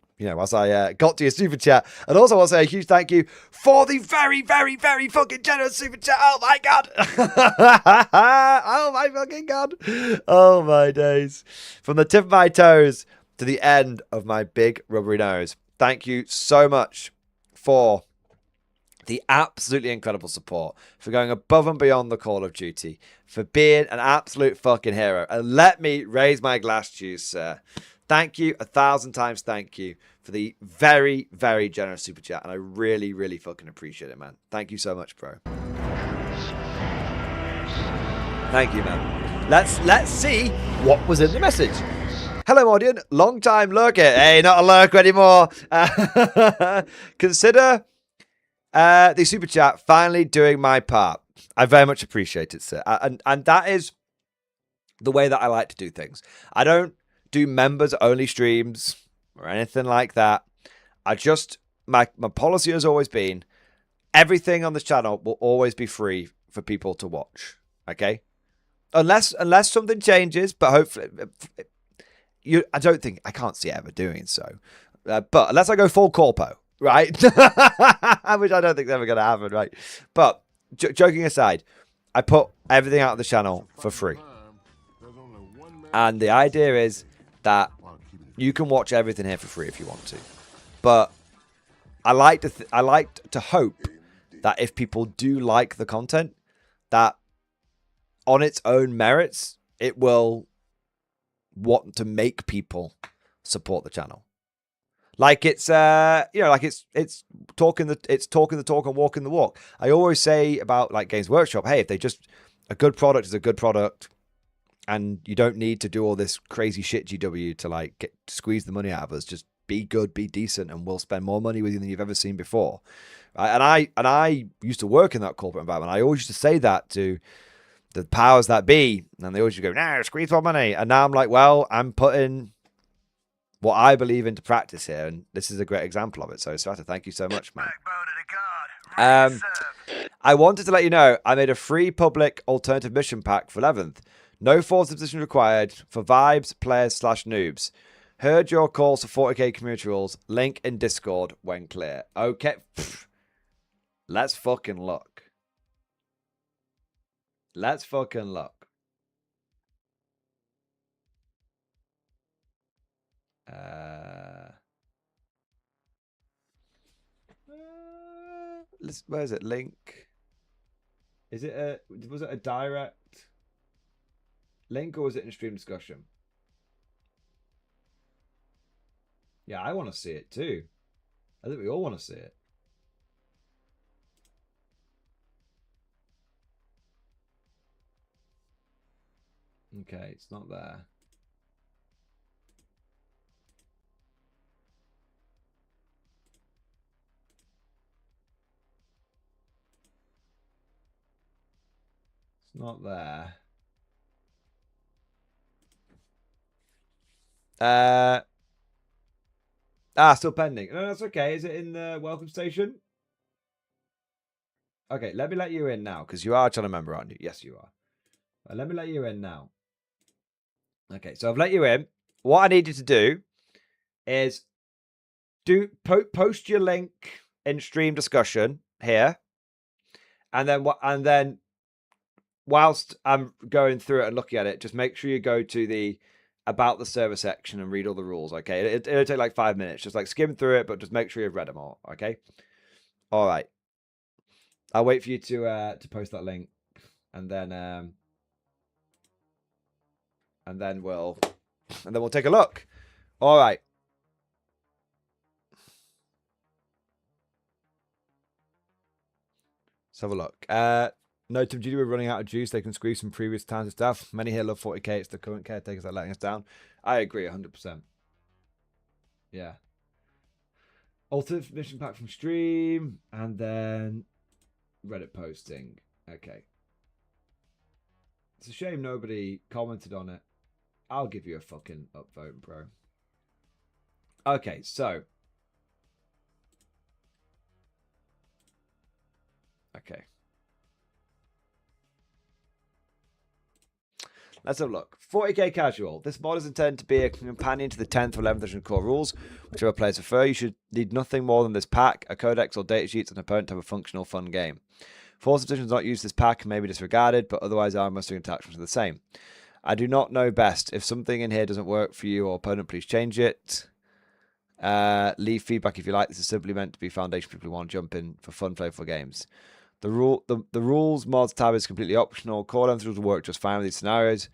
Speaker 4: got to your super chat. And also I want to say a huge thank you for the very, very, very fucking generous super chat. Oh my God. Oh my fucking God. Oh my days. From the tip of my toes to the end of my big rubbery nose. Thank you so much for the absolutely incredible support, for going above and beyond the Call of Duty, for being an absolute fucking hero. And let me raise my glass to you, sir. Thank you 1,000 times. Thank you for the very, very generous super chat. And I really, really fucking appreciate it, man. Thank you so much, bro. Thank you, man. Let's see what was in the message. Hello, audience. Long time lurker. Hey, not a lurker anymore. Consider the super chat finally doing my part. I very much appreciate it, sir. And that is the way that I like to do things. I don't do members only streams or anything like that. My policy has always been everything on this channel will always be free for people to watch. Okay? Unless something changes, but hopefully I can't see it ever doing so. But unless I go full corpo, right? Which I don't think is ever going to happen, right? But joking aside, I put everything out of the channel for free. And the idea is that you can watch everything here for free if you want to. But I like to hope that if people do like the content, that on its own merits, it will want to make people support the channel. Like it's it's talking the talk and walking the walk. I always say about like Games Workshop, hey, if a good product is a good product, and you don't need to do all this crazy shit GW to squeeze the money out of us. Just be good, be decent, and we'll spend more money with you than you've ever seen before. Right? And I used to work in that corporate environment. I always used to say that to the powers that be, and they always used to go, "No, squeeze more money." And now I'm like, well, I'm putting what I believe into practice here, and this is a great example of it. So, Strata, thank you so much, man. I wanted to let you know I made a free public alternative mission pack for 11th. No force position required for vibes, players / noobs. Heard your calls for 40k community rules. Link in Discord when clear. Okay. Let's fucking look. Let's fucking look. Where is it? Link. Was it a direct link or was it in stream discussion? Yeah, I want to see it too. I think we all want to see it. Okay, it's not there. It's not there. Still pending. No, that's okay. Is it in the welcome station? Okay, let me let you in now, because you are trying to member, aren't you? Yes, you are. Let me let you in now. Okay, so I've let you in. What I need you to do is post your link in stream discussion here, and then whilst I'm going through it and looking at it, just make sure you go to the about the server section and read all the rules. Okay, it'll take like 5 minutes. Just like skim through it, but just make sure you've read them all. Okay. All right. I'll wait for you to post that link, and then we'll take a look. All right. Let's have a look. No, Tim GD, we're running out of juice. They can squeeze from previous times of stuff. Many here love 40k. It's the current caretakers that are letting us down. I agree 100%. Yeah. Alternate mission pack from stream, and then Reddit posting. Okay. It's a shame nobody commented on it. I'll give you a fucking upvote, bro. Okay, so. Okay. Let's have a look. 40k casual. This mod is intended to be a companion to the 10th or 11th edition core rules, whichever players prefer. You should need nothing more than this pack, a codex or data sheets, and an opponent to have a functional, fun game. 4th editions not use this pack may be disregarded, but otherwise our mustering attachments are the same. I do not know best. If something in here doesn't work for you or opponent, please change it. Leave feedback if you like. This is simply meant to be foundation for people who want to jump in for fun, playful games. The rules mods tab is completely optional. Core length rules will work just fine with these scenarios,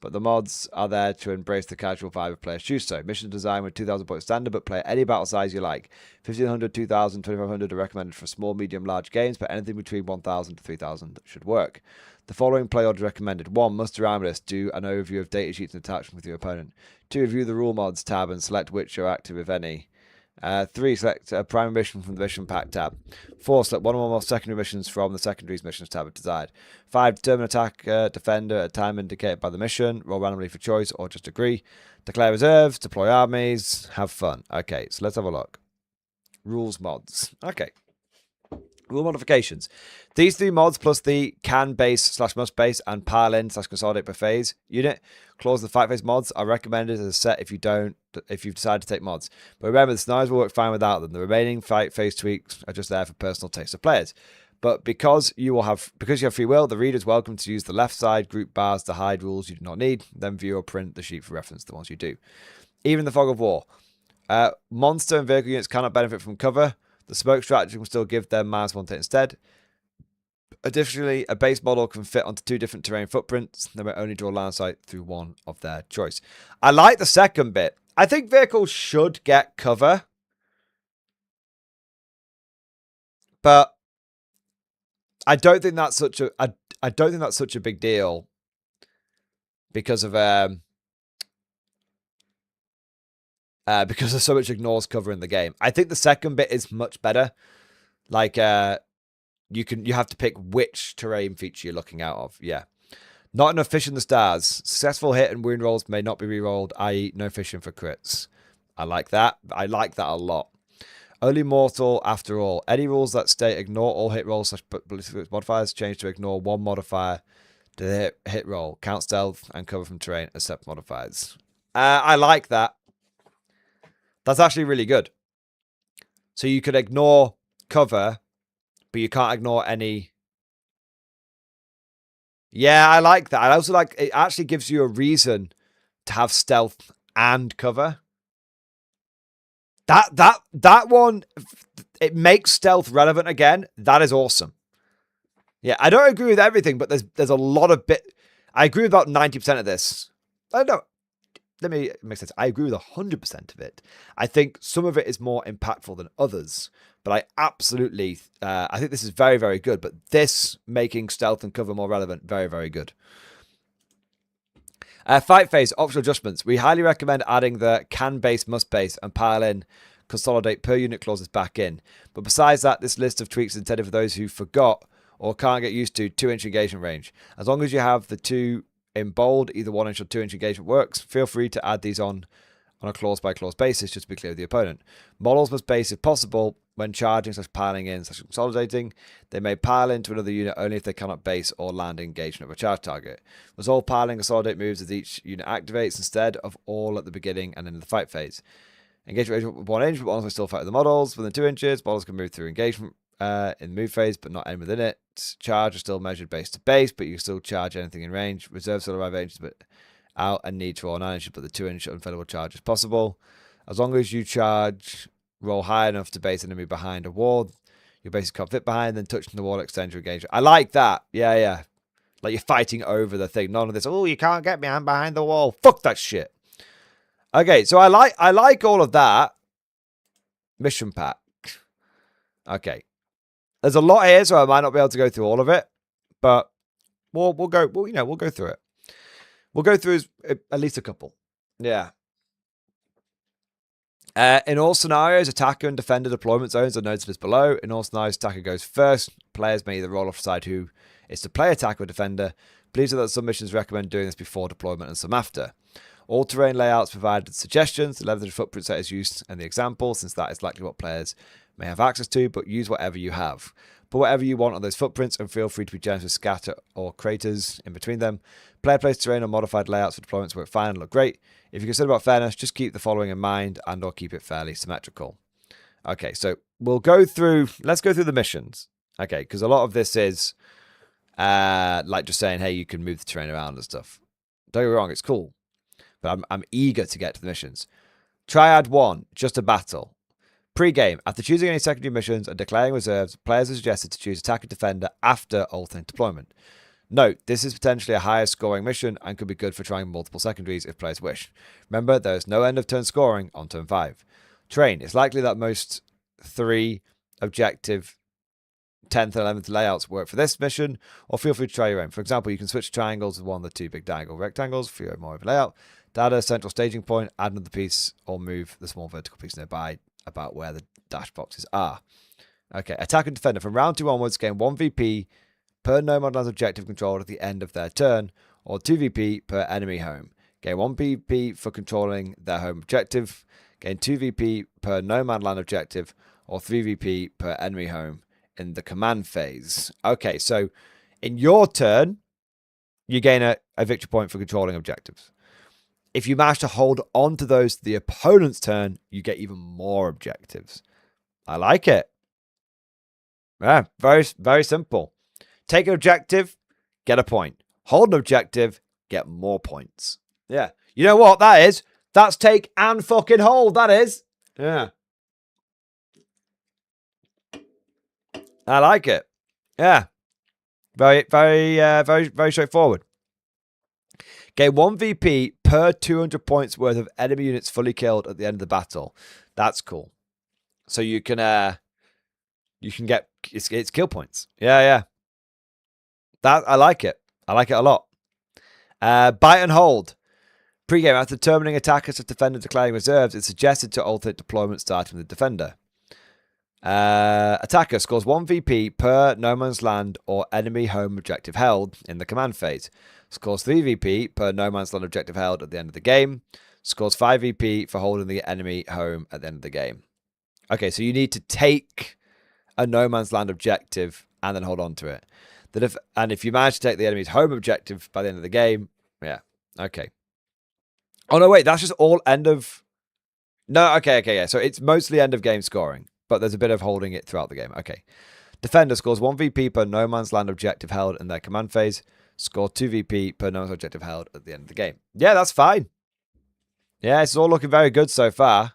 Speaker 4: but the mods are there to embrace the casual vibe of players choose so. Mission design with 2,000 point standard, but play any battle size you like. 1,500, 2,000, 2,500 are recommended for small, medium, large games, but anything between 1,000 to 3,000 should work. The following play order recommended. 1. Muster around list. Do an overview of data sheets and attachments with your opponent. 2. Review the rule mods tab and select which are active, if any. 3. Select a primary mission from the mission pack tab. 4. Select one or more secondary missions from the secondaries missions tab if desired. 5. Determine attack defender at a time indicated by the mission. Roll randomly for choice or just agree. Declare reserves. Deploy armies. Have fun. Okay, so let's have a look. Rules mods. Okay. Rule modifications. These 3 mods plus the can base / must base and pile in / consolidate per phase unit clause the fight phase mods are recommended as a set if you've decided to take mods. But remember, the scenarios will work fine without them. The remaining fight phase tweaks are just there for personal taste of players. But because you have free will, the reader is welcome to use the left side group bars to hide rules you do not need, then view or print the sheet for reference to the ones you do. Even the fog of war. Monster and vehicle units cannot benefit from cover. The smoke strategy will still give them -1 hit instead. Additionally, a base model can fit onto 2 different terrain footprints. They may only draw line of sight through one of their choice. I like the second bit. I think vehicles should get cover. But I don't think that's such a I don't think that's such a big deal because of so much ignores cover in the game. I think the second bit is much better. Like you have to pick which terrain feature you're looking out of. Yeah. Not enough fish in the stars. Successful hit and wound rolls may not be re-rolled, i.e. no fishing for crits. I like that. I like that a lot. Only mortal after all. Any rules that state ignore all hit rolls / modifiers change to ignore one modifier to the hit roll. Count stealth and cover from terrain as separate modifiers. I like that. That's actually really good. So you could ignore cover, but you can't ignore any. Yeah, I like that. I also like it actually gives you a reason to have stealth and cover. That one, it makes stealth relevant again. That is awesome. Yeah, I don't agree with everything, but there's a lot of bit. I agree with about 90% of this. I don't know. Let me make sense. I agree with 100% of it. I think some of it is more impactful than others, but I absolutely, I think this is very, very good. But this making stealth and cover more relevant, very, very good. Fight phase, optional adjustments. We highly recommend adding the can base, must base, and pile in, consolidate per unit clauses back in. But besides that, this list of tweaks is intended for those who forgot or can't get used to 2-inch engagement range. As long as you have the 2 in bold, either 1-inch or 2-inch engagement works. Feel free to add these on a clause-by-clause basis, just to be clear with the opponent. Models must base, if possible, when charging / piling in / consolidating. They may pile into another unit only if they cannot base or land engagement of a charge target. Resolve piling and consolidate moves as each unit activates instead of all at the beginning and in the fight phase. Engagement range with 1 inch, but models may still fight with the models. Within 2 inches, models can move through engagement in the move phase, but not end within it. Charge is still measured base to base, but you can still charge anything in range. Reserve still arrive at inches, but out and need to roll 9 inches, but the 2-inch unfailable charge is possible. As long as you roll high enough to base enemy behind a wall, your base can't fit behind, then touching the wall extends your engagement. I like that. Yeah. Like you're fighting over the thing. None of this, oh, you can't get behind the wall. Fuck that shit. Okay, so I like all of that. Mission pack. Okay. There's a lot here, so I might not be able to go through all of it, but we'll go through it. We'll go through at least a couple. Yeah. In all scenarios, attacker and defender deployment zones are noted as below. In all scenarios, attacker goes first. Players may either roll off decide who is to play attacker or defender. Please note that some missions recommend doing this before deployment and some after. All terrain layouts provided suggestions. The level of the footprint set is used in the example, since that is likely what players may have access to, but use whatever you have. Put whatever you want on those footprints and feel free to be generous with scatter or craters in between them. Player placed terrain or modified layouts for deployments work fine and look great. If you consider about fairness, just keep the following in mind and or keep it fairly symmetrical. Okay, so let's go through the missions. Okay, because a lot of this is like just saying, hey, you can move the terrain around and stuff. Don't get me wrong, it's cool. But I'm eager to get to the missions. Triad 1, just a battle. Pre-game, after choosing any secondary missions and declaring reserves, players are suggested to choose attacker defender after alternate deployment. Note, this is potentially a higher scoring mission and could be good for trying multiple secondaries if players wish. Remember, there is no end of turn scoring on turn 5. Terrain, it's likely that most 3 objective 10th and 11th layouts work for this mission, or feel free to try your own. For example, you can switch triangles with one of the 2 big diagonal rectangles for your more of a layout. Data, central staging point, add another piece, or move the small vertical piece nearby about where the dash boxes are. Okay, attacker and defender. From round 2 onwards, gain 1 VP per nomad land's objective controlled at the end of their turn, or 2 VP per enemy home. Gain 1 VP for controlling their home objective. Gain 2 VP per nomad land objective, or 3 VP per enemy home in the command phase. Okay, so in your turn, you gain a victory point for controlling objectives. If you manage to hold on to those to the opponent's turn, you get even more objectives. I like it. Yeah, very, very simple. Take an objective, get a point. Hold an objective, get more points. Yeah. You know what that is? That's take and fucking hold, that is. Yeah. I like it. Yeah. Very, very straightforward. Gain 1 VP per 200 points worth of enemy units fully killed at the end of the battle. That's cool. So you can get it's kill points. Yeah. I like it. I like it a lot. Bite and hold. Pre-game, after determining attackers or defender declaring reserves, it's suggested to alternate deployment starting with the defender. Attacker scores 1 VP per no man's land or enemy home objective held in the command phase. Scores 3 VP per no man's land objective held at the end of the game. Scores 5 VP for holding the enemy home at the end of the game. Okay, so you need to take a no man's land objective and then hold on to it. And if you manage to take the enemy's home objective by the end of the game, yeah, okay. Oh no, wait, that's just all end of... No, okay, yeah. So it's mostly end of game scoring, but there's a bit of holding it throughout the game. Okay. Defender scores 1 VP per no man's land objective held in their command phase. Score 2 VP per no man's objective held at the end of the game. Yeah, that's fine. Yeah, it's all looking very good so far.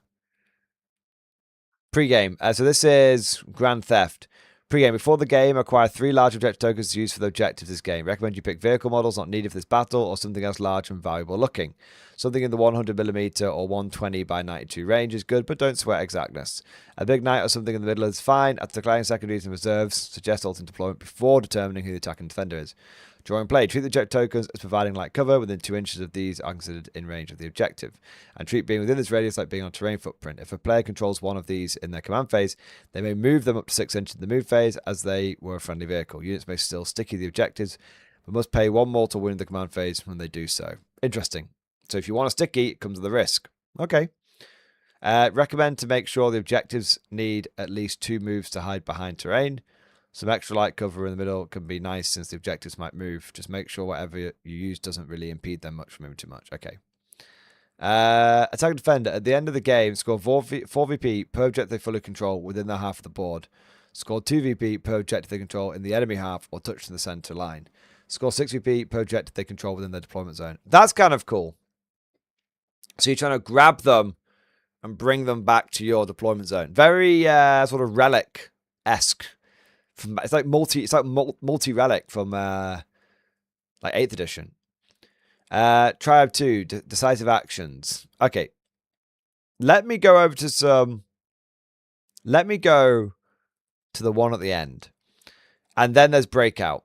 Speaker 4: Pre-game. So this is Grand Theft. Pre-game. Before the game, acquire 3 large objective tokens to use for the objectives of this game. Recommend you pick vehicle models not needed for this battle or something else large and valuable looking. Something in the 100mm or 120 by 92 range is good, but don't sweat exactness. A big knight or something in the middle is fine. After declaring secondaries and reserves, suggest alternate deployment before determining who the attacking defender is. Draw and play. Treat the objective tokens as providing light cover. Within 2 inches of these are considered in range of the objective. And treat being within this radius like being on terrain footprint. If a player controls one of these in their command phase, they may move them up to 6 inches in the move phase as they were a friendly vehicle. Units may still sticky the objectives, but must pay 1 mortal wound in the command phase when they do so. Interesting. So if you want a sticky, it comes with a risk. Okay. Recommend to make sure the objectives need at least 2 moves to hide behind terrain. Some extra light cover in the middle can be nice since the objectives might move. Just make sure whatever you use doesn't really impede them much from moving too much. Okay. Attack and defender. At the end of the game, score 4 VP per objective they fully control within their half of the board. Score 2 VP per objective they control in the enemy half or touch in the center line. Score 6 VP per objective they control within their deployment zone. That's kind of cool. So you're trying to grab them and bring them back to your deployment zone. Very sort of relic-esque. It's like multi-relic from like 8th edition. Tribe 2, decisive actions. Okay. Let me go over to some... Let me go to the one at the end. And then there's breakout.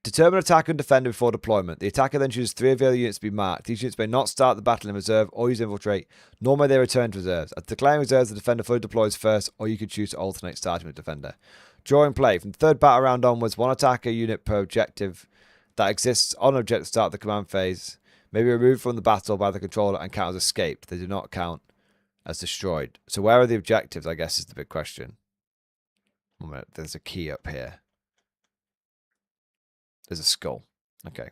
Speaker 4: Determine attacker and defender before deployment. The attacker then chooses 3 of the other units to be marked. These units may not start the battle in reserve or use infiltrate, nor may they return to reserves. At declaring reserves, the defender fully deploys first, or you could choose to alternate starting with defender. Draw and play. From the 3rd battle round onwards, 1 attacker unit per objective that exists on an objective start the command phase may be removed from the battle by the controller and count as escaped. They do not count as destroyed. So where are the objectives, I guess, is the big question. 1 minute. There's a key up here. There's a skull. Okay.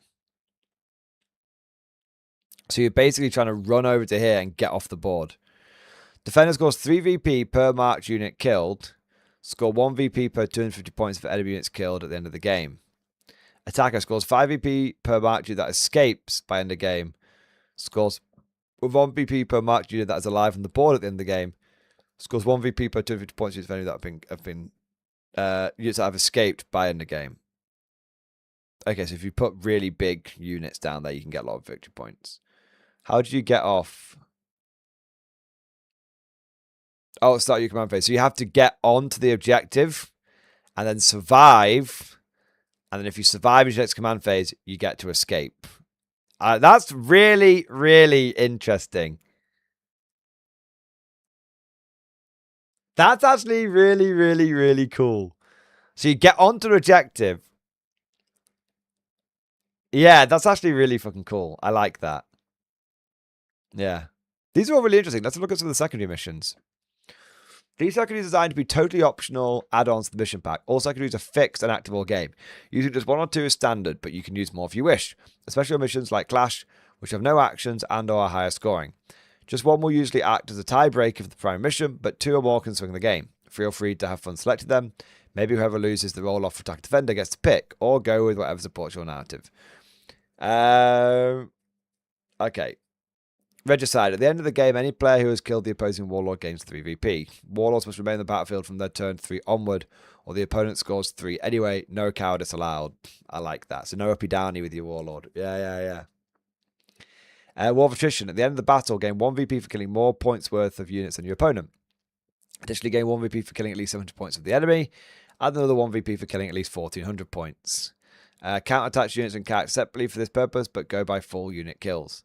Speaker 4: So you're basically trying to run over to here and get off the board. Defender scores 3 VP per marked unit killed. Score 1 VP per 250 points for enemy units killed at the end of the game. Attacker scores 5 VP per marked unit that escapes by end of game. Scores 1 VP per marked unit that is alive on the board at the end of the game. Scores 1 VP per 250 points for enemy that have been units that have escaped by end of game. Okay, so if you put really big units down there, you can get a lot of victory points. How do you get off? Oh, start your command phase. So you have to get onto the objective and then survive. And then if you survive your next command phase, you get to escape. That's really, really interesting. That's actually really, really, really cool. So you get onto the objective. Yeah, that's actually really fucking cool. I like that. Yeah. These are all really interesting. Let's look at some of the secondary missions. These secondaries are designed to be totally optional add-ons to the mission pack. All secondaries are fixed and active all game. Using just 1 or 2 is standard, but you can use more if you wish. Especially on missions like Clash, which have no actions and or are higher scoring. Just 1 will usually act as a tiebreaker for the primary mission, but 2 or more can swing the game. Feel free to have fun selecting them. Maybe whoever loses the roll-off for attack defender gets to pick, or go with whatever supports your narrative. Okay. Regicide. At the end of the game, any player who has killed the opposing warlord gains 3 VP. Warlords must remain on the battlefield from their turn 3 onward, or the opponent scores 3 anyway. No cowardice allowed. I like that. So no uppy downy with your warlord. Yeah. War of Attrition. At the end of the battle, gain 1 VP for killing more points worth of units than your opponent. Additionally, gain 1 VP for killing at least 700 points of the enemy, and another 1 VP for killing at least 1400 points. Counterattack units and characters separately for this purpose, but go by full unit kills.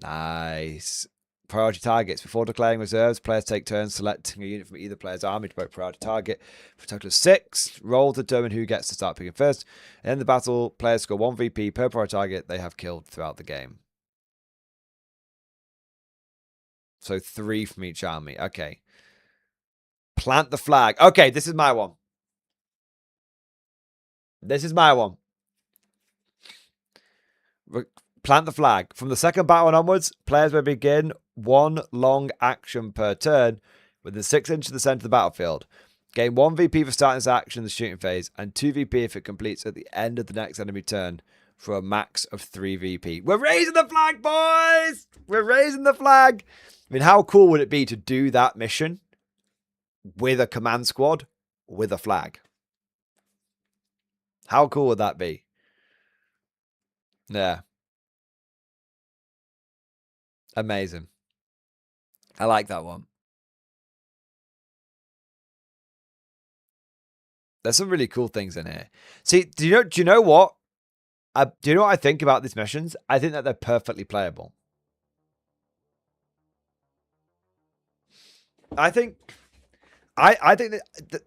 Speaker 4: Nice. Priority targets. Before declaring reserves, players take turns selecting a unit from either player's army to vote priority target. For a total of 6, roll to determine who gets to start picking first. In the battle, players score 1 VP per priority target they have killed throughout the game. So 3 from each army. Okay. Plant the flag. Okay, this is my one. This is my one. Plant the flag. From the 2nd battle and onwards, players may begin 1 long action per turn within 6 inches of the center of the battlefield. Gain 1 VP for starting this action in the shooting phase, and 2 VP if it completes at the end of the next enemy turn for a max of 3 VP. We're raising the flag, boys! We're raising the flag! I mean, how cool would it be to do that mission with a command squad with a flag? How cool would that be? Yeah. Amazing. I like that one. There's some really cool things in here. See, do you know what? Do you know what I think about these missions? I think that they're perfectly playable. I think that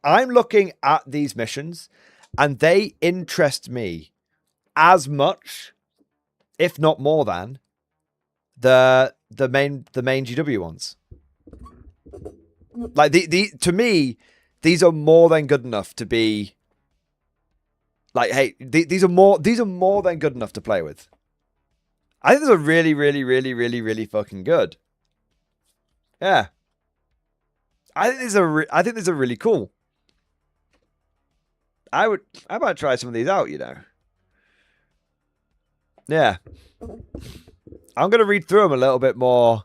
Speaker 4: I'm looking at these missions and they interest me as much, if not more than, the main GW ones. Like to me, these are more than good enough to be like, hey, these are more than good enough to play with. I think these are really, really, really, really, really fucking good. Yeah. I think these are really cool. I might try some of these out, you know. Yeah. I'm going to read through them a little bit more.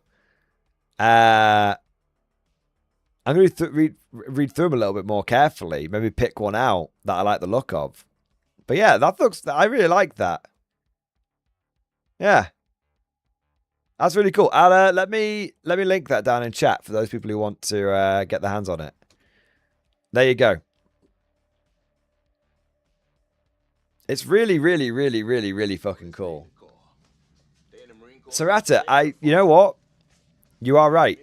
Speaker 4: I'm going to read through them a little bit more carefully. Maybe pick one out that I like the look of. But yeah, I really like that. Yeah. That's really cool. Let me link that down in chat for those people who want to get their hands on it. There you go. It's really, really, really, really, really fucking cool. Serata, you know what? You are right.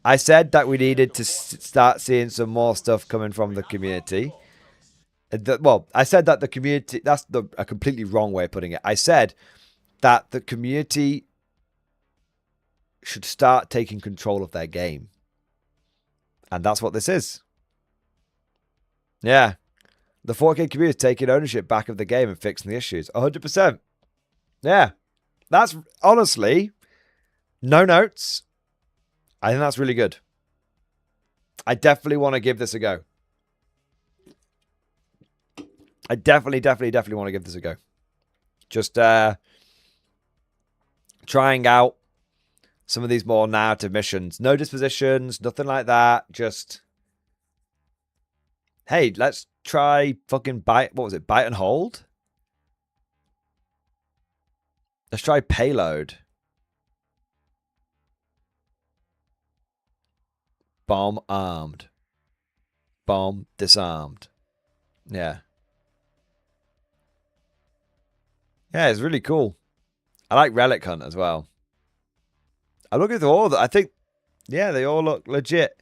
Speaker 4: I said that we needed to start seeing some more stuff coming from the community. Well, I said that the community, that's a completely wrong way of putting it. I said that the community should start taking control of their game. And that's what this is. Yeah. The 4K community is taking ownership back of the game and fixing the issues. 100%. Yeah. That's honestly, no notes. I think that's really good. I definitely want to give this a go. I definitely want to give this a go. Just trying out some of these more narrative missions. No dispositions, nothing like that. Just, hey, let's try fucking bite. What was it? Bite and hold? Let's try payload. Bomb armed. Bomb disarmed. Yeah. Yeah, it's really cool. I like Relic Hunt as well. I'm looking through all of them. I think, yeah, they all look legit.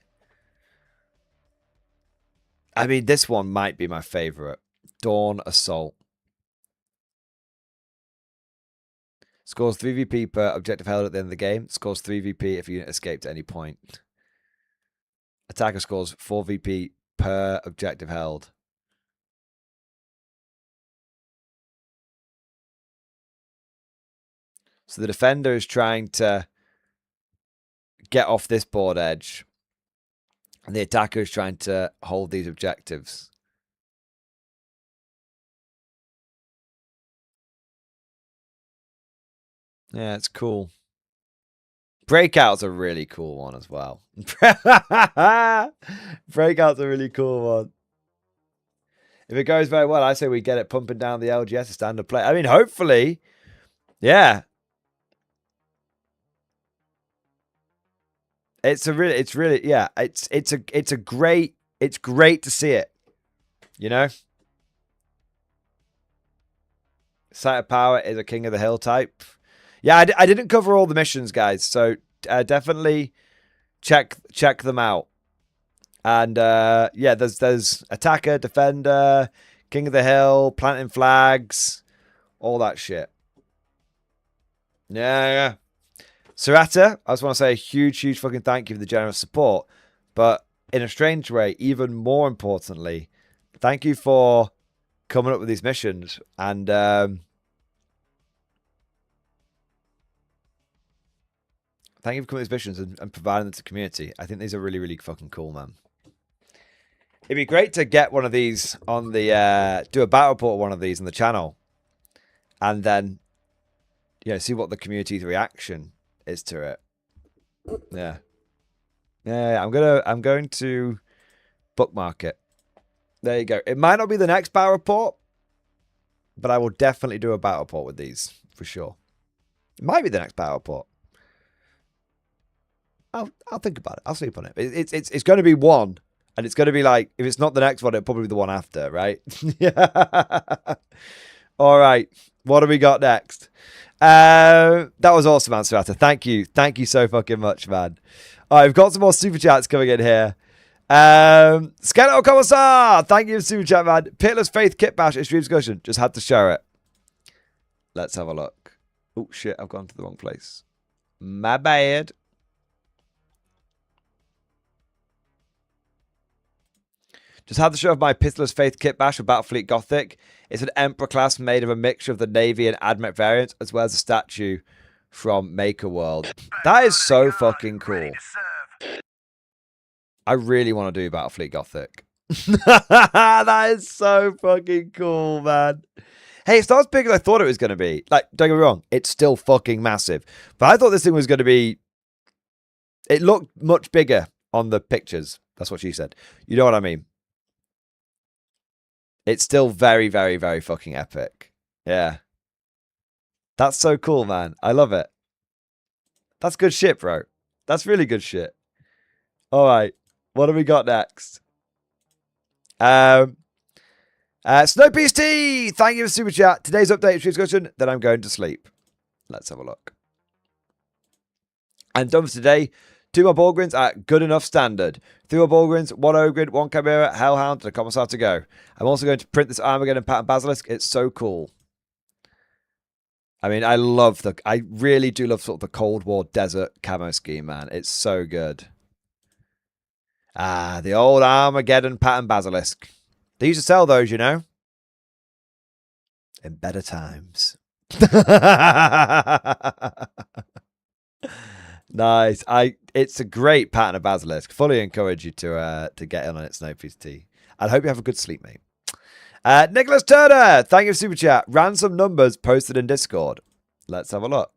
Speaker 4: I mean, this one might be my favorite. Dawn Assault. Scores 3 VP per objective held at the end of the game. Scores 3 VP if a unit escaped at any point. Attacker scores 4 VP per objective held. So the defender is trying to get off this board edge. And the attacker is trying to hold these objectives. Yeah, it's cool. Breakout's a really cool one as well. Breakout's a really cool one. If it goes very well, I say we get it pumping down the LGS to standard play. I mean, hopefully, yeah. It's great to see it. You know? Sight of Power is a King of the Hill type. Yeah, I didn't cover all the missions, guys. So definitely check them out. And yeah, there's Attacker, Defender, King of the Hill, Planting Flags, all that shit. Yeah. Serata, I just want to say a huge fucking thank you for the generous support. But in a strange way, even more importantly, thank you for coming up with these missions. And thank you for coming up with these missions and providing them to the community. I think these are really, really fucking cool, man. It'd be great to get one of these on the, do a battle report of one of these on the channel. And then, you know, see what the community's reaction is to it. Yeah. I'm going to bookmark it. There you go. It might not be the next battle report, but I will definitely do a battle report with these for sure. It might be the next battle report. I'll think about it. I'll sleep on it. It's going to be one And it's going to be like, if it's not the next one, it'll probably be the one after, right? Yeah. All right. What do we got next? That was awesome, Answerata. Thank you. Thank you so fucking much, man. All right, we've got some more super chats coming in here. Skeletal Commissar, thank you for super chat, man. Pitless Faith Kit Bash extreme discussion. Just had to show it. Let's have a look. Oh shit, I've gone to the wrong place. My bad. Just had to show off my Pitless Faith Kit Bash for Battlefleet Gothic. It's an Emperor class made of a mixture of the Navy and Admech variants, as well as a statue from Maker World. That is so fucking cool. I really want to do Battlefleet Gothic. That is so fucking cool, man. Hey, it's not as big as I thought it was going to be. Like, don't get me wrong, it's still fucking massive. But I thought this thing was going to be... It looked much bigger on the pictures. That's what she said. You know what I mean? It's still very, very, very fucking epic. Yeah. That's so cool, man. I love it. That's good shit, bro. That's really good shit. All right. What have we got next? Snowpiece T, thank you for super chat. Today's update is discussion. Then I'm going to sleep. Let's have a look. And done for today. 2 more Borgrins at good enough standard. 3 more Borgrins, 1 Ogrin, 1 Chimera, Hellhound, and a Commissar to go. I'm also going to print this armor again and pattern Basilisk. It's so cool. I mean, I really do love sort of the Cold War desert camo scheme, man. It's so good. Ah, the old Armageddon pattern Basilisk. They used to sell those, you know. In better times. Nice. It's a great pattern of Basilisk. Fully encourage you to get in on it, Snowpiece T. I hope you have a good sleep, mate. Nicholas Turner, thank you for super chat. Ransom numbers posted in Discord. Let's have a look.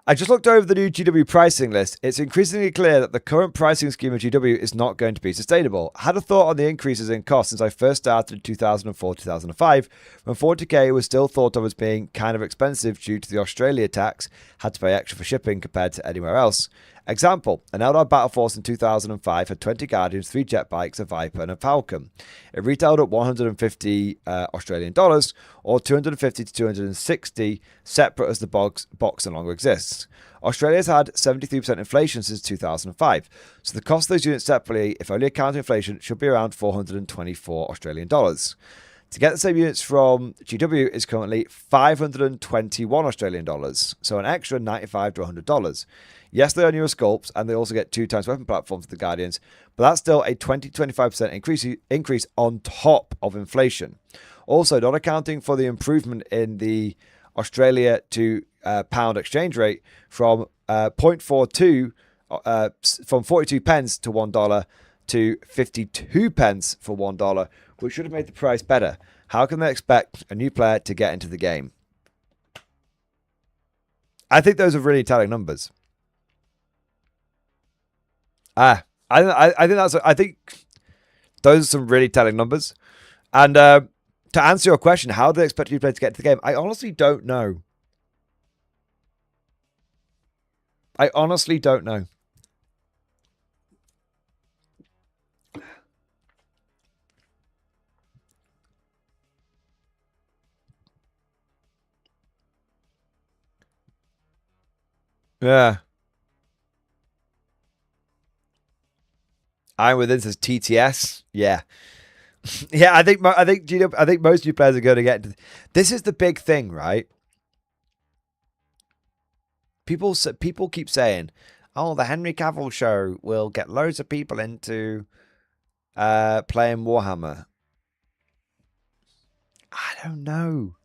Speaker 4: I just looked over the new GW pricing list. It's increasingly clear that the current pricing scheme of GW is not going to be sustainable. I had a thought on the increases in cost since I first started in 2004-2005, when 40k was still thought of as being kind of expensive due to the Australia tax, had to pay extra for shipping compared to anywhere else. Example, an Eldar Battle Force in 2005 had 20 Guardians, 3 jet bikes, a Viper and a Falcon. It retailed at 150 Australian dollars, or 250 to 260, separate as the box no longer exists. Australia's had 73% inflation since 2005, so the cost of those units separately, if only accounting inflation, should be around 424 Australian dollars. To get the same units from GW is currently 521 Australian dollars, so an extra $95 to $100. Yes, they are newer sculpts, and they also get 2 times weapon platforms for the Guardians, but that's still a 20-25% increase on top of inflation. Also, not accounting for the improvement in the Australia to pound exchange rate from 0.42 from 42 pence to $1 to 52 pence for $1, which should have made the price better. How can they expect a new player to get into the game? I think those are really telling numbers. I think those are some really telling numbers. And to answer your question, how do they expect you to get to the game? I honestly don't know. I honestly don't know. Yeah. I'm within says TTS. Yeah. Yeah, I think most new players are going to get into this is the big thing, right? People keep saying, "Oh, the Henry Cavill show will get loads of people into playing Warhammer." I don't know.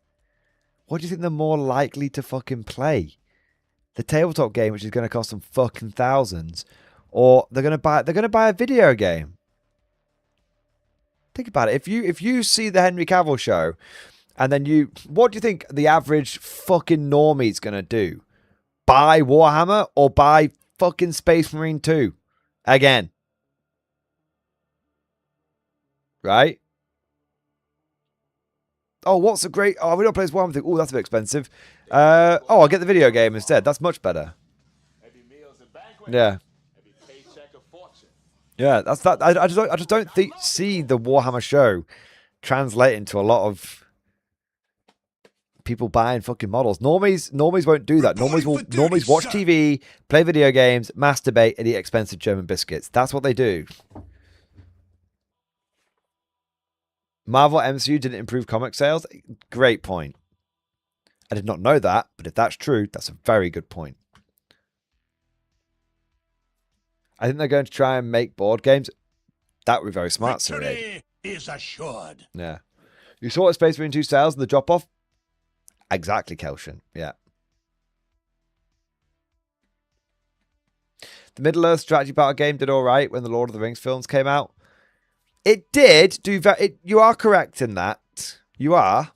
Speaker 4: What do you think they're more likely to fucking play? The tabletop game, which is going to cost them fucking thousands, or they're going to buy a video game. Think about it. If you see the Henry Cavill show, and then what do you think the average fucking normie's going to do? Buy Warhammer or buy fucking Space Marine 2 again? Right? Oh, what's a great... Oh, we don't play this Warhammer thing. Oh, that's a bit expensive. I'll get the video game instead. That's much better. Yeah. Yeah, that's that. I just don't see the Warhammer show translating to a lot of people buying fucking models. Normies won't do that. Normies watch TV, play video games, masturbate, and eat expensive German biscuits. That's what they do. Marvel MCU didn't improve comic sales. Great point. I did not know that, but if that's true, that's a very good point. I think they're going to try and make board games. That would be very smart, Sir.
Speaker 1: Victory is assured.
Speaker 4: Yeah. You saw what Space Marine 2 sales and the drop off? Exactly, Kelshin. Yeah. The Middle Earth strategy battle game did all right when the Lord of the Rings films came out. It did do very. You are correct in that. You are.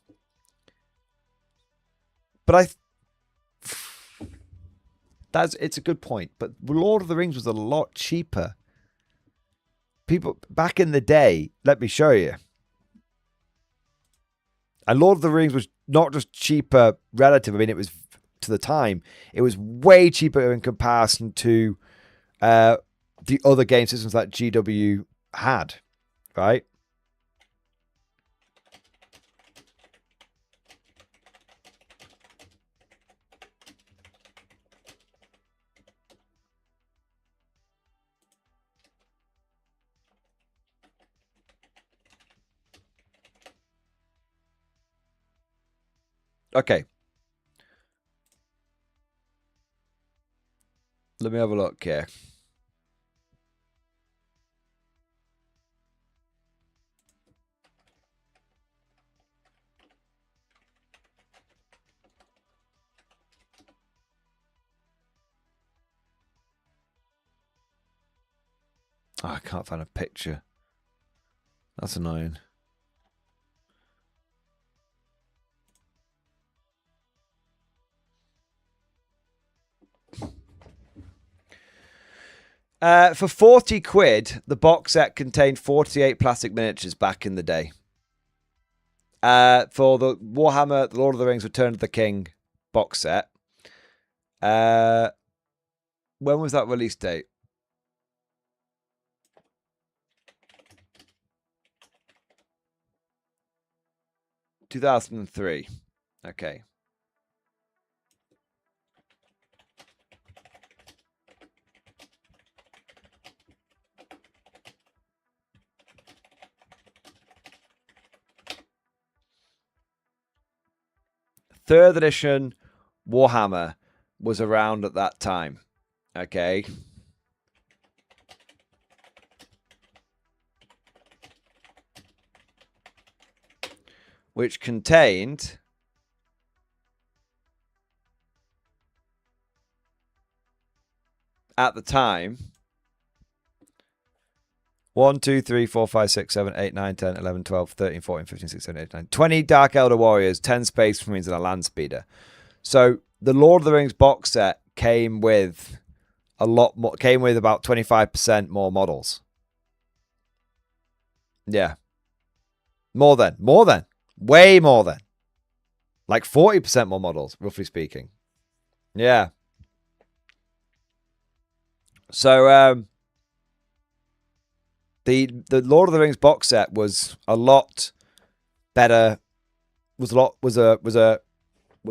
Speaker 4: But it's a good point. But Lord of the Rings was a lot cheaper. People back in the day, let me show you. And Lord of the Rings was not just cheaper relative. I mean, it was to the time. It was way cheaper in comparison to the other game systems that GW had, right? Okay. Let me have a look here. Oh, I can't find a picture. That's annoying. For 40 quid, the box set contained 48 plastic miniatures back in the day. For the Warhammer, the Lord of the Rings, Return of the King box set. When was that release date? (2003). Okay. Third edition Warhammer was around at that time. Okay. Which contained at the time 1, 2, 3, 4, 5, 6, 7, 8, 9, 10, 11, 12, 13, 14, 15, 16, 17, 18, 19, 20 Dark Elder Warriors, 10 Space Marines, and a Land Speeder. So the Lord of the Rings box set came with a lot more, came with about 25% more models. Yeah. More than. Way more than. Like 40% more models, roughly speaking. Yeah. So, the Lord of the Rings box set was a lot better. Was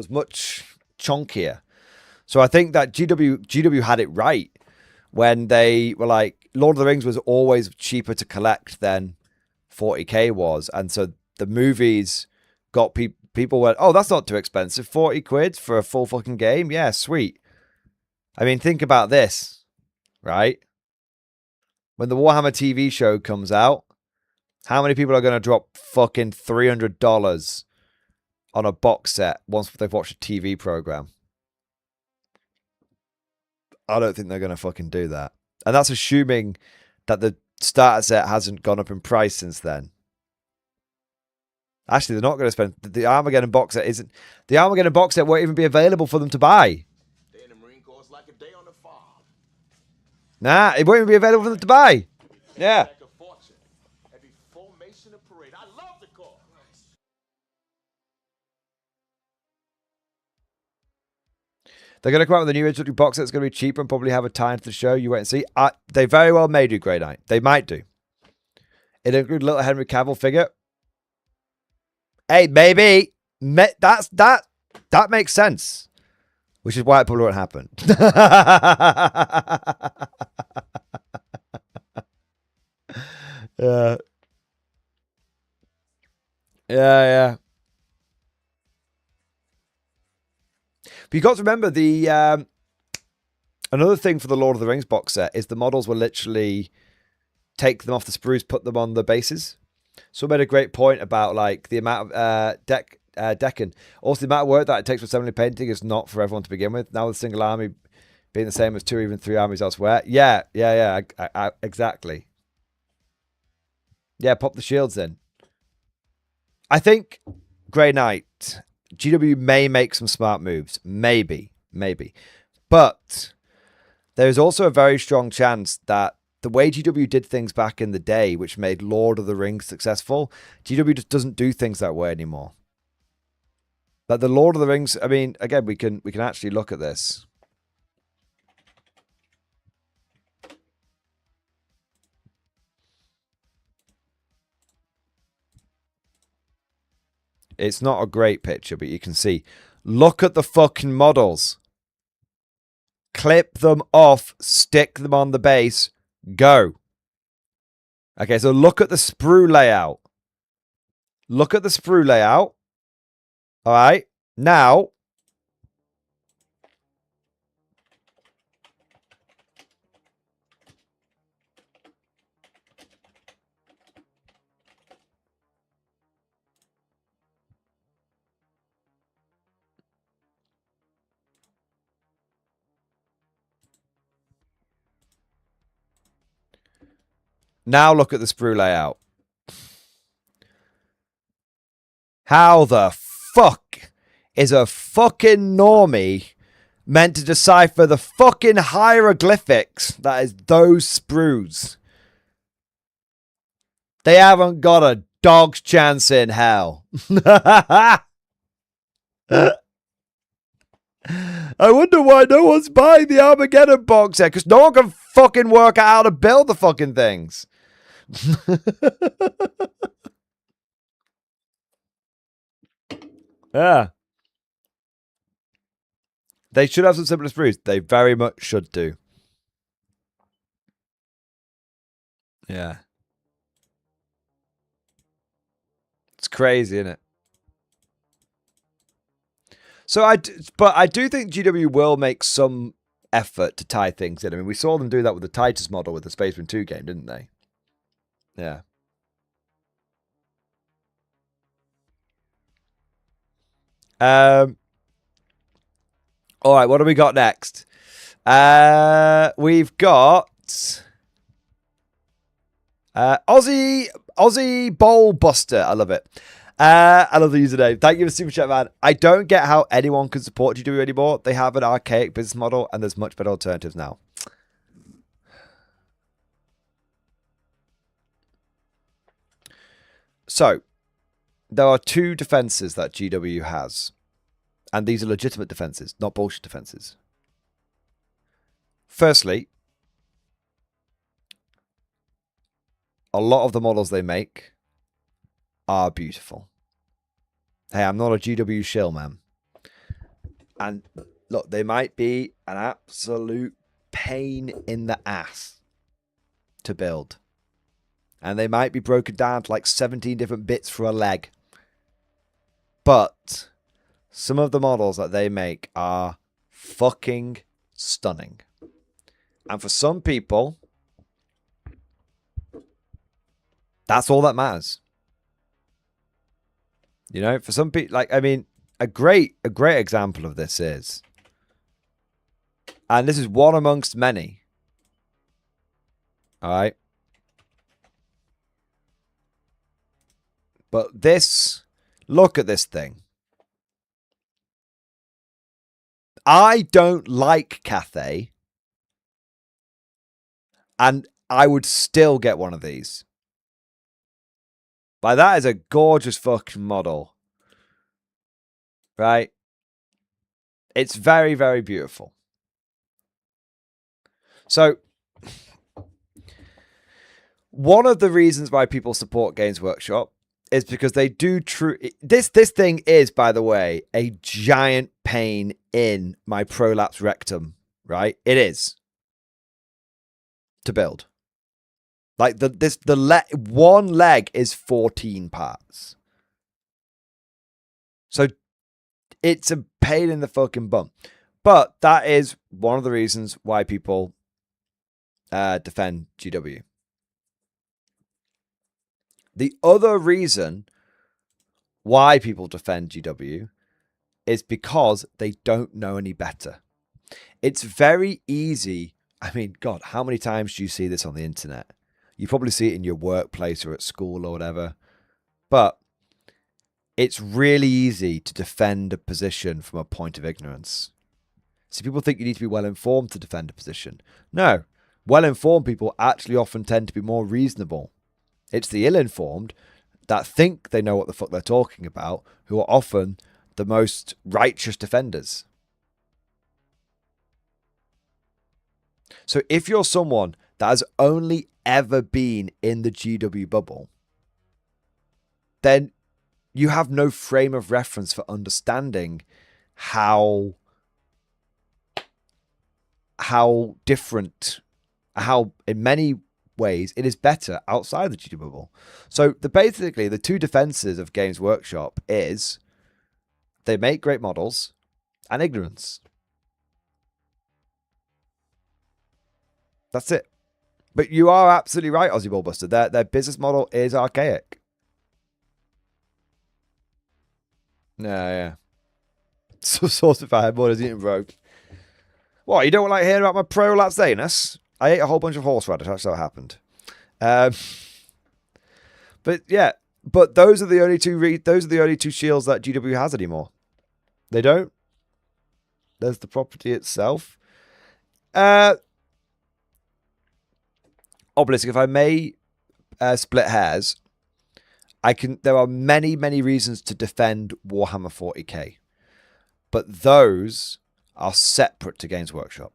Speaker 4: much chunkier. So I think that GW had it right when they were like, Lord of the Rings was always cheaper to collect than 40k was, and so the movies got people went, oh, that's not too expensive, 40 quid for a full fucking game, yeah, sweet. I mean, think about this, right? When the Warhammer TV show comes out, how many people are going to drop fucking $300 on a box set once they've watched a TV program? I don't think they're going to fucking do that. And that's assuming that the starter set hasn't gone up in price since then. Actually, they're not going to spend. The Armageddon box set isn't. The Armageddon box set won't even be available for them to buy.
Speaker 6: Day in the Marine Corps is like a day on the farm.
Speaker 4: Nah, it won't even be available for them to buy. Yeah.
Speaker 6: Like a fortune. Every formation of parade. I love the Corps.
Speaker 4: They're going to come out with a new introductory box that's going to be cheaper and probably have a tie into the show. You wait and see. They very well may do, Grey Knight. They might do. It'll include a little Henry Cavill figure. Hey, maybe. That makes sense. Which is why it probably won't happen. Yeah. Yeah. But you got to remember another thing for the Lord of the Rings box set is the models will literally take them off the sprues, put them on the bases. So I made a great point about like the amount of decking. Also, the amount of work that it takes for assembly painting is not for everyone to begin with. Now the single army being the same as 2 or even 3 armies elsewhere. Yeah, exactly. Yeah, pop the shields in. I think Grey Knight, GW may make some smart moves. Maybe. But there is also a very strong chance that the way GW did things back in the day, which made Lord of the Rings successful, GW just doesn't do things that way anymore. But the Lord of the Rings, I mean, again, we can actually look at this. It's not a great picture, but you can see. Look at the fucking models. Clip them off, stick them on the base, go. Okay, so look at the sprue layout. Look at the sprue layout. All right, now. Now look at the sprue layout. How the fuck is a fucking normie meant to decipher the fucking hieroglyphics that is those sprues? They haven't got a dog's chance in hell. I wonder why no one's buying the Armageddon box set, because no one can fucking work out how to build the fucking things. Yeah. They should have some simpler sprues. They very much should do. Yeah. It's crazy, isn't it? So I do think GW will make some effort to tie things in. I mean, we saw them do that with the Titus model with the Space Marine 2 game, didn't they? Yeah. All right, what do we got next? We've got Aussie Bowl Buster. I love it. I love the username. Thank you for super chat, man. I don't get how anyone can support GW anymore. They have an archaic business model, and there's much better alternatives now. So, there are 2 defenses that GW has. And these are legitimate defenses, not bullshit defenses. Firstly, a lot of the models they make are beautiful. Hey, I'm not a GW shill, man. And look, they might be an absolute pain in the ass to build. And they might be broken down to like 17 different bits for a leg. But some of the models that they make are fucking stunning. And for some people, that's all that matters. You know, for some people, like, I mean, a great example of this is, and this is one amongst many. All right. But this, look at this thing. I don't like Cathay, and I would still get one of these. But that is a gorgeous fucking model. Right? It's very, very beautiful. So, one of the reasons why people support Games Workshop is because they do this thing is, by the way, a giant pain in my prolapse rectum, right? It is to build. Like one leg is 14 parts. So it's a pain in the fucking bum. But that is one of the reasons why people defend GW. The other reason why people defend GW is because they don't know any better. It's very easy. I mean, God, how many times do you see this on the internet? You probably see it in your workplace or at school or whatever. But it's really easy to defend a position from a point of ignorance. So people think you need to be well-informed to defend a position. No. Well-informed people actually often tend to be more reasonable. It's the ill-informed that think they know what the fuck they're talking about who are often the most righteous defenders. So if you're someone that has only ever been in the GW bubble, then you have no frame of reference for understanding how different, how in many ways it is better outside the GW bubble. So basically the two defenses of Games Workshop is they make great models and ignorance. That's it. But you are absolutely right, Aussie Ballbuster. Their business model is archaic. Yeah. So source of fireboard is eating rogue. What, you don't like hearing about my prolapse anus? I ate a whole bunch of horseradish. That's how it happened. But yeah, but those are the only two shields that GW has anymore. They don't. There's the property itself. Obelisk, if I may split hairs, there are many, many reasons to defend Warhammer 40k. But those are separate to Games Workshop.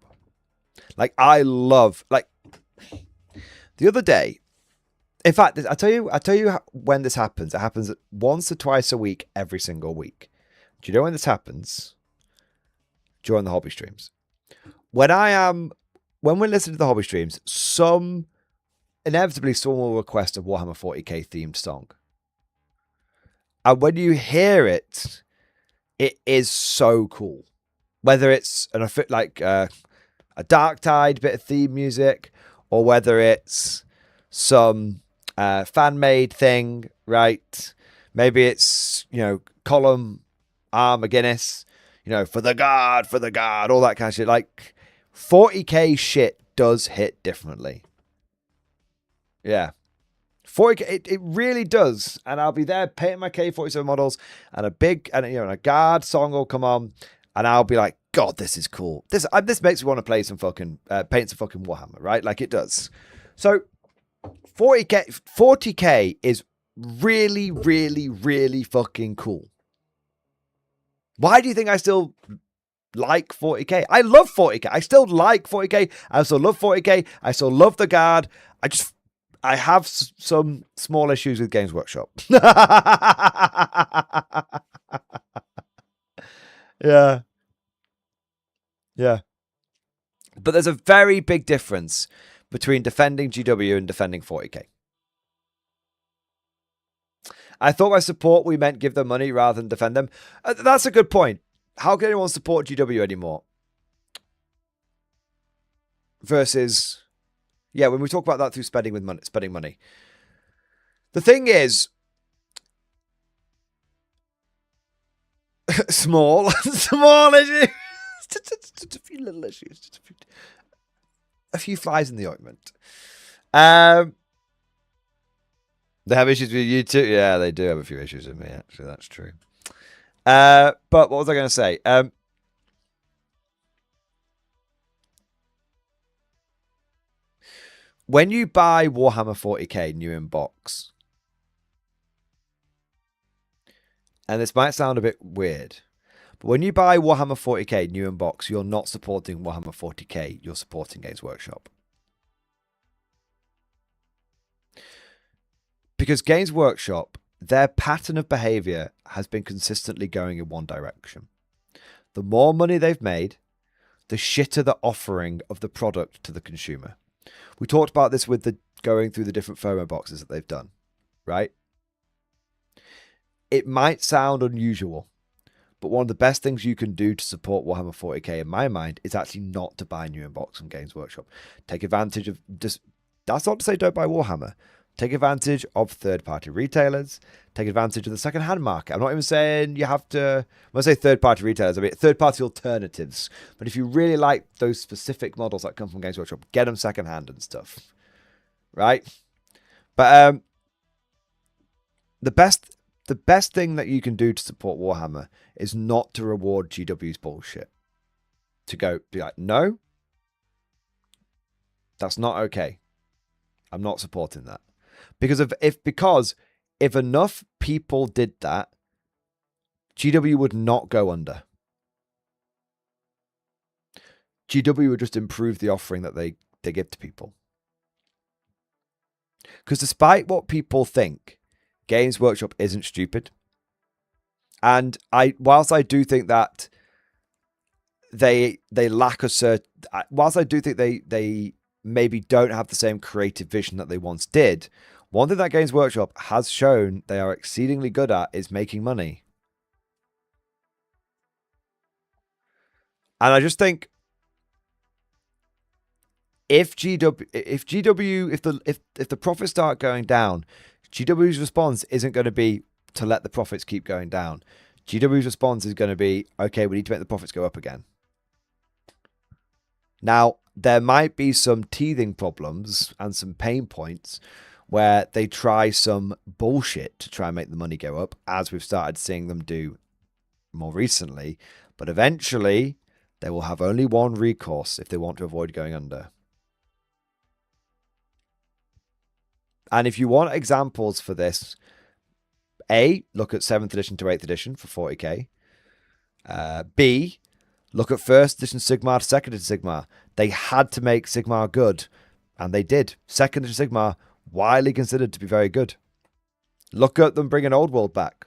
Speaker 4: Like, I love, like, the other day, in fact, I tell you when this happens. It happens once or twice a week, every single week. Do you know when this happens? During the hobby streams. When we're listening to the hobby streams, inevitably someone will request a Warhammer 40k themed song. And when you hear it, it is so cool. Whether it's a Dark Tide bit of theme music, or whether it's some fan-made thing, right? Maybe it's, Column R. McGuinness, for the guard, all that kind of shit. Like, 40k shit does hit differently. Yeah. 40k, it really does. And I'll be there painting my K-47 models, and a guard song will come on, and I'll be like, God, this is cool. This makes me want to play some fucking, paint some fucking Warhammer, right? Like, it does. So, 40k is really, really, really fucking cool. Why do you think I still like 40k? I love 40k. I still like 40k. I still love 40k. I still love the guard. I have some small issues with Games Workshop. Yeah. But there's a very big difference between defending GW and defending 40k. I thought by support we meant give them money rather than defend them. That's a good point. How can anyone support GW anymore? Versus, yeah, when we talk about that through spending money. The thing is, small issues. Just a few little issues. Just a few flies in the ointment. They have issues with you too? Yeah, they do have a few issues with me, actually. That's true. But what was I going to say? When you buy Warhammer 40k new in box, and this might sound a bit weird, But when you buy Warhammer 40k new in box, you're not supporting Warhammer 40k. You're supporting Games Workshop. Because Games Workshop, their pattern of behavior has been consistently going in one direction. The more money they've made, the shitter the offering of the product to the consumer. We talked about this with the going through the different FOMO boxes that they've done, right? It might sound unusual, but one of the best things you can do to support Warhammer 40k, in my mind, is actually not to buy new in box from Games Workshop. Take advantage of just. That's not to say don't buy Warhammer. Take advantage of third-party retailers. Take advantage of the second-hand market. I'm not even saying you have to... When I say third-party retailers, I mean third-party alternatives. But if you really like those specific models that come from Games Workshop, get them second-hand and stuff. Right? But the best thing that you can do to support Warhammer is not to reward GW's bullshit. To go, be like, no, that's not okay. I'm not supporting that. Because if enough people did that, GW would not go under. GW would just improve the offering that they give to people. Because despite what people think, Games Workshop isn't stupid. And whilst I do think that they lack a certain... Whilst I do think they maybe don't have the same creative vision that they once did, one thing that Games Workshop has shown they are exceedingly good at is making money. And I just think if the profits start going down, GW's response isn't going to be to let the profits keep going down. GW's response is going to be, okay, we need to make the profits go up again. Now, there might be some teething problems and some pain points where they try some bullshit to try and make the money go up, as we've started seeing them do more recently. But eventually, they will have only one recourse if they want to avoid going under. And if you want examples for this, A, look at 7th edition to 8th edition for 40k. B, look at 1st edition Sigmar to 2nd edition Sigmar. They had to make Sigmar good, and they did. 2nd edition Sigmar, widely considered to be very good. Look at them bringing Old World back.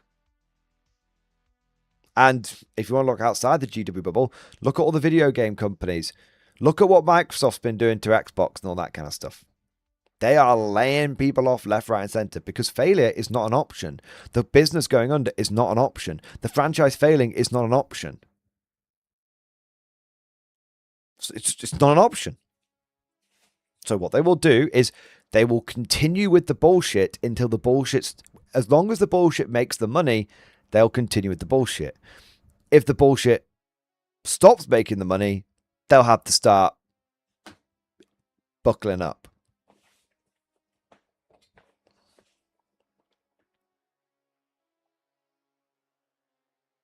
Speaker 4: And if you want to look outside the GW bubble, look at all the video game companies. Look at what Microsoft's been doing to Xbox and all that kind of stuff. They are laying people off left, right, and center because failure is not an option. The business going under is not an option. The franchise failing is not an option. It's not an option. So what they will do is they will continue with the bullshit until the bullshit, as long as the bullshit makes the money, they'll continue with the bullshit. If the bullshit stops making the money, they'll have to start buckling up.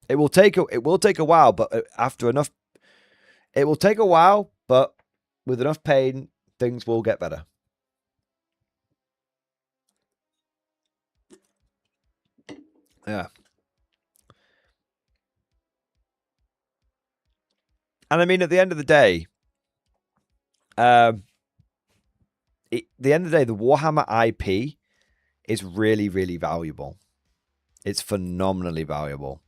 Speaker 4: It will take a while, but after enough, it will take a while, but with enough pain, things will get better. Yeah. And I mean, at the end of the day, the Warhammer IP is really, really valuable. It's phenomenally valuable.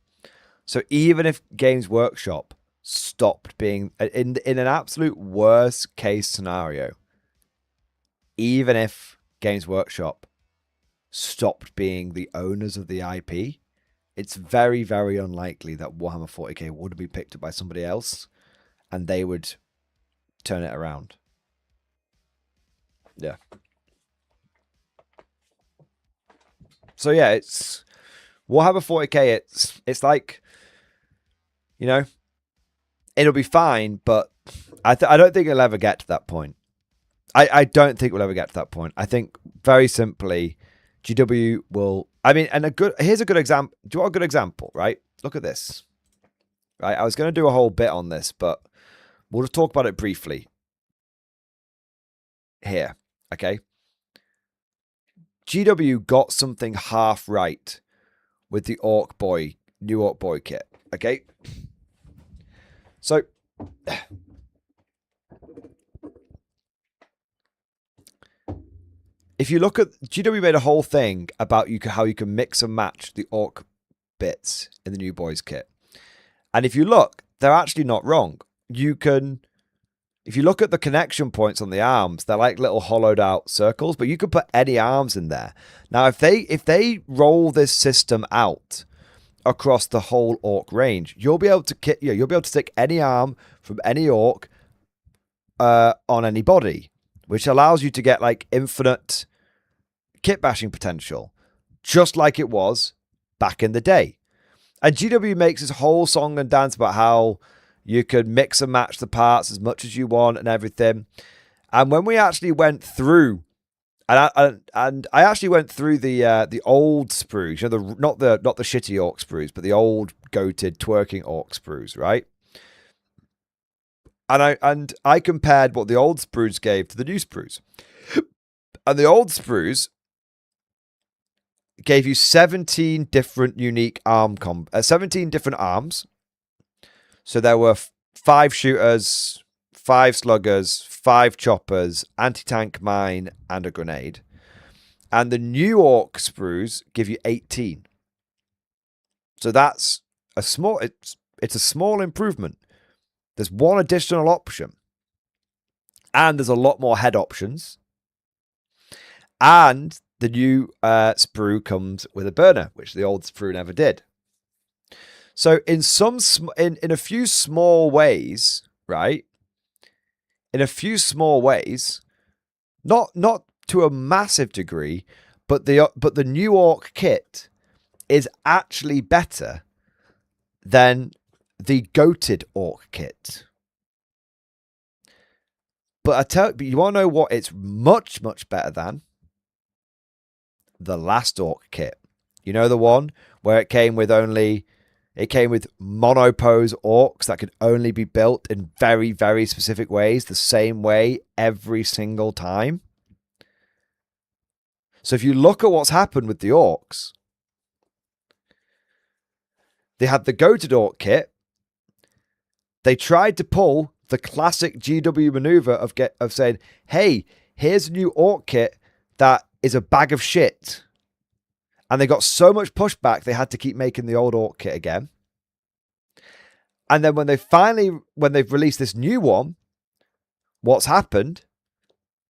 Speaker 4: So even if Games Workshop stopped being, in an absolute worst case scenario, even if Games Workshop stopped being the owners of the IP, it's very, very unlikely that Warhammer 40k would be picked up by somebody else and they would turn it around. Yeah. So yeah, it's Warhammer 40k, it's like, you know, it'll be fine, but I don't think it'll ever get to that point. I don't think we'll ever get to that point. I think very simply, GW will. I mean, and here's a good example. Do you want a good example? Right? Look at this. Right? I was going to do a whole bit on this, but we'll just talk about it briefly here. Okay. GW got something half right with the new Orc Boy kit. Okay. So if you look at GW made a whole thing about how you can mix and match the orc bits in the new boys kit. And if you look, they're actually not wrong. You can, if you look at the connection points on the arms, they're like little hollowed out circles, but you can put any arms in there. Now, if they roll this system out across the whole orc range, you'll be able to stick any arm from any orc on any body, which allows you to get like infinite kit bashing potential, just like it was back in the day. And GW makes this whole song and dance about how you could mix and match the parts as much as you want and everything. And when we actually went through, and I actually went through the old sprues, you know, not the shitty orc sprues, but the old goated twerking orc sprues, right? And I compared what the old sprues gave to the new sprues. And the old sprues gave you 17 different unique 17 different arms. So there were 5 shooters, 5 sluggers, 5 choppers, anti-tank mine, and a grenade. And the new orc sprues give you 18. So that's a small, it's a small improvement. There's one additional option. And there's a lot more head options. And the new sprue comes with a burner, which the old sprue never did. So in a few small ways, right? In a few small ways, not to a massive degree, but the new orc kit is actually better than the goated orc kit. But you want to know what it's much, much better than? The last orc kit. You know, the one where it came with monopose orcs that could only be built in very, very specific ways, the same way every single time. So if you look at what's happened with the orcs, they had the goated orc kit. They tried to pull the classic GW maneuver of saying, hey, here's a new orc kit that is a bag of shit. And they got so much pushback, they had to keep making the old orc kit again. And then when they've released this new one, what's happened?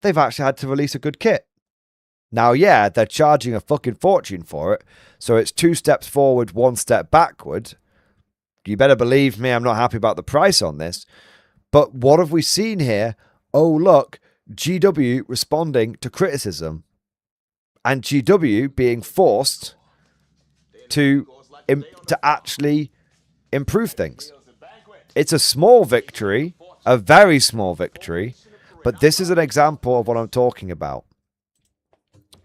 Speaker 4: They've actually had to release a good kit. Now, yeah, they're charging a fucking fortune for it. So it's 2 steps forward, 1 step backward. You better believe me, I'm not happy about the price on this. But what have we seen here? Oh, look, GW responding to criticism. And GW being forced to actually improve things. It's a small victory, a very small victory, but this is an example of what I'm talking about.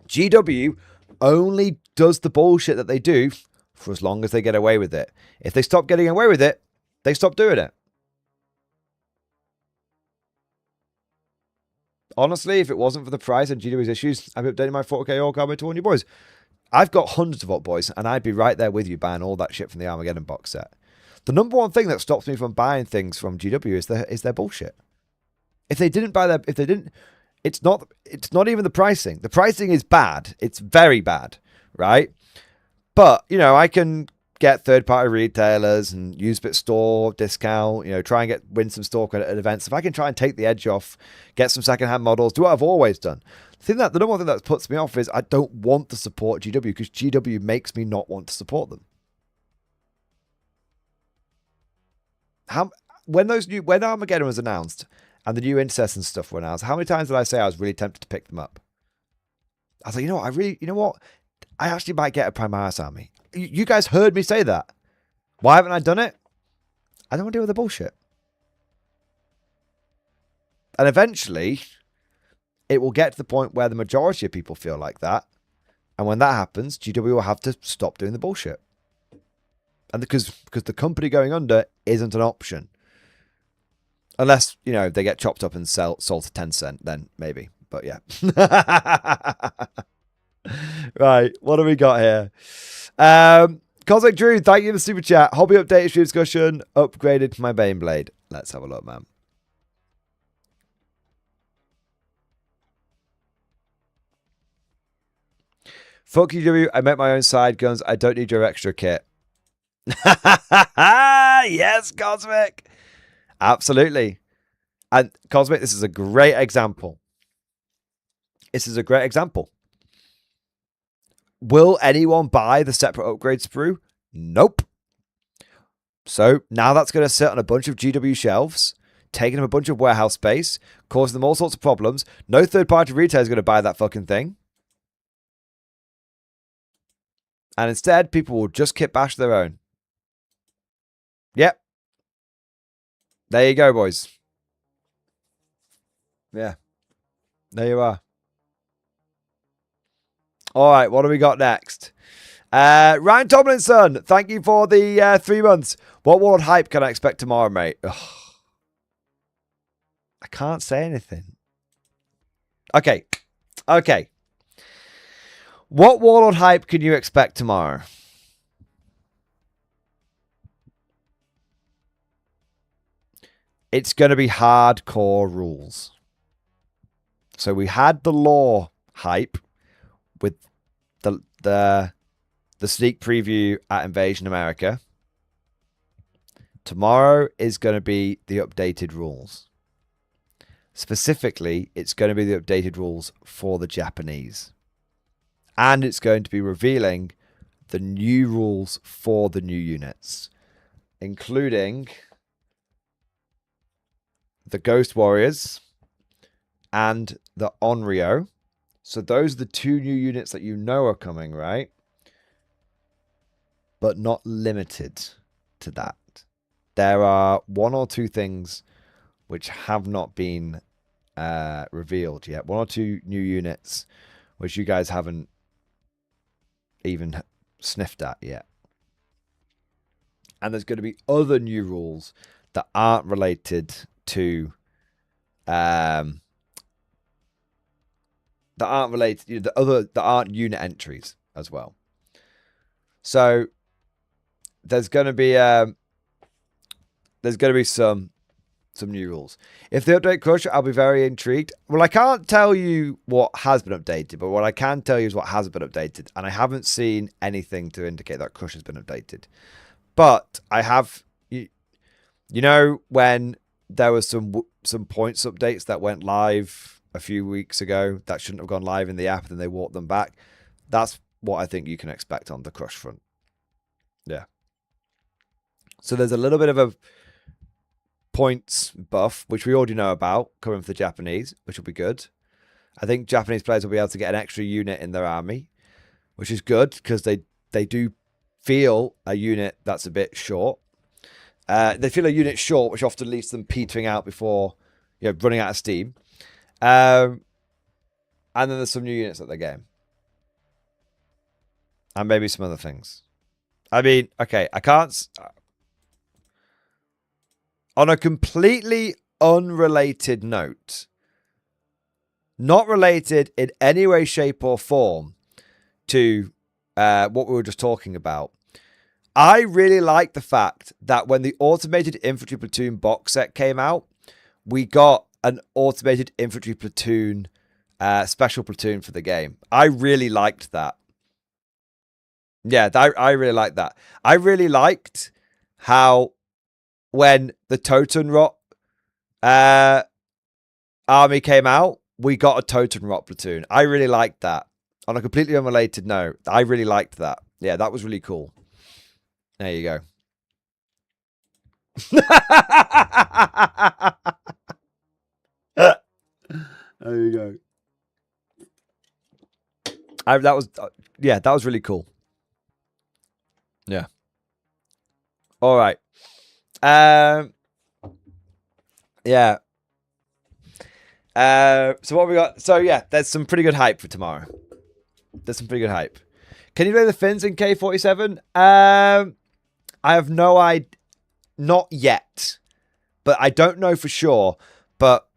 Speaker 4: GW only does the bullshit that they do for as long as they get away with it. If they stop getting away with it, they stop doing it. Honestly, if it wasn't for the price and GW's issues, I'd be updating my 4K Orc Army to all new boys. I've got hundreds of Orc boys, and I'd be right there with you buying all that shit from the Armageddon box set. The number one thing that stops me from buying things from GW is their bullshit. If they didn't buy it's not even the pricing. The pricing is bad. It's very bad, right? But, you know, I can get third-party retailers and use a bit store discount, you know, try and win some store credit at events. If I can try and take the edge off, get some second-hand models, do what I've always done. The number one thing that puts me off is I don't want to support GW because GW makes me not want to support them. When Armageddon was announced and the new Incest and stuff were announced, how many times did I say I was really tempted to pick them up? I was like, you know what? I actually might get a Primaris army. You guys heard me say that. Why haven't I done it? I don't want to deal with the bullshit. And eventually, it will get to the point where the majority of people feel like that. And when that happens, GW will have to stop doing the bullshit. And because the company going under isn't an option. Unless, you know, they get chopped up and sold to 10 cents, then maybe. But yeah. Right, what do we got here? Cosmic Drew, thank you for the super chat. Hobby update issue discussion. Upgraded my Baneblade. Let's have a look, man. Fuck you, W. I make my own side guns. I don't need your extra kit. Yes, Cosmic. Absolutely. And Cosmic, this is a great example. This is a great example. Will anyone buy the separate upgrade sprue? Nope. So now that's going to sit on a bunch of GW shelves, taking up a bunch of warehouse space, causing them all sorts of problems. No third-party retailer is going to buy that fucking thing. And instead, people will just kit bash their own. Yep. There you go, boys. Yeah. There you are. All right, what do we got next? Ryan Tomlinson, thank you for the 3 months. What Warlord hype can I expect tomorrow, mate? Ugh. I can't say anything. Okay. Okay. What Warlord hype can you expect tomorrow? It's going to be hardcore rules. So we had the lore hype with the sneak preview at Invasion America. Tomorrow is going to be the updated rules. Specifically, it's going to be the updated rules for the Japanese. And it's going to be revealing the new rules for the new units, including the Ghost Warriors and the Onryo. So those are the 2 new units that you know are coming, right? But not limited to that. There are 1 or 2 things which have not been revealed yet. 1 or 2 new units which you guys haven't even sniffed at yet. And there's going to be other new rules that aren't related to that aren't unit entries as well. So there's going to be some new rules. If they update Crush, I'll be very intrigued. Well, I can't tell you what has been updated, but what I can tell you is what has been updated, and I haven't seen anything to indicate that Crush has been updated. But I have, you know, when there was some points updates that went live a few weeks ago that shouldn't have gone live in the app, and then they walked them back. That's what I think you can expect on the Crush front. Yeah. So there's a little bit of a points buff, which we already know about, coming for the Japanese, which will be good. I think Japanese players will be able to get an extra unit in their army, which is good because they do feel a unit that's a bit short. They feel a unit short, which often leaves them petering out before, running out of steam. And then there's some new units that they're getting. And maybe some other things. I mean, okay, I can't... On a completely unrelated note, not related in any way, shape, or form to what we were just talking about, I really like the fact that when the Automated Infantry Platoon box set came out, we got an Automated Infantry Platoon special platoon for the game. I really liked that. Yeah, I really liked that. I really liked how when the Totenrot army came out, we got a Totenrot platoon. I really liked that. On a completely unrelated note, I really liked that. Yeah, that was really cool. There you go. There you go. That was really cool. Yeah. All right. Yeah. So what we got? So yeah, there's some pretty good hype for tomorrow. There's some pretty good hype. Can you play the Finns in K47? I have no idea. Not yet. But I don't know for sure. But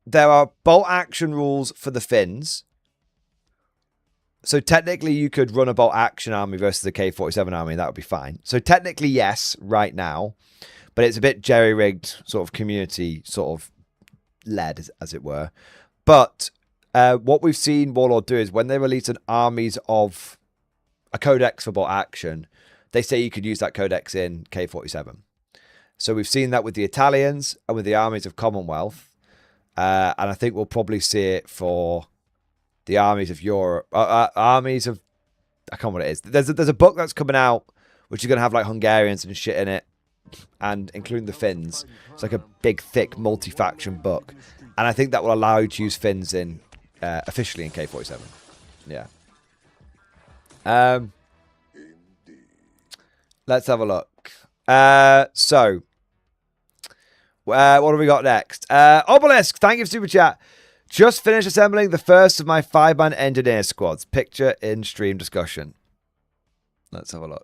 Speaker 4: there are bolt action rules for the Finns. So technically you could run a bolt action army versus a K-47 army, and that would be fine. So technically, yes, right now. But it's a bit jerry-rigged, sort of community, sort of led, as it were. But what we've seen Warlord do is when they release an armies of a codex for bolt action, they say you could use that codex in K-47. So we've seen that with the Italians and with the armies of Commonwealth. And I think we'll probably see it for the armies of Europe. Armies of... I can't remember what it is. There's a book that's coming out, which is going to have like Hungarians and shit in it. And including the Finns. It's like a big, thick, multi-faction book. And I think that will allow you to use Finns in officially in K-47. Yeah. Let's have a look. So, what do we got next? Obelisk, thank you for Super Chat. Just finished assembling the first of my 5-man engineer squads. Picture in stream discussion. Let's have a look.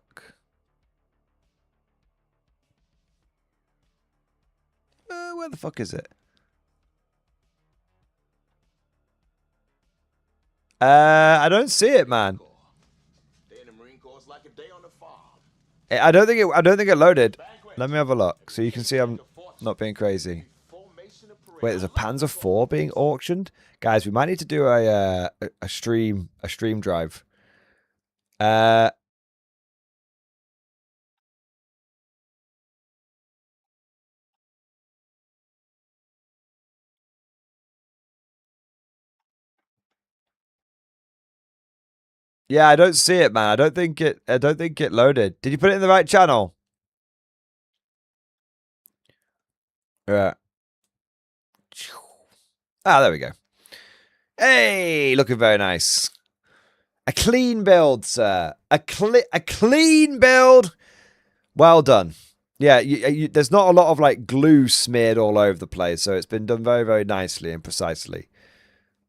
Speaker 4: Where the fuck is it? I don't see it, man. I don't think it loaded. Let me have a look so you can see I'm not being crazy. Wait, there's a Panzer IV being auctioned, guys. We might need to do a stream drive. Yeah, I don't see it, man. I don't think it loaded. Did you put it in the right channel? Yeah. Ah, there we go. Hey, looking very nice. A clean build, sir. A clean build. Well done. Yeah, there's not a lot of like glue smeared all over the place, so it's been done very, very nicely and precisely.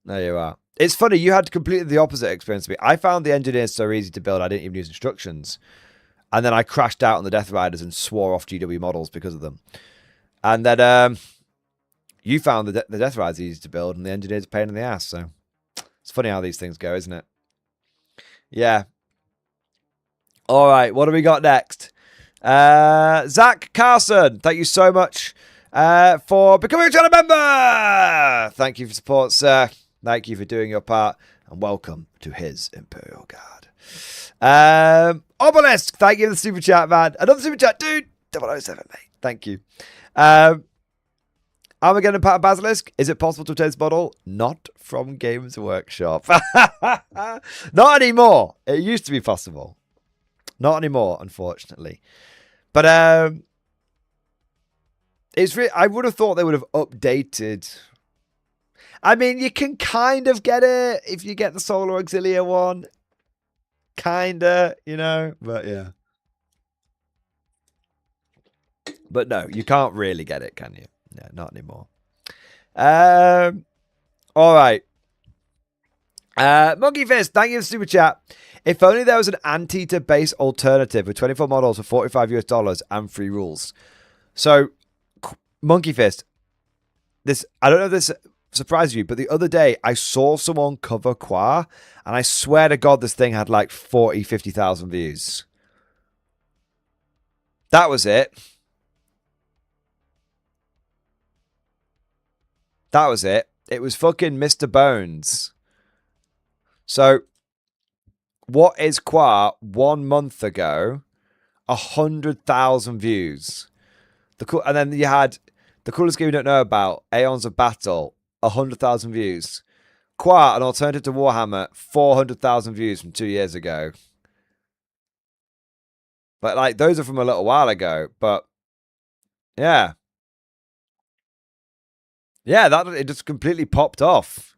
Speaker 4: There you are. It's funny, you had completely the opposite experience to me. I found the engineers so easy to build, I didn't even use instructions. And then I crashed out on the Death Riders and swore off GW models because of them. And then you found the Death Riders easy to build and the engineers a pain in the ass. So it's funny how these things go, isn't it? Yeah. All right, what do we got next? Zach Carson, thank you so much for becoming a channel member. Thank you for support, sir. Thank you for doing your part, and welcome to his Imperial Guard. Obelisk, thank you for the super chat, man. Another super chat, dude. 007, mate. Thank you. Armageddon Pattern Basilisk. Is it possible to obtain this model? Not from Games Workshop. Not anymore. It used to be possible. Not anymore, unfortunately. But it's really, I would have thought they would have updated. I mean, you can kind of get it if you get the Solar Auxilia one. Kinda, you know, but yeah. But no, you can't really get it, can you? No, not anymore. All right. Monkey Fist, thank you for the super chat. If only there was an Anteater base alternative with 24 models for $45 US and free rules. So, Monkey Fist, this, I don't know if this surprised you, but the other day I saw someone cover Qua, and I swear to God this thing had like 50,000 views. That was it. That was it. It was fucking Mr. Bones. So, what is Qua 1 month ago? 100,000 views. And then you had the coolest game you don't know about, Aeons of Battle, 100,000 views. Qua, an alternative to Warhammer, 400,000 views from 2 years ago. But like those are from a little while ago. But yeah. Yeah, that it just completely popped off.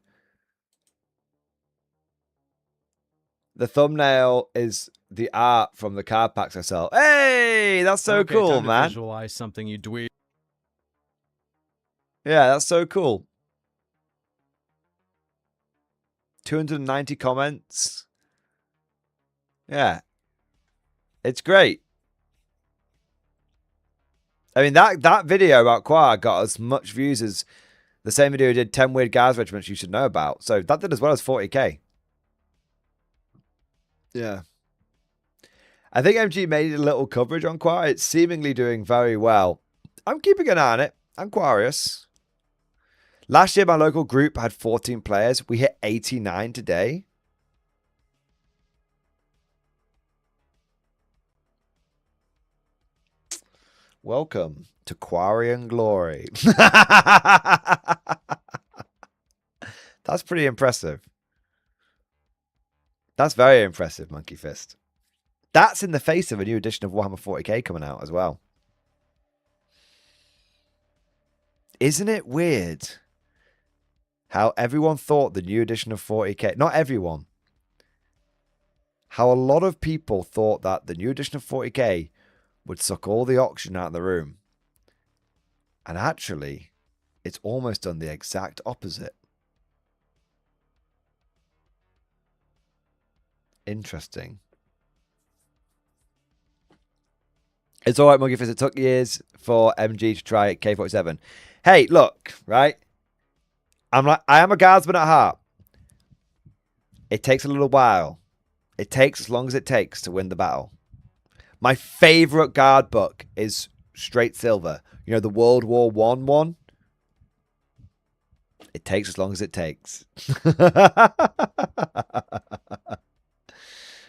Speaker 4: The thumbnail is the art from the card packs I sell. Hey, that's so cool,
Speaker 8: time to
Speaker 4: man.
Speaker 8: Visualize something, you dweeb.
Speaker 4: Yeah, that's so cool. 290 comments. Yeah. It's great. I mean, that video about Qua got as much views as the same video did 10 Weird Guys Regiments you should know about. So that did as well as 40k. Yeah. I think MG made a little coverage on Quar. It's seemingly doing very well. I'm keeping an eye on it. I'm Aquarius. Last year, my local group had 14 players. We hit 89 today. Welcome to Quarry Glory. That's pretty impressive. That's very impressive, Monkey Fist. That's in the face of a new edition of Warhammer 40k coming out as well. Isn't it weird how everyone thought the new edition of 40k, not everyone, how a lot of people thought that the new edition of 40k would suck all the oxygen out of the room. And actually, it's almost done the exact opposite. Interesting. It's all right, Monkey Fist. It took years for MG to try K47. Hey, look, right? I am a guardsman at heart. It takes a little while. It takes as long as it takes to win the battle. My favorite guard book is Straight Silver. You know, the World War I one? It takes as long as it takes.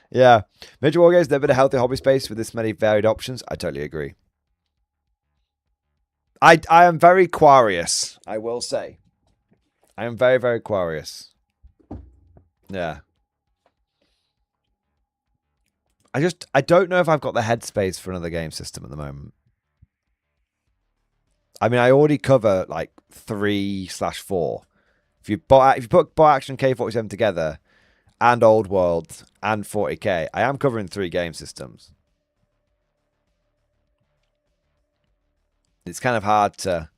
Speaker 4: Yeah. Major War Games never been a healthy hobby space with this many varied options. I totally agree. I am very Aquarius, I will say. I am very, very Aquarius. Yeah. I don't know if I've got the headspace for another game system at the moment. I mean, I already cover like 3/4. If you put Bot Action K47 together and Old World and 40k, I am covering 3 game systems. It's kind of hard to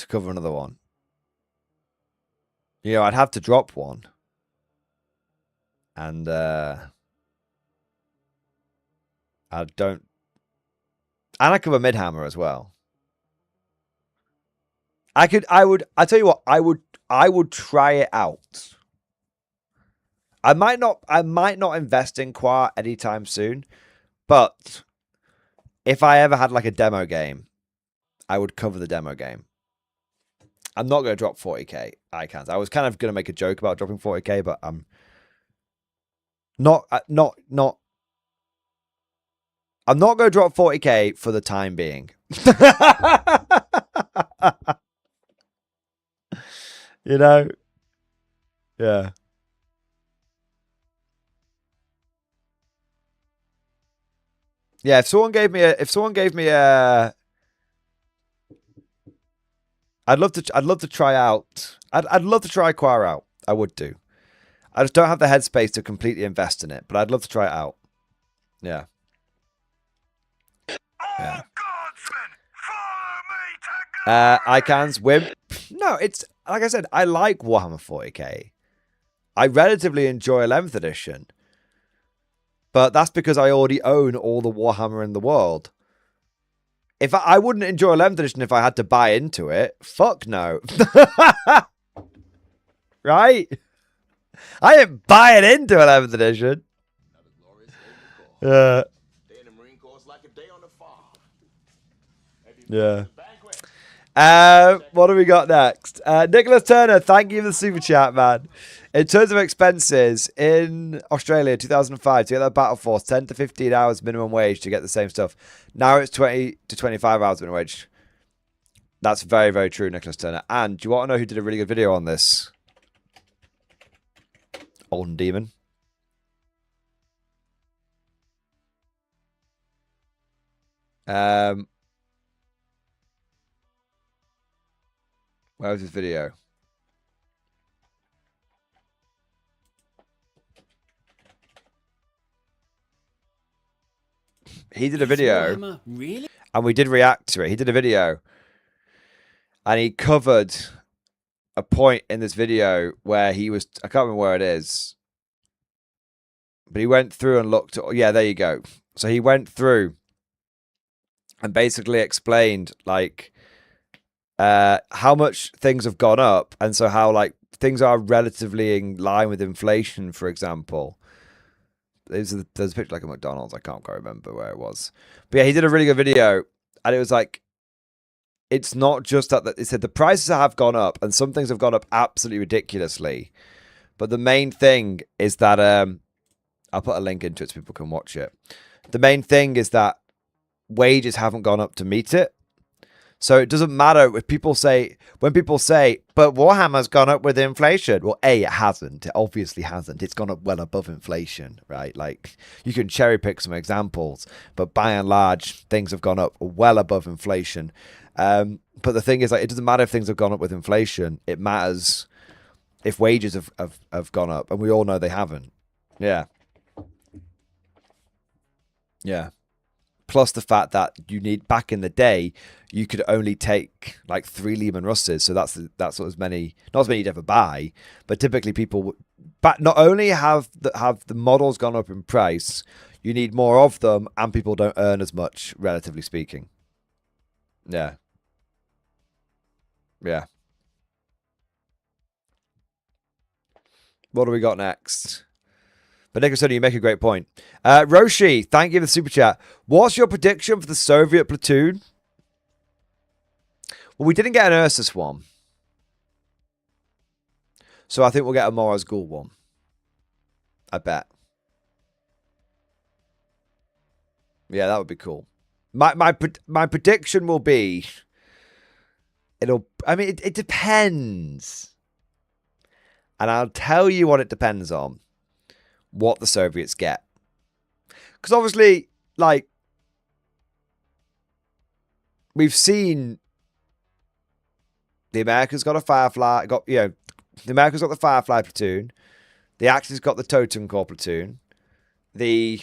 Speaker 4: cover another one. You know, I'd have to drop one. And I don't. And I cover Midhammer as well. I tell you what, I would try it out. I might not invest in Quar anytime soon, but if I ever had like a demo game, I would cover the demo game. I'm not going to drop 40k. I can't. I was kind of going to make a joke about dropping 40k, but I'm not. I'm not going to drop 40k for the time being. You know? Yeah. Yeah, if someone gave me a I'd love to try out. I'd love to try Quar out. I would do. I just don't have the headspace to completely invest in it, but I'd love to try it out. Yeah. Yeah. Icons, Wimp. No, it's like I said, I like Warhammer 40k. I relatively enjoy 11th edition. But that's because I already own all the Warhammer in the world. If I wouldn't enjoy 11th edition if I had to buy into it. Fuck no. Right? I ain't buying into 11th edition. Yeah. What do we got next? Nicholas Turner, thank you for the super chat, man. In terms of expenses, in Australia, 2005, to get that Battle Force, 10 to 15 hours minimum wage to get the same stuff. Now it's 20 to 25 hours minimum wage. That's very, very true, Nicholas Turner. And do you want to know who did a really good video on this? Olden Demon. Where was his video? He did a video.
Speaker 7: Really?
Speaker 4: And we did react to it. He did a video. And he covered a point in this video where he was... I can't remember where it is. But he went through and looked at... Yeah, there you go. So he went through and basically explained, like... how much things have gone up, and so how like things are relatively in line with inflation, for example. There's a picture like a McDonald's. I can't quite remember where it was. But yeah, he did a really good video. And it was like, it's not just that. It said the prices have gone up. And some things have gone up absolutely ridiculously. But the main thing is that, I'll put a link into it so people can watch it. The main thing is that wages haven't gone up to meet it. So it doesn't matter if people say, when people say, but Warhammer's gone up with inflation. Well, A, it hasn't. It obviously hasn't. It's gone up well above inflation, right? Like, you can cherry pick some examples, but by and large, things have gone up well above inflation. But the thing is, like, it doesn't matter if things have gone up with inflation. It matters if wages have gone up, and we all know they haven't. Yeah. Yeah. Plus the fact that you need, back in the day, you could only take like 3 Lehman Russes. So that's as many, not as many you'd ever buy, but typically people would, but not only have the models gone up in price, you need more of them, and people don't earn as much, relatively speaking. Yeah. Yeah. What do we got next? But Nicholson, you make a great point. Roshi, thank you for the super chat. What's your prediction for the Soviet platoon? Well, we didn't get an Ursus one. So I think we'll get a Moraz Ghoul one. I bet. Yeah, that would be cool. My prediction will be... it depends. And I'll tell you what it depends on. What the Soviets get. Because obviously, like, we've seen the Americans got a Firefly, the Americans got the Firefly platoon, the Axis got the Totem Corps platoon, the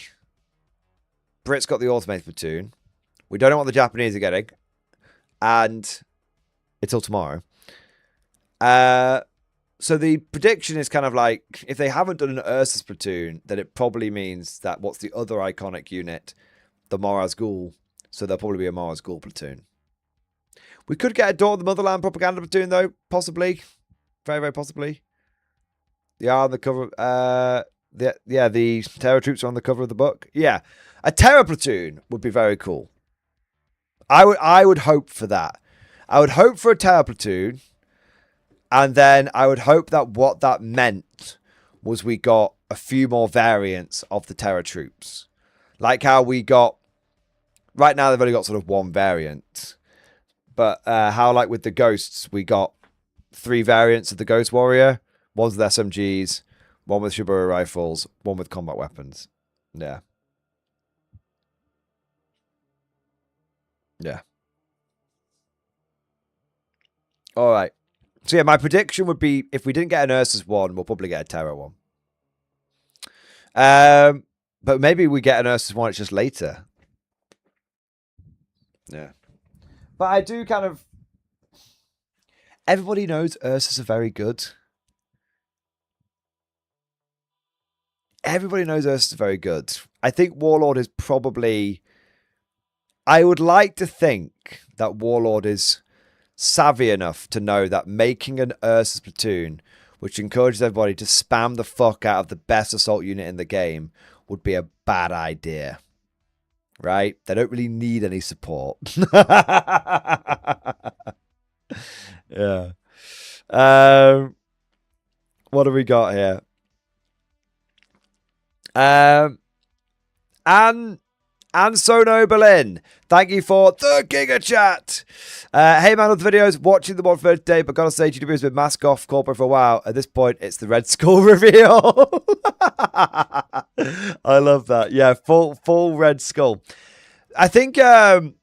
Speaker 4: Brits got the Automated platoon. We don't know what the Japanese are getting, and until tomorrow. So the prediction is kind of like, if they haven't done an Ursus platoon, then it probably means that what's the other iconic unit? The Moraz Ghoul. So there'll probably be a Moraz Ghoul platoon. We could get a Dawn of the Motherland propaganda platoon, though. Possibly. Very, very possibly. They are on the cover. The Terror troops are on the cover of the book. Yeah. A Terror platoon would be very cool. I would hope for that. I would hope for a Terror platoon. And then I would hope that what that meant was we got a few more variants of the Terror troops. Like how we got... Right now they've only got sort of one variant. But how like with the Ghosts, we got 3 variants of the Ghost Warrior. One's with SMGs, one with Shibura rifles, one with combat weapons. Yeah. Yeah. All right. So yeah, my prediction would be, if we didn't get an Ursus one, we'll probably get a Terror one. But maybe we get an Ursus one, it's just later. Yeah. But I do kind of... Everybody knows Ursus are very good. Everybody knows Ursus are very good. I think Warlord is probably... I would like to think that Warlord is savvy enough to know that making an Ursus platoon, which encourages everybody to spam the fuck out of the best assault unit in the game, would be a bad idea. Right? They don't really need any support. Yeah. What do we got here? And Sono Berlin, thank you for the Giga Chat. Hey man, with the videos, watching them on first day, but gotta say, GW has been mask off corporate for a while. At this point, it's the Red Skull reveal. I love that. Yeah, full Red Skull. I think, and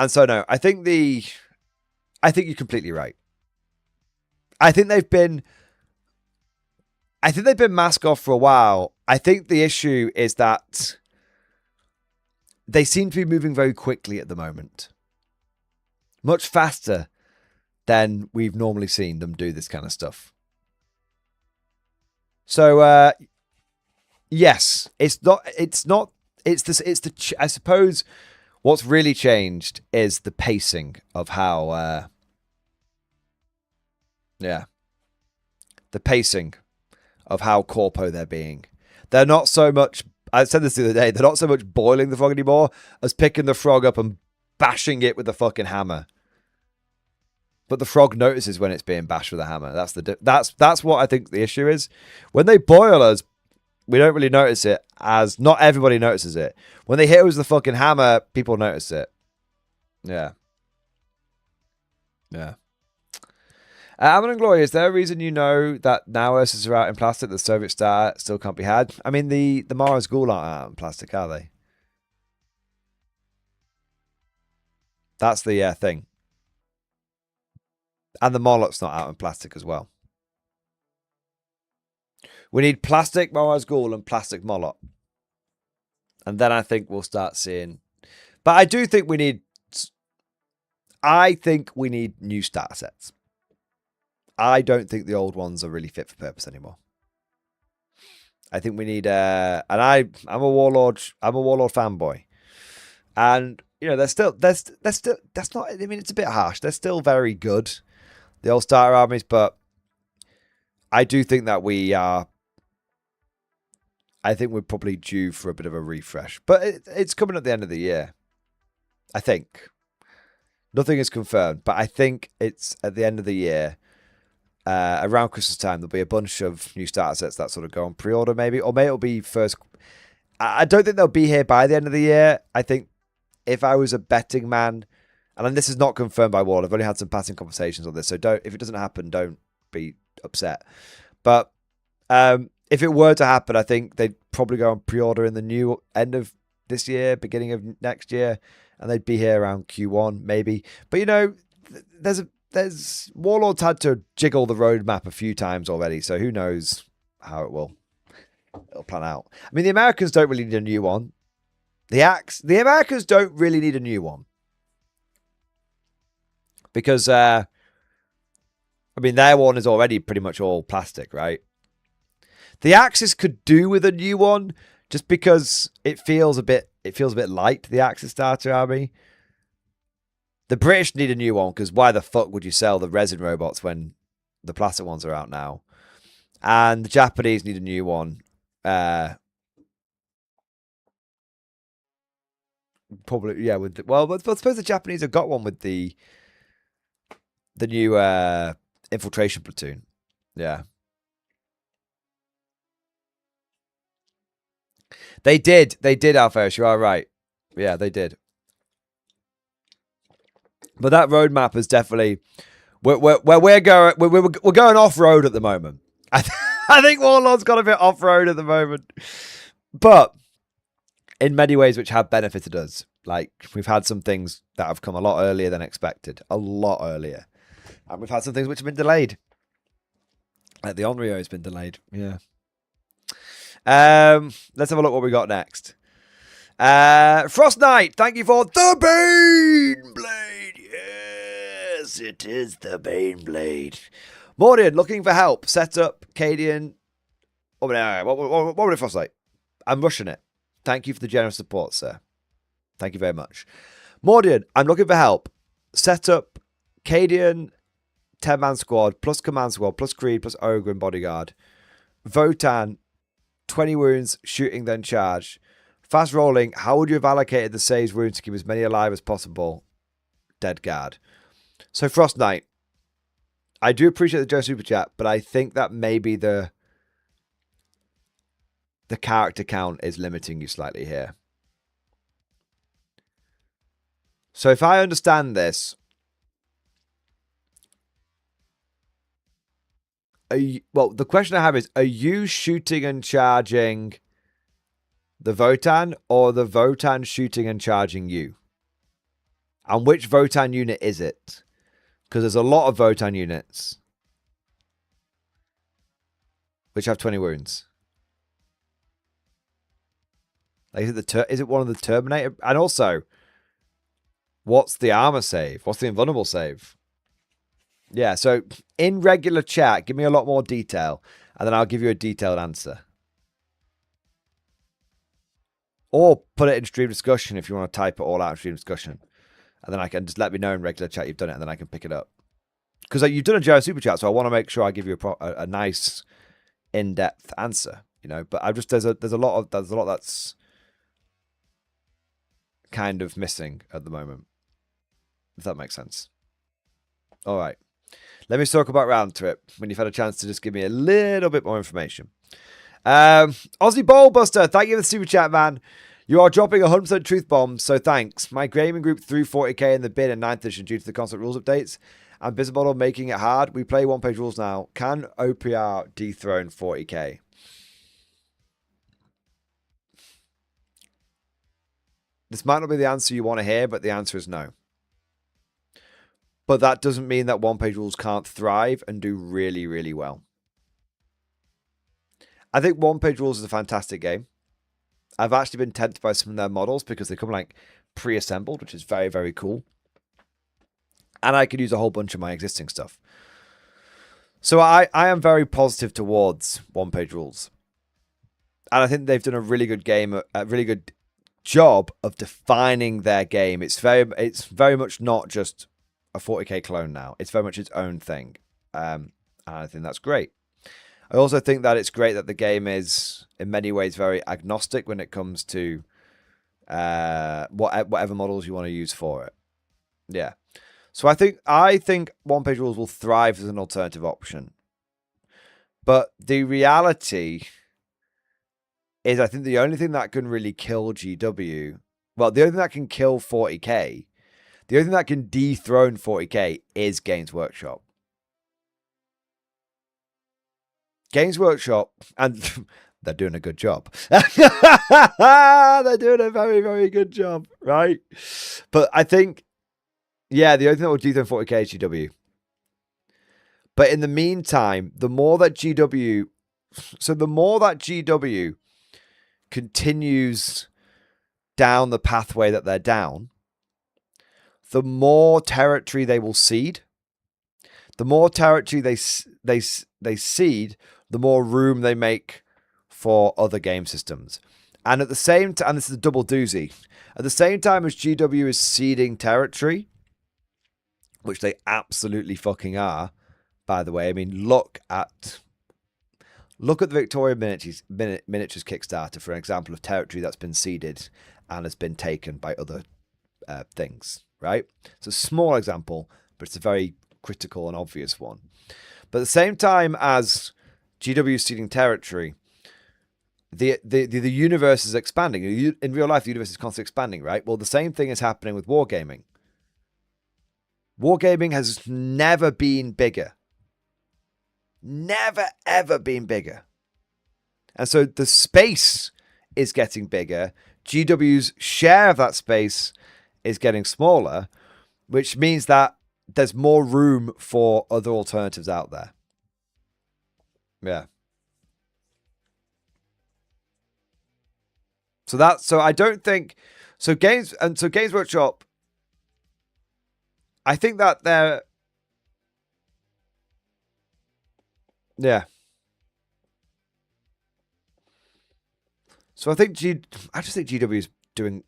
Speaker 4: Sono, I think you're completely right. I think they've been mask off for a while. I think the issue is that they seem to be moving very quickly at the moment. Much faster than we've normally seen them do this kind of stuff. So, yes, I suppose what's really changed is the pacing of how Yeah. The pacing of how corpo they're being. They're not so much, I said this the other day, they're not so much boiling the frog anymore as picking the frog up and bashing it with the fucking hammer. But the frog notices when it's being bashed with a hammer. That's what I think the issue is. When they boil us, we don't really notice it, as not everybody notices it. When they hit us with the fucking hammer, people notice it. Yeah. Yeah. Ammon and Glory, is there a reason you know that now Ursus are out in plastic, the Soviet Star still can't be had? I mean, the Mars Ghoul aren't out in plastic, are they? That's the thing. And the Moloch's not out in plastic as well. We need plastic Mars Ghoul and plastic Moloch. And then I think we'll start seeing... But I do think we need... I think we need new starter sets. I don't think the old ones are really fit for purpose anymore. I think we need and I'm a warlord fanboy. And you know, they're still that's not, I mean, it's a bit harsh. They're still very good, the old starter armies, but I do think that I think we're probably due for a bit of a refresh. But it's coming at the end of the year. I think. Nothing is confirmed, but I think it's at the end of the year. Around Christmas time, there'll be a bunch of new starter sets that sort of go on pre-order, maybe, or maybe it'll be first. I don't think they'll be here by the end of the year. I think if I was a betting man, and then this is not confirmed by Wall, I've only had some passing conversations on this, so if it doesn't happen, don't be upset. But if it were to happen, I think they'd probably go on pre-order in the new end of this year, beginning of next year, and they'd be here around Q1, maybe. But you know, there's Warlords had to jiggle the roadmap a few times already, so who knows how it'll plan out. I mean, the Americans don't really need a new one. The Americans don't really need a new one. Because, I mean, their one is already pretty much all plastic, right? The Axis could do with a new one, just because it feels a bit light, the Axis starter army. The British need a new one, because why the fuck would you sell the resin robots when the plastic ones are out now? And the Japanese need a new one. Probably, yeah. But I suppose the Japanese have got one with the new infiltration platoon. Yeah. They did, Alphaeus, you are right. Yeah, they did. But that roadmap is definitely we're going off road at the moment. I think Warlord's got a bit off road at the moment, but in many ways which have benefited us. Like we've had some things that have come a lot earlier than expected, a lot earlier, and we've had some things which have been delayed. Like the Onryo has been delayed. Yeah. Let's have a look what we got next. Frost Knight, thank you for the Baneblade. Yes, it is the Baneblade. Mordian, looking for help. Set up Cadian. What would it Frost Knight? I'm rushing it. Thank you for the generous support, sir. Thank you very much. Mordian, I'm looking for help. Set up Cadian 10-man squad, plus command squad, plus Creed, plus Ogre and Bodyguard. Votan, 20 wounds, shooting, then charge. Fast rolling, how would you have allocated the saves wounds to keep as many alive as possible? Dead guard. So Frost Knight, I do appreciate the Joe Super Chat, but I think that maybe the character count is limiting you slightly here. So if I understand this, the question I have is, are you shooting and charging the Votan, or the Votan shooting and charging you? And which Votan unit is it? Because there's a lot of Votan units which have 20 wounds. Like, is it one of the Terminator? And also, what's the armor save? What's the invulnerable save? Yeah, so in regular chat, give me a lot more detail, and then I'll give you a detailed answer. Or put it in stream discussion if you want to type it all out in stream discussion. And then I can just let me know in regular chat you've done it, and then I can pick it up. because you've done a Joe super chat, so I want to make sure I give you a nice in-depth answer, you know. But I've just there's a lot that's kind of missing at the moment, if that makes sense. All right, let me talk about Round Trip when you've had a chance to just give me a little bit more information. Aussie Ballbuster, thank you for the super chat, man. You are dropping 100% truth bombs, so thanks. My gaming group threw 40k in the bin in 9th edition due to the constant rules updates and business model making it hard. We play one-page rules now. Can OPR dethrone 40k? This might not be the answer you want to hear, but the answer is no. But that doesn't mean that one-page rules can't thrive and do really, really well. I think one-page rules is a fantastic game. I've actually been tempted by some of their models because they come like pre-assembled, which is very, very cool. And I could use a whole bunch of my existing stuff. So I am very positive towards one-page rules. And I think they've done a really good game, a really good job of defining their game. It's very much not just a 40k clone now. It's very much its own thing. And I think that's great. I also think that it's great that the game is, in many ways, very agnostic when it comes to whatever models you want to use for it. Yeah. So I think one-page rules will thrive as an alternative option. But the reality is I think the only thing that can really kill GW, well, the only thing that can kill 40k, the only thing that can dethrone 40k is Games Workshop. Games Workshop, and they're doing a good job. They're doing a very, very good job, right? But I think, yeah, the only thing that will dethrone 40k is GW. But in the meantime, the more that GW continues down the pathway that they're down, the more territory they will cede. The more territory they cede, the more room they make for other game systems. And at the same time, and this is a double doozy, at the same time as GW is ceding territory, which they absolutely fucking are, by the way. I mean, look at the Victoria Miniatures Kickstarter for an example of territory that's been ceded and has been taken by other things, right? It's a small example, but it's a very critical and obvious one. But at the same time as GW is ceding territory, the universe is expanding. In real life, the universe is constantly expanding, right? Well, the same thing is happening with Wargaming. Wargaming has never been bigger. Never, ever been bigger. And so the space is getting bigger. GW's share of that space is getting smaller, which means that there's more room for other alternatives out there. Yeah. So I don't think Games Workshop, I think that they're, yeah. So I think GW is doing,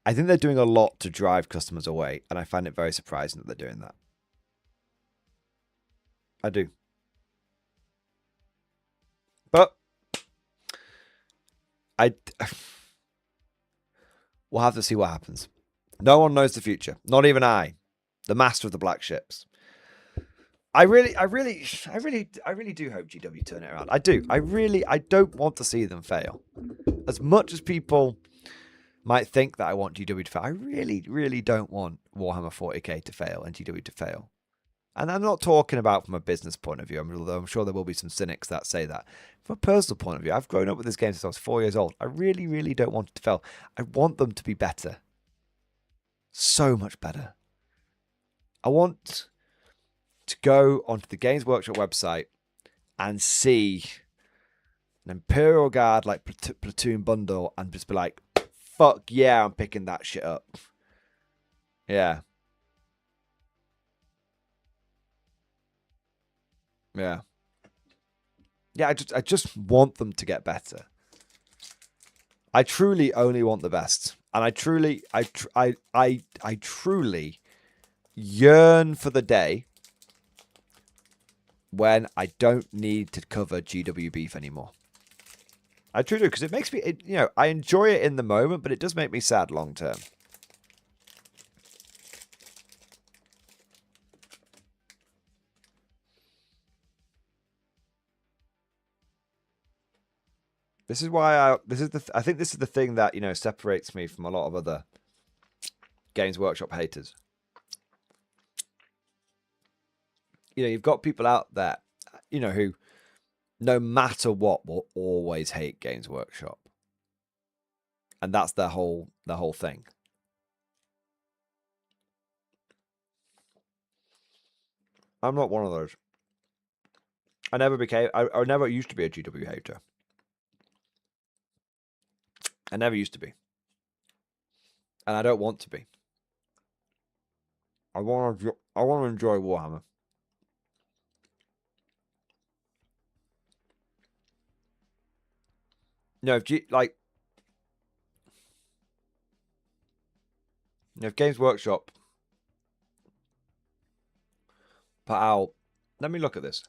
Speaker 4: I think they're doing a lot to drive customers away, and I find it very surprising that they're doing that. I do. But we'll have to see what happens. No one knows the future. Not even I, the master of the black ships. I really do hope GW turn it around. I do. I don't want to see them fail. As much as people might think that I want GW to fail, I really, really don't want Warhammer 40k to fail and GW to fail. And I'm not talking about from a business point of view, although I'm sure there will be some cynics that say that. From a personal point of view, I've grown up with this game since I was 4 years old. I really, really don't want it to fail. I want them to be better. So much better. I want to go onto the Games Workshop website and see an Imperial Guard like platoon bundle and just be like, fuck yeah, I'm picking that shit up. Yeah. Yeah. Yeah, I just want them to get better. I truly only want the best. And I truly yearn for the day when I don't need to cover GW beef anymore. I truly do, because it makes me, you know, I enjoy it in the moment, but it does make me sad long term. This is why I think this is the thing that, you know, separates me from a lot of other Games Workshop haters. You know, you've got people out there, you know, who no matter what will always hate Games Workshop. And that's their whole thing. I'm not one of those. I never used to be a GW hater. I never used to be. And I don't want to be. I want to enjoy Warhammer. No, if Games Workshop put out, let me look at this.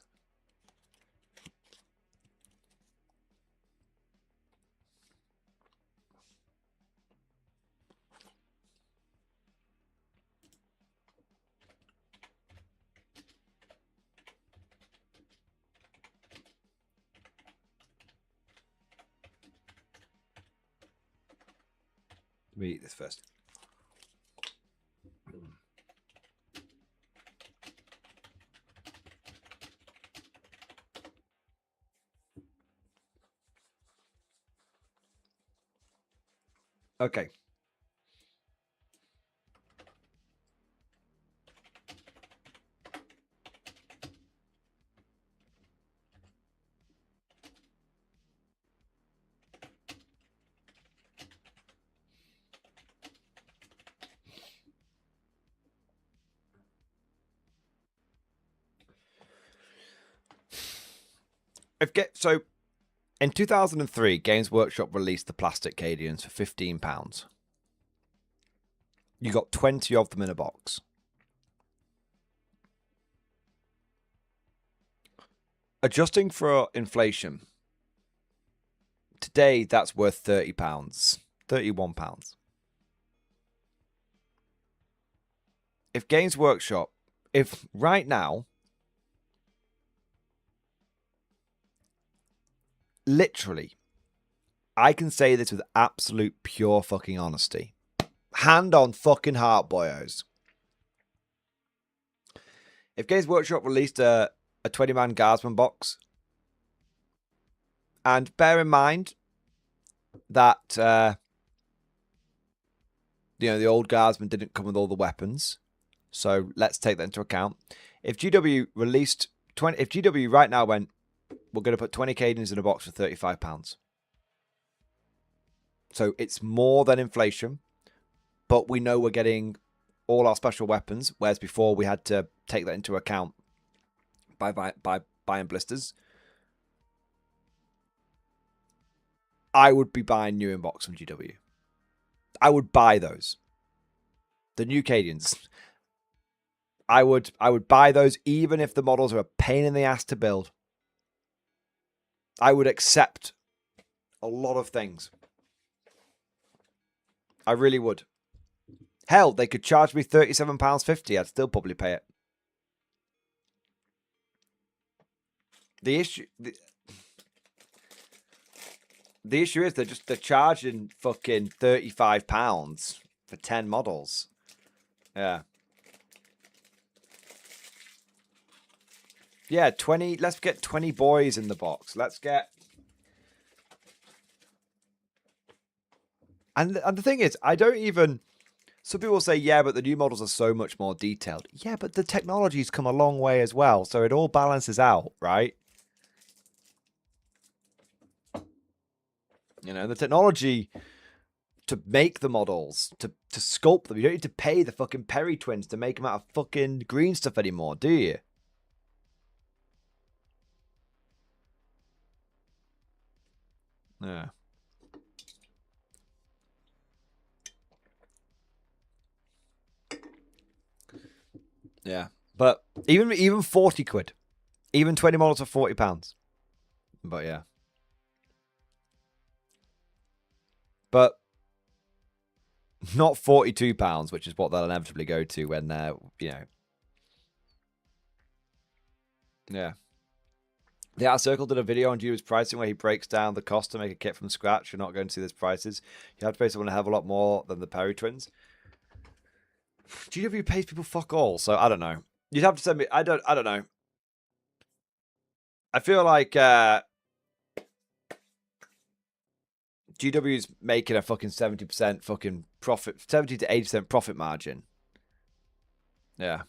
Speaker 4: Let me eat this first. Okay. So in 2003, Games Workshop released the plastic Cadians for £15. You got 20 of them in a box. Adjusting for inflation, today that's worth £30, £31. If Games Workshop, if right now, literally, I can say this with absolute pure fucking honesty. Hand on fucking heart, boyos. If Games Workshop released a 20-man Guardsman box, and bear in mind that, you know, the old Guardsman didn't come with all the weapons, so let's take that into account. If GW released if GW right now went, we're going to put 20 Cadens in a box for £35. So it's more than inflation, but we know we're getting all our special weapons, whereas before we had to take that into account by buying blisters. I would be buying new inbox from GW. I would buy those. The new Cadians. I would buy those even if the models are a pain in the ass to build. I would accept a lot of things. I really would. Hell, they could charge me £37.50. I'd still probably pay it. The issue is they're charging fucking £35 for 10 models. Yeah. Yeah, 20. Let's get 20 boys in the box. Let's get. And the thing is, I don't even. Some people say, yeah, but the new models are so much more detailed. Yeah, but the technology's come a long way as well, so it all balances out, right? You know, the technology to make the models, to sculpt them. You don't need to pay the fucking Perry twins to make them out of fucking green stuff anymore, do you? Yeah. Yeah. But even 40 quid. Even 20 models for £40. But yeah. But not £42, which is what they'll inevitably go to when they're, you know. Yeah. The Art Circle did a video on GW's pricing where he breaks down the cost to make a kit from scratch. You're not going to see those prices. You have to pay someone a hell of a lot more than the Perry twins. GW pays people fuck all, so I don't know. You'd have to send me. I don't know. I feel like GW's making a fucking 70% fucking profit, 70 to 80% profit margin. Yeah.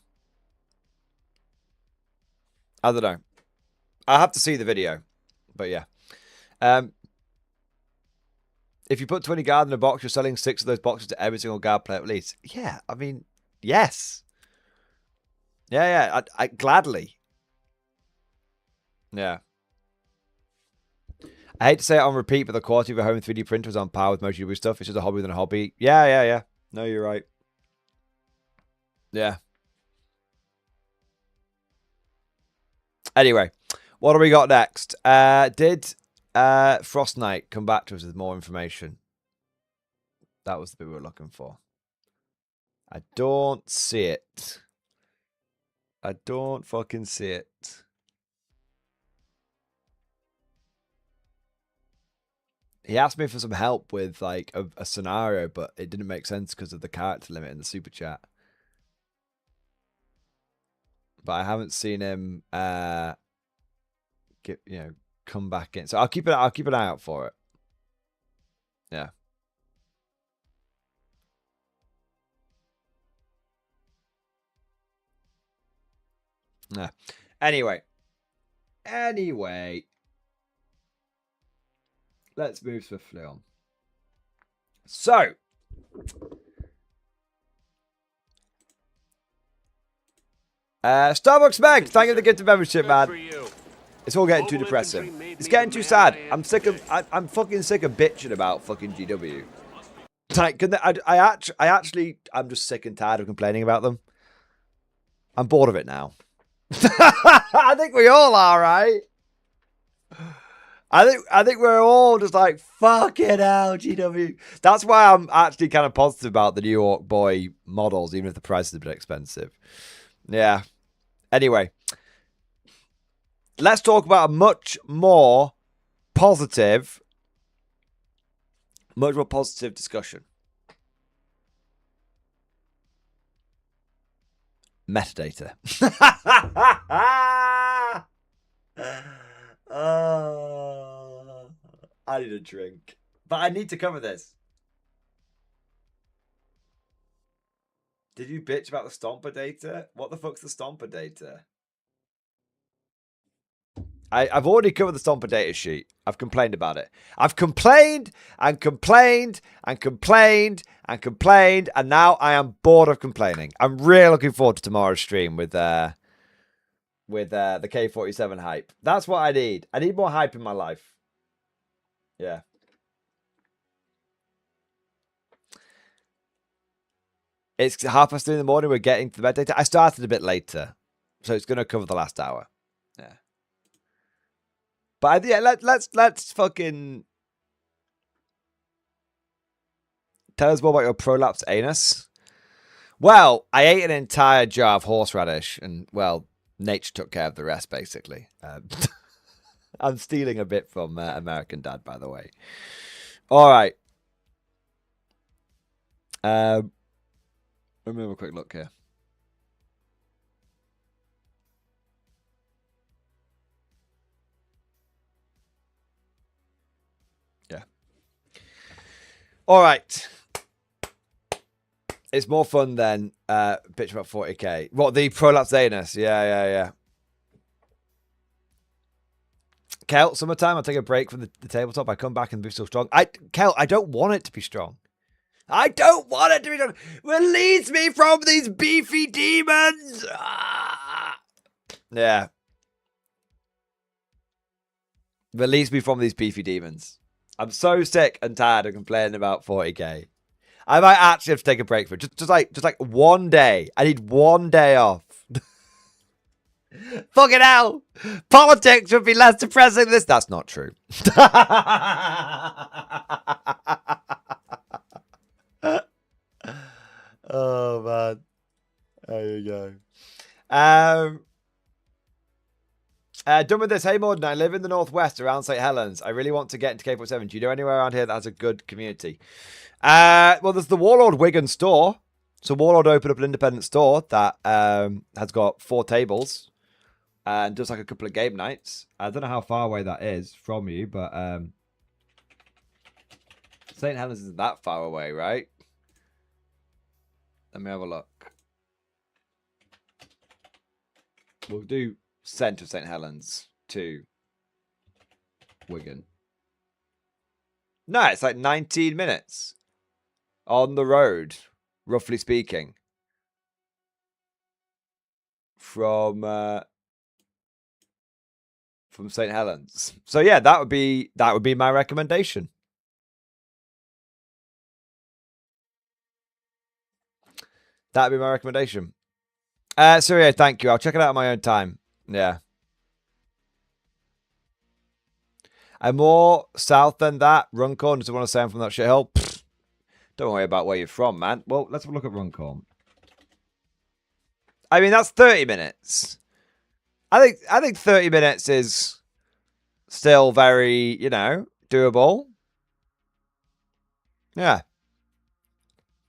Speaker 4: I don't know. I have to see the video, but yeah. If you put 20 guard in a box, you're selling 6 of those boxes to every single guard player at least. Yeah, I mean, yes. Yeah, I gladly. Yeah. I hate to say it on repeat, but the quality of a home 3D printer is on par with most YouTube stuff. It's just a hobby within a hobby. Yeah. No, you're right. Yeah. Anyway, what do we got next? Did Frost Knight come back to us with more information? That was the bit we were looking for. I don't see it. I don't fucking see it. He asked me for some help with like a scenario, but it didn't make sense because of the character limit in the super chat. But I haven't seen him come back in. So I'll keep an eye out for it. Yeah. Yeah. Anyway. Let's move swiftly on. So, Starbucks Meg, thank you for the gift of membership, man. It's all getting too depressing. It's getting too sad. I'm fucking sick of bitching about fucking GW. Like, I'm just sick and tired of complaining about them. I'm bored of it now. I think we all are, right? I think we're all just like, fucking hell, GW. That's why I'm actually kind of positive about the New York boy models, even if the price is a bit expensive. Yeah. Anyway, let's talk about a much more positive discussion. Metadata. I need a drink. But I need to cover this. Did you bitch about the Stomper data? What the fuck's the Stomper data? I've already covered the Stomper data sheet. I've complained about it. I've complained and complained and complained and complained, and now I am bored of complaining. I'm really looking forward to tomorrow's stream with the K47 hype. That's what I need. I need more hype in my life. Yeah. It's 2:30 in the morning. We're getting to the metadata. I started a bit later, so it's going to cover the last hour. Yeah. But yeah, let's fucking tell us more about your prolapsed anus. Well, I ate an entire jar of horseradish, and well, nature took care of the rest, basically. I'm stealing a bit from American Dad, by the way. All right. Let me have a quick look here. Yeah. All right. It's more fun than bitch about 40k. What, the prolapse anus? Yeah. Kel, summertime, I'll take a break from the tabletop. I come back and be so strong. Kel, I don't want it to be strong. I don't want it to be strong. Release me from these beefy demons. Ah! Yeah. Release me from these beefy demons. I'm so sick and tired of complaining about 40k. I might actually have to take a break for it. Just like one day. I need one day off. Fucking hell. Politics would be less depressing than this. That's not true. Oh, man. There you go. Done with this. Hey, Morden, I live in the northwest around St. Helens. I really want to get into K47. Do you know anywhere around here that has a good community? Well, there's the Warlord Wigan store. So Warlord opened up an independent store that has got 4 tables and does like a couple of game nights. I don't know how far away that is from you, but St. Helens isn't that far away, right? Let me have a look. We'll do centre of St. Helens to Wigan. No, it's like 19 minutes on the road, roughly speaking, from St. Helens. So yeah, that would be my recommendation. That'd be my recommendation. Surya, thank you. I'll check it out on my own time. Yeah. I'm more south than that. Runcorn, does it want to say I'm from that shithole? Don't worry about where you're from, man. Well, let's have a look at Runcorn. I mean, that's 30 minutes. I think 30 minutes is still very, doable. Yeah.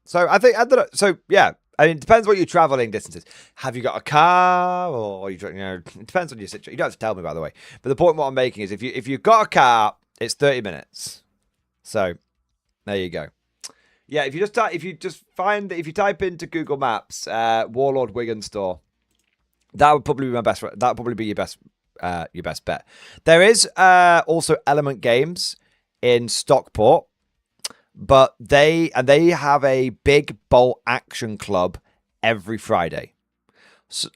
Speaker 4: So I don't know. So yeah. I mean, it depends what your traveling distances. Have you got a car, or it depends on your situation. You don't have to tell me, by the way. But the point what I'm making is, if you've got a car, it's 30 minutes. So there you go. Yeah, if you type into Google Maps, Warlord Wigan store, that would probably be my best. That would probably be your best bet. There is also Element Games in Stockport. But they have a big bolt action club every Friday. So,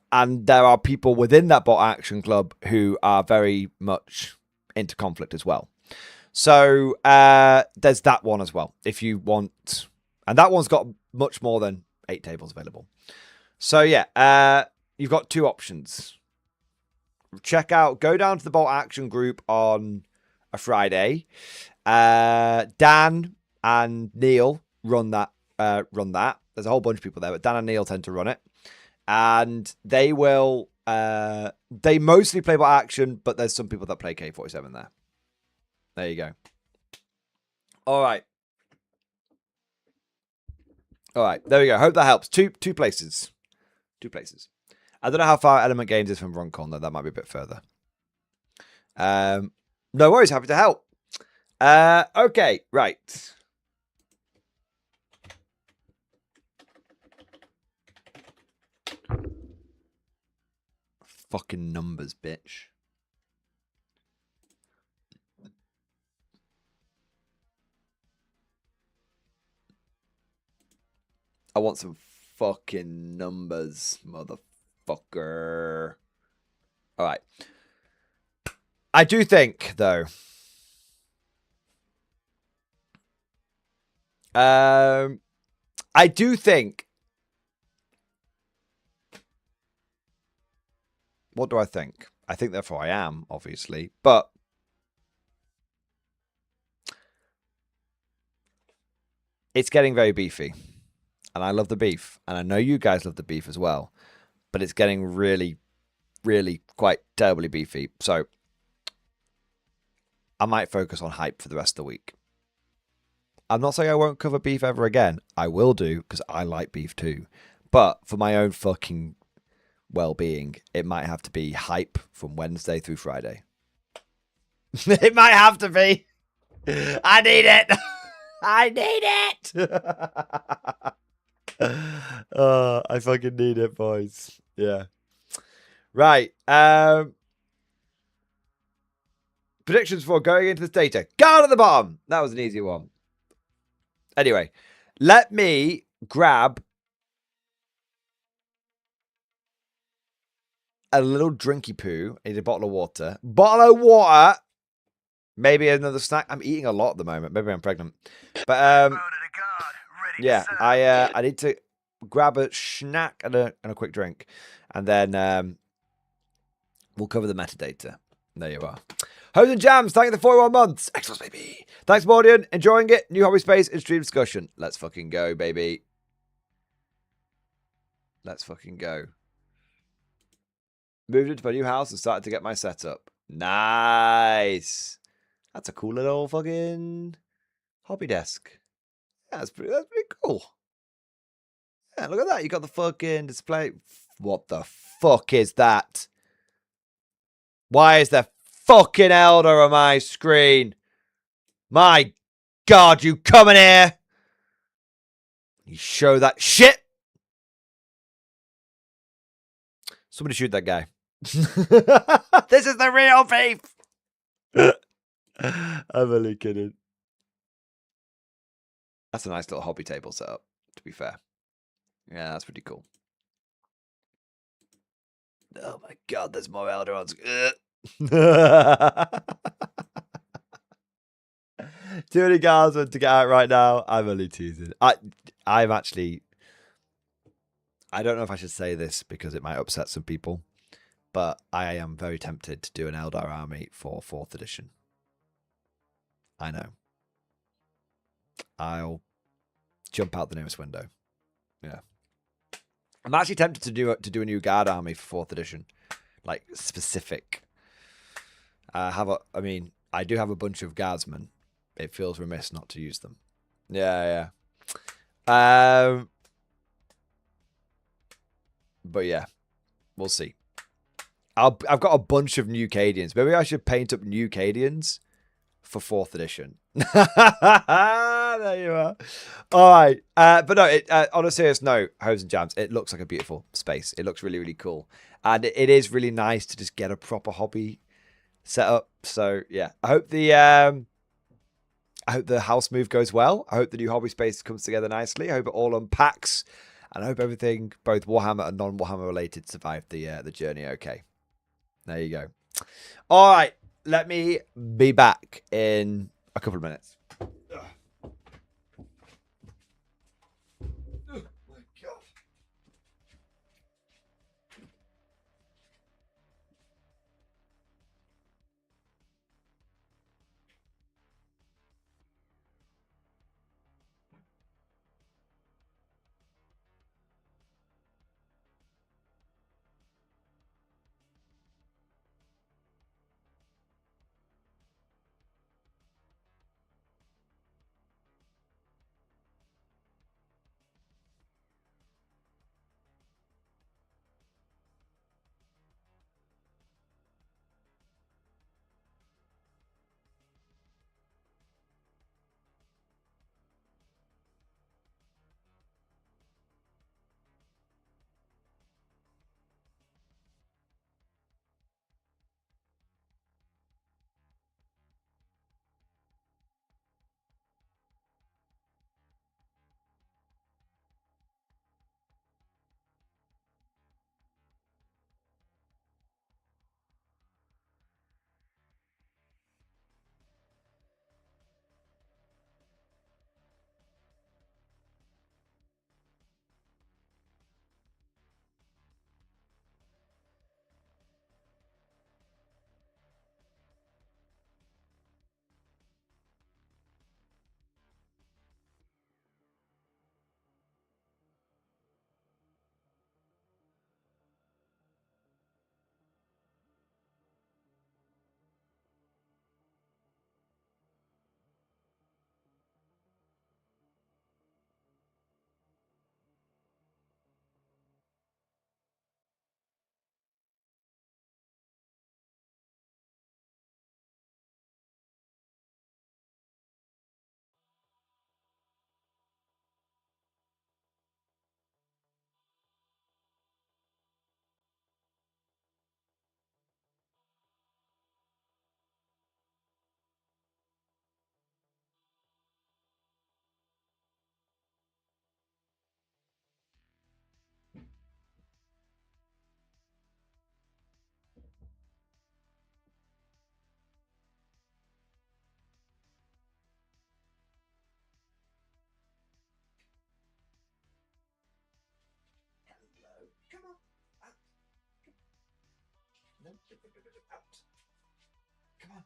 Speaker 4: and there are people within that bolt action club who are very much into Konflikt as well. So there's that one as well, if you want. And that one's got much more than 8 tables available. So yeah, you've got 2 options. Go down to the bolt action group on a Friday. Dan and Neil run that. There's a whole bunch of people there, but Dan and Neil tend to run it, and they will. They mostly play by action, but there's some people that play K47 there. There you go. All right. There we go. Hope that helps. Two places. I don't know how far Element Games is from Runcorn, though. That might be a bit further. No worries. Happy to help. Okay, right. Fucking numbers, bitch. I want some fucking numbers, motherfucker. All right. I do think, though, I do think. What do I think? I think therefore I am, obviously, but it's getting very beefy, and I love the beef, and I know you guys love the beef as well, but it's getting really, really quite terribly beefy. So I might focus on hype for the rest of the week. I'm not saying I won't cover beef ever again. I will do, because I like beef too. But for my own fucking well-being, it might have to be hype from Wednesday through Friday. It might have to be. I need it. I need it. I fucking need it, boys. Yeah. Right. Predictions for going into this data. Guard at the bottom. That was an easy one. Anyway, let me grab a little drinky poo. I need a bottle of water. Maybe another snack. I'm eating a lot at the moment. Maybe I'm pregnant. But yeah, I need to grab a snack and a quick drink, and then We'll cover the metadata. There you are. Hose and Jams, thank you for the 41 months. Xbox, baby. Thanks, Mordian. Enjoying it. New hobby space and stream discussion. Let's fucking go, baby. Let's fucking go. Moved into my new house and started to get my setup. Nice. That's a cool little fucking hobby desk. Yeah, that's pretty cool. Yeah, look at that. You got the fucking display. What the fuck is that? Why is there fucking Elder on my screen? My God, you come in here. You show that shit. Somebody shoot that guy. This is the real beef. I'm only kidding. That's a nice little hobby table setup, to be fair. Yeah, that's pretty cool. Oh my God, there's more Elder on. Too many guys want to get out right now. I'm only teasing. I'm actually. I don't know if I should say this because it might upset some people, but I am very tempted to do an Eldar army for 4th edition. I know. I'll jump out the nearest window. Yeah. I'm actually tempted to do a new guard army for 4th edition, like specific. I do have a bunch of guardsmen. It feels remiss not to use them. Yeah. But yeah, we'll see. I've got a bunch of new Cadians. Maybe I should paint up new Cadians for 4th edition. There you are. All right. But no, on a serious note, Hose and Jams, it looks like a beautiful space. It looks really, really cool. And it is really nice to just get a proper hobby set up. So yeah, I hope the house move goes well. I hope the new hobby space comes together nicely. I hope it all unpacks. And I hope everything, both Warhammer and non-Warhammer related, survived the journey okay. There you go. All right. Let me be back in a couple of minutes. Come on.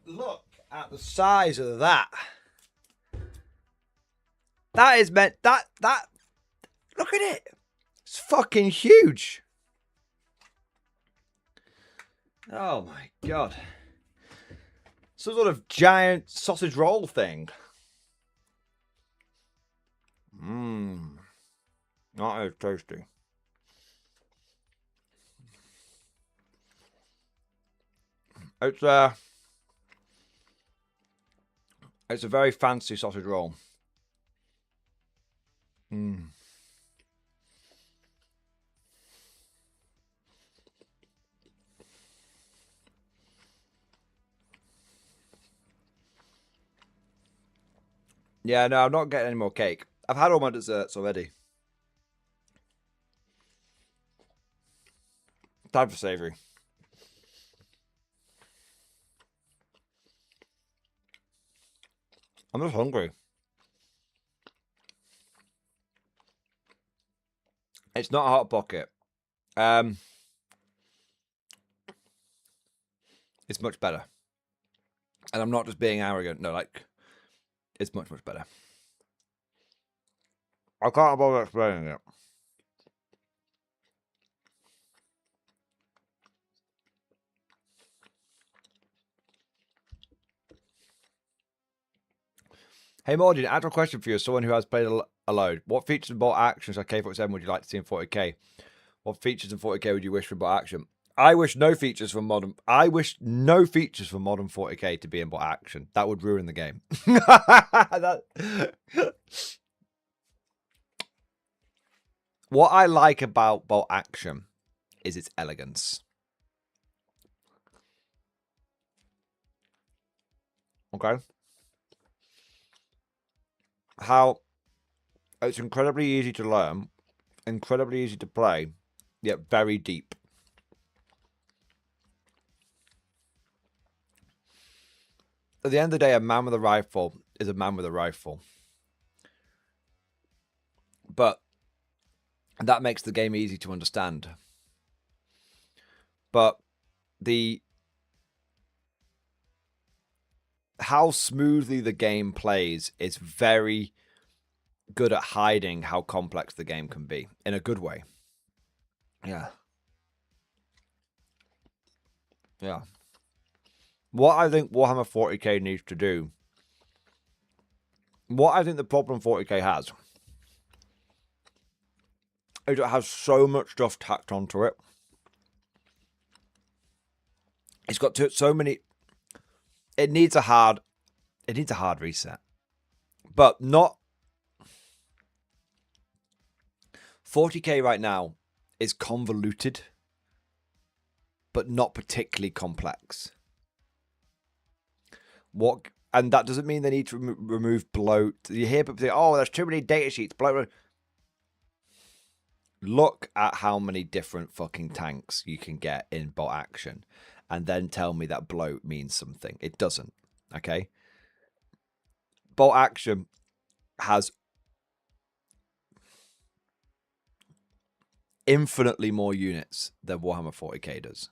Speaker 4: Look at the size of that. That is meant that look at it. It's fucking huge. Oh my god. Some sort of giant sausage roll thing. Mmm. That is tasty. It's a very fancy sausage roll. Mmm. Yeah, no, I'm not getting any more cake. I've had all my desserts already. Time for savoury. I'm just hungry. It's not a Hot Pocket. It's much better. And I'm not just being arrogant. No, like, it's much, much better. I can't bother explaining it. Hey Mordian, actual question for you as someone who has played a load. What features and bot actions like K47 would you like to see in 40k? What features in 40k would you wish for bot action? I wish no features for modern 40k to be in bot action. That would ruin the game. What I like about bot action is its elegance. Okay. How it's incredibly easy to learn, incredibly easy to play, yet very deep. At the end of the day, a man with a rifle is a man with a rifle. But that makes the game easy to understand. But how smoothly the game plays is very good at hiding how complex the game can be in a good way. Yeah. Yeah. What I think Warhammer 40k needs to do, what I think the problem 40k has, is it has so much stuff tacked onto it. It's got so many. It needs a hard reset, but not. 40k right now is convoluted, but not particularly complex. And that doesn't mean they need to remove bloat. You hear people say, "Oh, there's too many data sheets." Bloat. Look at how many different fucking tanks you can get in bot action, and then tell me that bloat means something. It doesn't. Okay. Bot action has infinitely more units than Warhammer 40k does.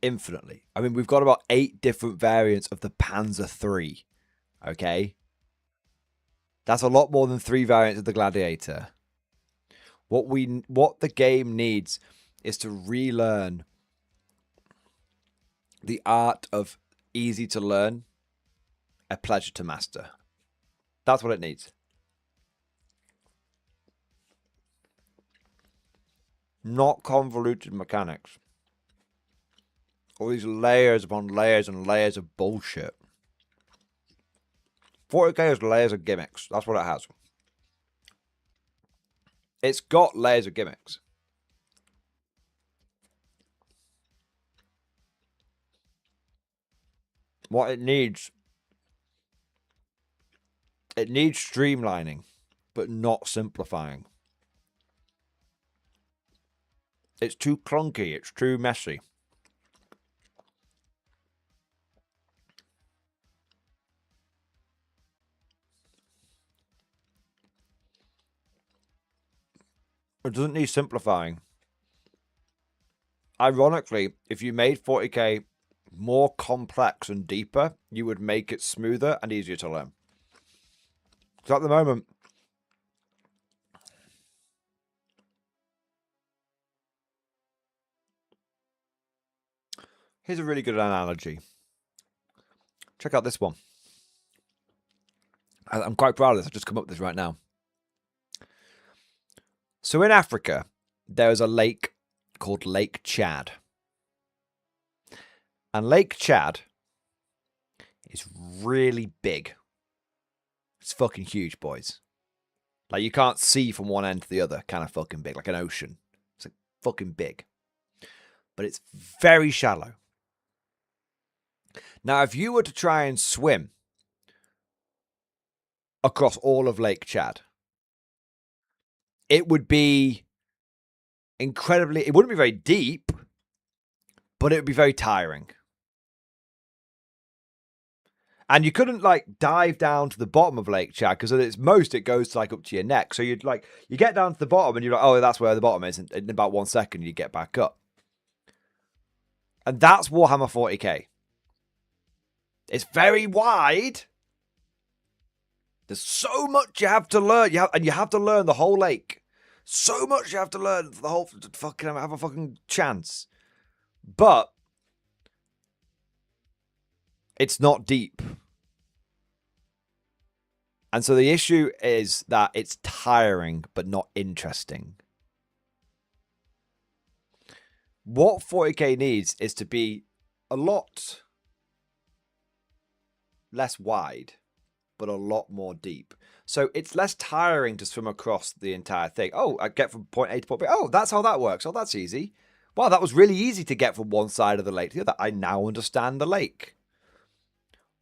Speaker 4: Infinitely. I mean, we've got about 8 different variants of the Panzer III. Okay? That's a lot more than 3 variants of the Gladiator. What the game needs is to relearn the art of easy to learn, a pleasure to master. That's what it needs. Not convoluted mechanics. All these layers upon layers and layers of bullshit. 40k has layers of gimmicks. That's what it has. It's got layers of gimmicks. What it needs streamlining, but not simplifying. It's too clunky. It's too messy. It doesn't need simplifying. Ironically, if you made 40k more complex and deeper, you would make it smoother and easier to learn. So at the moment, here's a really good analogy. Check out this one. I'm quite proud of this. I've just come up with this right now. So in Africa, there is a lake called Lake Chad. And Lake Chad is really big. It's fucking huge, boys. Like, you can't see from one end to the other, kind of fucking big, like an ocean. It's like fucking big. But it's very shallow. Now, if you were to try and swim across all of Lake Chad, it would be incredibly, it wouldn't be very deep, but it would be very tiring. And you couldn't like dive down to the bottom of Lake Chad because at its most it goes to, like up to your neck. So you get down to the bottom and you're like, oh, that's where the bottom is. And in about 1 second you get back up. And that's Warhammer 40k. It's very wide. There's so much you have to learn. You have to learn the whole lake. So much you have to learn for the whole to fucking have a fucking chance. But it's not deep. And so the issue is that it's tiring but not interesting. What 40k needs is to be a lot less wide, but a lot more deep. So it's less tiring to swim across the entire thing. Oh, I get from point A to point B. Oh, that's how that works. Oh, that's easy. Wow, that was really easy to get from one side of the lake to the other. I now understand the lake.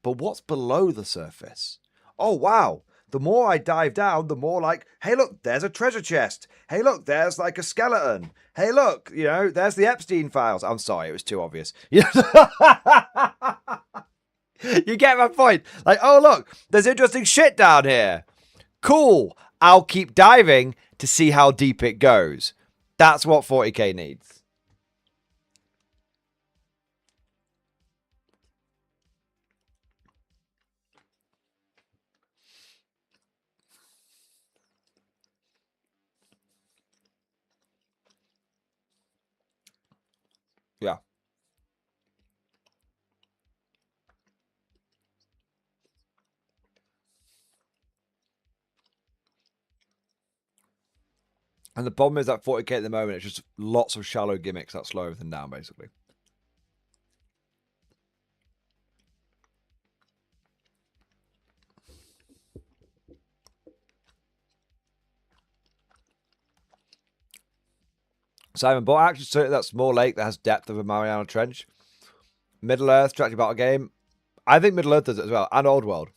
Speaker 4: But what's below the surface? Oh, wow. The more I dive down, the more like, hey, look, there's a treasure chest. Hey, look, there's like a skeleton. Hey, look, there's the Epstein files. I'm sorry, it was too obvious. You get my point. Like, oh, look, there's interesting shit down here. Cool. I'll keep diving to see how deep it goes. That's what 40k needs. Yeah. And the problem is that 40k at the moment, it's just lots of shallow gimmicks that slow everything down, basically. Simon, but actually certainly that small lake that has depth of a Mariana Trench. Middle Earth, strategy battle game. I think Middle Earth does it as well, and Old World.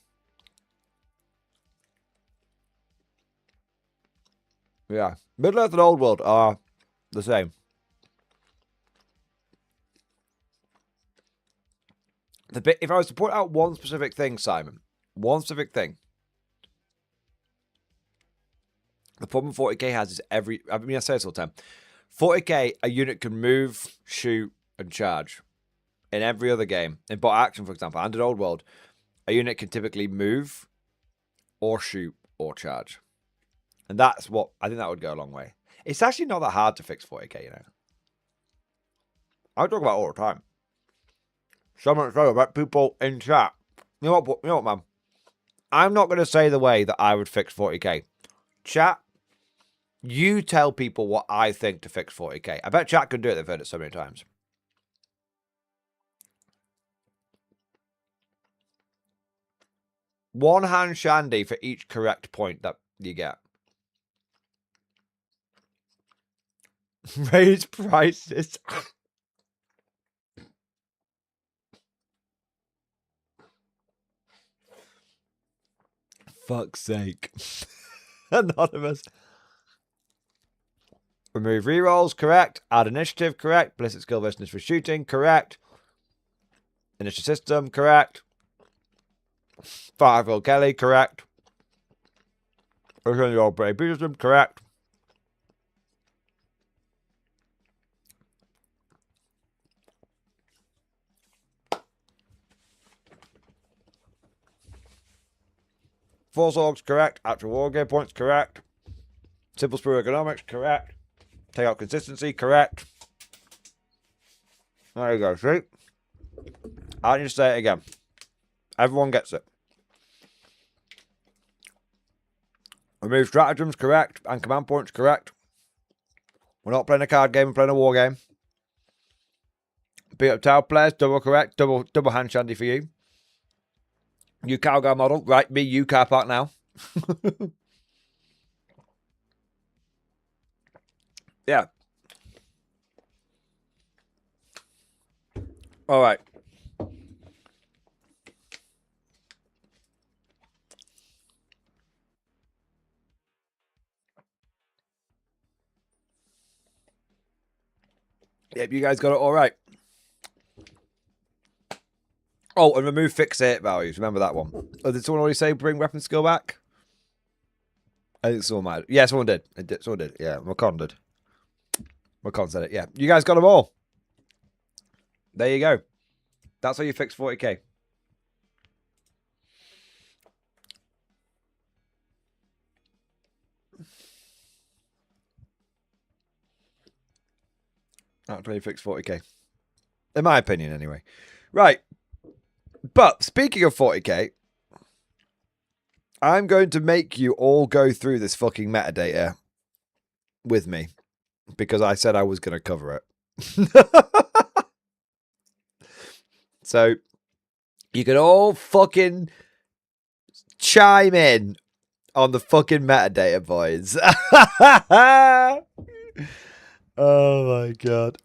Speaker 4: Yeah. Middle Earth and Old World are the same. If I was to point out one specific thing, Simon, one specific thing. The problem 40k has is I say this all the time. 40k, a unit can move, shoot, and charge. In every other game, in bot action, for example, and in Old World, a unit can typically move, or shoot, or charge. And that's what, I think that would go a long way. It's actually not that hard to fix 40k, you know. I talk about it all the time. So much so about people in chat. You know what, man? I'm not going to say the way that I would fix 40k. Chat, you tell people what I think to fix 40k. I bet chat can do it. They've heard it so many times. One hand shandy for each correct point that you get. Raise prices. Fuck's sake. Anonymous. Remove rerolls, correct. Add initiative, correct. Ballistic skill versus for shooting, correct. Initiative system, correct. Firefield Kelly, correct. Return the old Brave Businessman, correct. Force Orgs, correct. Actual war game points, correct. Simple Sprue economics, correct. Take out consistency, correct. There you go, see? I need to say it again. Everyone gets it. Remove stratagems, correct. And command points, correct. We're not playing a card game, we're playing a war game. Beat up tower players, double correct. Double hand shandy for you. You cowgirl model. Right, me, you car park now. Yeah. All right. Yep, you guys got it all right. Oh, and remove fixate values. Remember that one. Oh, did someone already say bring weapon skill back? I think someone might. Yeah, someone did. Someone did. Yeah, Macon did. Macon said it. Yeah, you guys got them all. There you go. That's how you fix 40k. That's how you fix 40k. In my opinion, anyway. Right. But speaking of 40k, I'm going to make you all go through this fucking metadata with me because I said I was going to cover it. So you can all fucking chime in on the fucking metadata, boys. Oh my god.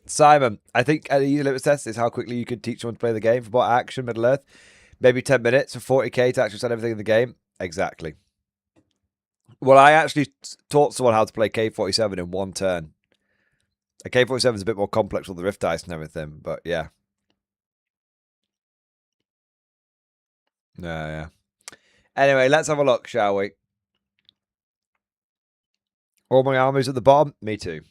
Speaker 4: Simon, I think at the limit test is how quickly you could teach someone to play the game for bot action, Middle Earth. Maybe 10 minutes for 40k to actually set everything in the game. Exactly. Well, I actually taught someone how to play K47 in one turn. A K47 is a bit more complex with the rift dice and everything, but yeah. Yeah. Anyway, let's have a look, shall we? All my armies at the bottom? Me too.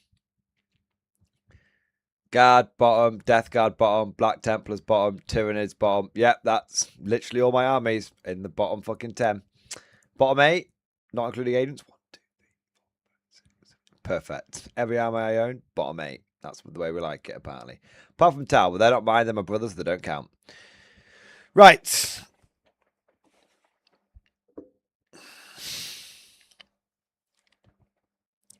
Speaker 4: Guard bottom, Death Guard bottom, Black Templars bottom, Tyranids bottom. Yep, that's literally all my armies in the bottom fucking 10. Bottom 8, not including agents. 1, 2, 3, 4, 5, 6, 7. Perfect. Every army I own, bottom 8. That's the way we like it, apparently. Apart from Tal, but they're not mine. They're my brothers. They don't count. Right.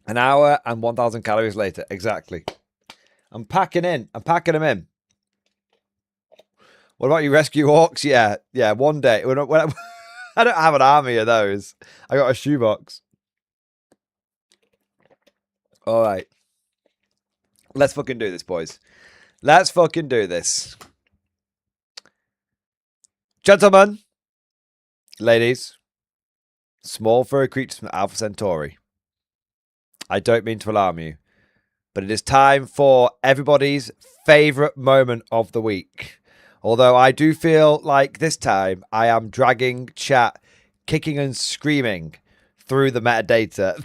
Speaker 4: An hour and 1,000 calories later. Exactly. I'm packing in. I'm packing them in. What about you, rescue hawks? Yeah. Yeah, one day. I don't have an army of those. I got a shoebox. All right. Let's fucking do this, boys. Let's fucking do this. Gentlemen, ladies, small furry creatures from Alpha Centauri. I don't mean to alarm you, but it is time for everybody's favorite moment of the week. Although I do feel like this time I am dragging chat, kicking and screaming through the metadata.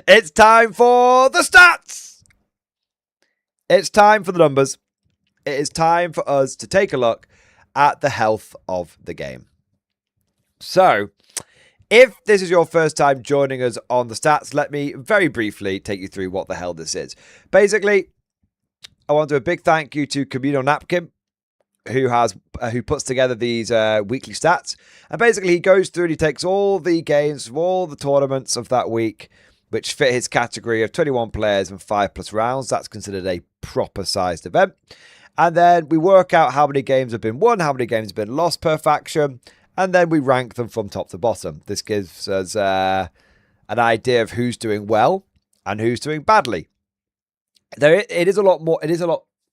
Speaker 4: It's time for the stats. It's time for the numbers. It is time for us to take a look at the health of the game. So, if this is your first time joining us on the stats, let me very briefly take you through what the hell this is. Basically, I want to do a big thank you to Communal Napkin, who puts together these weekly stats. And basically, he goes through and he takes all the games from all the tournaments of that week, which fit his category of 21 players and 5+ rounds. That's considered a proper sized event. And then we work out how many games have been won, how many games have been lost per faction, and then we rank them from top to bottom. This gives us an idea of who's doing well and who's doing badly. It is a lot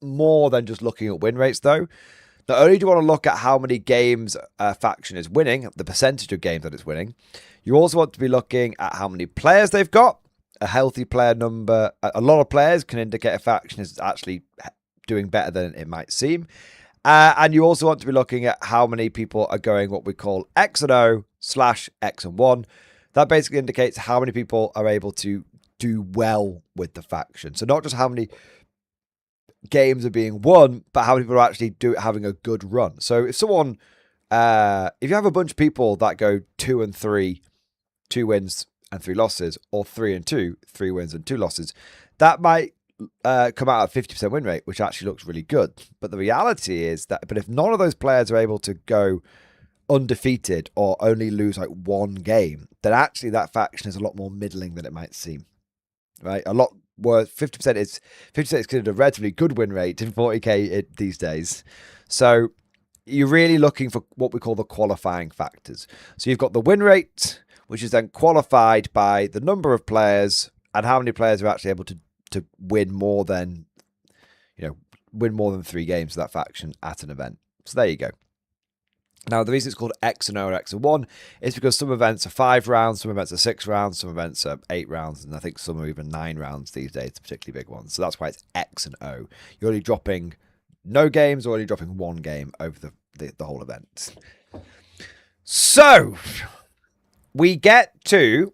Speaker 4: more than just looking at win rates, though. Not only do you want to look at how many games a faction is winning, the percentage of games that it's winning, you also want to be looking at how many players they've got. A healthy player number, a lot of players can indicate a faction is actually doing better than it might seem. And you also want to be looking at how many people are going what we call X and O / X and 1. That basically indicates how many people are able to do well with the faction. So not just how many games are being won, but how many people are actually having a good run. So if someone, if you have a bunch of people that go 2 and 3, 2 wins and 3 losses, or 3 and 2, 3 wins and 2 losses, that might come out at 50% win rate, which actually looks really good. But the reality is that, if none of those players are able to go undefeated or only lose like one game, then actually that faction is a lot more middling than it might seem. Right? A lot worse. 50% is considered a relatively good win rate in 40k these days. So you're really looking for what we call the qualifying factors. So you've got the win rate, which is then qualified by the number of players and how many players are actually able to win more than 3 games of that faction at an event. So there you go. Now, the reason it's called X and O or X and 1 is because some events are 5 rounds, some events are 6 rounds, some events are 8 rounds, and I think some are even 9 rounds these days, particularly big ones. So that's why it's X and O. You're only dropping no games or only dropping 1 game over the whole event. So, we get to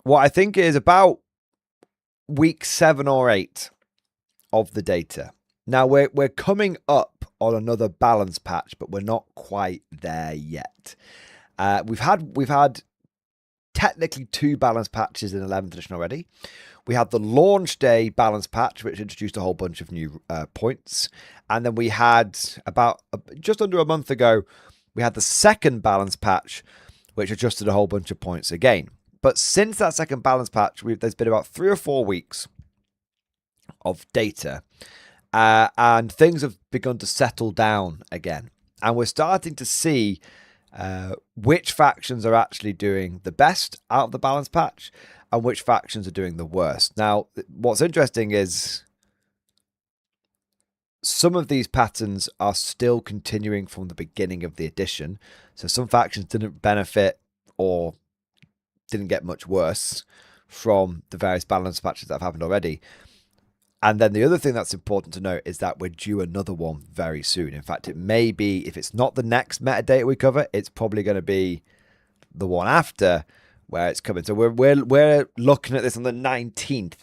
Speaker 4: what I think is about week 7 or 8 of the data. Now, we're coming up on another balance patch, but we're not quite there yet. We've had technically 2 balance patches in 11th edition already. We had the launch day balance patch, which introduced a whole bunch of new points. And then we had about just under a month ago, we had the second balance patch, which adjusted a whole bunch of points again. But since that second balance patch, there's been about 3 or 4 weeks of data. And things have begun to settle down again. And we're starting to see which factions are actually doing the best out of the balance patch and which factions are doing the worst. Now, what's interesting is some of these patterns are still continuing from the beginning of the edition. So some factions didn't benefit or didn't get much worse from the various balance patches that have happened already. And then the other thing that's important to note is that we're due another one very soon. In fact, it may be, if it's not the next metadata we cover, it's probably going to be the one after where it's coming. So we're looking at this on the 19th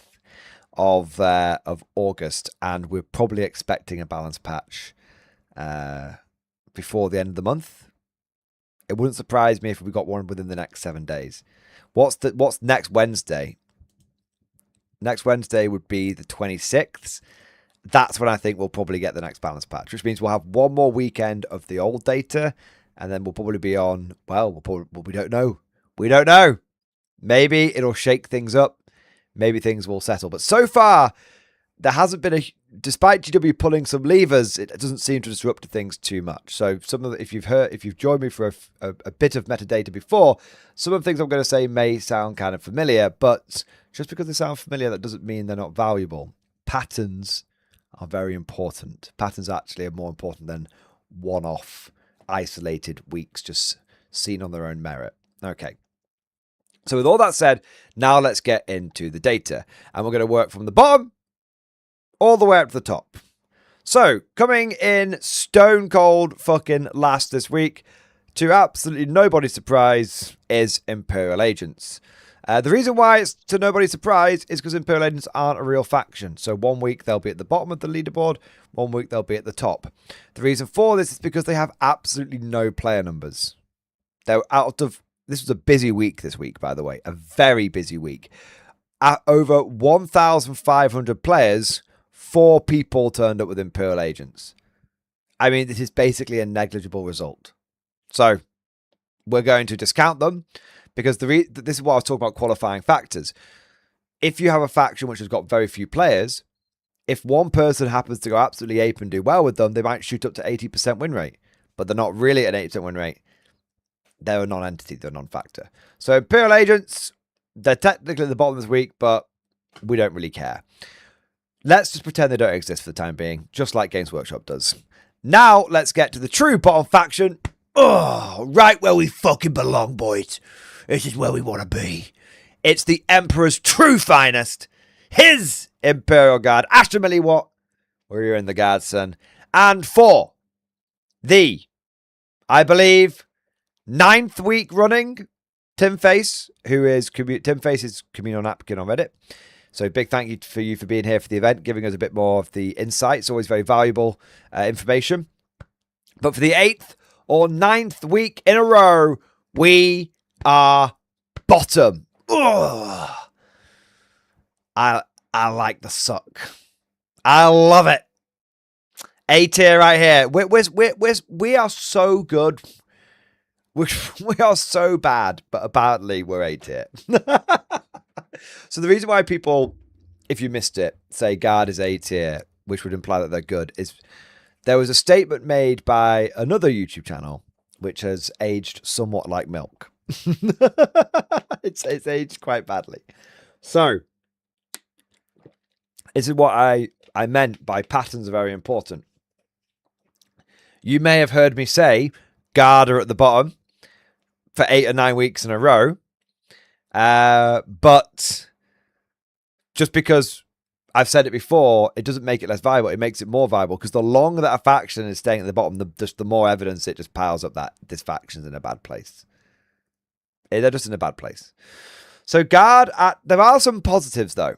Speaker 4: of August, and we're probably expecting a balance patch before the end of the month. It wouldn't surprise me if we got one within the next 7 days. What's next Wednesday? Next Wednesday would be the 26th. That's when I think we'll probably get the next balance patch, which means we'll have one more weekend of the old data, and then we'll probably be on, well, we don't know. We don't know. Maybe it'll shake things up. Maybe things will settle. But so far, there hasn't been despite GW pulling some levers, it doesn't seem to disrupt things too much. So if you've joined me for a bit of metadata before, some of the things I'm going to say may sound kind of familiar, but just because they sound familiar, that doesn't mean they're not valuable. Patterns are very important. Patterns actually are more important than one-off isolated weeks just seen on their own merit. Okay. So with all that said, now let's get into the data. And we're going to work from the bottom all the way up to the top. So coming in stone cold fucking last this week, to absolutely nobody's surprise, is Imperial Agents. The reason why it's to nobody's surprise is because Imperial Agents aren't a real faction. So 1 week they'll be at the bottom of the leaderboard, 1 week they'll be at the top. The reason for this is because they have absolutely no player numbers. They're this was a busy week this week, by the way, a very busy week. At over 1,500 players, 4 people turned up with Imperial Agents. I mean, this is basically a negligible result. So we're going to discount them. Because this is what I was talking about qualifying factors. If you have a faction which has got very few players, if one person happens to go absolutely ape and do well with them, they might shoot up to 80% win rate. But they're not really at an 80% win rate. They're a non-entity, they're a non-factor. So Imperial Agents, they're technically at the bottom of this week, but we don't really care. Let's just pretend they don't exist for the time being, just like Games Workshop does. Now, let's get to the true bottom faction. Oh, right where we fucking belong, boys. This is where we want to be. It's the Emperor's true finest. His Imperial Guard. Ashton Milliwatt. We're in the Guard, son. And for the, I believe, 9th week running, Tim Face, Tim Face is communal napkin on Reddit. So big thank you for being here for the event, giving us a bit more of the insights. Always very valuable information. But for the 8th or 9th week in a row, we are bottom. Ugh. I like the suck. I love it. A tier right here. We are so good. We are so bad, but apparently we're A tier. So the reason why people, if you missed it, say Guard is A tier, which would imply that they're good, is there was a statement made by another YouTube channel which has aged somewhat like milk. It's aged quite badly. So this is what I meant by patterns are very important. You may have heard me say Guard are at the bottom for 8 or 9 weeks in a row. But just because I've said it before, it doesn't make it less viable. It makes it more viable, because the longer that a faction is staying at the bottom, the more evidence it just piles up that this faction's in a bad place. They're just in a bad place. So Guard, there are some positives though.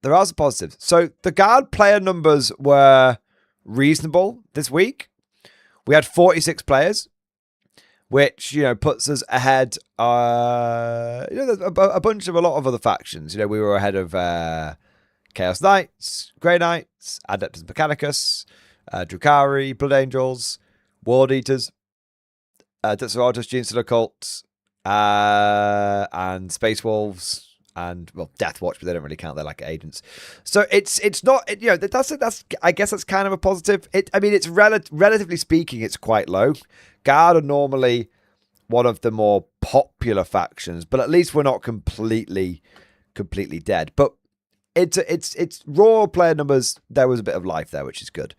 Speaker 4: There are some positives. So the Guard player numbers were reasonable this week. We had 46 players, which, puts us ahead. There's a lot of other factions. We were ahead of Chaos Knights, Grey Knights, Adeptus Mechanicus, Drukhari, Blood Angels, Ward Eaters, Deseratus, Genestealer Cults, and Space Wolves, and Death Watch, but they don't really count. They're like agents. So it's not, that's I guess that's kind of a positive. It's relatively speaking, it's quite low. Guard are normally one of the more popular factions, but at least we're not completely dead. But it's raw player numbers. There was a bit of life there, which is good.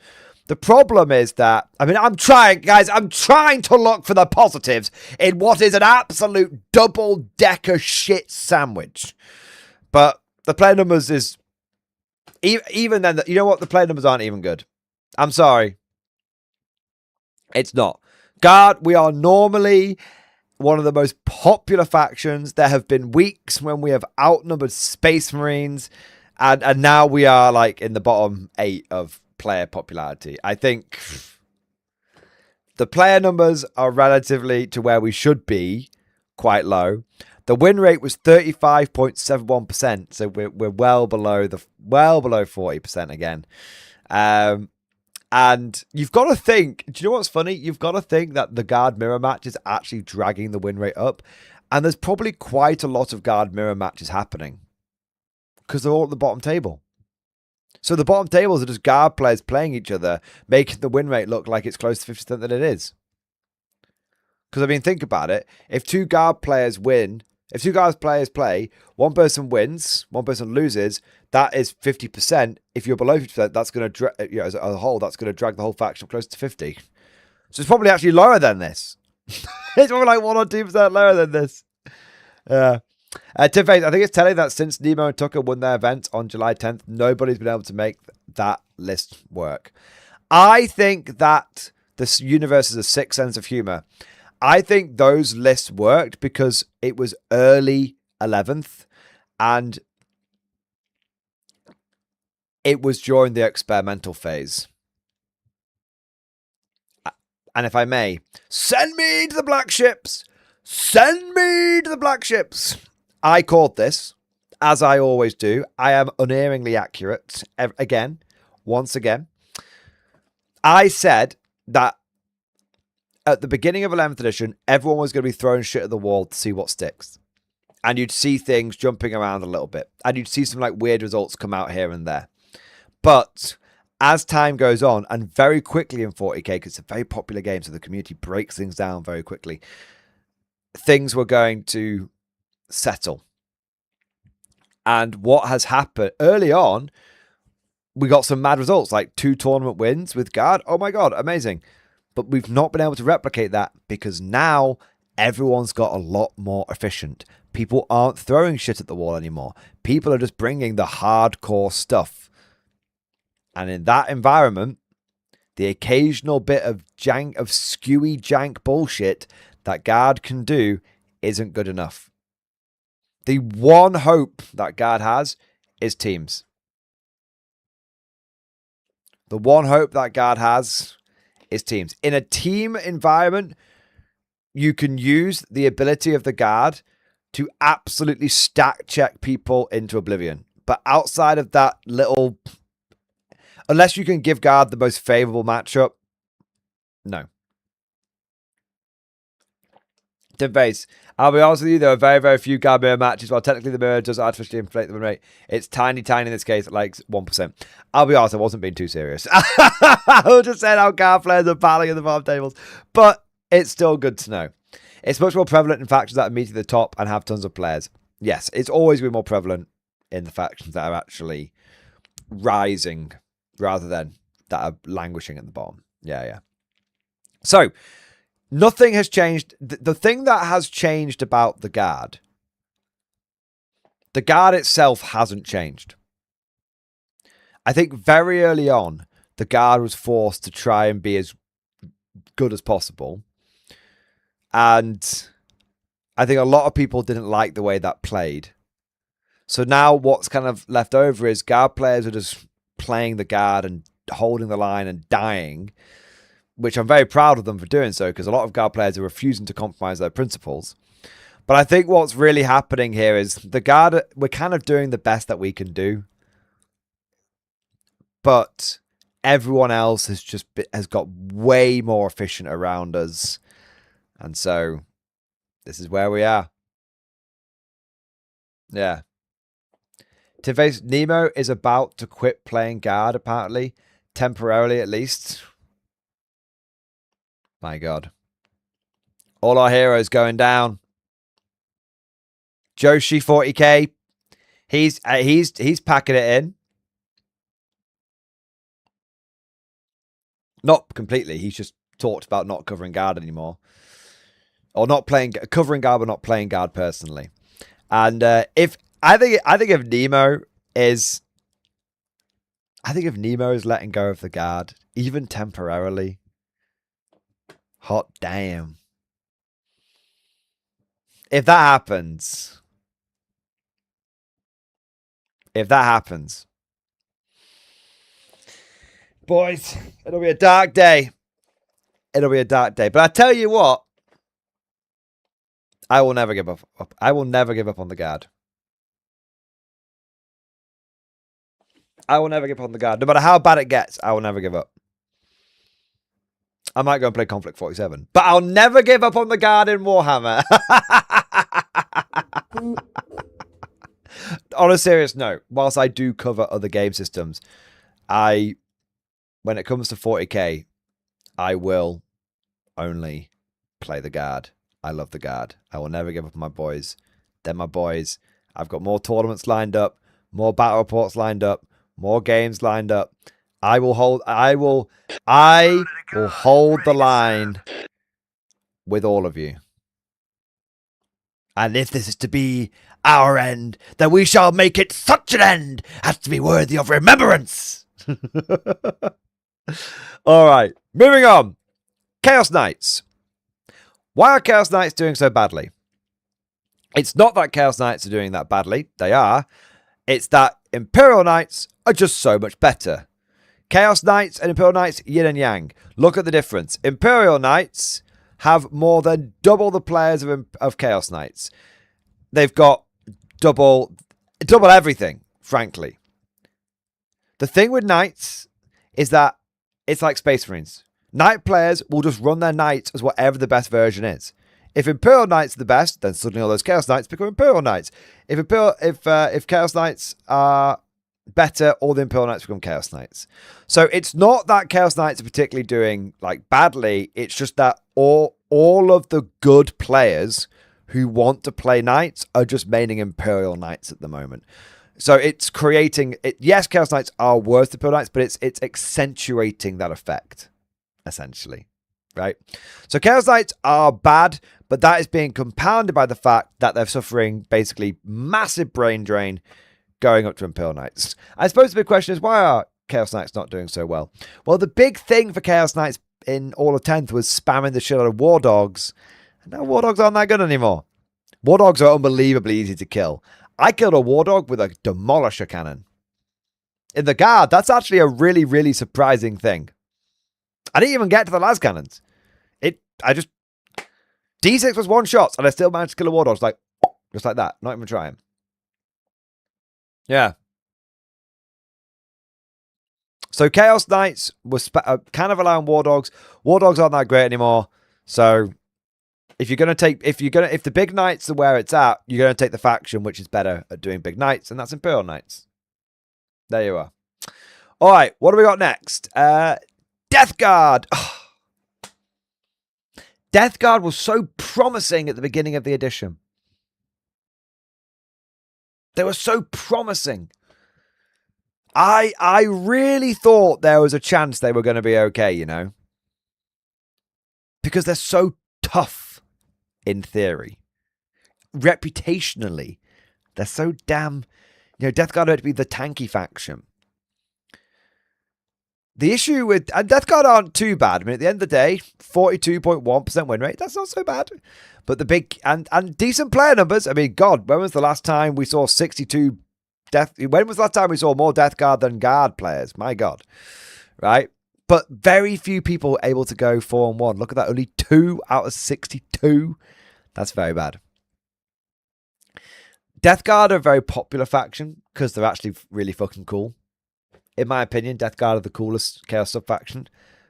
Speaker 4: The problem is that, I'm trying to look for the positives in what is an absolute double-decker shit sandwich. But the player numbers is, even then, you know what? The player numbers aren't even good. I'm sorry. It's not. Guard, we are normally one of the most popular factions. There have been weeks when we have outnumbered Space Marines, and now we are like in the bottom 8 of player popularity. I think The player numbers are relatively to where we should be, quite low. The win rate was 35.71%, so we're well below 40% again. And you've got to think, do you know what's funny? You've got to think that the guard mirror match is actually dragging the win rate up. And there's probably quite a lot of guard mirror matches happening because they're all at the bottom table. So the bottom tables are just guard players playing each other, making the win rate look like it's close to 50% than it is. Because, I mean, think about it. If two guard players win, if two guard players play, one person wins, one person loses, that is 50%. If you're below 50%, that's going to, as a whole, that's going to drag the whole faction close to 50. So it's probably actually lower than this. It's probably like 1 or 2% lower than this. Tim Face, I think it's telling that since Nemo and Tucker won their event on July 10th, nobody's been able to make that list work. I think that this universe is a sick sense of humor. I think those lists worked because it was early 11th and it was during the experimental phase. And if I may, send me to the black ships. Send me to the black ships. I called this, as I always do. I am unerringly accurate. Once again. I said that at the beginning of 11th edition, everyone was going to be throwing shit at the wall to see what sticks. And you'd see things jumping around a little bit. And you'd see some like weird results come out here and there. But as time goes on, and very quickly in 40k, because it's a very popular game, so the community breaks things down very quickly, things were going to settle. And what has happened early on, we got some mad results, like 2 tournament wins with guard. Oh my god, amazing. But we've not been able to replicate that because now everyone's got a lot more efficient. People aren't throwing shit at the wall anymore. People are just bringing the hardcore stuff. And in that environment, the occasional bit of skewy jank bullshit that guard can do isn't good enough. The one hope that guard has is teams. The one hope that guard has is teams. In a team environment, you can use the ability of the guard to absolutely stack check people into oblivion. But outside of that little, unless you can give guard the most favorable matchup, no. Tim Face, I'll be honest with you, there are very, very few guard mirror matches. While technically the mirror does artificially inflate the win rate, it's tiny in this case, like 1%. I'll be honest, I wasn't being too serious. I was just saying how guard players are battling in the bottom tables. But it's still good to know. It's much more prevalent in factions that are meeting the top and have tons of players. Yes, it's always been more prevalent in the factions that are actually rising rather than that are languishing at the bottom. Yeah. So, nothing has changed. The thing that has changed about the guard itself hasn't changed. I think very early on, the guard was forced to try and be as good as possible. And I think a lot of people didn't like the way that played. So now what's kind of left over is guard players are just playing the guard and holding the line and dying, which I'm very proud of them for doing so, because a lot of guard players are refusing to compromise their principles. But I think what's really happening here is the guard, we're kind of doing the best that we can do. But everyone else has got way more efficient around us. And so this is where we are. Yeah. Tiface, Nemo is about to quit playing guard, apparently. Temporarily, at least. My God. All our heroes going down. Joshi 40k. He's packing it in. Not completely. He's just talked about not covering guard anymore. Or not playing covering guard but not playing guard personally. And if Nemo is letting go of the guard, even temporarily, hot damn. If that happens, boys, it'll be a dark day. it'll be a dark day. But I tell you what, I will never give up. I will never give up on the guard. I will never give up on the guard. No matter how bad it gets, I will never give up. I might go and play Konflikt 47. But I'll never give up on the guard in Warhammer. On a serious note, whilst I do cover other game systems, when it comes to 40k, I will only play the guard. I love the guard. I will never give up on my boys. They're my boys. I've got more tournaments lined up, more battle reports lined up, more games lined up. I will hold the line with all of you. And if this is to be our end, then we shall make it such an end as to be worthy of remembrance. All right, moving on. Chaos Knights. Why are Chaos Knights doing so badly? It's not that Chaos Knights are doing that badly. They are. It's that Imperial Knights are just so much better. Chaos Knights and Imperial Knights, yin and yang. Look at the difference. Imperial Knights have more than double the players of Chaos Knights. They've got double everything, frankly. The thing with Knights is that it's like Space Marines. Knight players will just run their Knights as whatever the best version is. If Imperial Knights are the best, then suddenly all those Chaos Knights become Imperial Knights. If Chaos Knights are better, all the Imperial Knights become Chaos Knights. So it's not that Chaos Knights are particularly doing like badly. It's just that all of the good players who want to play Knights are just maining Imperial Knights at the moment. So it's creating it. Yes, Chaos Knights are worse than Imperial Knights, but it's accentuating that effect, essentially. Right? So Chaos Knights are bad, but that is being compounded by the fact that they're suffering basically massive brain drain going up to Imperial Knights. I suppose the big question is, why are Chaos Knights not doing so well? Well, the big thing for Chaos Knights in all of 10th was spamming the shit out of War Dogs. And now War Dogs aren't that good anymore. War Dogs are unbelievably easy to kill. I killed a War Dog with a Demolisher cannon. In the Guard, that's actually a really, really surprising thing. I didn't even get to the las cannons. D6 was one shot, and I still managed to kill a War Dog. Just like that. Not even trying. Yeah. So Chaos Knights was kind of allowing War Dogs. War Dogs aren't that great anymore. So if the big Knights are where it's at, you're gonna take the faction which is better at doing big Knights, and that's Imperial Knights. There you are. All right, what do we got next? Death Guard. Death Guard was so promising at the beginning of the edition. They were so promising. I really thought there was a chance they were going to be okay, you know. Because they're so tough in theory. Reputationally, they're so damn... You know, Death Guard are to be the tanky faction. The issue with... And Death Guard aren't too bad. I mean, at the end of the day, 42.1% win rate. That's not so bad. But the big... And decent player numbers. I mean, God, when was the last time we saw 62... When was the last time we saw more Death Guard than Guard players? My God. Right? But very few people able to go 4-1. Look at that. Only 2 out of 62. That's very bad. Death Guard are a very popular faction because they're actually really fucking cool. In my opinion, Death Guard are the coolest Chaos sub-faction.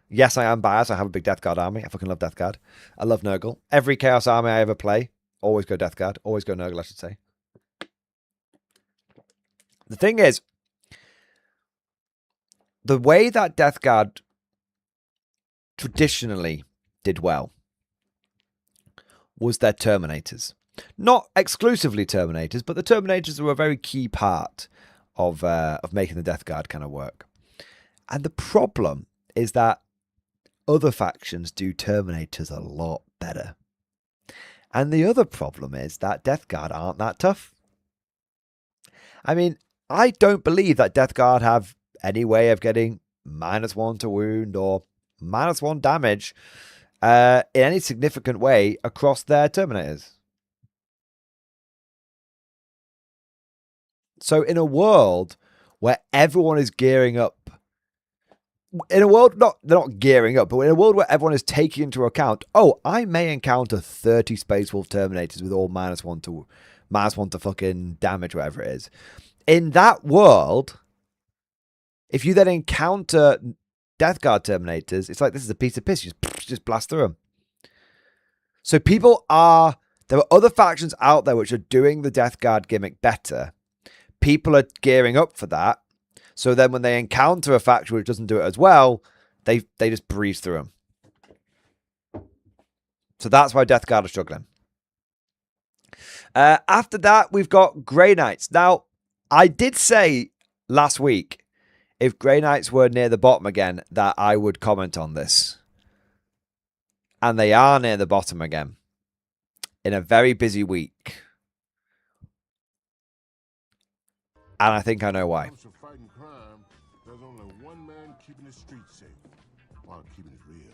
Speaker 4: Yes, I am biased. I have a big Death Guard army. I fucking love Death Guard. I love Nurgle. Every Chaos army I ever play, always go Death Guard. Always go Nurgle, I should say. The thing is, the way that Death Guard traditionally did well was their Terminators. Not exclusively Terminators, but the Terminators were a very key part of making the Death Guard kind of work. And the problem is that other factions do Terminators a lot better. And the other problem is that Death Guard aren't that tough. I mean, I don't believe that Death Guard have any way of getting -1 to wound or -1 damage in any significant way across their Terminators. So in a world where everyone is gearing up in a world, they're not gearing up, but in a world where everyone is taking into account, oh, I may encounter 30 Space Wolf Terminators with all -1 to fucking damage, whatever it is. In that world, if you then encounter Death Guard Terminators, it's like this is a piece of piss. You just blast through them. So there are other factions out there which are doing the Death Guard gimmick better. People are gearing up for that. So then when they encounter a faction which doesn't do it as well, they just breeze through them. So that's why Death Guard are struggling. After that, we've got Grey Knights. Now, I did say last week, if Grey Knights were near the bottom again, that I would comment on this. And they are near the bottom again. In a very busy week. And I think I know why.
Speaker 6: When it comes to fighting crime, there's only one man keeping the streets safe while keeping it real.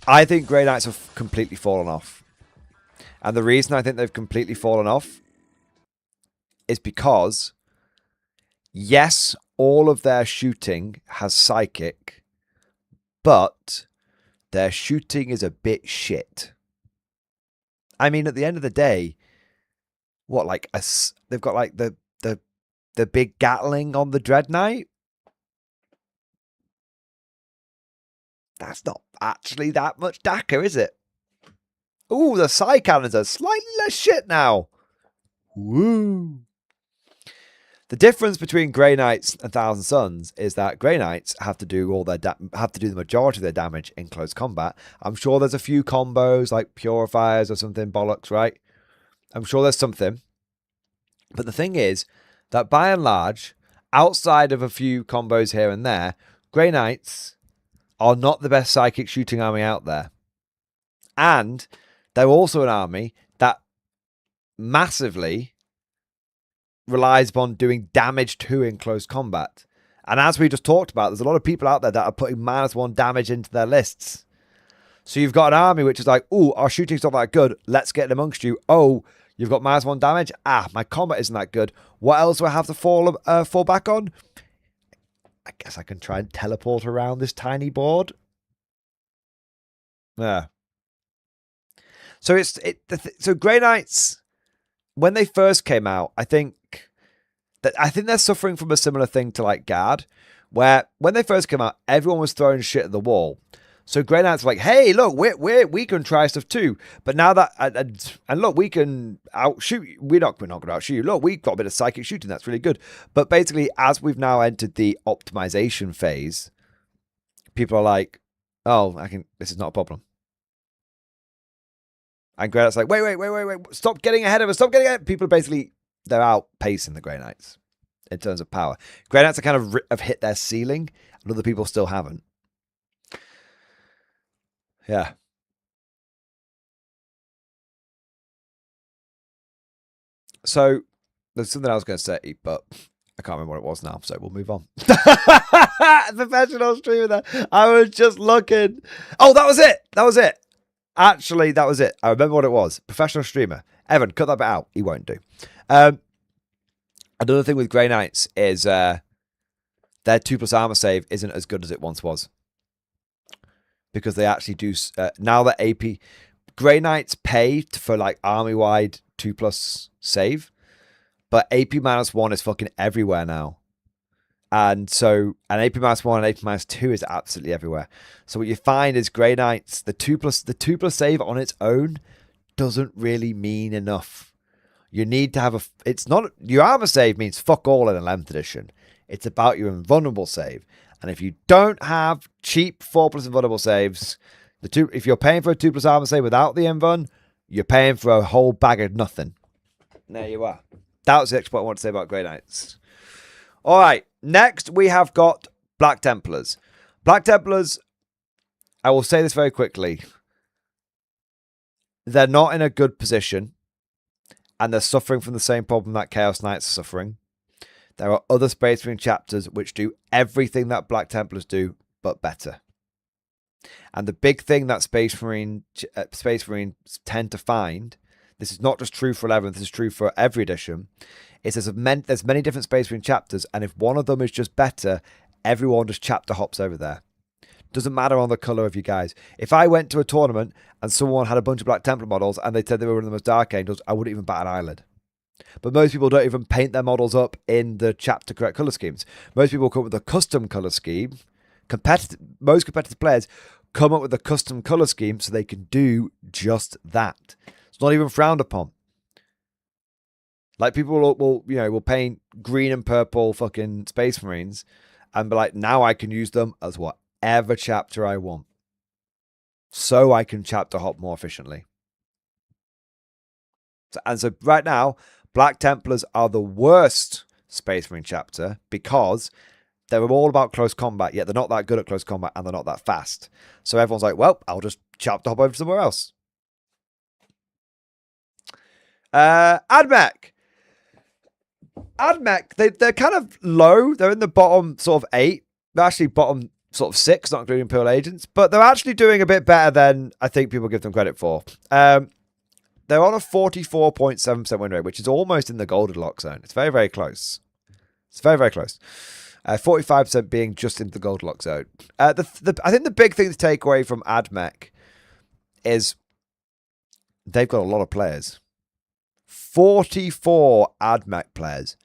Speaker 4: I think Grey Knights have completely fallen off. And the reason I think they've completely fallen off is because, yes, all of their shooting has psychic, but their shooting is a bit shit. I mean, at the end of the day, what, like, they've got, like, the big Gatling on the Dreadnought? That's not actually that much DACA, is it? Ooh, the side cannons are slightly less shit now. Woo. The difference between Grey Knights and Thousand Suns is that Grey Knights have to do the majority of their damage in close combat. I'm sure there's a few combos like purifiers or something bollocks, right? I'm sure there's something. But the thing is that by and large, outside of a few combos here and there, Grey Knights are not the best psychic shooting army out there. And they're also an army that massively relies upon doing damage to in close combat. And as we just talked about, there's a lot of people out there that are putting -1 damage into their lists. So you've got an army which is like, ooh, our shooting's not that good. Let's get it amongst you. Oh, you've got -1 damage. Ah, my combat isn't that good. What else do I have to fall back on? I guess I can try and teleport around this tiny board. Yeah. So so Grey Knights, when they first came out, I think they're suffering from a similar thing to like Guard, where when they first came out, everyone was throwing shit at the wall. So Grey Knights were like, hey, look, we can try stuff too. But now that, and look, we can outshoot you. We're not going to outshoot you. Look, we've got a bit of psychic shooting. That's really good. But basically, as we've now entered the optimization phase, people are like, oh, this is not a problem. And Grey Knights are like, wait, stop getting ahead of us. Stop getting ahead. People basically, they're outpacing the Grey Knights in terms of power. Grey Knights are kind of have hit their ceiling, and other people still haven't. Yeah. So there's something I was going to say, but I can't remember what it was now, so we'll move on. Professional streamer there. I was just looking. Oh, that was it. Actually, that was it. I remember what it was. Professional streamer. Evan, cut that bit out. He won't do. Another thing with Grey Knights is their 2+ armor save isn't as good as it once was. Because they actually do, now that AP, Grey Knights pay for like army-wide 2+ save, but AP -1 is fucking everywhere now. And so, an AP -1 and AP -2 is absolutely everywhere. So what you find is Grey Knights, the 2+ save on its own doesn't really mean enough. You need to have it's not, your armor save means fuck all in 11th edition. It's about your invulnerable save. And if you don't have cheap 4+ invulnerable saves, if you're paying for a 2+ armor save without the invuln, you're paying for a whole bag of nothing. There you are. That was the extra point I want to say about Grey Knights. All right. Next, we have got Black Templars. Black Templars, I will say this very quickly. They're not in a good position. And they're suffering from the same problem that Chaos Knights are suffering. There are other Space Marine chapters which do everything that Black Templars do, but better. And the big thing that Space Marines tend to find, this is not just true for 11th, this is true for every edition, is there's many different Space Marine chapters, and if one of them is just better, everyone just chapter hops over there. Doesn't matter on the color of you guys. If I went to a tournament and someone had a bunch of Black Templar models and they said they were one of the most Dark Angels, I wouldn't even bat an eyelid. But most people don't even paint their models up in the chapter correct color schemes. Most people come up with a custom color scheme. Most competitive players come up with a custom color scheme so they can do just that. It's not even frowned upon. Like people will paint green and purple fucking Space Marines and be like, now I can use them as whatever chapter I want. So I can chapter hop more efficiently. So right now, Black Templars are the worst Space Marine chapter because they're all about close combat, yet they're not that good at close combat and they're not that fast. So everyone's like, well, I'll just chapter hop over somewhere else. AdMech. AdMech, they're kind of low. They're in the bottom sort of 8. They're actually bottom sort of 6, not including Imperial Agents. But they're actually doing a bit better than I think people give them credit for. They're on a 44.7% win rate, which is almost in the Goldilocks zone. It's very, very close. It's very, very close. 45% being just into the Goldilocks zone. I think the big thing to take away from AdMech is they've got a lot of players. 44 AdMech players.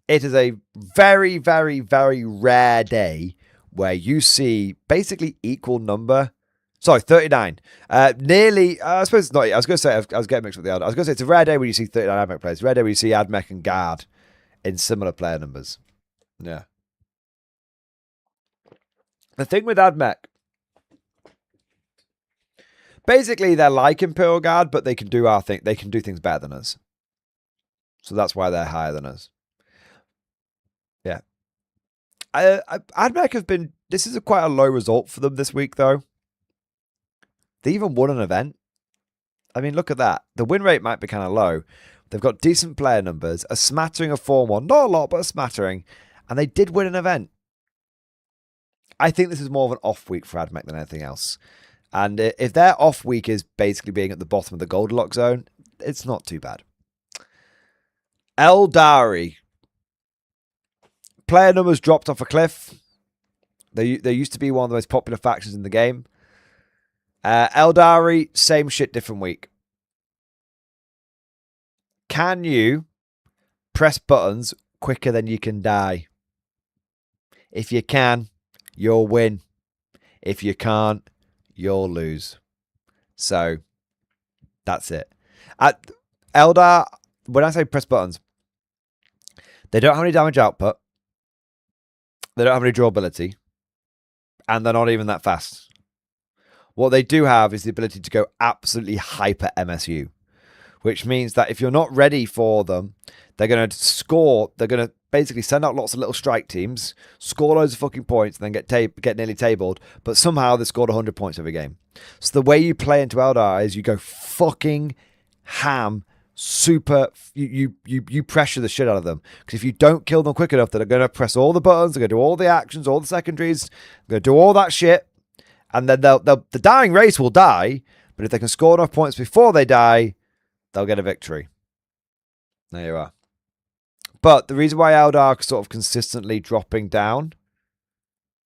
Speaker 4: It is a very, very, very rare day where you see basically equal number. Sorry, 39. Nearly, I suppose it's not. I was going to say, I was getting mixed with the other. I was going to say it's a rare day when you see 39 AdMech players. It's a rare day when you see AdMech and Guard in similar player numbers. Yeah. The thing with AdMech, basically they're like Imperial Guard, but they can do our thing. They can do things better than us. So that's why they're higher than us. Yeah. AdMech have been, this is quite a low result for them this week though. They even won an event. I mean, look at that. The win rate might be kind of low. They've got decent player numbers, a smattering of Form 1. Not a lot, but a smattering. And they did win an event. I think this is more of an off week for AdMech than anything else. And if their off week is basically being at the bottom of the Goldilocks zone, it's not too bad. Eldari. Player numbers dropped off a cliff. They used to be one of the most popular factions in the game. Eldari, same shit, different week. Can you press buttons quicker than you can die? If you can, you'll win. If you can't, you'll lose. So, that's it. At Eldar, when I say press buttons, they don't have any damage output. They don't have any durability. And they're not even that fast. What they do have is the ability to go absolutely hyper MSU, which means that if you're not ready for them, they're going to score. They're going to basically send out lots of little strike teams, score loads of fucking points, and then get nearly tabled. But somehow they scored 100 points every game. So the way you play into Eldar is you go fucking ham, super. You pressure the shit out of them, because if you don't kill them quick enough, they're going to press all the buttons. They're going to do all the actions, all the secondaries. They're going to do all that shit. And then the dying race will die, but if they can score enough points before they die, they'll get a victory. There you are. But the reason why Eldar are sort of consistently dropping down,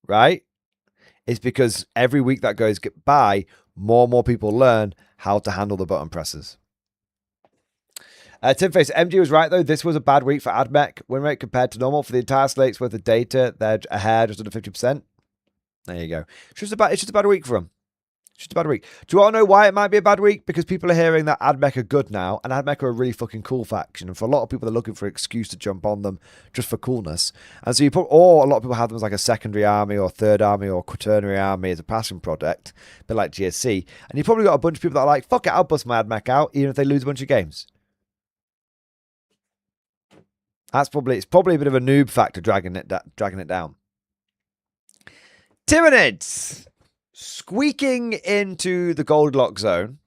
Speaker 4: right, is because every week that goes by, more and more people learn how to handle the button presses. Timface, MG was right though. This was a bad week for AdMech. Win rate compared to normal for the entire slate's worth of data, they're ahead, just under 50%. There you go. It's just a bad week for them. It's just a bad week. Do you want to know why it might be a bad week? Because people are hearing that AdMech are good now, and AdMech are a really fucking cool faction. And for a lot of people, they're looking for an excuse to jump on them just for coolness. And so a lot of people have them as like a secondary army or third army or quaternary army as a passion project, a bit like GSC. And you've probably got a bunch of people that are like, fuck it, I'll bust my AdMech out, even if they lose a bunch of games. It's probably a bit of a noob factor dragging it down. Tyranids squeaking into the Goldilocks zone.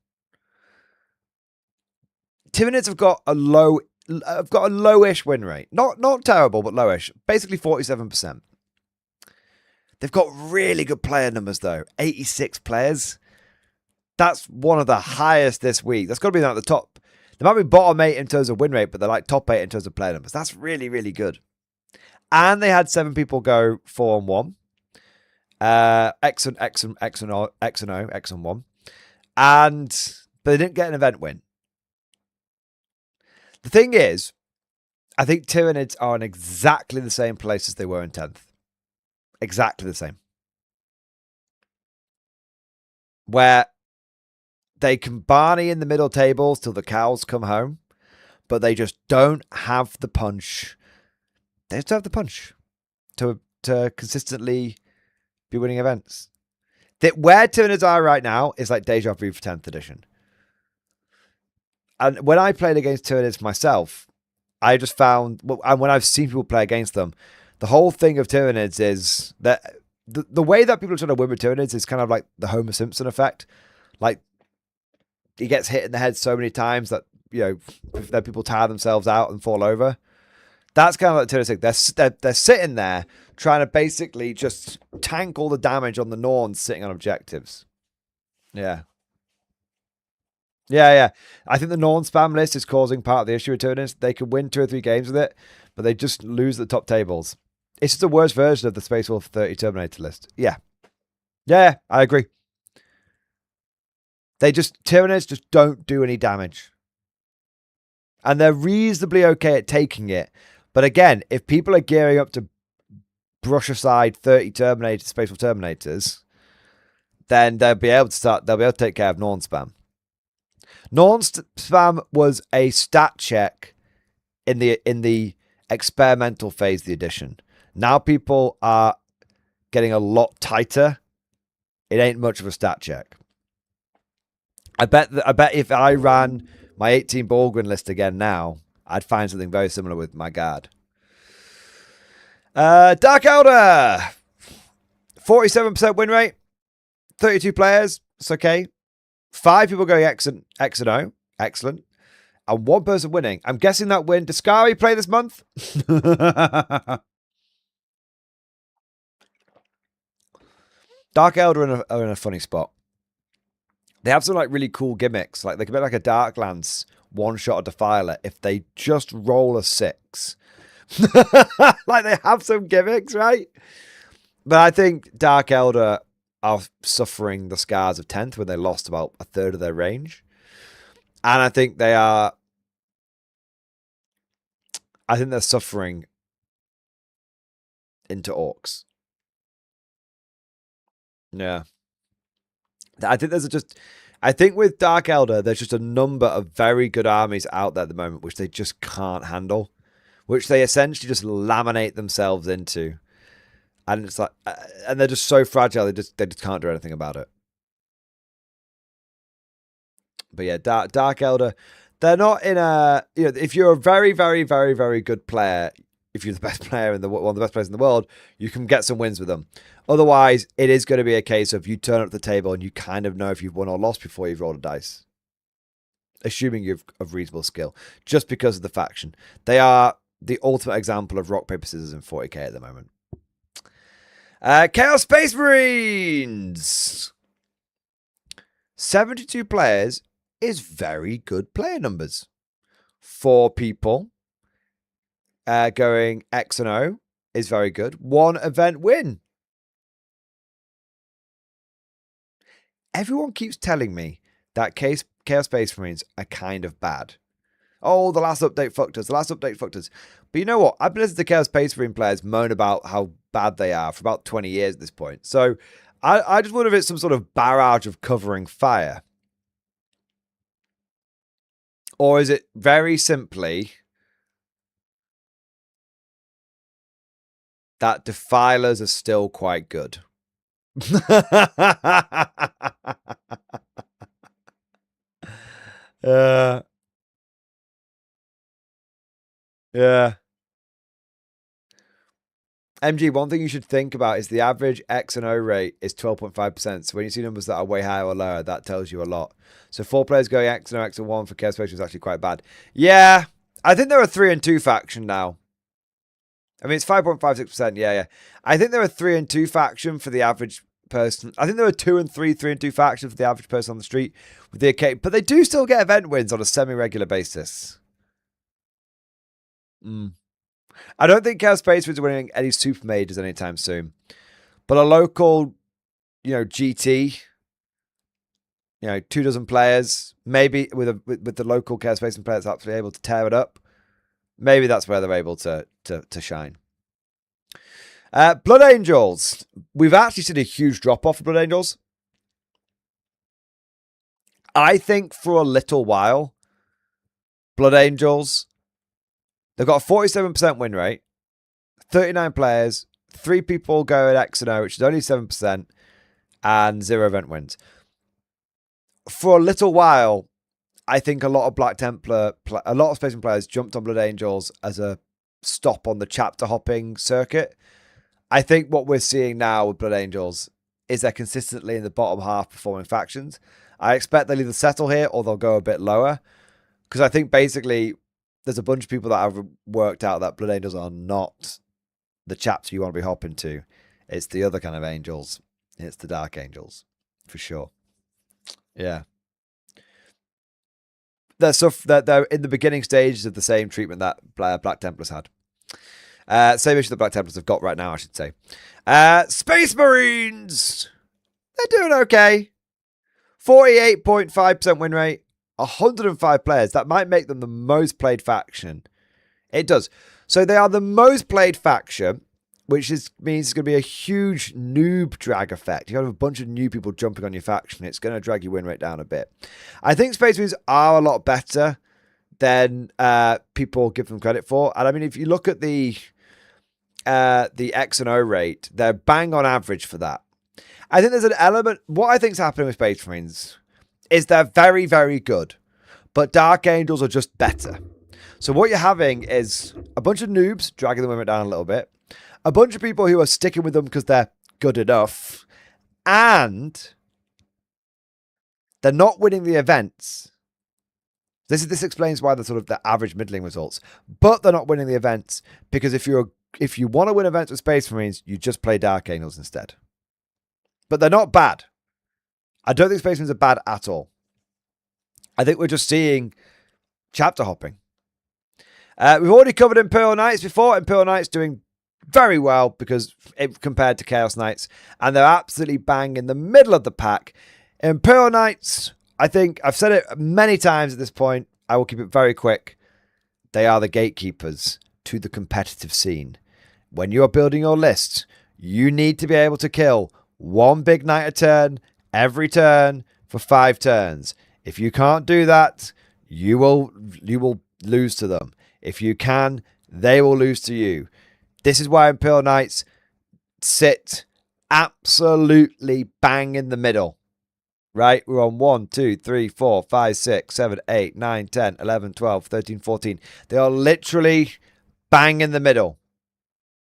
Speaker 4: Tyranids have got a lowish win rate. Not terrible, but lowish. Basically 47%. They've got really good player numbers though. 86 players. That's one of the highest this week. That's got to be at the top. They might be bottom 8 in terms of win rate, but they're like top 8 in terms of player numbers. That's really, really good. And they had 7 people go 4-1. X and O, X and 1. But they didn't get an event win. The thing is, I think Tyranids are in exactly the same place as they were in 10th. Exactly the same. Where they can Barney in the middle tables till the cows come home, but they just don't have the punch. They just don't have the punch to consistently be winning events. Where Tyranids are right now is like deja vu for 10th edition. And when I played against Tyranids myself, I just found, and when I've seen people play against them, the whole thing of Tyranids is that the way that people are trying to win with Tyranids is kind of like the Homer Simpson effect. Like, he gets hit in the head so many times that, that people tire themselves out and fall over. That's kind of like Tyranids. They're sitting there trying to basically just tank all the damage on the Norns sitting on objectives. Yeah. Yeah. I think the Norn spam list is causing part of the issue with Tyranids. They could win 2 or 3 games with it, but they just lose the top tables. It's just the worst version of the Space Wolf 30 Terminator list. Yeah. Yeah, I agree. Tyranids just don't do any damage. And they're reasonably okay at taking it. But again, if people are gearing up to brush aside 30 Space Wolf Terminators, then they'll be able to take care of Norn spam. Norn spam was a stat check in the experimental phase of the edition. Now people are getting a lot tighter. It ain't much of a stat check. I bet if I ran my 18 Borgwyn list again now, I'd find something very similar with my guard. Dark Elder, 47% win rate, 32 players. It's okay. 5 people going X and O. Excellent. And 1 person winning. I'm guessing that win. Does Scary play this month? Dark Elder are in a funny spot. They have some like really cool gimmicks. Like they can make like a Dark Lance one-shot a Defiler if they just roll a 6. Like they have some gimmicks, right? But I think Dark Elder are suffering the scars of 10th when they lost about a third of their range. And I think they're suffering into Orcs. Yeah. I think with Dark Elder, there's just a number of very good armies out there at the moment which they just can't handle, which they essentially just laminate themselves into. And it's like, and they're just so fragile, they just can't do anything about it. But yeah, Dark Elder, they're not in a, if you're a very, very, very, very good player, if you're the best player one of the best players in the world, you can get some wins with them. Otherwise, it is going to be a case of you turn up the table and you kind of know if you've won or lost before you've rolled a dice. Assuming you've of reasonable skill. Just because of the faction. They are the ultimate example of rock, paper, scissors in 40k at the moment. Chaos Space Marines! 72 players is very good player numbers. 4 people going X and O is very good. 1 event win. Everyone keeps telling me that Chaos Space Marines are kind of bad. Oh, the last update fucked us. The last update fucked us. But you know what? I've been listening to Chaos Space Marine players moan about how bad they are for about 20 years at this point. So I just wonder if it's some sort of barrage of covering fire. Or is it very simply that Defilers are still quite good? Yeah. MG, one thing you should think about is the average X and O rate is 12.5%. So when you see numbers that are way higher or lower, that tells you a lot. So 4 players going X and O, X and 1 for Chaos Space is actually quite bad. Yeah, I think they're a 3 and 2 faction now. I mean, it's 5.56%. Yeah. I think they're a 3 and 2 faction for the average person. I think there are 2 and 3 and 2 factions for the average person on the street with the arcade, but they do still get event wins on a semi-regular basis. I don't think Chaos Space is winning any super majors anytime soon, But a local, GT, 24 players, maybe with the local Chaos Space and players actually able to tear it up. Maybe that's where they're able to shine. Blood Angels. We've actually seen a huge drop off of Blood Angels. I think for a little while, Blood Angels, they've got a 47% win rate, 39 players, 3 people go at X and O, which is only 7%, and 0 event wins. For a little while, I think a lot of Black Templar, a lot of Space Marine players jumped on Blood Angels as a stop on the chapter hopping circuit. I think what we're seeing now with Blood Angels is they're consistently in the bottom half performing factions. I expect they'll either settle here or they'll go a bit lower. Because I think basically there's a bunch of people that have worked out that Blood Angels are not the chapter you want to be hopping to. It's the other kind of angels. It's the Dark Angels, for sure. Yeah. They're in the beginning stages of the same treatment that Black Templars had. Same issue that Black Templars have got right now, I should say. Space Marines! They're doing okay. 48.5% win rate. 105 players. That might make them the most played faction. It does. So they are the most played faction, which means it's going to be a huge noob drag effect. You have a bunch of new people jumping on your faction. It's going to drag your win rate down a bit. I think Space Marines are a lot better than people give them credit for. And I mean, if you look at the X and O rate, they're bang on average for that. I think there's an element. What I think is happening with Space Marines is they're very, very good, but Dark Angels are just better. So what you're having is a bunch of noobs dragging the win rate down a little bit, a bunch of people who are sticking with them because they're good enough, and they're not winning the events. This explains why the sort of the average middling results, but they're not winning the events because if you want to win events with Space Marines, you just play Dark Angels instead. But they're not bad. I don't think Space Marines are bad at all. I think we're just seeing chapter hopping. We've already covered Imperial Knights before. Imperial Knights doing very well because compared to Chaos Knights, and they're absolutely bang in the middle of the pack. Imperial Knights, I think I've said it many times at this point. I will keep it very quick. They are the gatekeepers to the competitive scene. When you are building your list, you need to be able to kill one big knight a turn every turn for 5 turns. If you can't do that, you will lose to them. If you can, they will lose to you. This is why Imperial Knights sit absolutely bang in the middle. Right? We're on 1, 2, 3, 4, 5, 6, 7, 8, 9, 10, 11, 12, 13, 14. They are literally bang in the middle.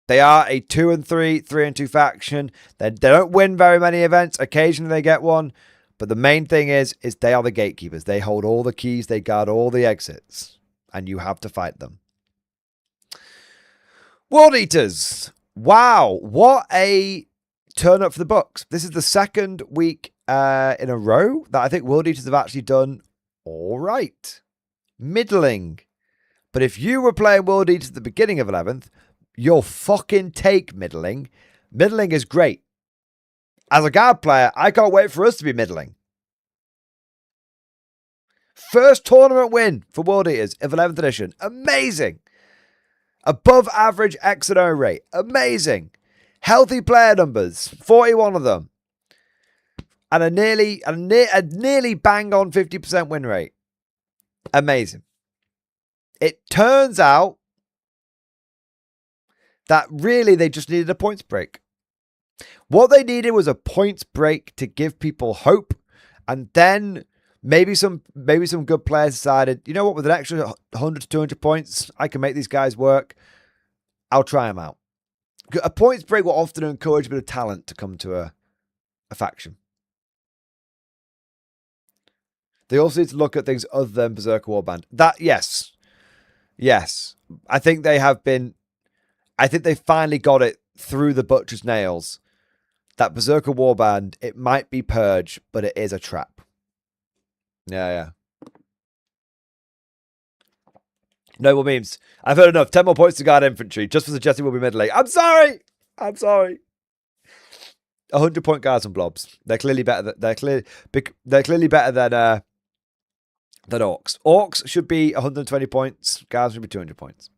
Speaker 4: They are a 2 and 3, 3 and 2 faction. They don't win very many events. Occasionally they get one. But the main thing is they are the gatekeepers. They hold all the keys. They guard all the exits. And you have to fight them. World Eaters. Wow. What a turn up for the books. This is the second week in a row that I think World Eaters have actually done all right. Middling. But if you were playing World Eaters at the beginning of 11th, you'll fucking take middling. Middling is great. As a guard player, I can't wait for us to be middling. First tournament win for World Eaters of 11th edition. Amazing. Above average X and O rate. Amazing. Healthy player numbers. 41 of them. And a nearly bang on 50% win rate. Amazing. It turns out that really they just needed a points break. What they needed was a points break to give people hope, and then maybe some good players decided, you know what, with an extra 100 to 200 points, I can make these guys work. I'll try them out. A points break will often encourage a bit of talent to come to a faction. They also need to look at things other than Berserker Warband. That, yes. I think they finally got it through the butcher's nails. That Berserker Warband, it might be Purge, but it is a trap. Yeah. Noble memes. I've heard enough. 10 more points to guard infantry. Just for suggesting we'll be middling. I'm sorry. 100-point guards and blobs. They're clearly better. They're clearly better than orcs. Orcs should be 120 points. Guards should be 200 points.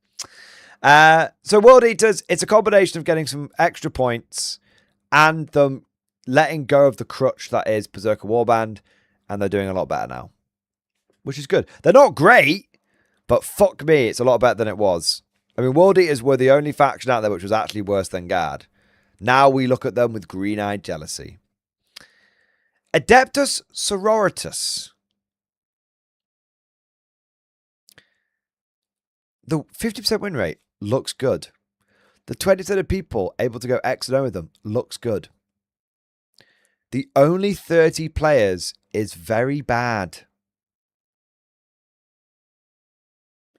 Speaker 4: So World Eaters, it's a combination of getting some extra points and them letting go of the crutch that is Berserker Warband, and they're doing a lot better now, which is good. They're not great, but fuck me, it's a lot better than it was. I mean, World Eaters were the only faction out there which was actually worse than Guard. Now we look at them with green-eyed jealousy. Adeptus Sororitas. The 50% win rate looks good. The 20% of people able to go X and O with them looks good. The only 30 players is very bad.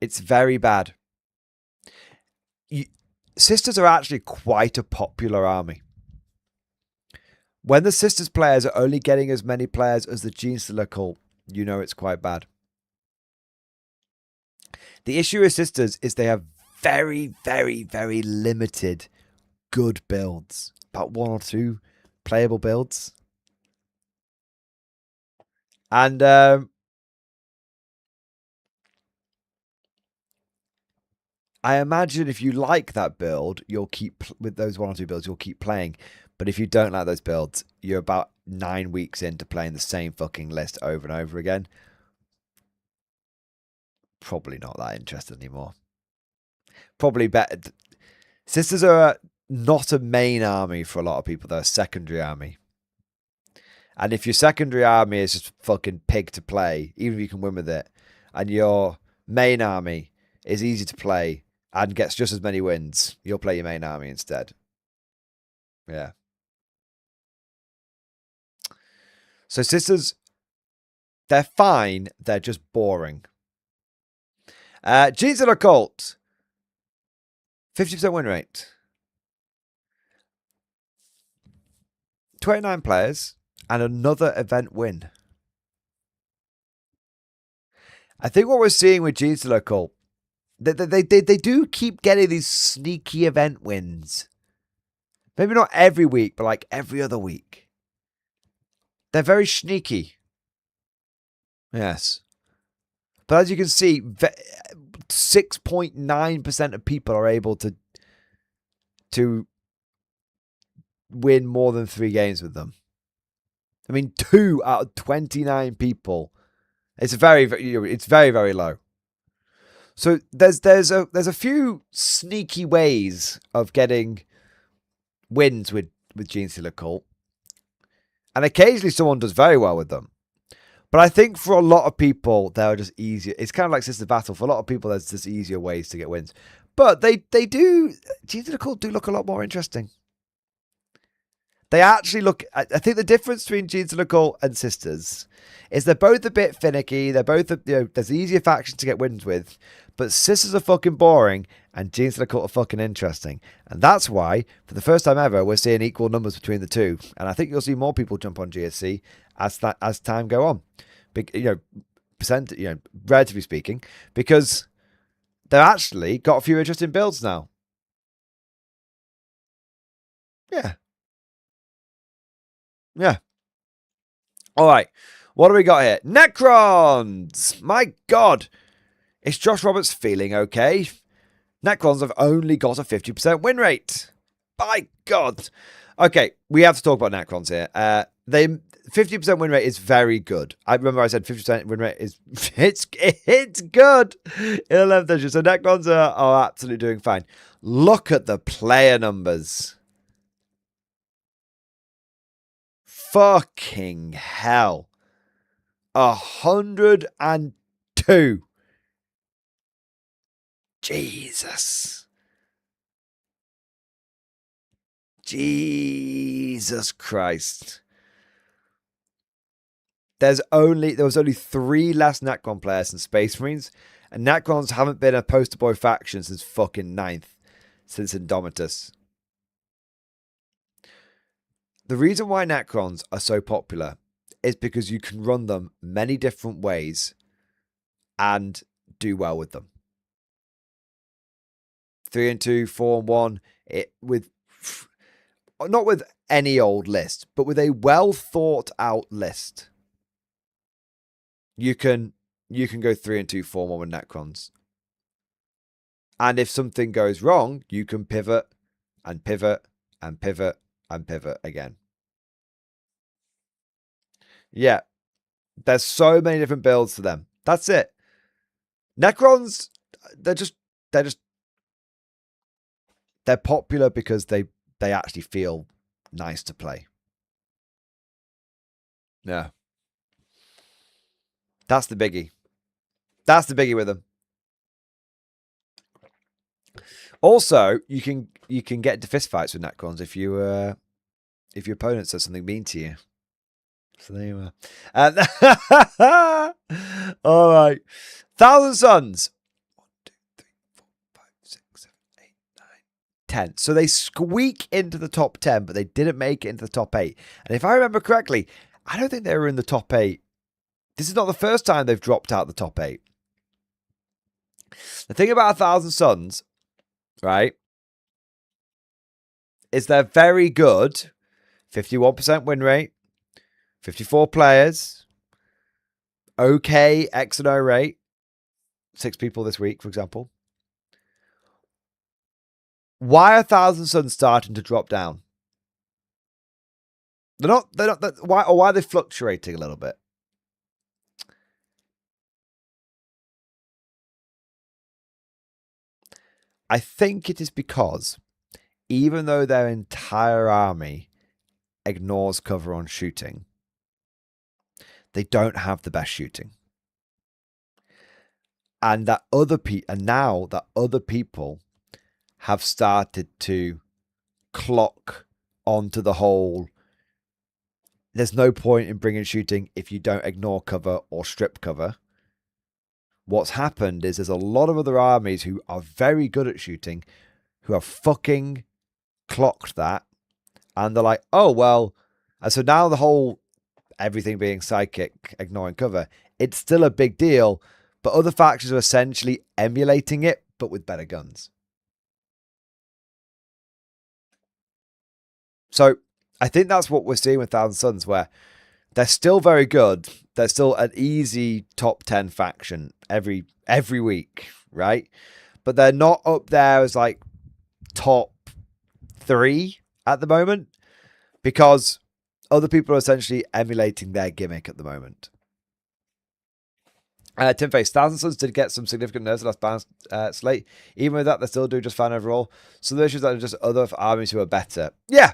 Speaker 4: It's very bad. Sisters are actually quite a popular army. When the Sisters players are only getting as many players as the Genestealer cult, you know it's quite bad. The issue with Sisters is they have very, very, very limited good builds. About 1 or 2 playable builds. And I imagine if you like that build, you'll keep with those 1 or 2 builds, you'll keep playing. But if you don't like those builds, you're about 9 weeks into playing the same fucking list over and over again. Probably not that interested anymore. Probably better. Sisters are not a main army for a lot of people. They're a secondary army. And if your secondary army is just fucking pig to play, even if you can win with it, and your main army is easy to play and gets just as many wins, you'll play your main army instead. Yeah. So Sisters, they're fine. They're just boring. Genestealer Cult. 50% win rate. 29 players and another event win. I think what we're seeing with Genestealer Cult, they do keep getting these sneaky event wins. Maybe not every week, but like every other week. They're very sneaky. Yes. But as you can see, 6.9% of people are able to win more than 3 games with them. I mean, 2 out of 29 people. It's very, very low. So there's a few sneaky ways of getting wins with Genestealer Cult. And occasionally someone does very well with them. But I think for a lot of people, they're just easier. It's kind of like Sister Battle. For a lot of people, there's just easier ways to get wins. But they do, Genestealer Cult do look a lot more interesting. They actually look, I think the difference between Genestealer Cult and Sisters is they're both a bit finicky. They're both, there's easier factions to get wins with. But Sisters are fucking boring and Genestealer Cult are fucking interesting. And that's why, for the first time ever, we're seeing equal numbers between the two. And I think you'll see more people jump on GSC as time go on. Relatively speaking, because they've actually got a few interesting builds now. Yeah. Yeah. All right. What do we got here? Necrons! My God. Is Josh Roberts feeling okay? Necrons have only got a 50% win rate. By God. Okay, we have to talk about Necrons here. 50% win rate is very good. I remember I said 50% win rate is it's good in 11th edition. So Necrons are absolutely doing fine. Look at the player numbers. Fucking hell. 102. Jesus. Jesus Christ. There was only 3 less Necron players than Space Marines, and Necrons haven't been a poster boy faction since fucking 9th, since Indomitus. The reason why Necrons are so popular is because you can run them many different ways and do well with them. 3 and 2, 4 and 1, with not with any old list, but with a well thought out list, you can go 3 and 2 4 more with Necrons. And if something goes wrong, you can pivot and pivot and pivot and pivot again. Yeah. There's so many different builds to them. That's it. Necrons, they're popular because they actually feel nice to play. Yeah. That's the biggie. That's the biggie with them. Also, you can get into fistfights with Necrons if your opponent says something mean to you. So there you are. All right. Thousand Suns. 1, 2, 3, 4, 5, 6, 7, 8, 9, 10. So they squeak into the top 10, but they didn't make it into the top 8. And if I remember correctly, I don't think they were in the top 8. This is not the first time they've dropped out the top 8. The thing about 1,000 Suns, right, is they're very good. 51% win rate. 54 players. Okay X and O rate. 6 people this week, for example. Why are 1,000 Suns starting to drop down? Why are they fluctuating a little bit? I think it is because even though their entire army ignores cover on shooting, they don't have the best shooting. And now that other people have started to clock onto the whole, there's no point in bringing shooting if you don't ignore cover or strip cover. What's happened is there's a lot of other armies who are very good at shooting who have fucking clocked that. And they're like, oh, well. And so now the whole everything being psychic, ignoring cover, it's still a big deal. But other factions are essentially emulating it, but with better guns. So I think that's what we're seeing with 1,000 Suns, where they're still very good. They're still an easy top 10 faction every week, right? But they're not up there as like top 3 at the moment because other people are essentially emulating their gimmick at the moment. Tim Face, 1,000 Suns did get some significant nerfs last balance slate. Even with that, they still do just fine overall. So the issues that are just other armies who are better. Yeah.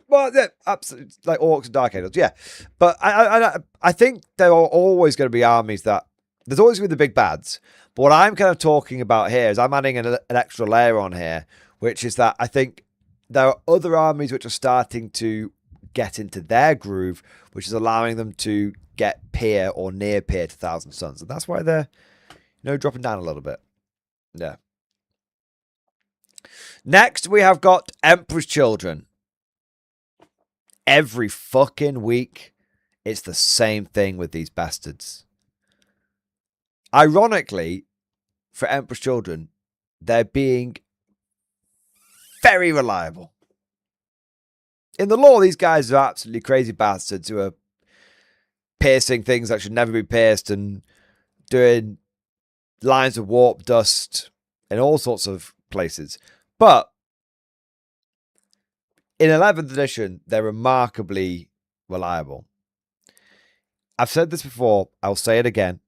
Speaker 4: Well, yeah, absolutely, like Orcs and Dark Angels, yeah. But I think there are always going to be armies that... There's always going to be the big bads. But what I'm kind of talking about here is I'm adding an extra layer on here, which is that I think there are other armies which are starting to get into their groove, which is allowing them to get peer or near peer to 1,000 Suns. And that's why they're, dropping down a little bit. Yeah. Next, we have got Emperor's Children. Every fucking week, it's the same thing with these bastards. Ironically, for Emperor's Children, they're being very reliable. In the lore, these guys are absolutely crazy bastards who are piercing things that should never be pierced and doing lines of warp dust in all sorts of places. But in 11th edition, they're remarkably reliable. I've said this before, I'll say it again.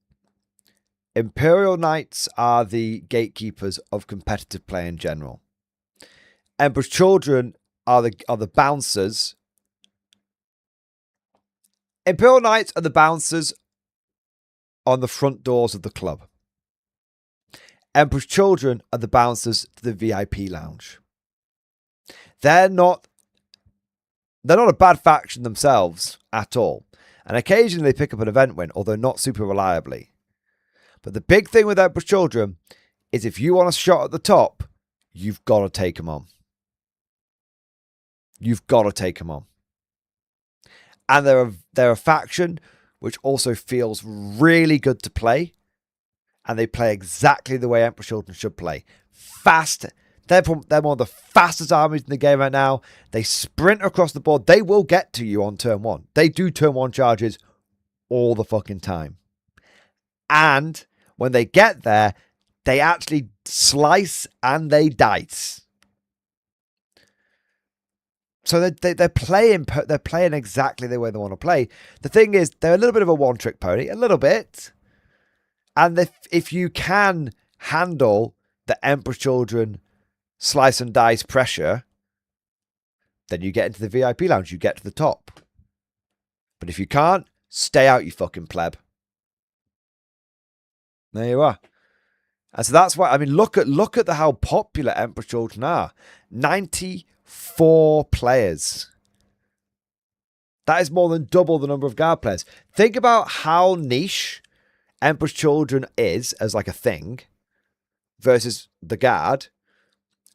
Speaker 4: Imperial Knights are the gatekeepers of competitive play in general. Emperor's Children are the bouncers. Imperial Knights are the bouncers on the front doors of the club. Emperor's Children are the bouncers to the VIP lounge. They're not a bad faction themselves at all. And occasionally they pick up an event win, although not super reliably. But the big thing with Emperor's Children is if you want a shot at the top, you've got to take them on. You've got to take them on. And they're a faction which also feels really good to play. And they play exactly the way Emperor's Children should play. Fast. They're one of the fastest armies in the game right now. They sprint across the board. They will get to you on turn 1. They do turn 1 charges all the fucking time. And when they get there, they actually slice and they dice. So they're playing exactly the way they want to play. The thing is, they're a little bit of a one-trick pony, a little bit. And if you can handle the Emperor's Children slice and dice pressure, then you get into the VIP lounge, you get to the top. But if you can't, stay out, you fucking pleb. There you are. And so that's why, I mean, look at how popular Emperor's Children are. 94 players. That is more than double the number of Guard players. Think about how niche Emperor's Children is as like a thing versus the Guard.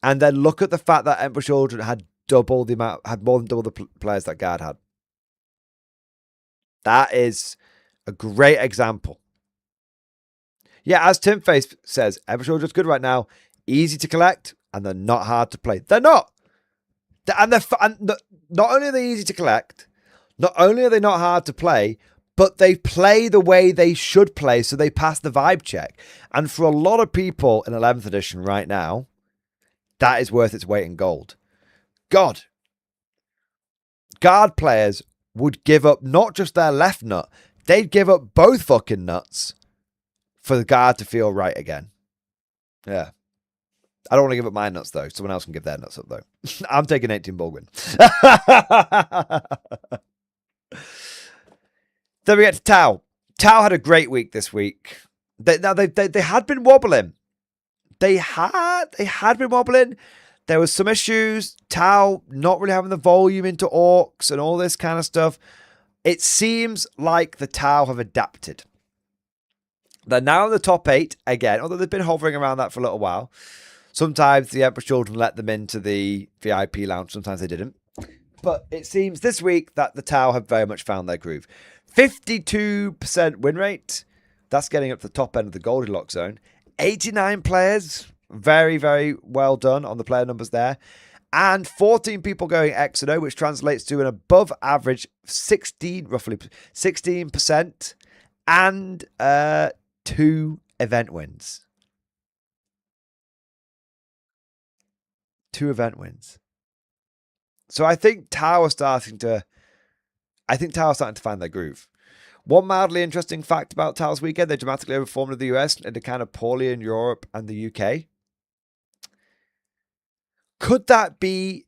Speaker 4: And then look at the fact that Emperor's Children had more than double the players that Guard had. That is a great example. Yeah, as Tim Face says, Emperor's Children's good right now. Easy to collect, and they're not hard to play. They're not. And not only are they easy to collect, not only are they not hard to play, but they play the way they should play, so they pass the vibe check. And for a lot of people in 11th edition right now, that is worth its weight in gold. God. Guard players would give up not just their left nut, they'd give up both fucking nuts for the Guard to feel right again. Yeah. I don't want to give up my nuts, though. Someone else can give their nuts up, though. I'm taking 18 Bulgwin. Then we get to Tau. Tau had a great week this week. They had been wobbling. They had been wobbling. There was some issues. Tau not really having the volume into orcs and all this kind of stuff. It seems like the Tau have adapted. They're now in the top 8 again, although they've been hovering around that for a little while. Sometimes the Emperor's Children let them into the VIP lounge. Sometimes they didn't. But it seems this week that the Tau have very much found their groove. 52% win rate. That's getting up to the top end of the Goldilocks zone. 89 players. Very, very well done on the player numbers there. And 14 people going X and O, which translates to an above average 16%. And 2 event wins. 2 event wins. So I think Tau are starting to find their groove. One mildly interesting fact about Tau's weekend, they dramatically overperformed in the US and kind of poorly in Europe and the UK. Could that be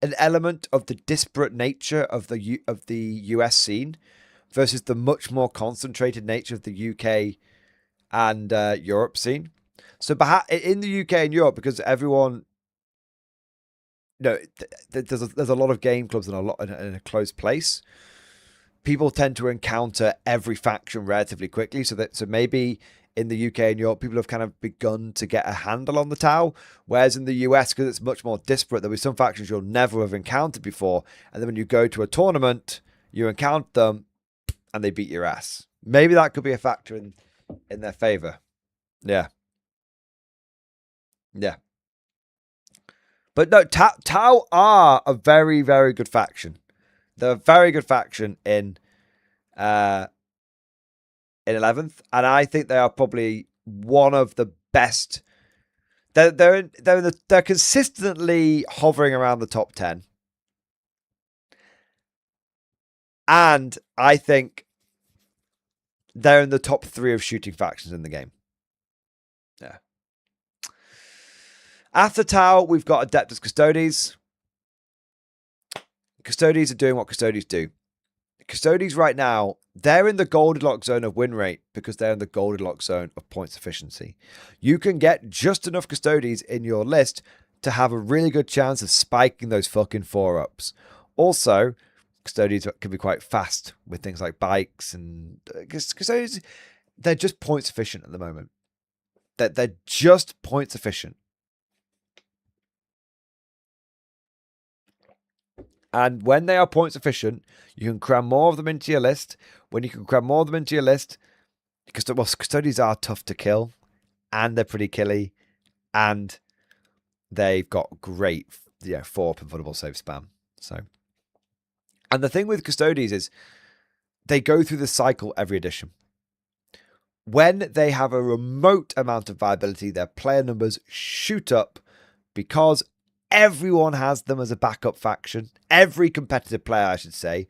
Speaker 4: an element of the disparate nature of the US scene versus the much more concentrated nature of the UK and Europe scene? So perhaps in the UK and Europe, because everyone, there's a lot of game clubs and in a close place. People tend to encounter every faction relatively quickly, so maybe in the UK and Europe, people have kind of begun to get a handle on the Tau, whereas in the US, because it's much more disparate, there'll be some factions you'll never have encountered before, and then when you go to a tournament, you encounter them, and they beat your ass. Maybe that could be a factor in their favor. Yeah. Yeah. But no, Tau are a very, very good faction. They're a very good faction in 11th, and I think they are probably one of the best. They're consistently hovering around the top 10, and I think they're in the top 3 of shooting factions in the game. Yeah. After Tau, we've got Adeptus Custodes. Custodes are doing what Custodes do. Custodes right now, they're in the Goldilocks zone of win rate because they're in the Goldilocks zone of points efficiency. You can get just enough Custodes in your list to have a really good chance of spiking those fucking 4-ups. Also, Custodes can be quite fast with things like bikes and Custodes, they're just points efficient at the moment. They're just points efficient. And when they are points efficient, you can cram more of them into your list. When you can cram more of them into your list, because Custodes are tough to kill, and they're pretty killy, and they've got great, 4-up and vulnerable save spam. So, and the thing with Custodies is they go through the cycle every edition. When they have a remote amount of viability, their player numbers shoot up because everyone has them as a backup faction. Every competitive player, I should say,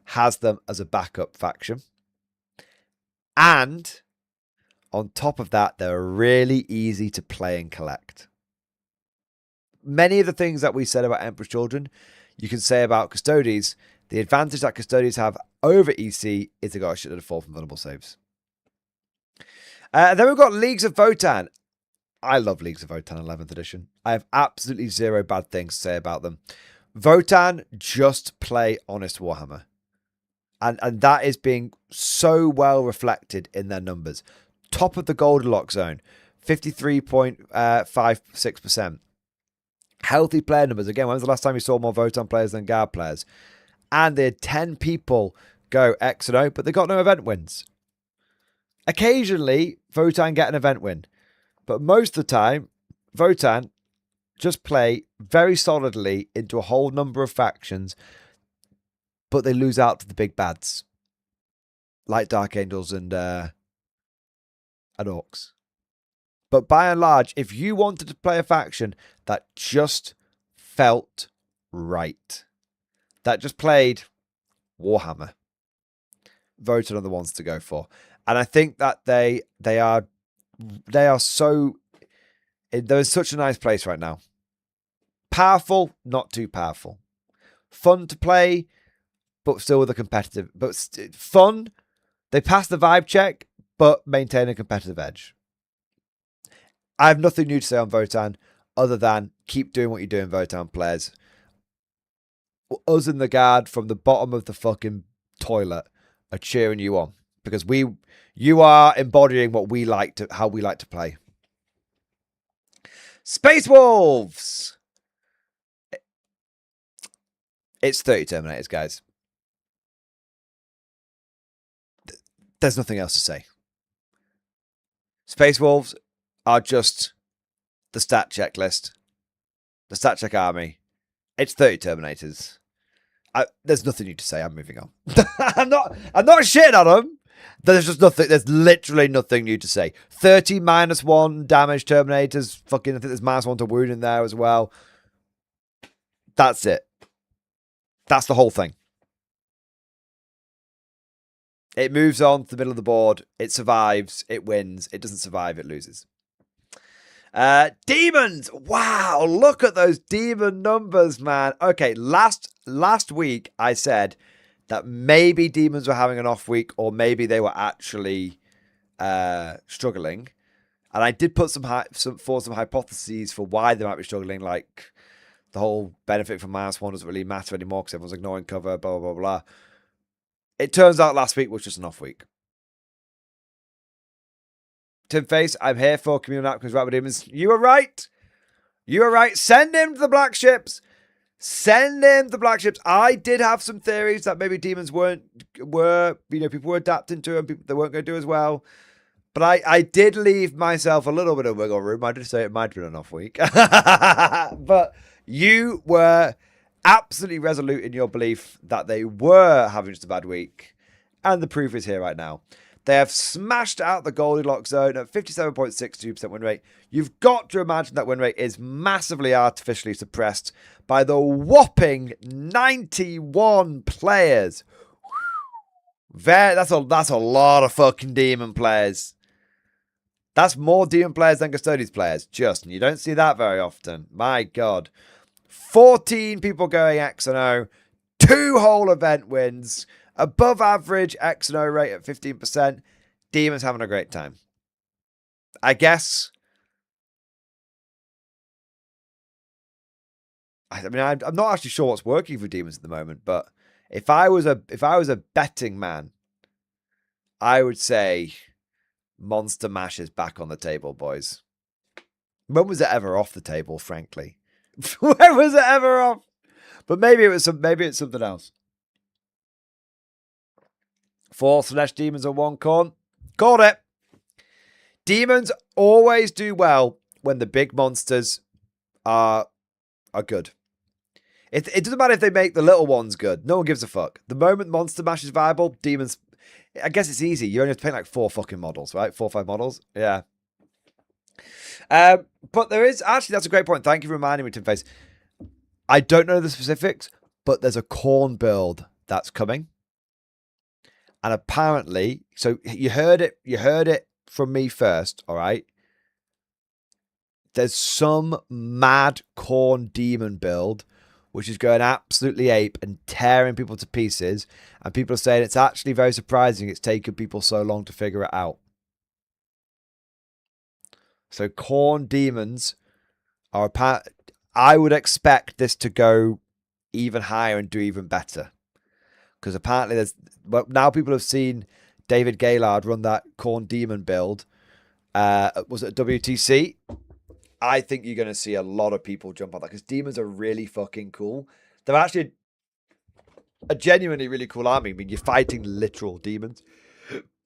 Speaker 4: has them as a backup faction. And on top of that, they're really easy to play and collect. Many of the things that we said about Emperor's Children, you can say about Custodies. The advantage that Custodies have over EC is they got a shitload of 4 from vulnerable saves. Then we've got Leagues of Votann. I love Leagues of Votann 11th edition. I have absolutely zero bad things to say about them. Votann just play honest Warhammer. And that is being so well reflected in their numbers. Top of the Goldilocks zone, 53.56%. Healthy player numbers. Again, when was the last time you saw more Votann players than Guard players? And they had 10 people go X and O, but they got no event wins. Occasionally, Votann get an event win. But most of the time, Votann just play very solidly into a whole number of factions, but they lose out to the big bads. Like Dark Angels and Orcs. But by and large, if you wanted to play a faction that just felt right, that just played Warhammer, Votann are the ones to go for. And I think that they are so, they're in such a nice place right now. Powerful, not too powerful. Fun to play, but still with a competitive, but fun. They pass the vibe check, but maintain a competitive edge. I have nothing new to say on Votann other than keep doing what you're doing, Votann players. Us in the Guard from the bottom of the fucking toilet are cheering you on because you are embodying what we like to, how we like to play. Space Wolves. It's 30 Terminators, guys. There's nothing else to say. Space Wolves are just the stat checklist, the stat check army. It's 30 Terminators. There's nothing new to say. I'm moving on. I'm not shitting on them. There's just nothing. There's literally nothing new to say. 30 -1 damage Terminators. Fucking, I think there's -1 to wound in there as well. That's it. That's the whole thing. It moves on to the middle of the board. It survives. It wins. It doesn't survive. It loses. Demons. Wow. Look at those demon numbers, man. Okay. Last week I said that maybe demons were having an off week or maybe they were actually struggling. And I did put some hypotheses for why they might be struggling, like the whole benefit from -1 doesn't really matter anymore because everyone's ignoring cover, blah, blah, blah, blah. It turns out last week was just an off week. Tim Face, I'm here for communal napkins, Rapid Demons. You were right. You were right. Send him to the black ships. Send him to the black ships. I did have some theories that maybe demons were, people were adapting to them. People, they weren't going to do as well. But I did leave myself a little bit of wiggle room. I did say it might have been an off week. But you were absolutely resolute in your belief that they were having just a bad week. And the proof is here right now. They have smashed out the Goldilocks zone at 57.62% win rate. You've got to imagine that win rate is massively artificially suppressed by the whopping 91 players. That's a lot of fucking demon players. That's more demon players than Custodians players. And you don't see that very often. My God. 14 people going X and O. 2 whole event wins. Above average X and O rate at 15%. Demons having a great time. I guess. I mean, I'm not actually sure what's working for demons at the moment, but if I was a betting man, I would say Monster Mash is back on the table, boys. When was it ever off the table, frankly? When was it ever off? But maybe it's something else. 4 Slash Demons on 1 corn. Called it. Demons always do well when the big monsters are good. It doesn't matter if they make the little ones good. No one gives a fuck. The moment Monster Mash is viable, Demons... I guess it's easy. You only have to paint like 4 fucking models, right? 4 or 5 models. Yeah. But there is... Actually, that's a great point. Thank you for reminding me, Tim Face. I don't know the specifics, but there's a corn build that's coming. And apparently... So you heard it from me first, all right? There's some mad corn demon build which is going absolutely ape and tearing people to pieces. And people are saying it's actually very surprising it's taken people so long to figure it out. So corn demons are I would expect this to go even higher and do even better. Because apparently now people have seen David Gaylard run that corn demon build. Was it WTC? I think you're going to see a lot of people jump on that because demons are really fucking cool. They're actually a genuinely really cool army. I mean, you're fighting literal demons.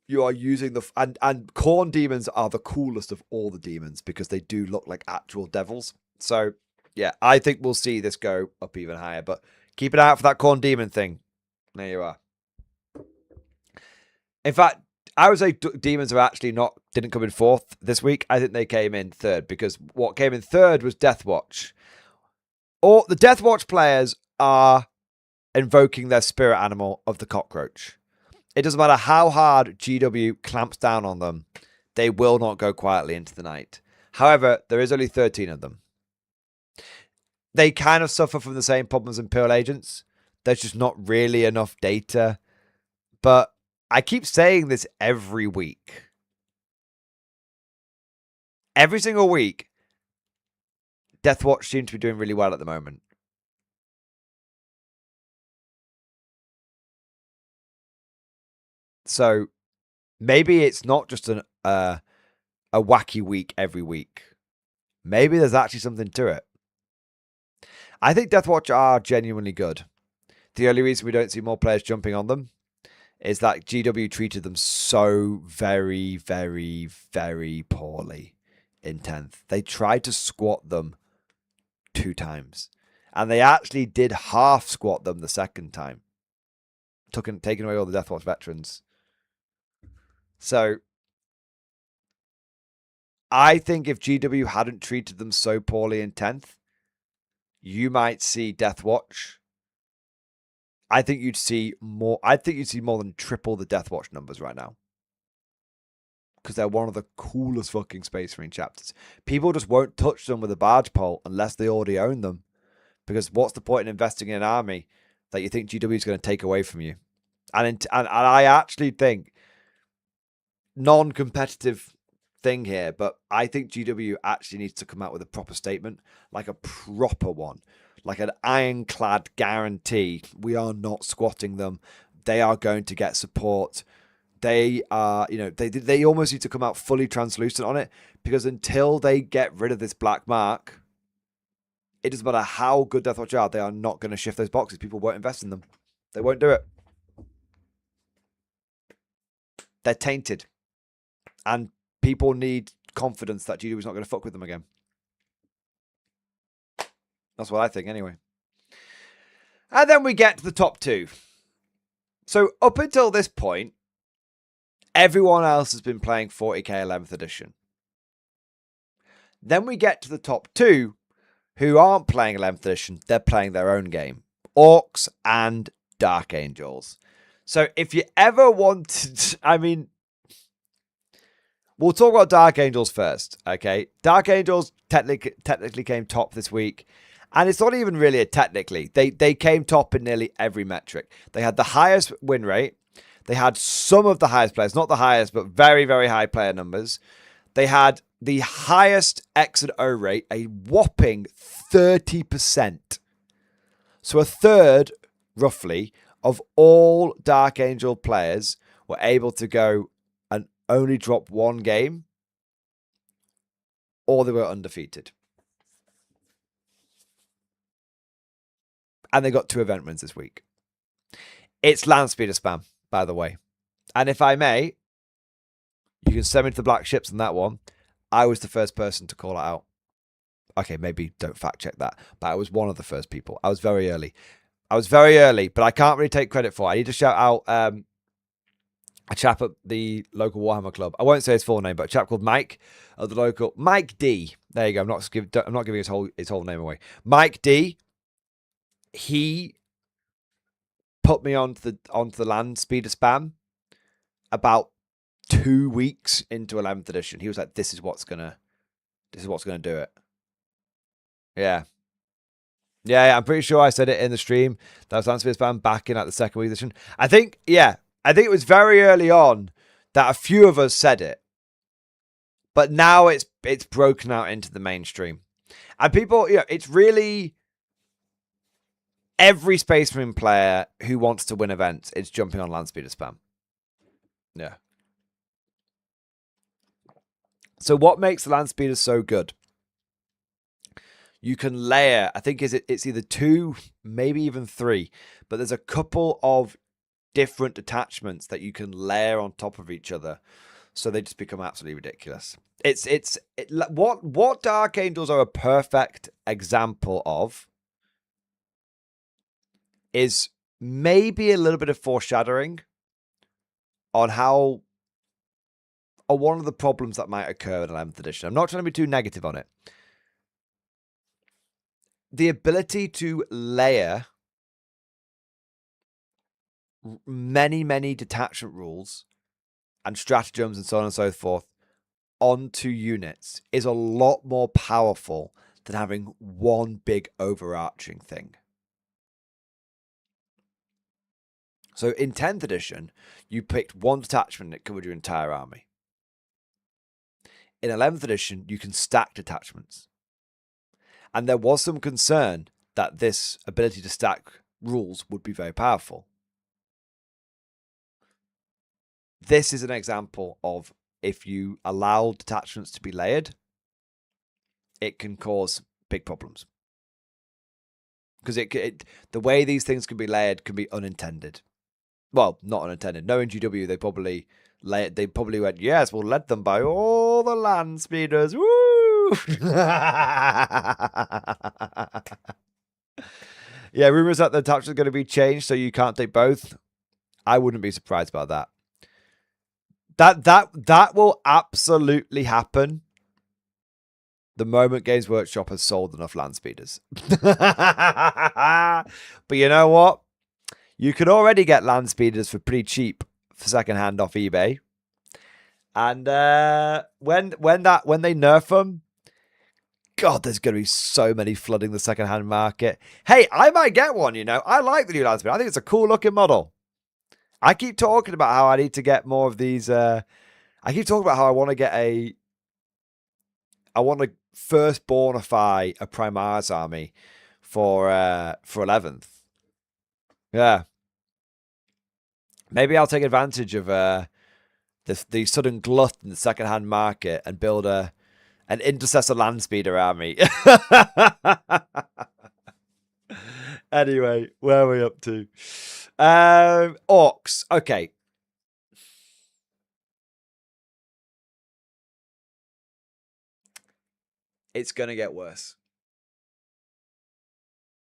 Speaker 4: You are using and corn demons are the coolest of all the demons because they do look like actual devils. So yeah, I think we'll see this go up even higher. But keep an eye out for that corn demon thing. There you are. In fact, I would say demons are actually didn't come in 4th this week. I think they came in 3rd because what came in 3rd was Deathwatch. Or the Deathwatch players are invoking their spirit animal of the cockroach. It doesn't matter how hard GW clamps down on them, they will not go quietly into the night. However, there is only 13 of them. They kind of suffer from the same problems in Pearl Agents. There's just not really enough data. But I keep saying this every week. Every single week, Deathwatch seems to be doing really well at the moment. So maybe it's not just a wacky week every week. Maybe there's actually something to it. I think Deathwatch are genuinely good. The only reason we don't see more players jumping on them is that GW treated them so very, very, very poorly in 10th. They tried to squat them 2 times. And they actually did half squat them the second time. Taking away all the Deathwatch veterans. So, I think if GW hadn't treated them so poorly in 10th, you might see Deathwatch. I think you'd see more than triple the Deathwatch numbers right now. Because they're one of the coolest fucking Space Marine chapters. People just won't touch them with a barge pole unless they already own them. Because what's the point in investing in an army that you think GW is going to take away from you? And I actually think, non-competitive thing here, but I think GW actually needs to come out with a proper statement, like a proper one. Like an ironclad guarantee. We are not squatting them. They are going to get support. They are, they almost need to come out fully translucent on it because until they get rid of this black mark, it doesn't matter how good Deathwatch are, they are not going to shift those boxes. People won't invest in them. They won't do it. They're tainted. And people need confidence that GW is not going to fuck with them again. That's what I think, anyway. And then we get to the top 2. So up until this point, everyone else has been playing 40k 11th edition. Then we get to the top 2 who aren't playing 11th edition. They're playing their own game. Orcs and Dark Angels. So if you ever wanted... we'll talk about Dark Angels first, okay? Dark Angels technically came top this week. And it's not even really a technically. They came top in nearly every metric. They had the highest win rate. They had some of the highest players. Not the highest, but very, very high player numbers. They had the highest X and O rate, a whopping 30%. So a third, roughly, of all Dark Angel players were able to go and only drop 1 game. Or they were undefeated. And they got 2 event wins this week. It's land speeder spam, by the way. And if I may, you can send me to the black ships on that one. I was the first person to call it out. Okay, maybe don't fact check that. But I was one of the first people. I was very early. But I can't really take credit for it. I need to shout out a chap at the local Warhammer club. I won't say his full name, but a chap called Mike at the local Mike D. There you go. I'm not giving his whole name away. Mike D. He put me onto the land speeder spam about 2 weeks into 11th edition. He was like, "This is what's gonna do it." Yeah. Yeah, I'm pretty sure I said it in the stream. That was land speeder spam back in like the second week edition. I think it was very early on that a few of us said it, but now it's broken out into the mainstream, and people, it's really every Space Marine player who wants to win events is jumping on land speeder spam. Yeah. So what makes the land speeders so good? You can layer, I think it's either 2, maybe even 3, but there's a couple of different detachments that you can layer on top of each other, so they just become absolutely ridiculous. What Dark Angels are a perfect example of is maybe a little bit of foreshadowing on one of the problems that might occur in 11th edition. I'm not trying to be too negative on it. The ability to layer many, many detachment rules and stratagems and so on and so forth onto units is a lot more powerful than having one big overarching thing. So in 10th edition, you picked one detachment that covered your entire army. In 11th edition, you can stack detachments. And there was some concern that this ability to stack rules would be very powerful. This is an example of if you allow detachments to be layered, it can cause big problems. Because the way these things can be layered can be unintended. Well, not unintended. Knowing GW, they probably went, yes, we'll let them buy all the land speeders. Woo! Yeah, rumors that the attachments are going to be changed so you can't take both. I wouldn't be surprised about that. That will absolutely happen the moment Games Workshop has sold enough land speeders. But you know what? You can already get land speeders for pretty cheap for secondhand off eBay. And when they nerf them, God, there's going to be so many flooding the secondhand market. Hey, I might get one, I like the new land speeder. I think it's a cool looking model. I keep talking about how I need to get more of these. I keep talking about how I want to firstbornify a Primaris army for 11th. Yeah. Maybe I'll take advantage of the sudden glut in the secondhand market and build an intercessor land speeder army. Anyway, where are we up to? Orcs. Okay. It's gonna get worse.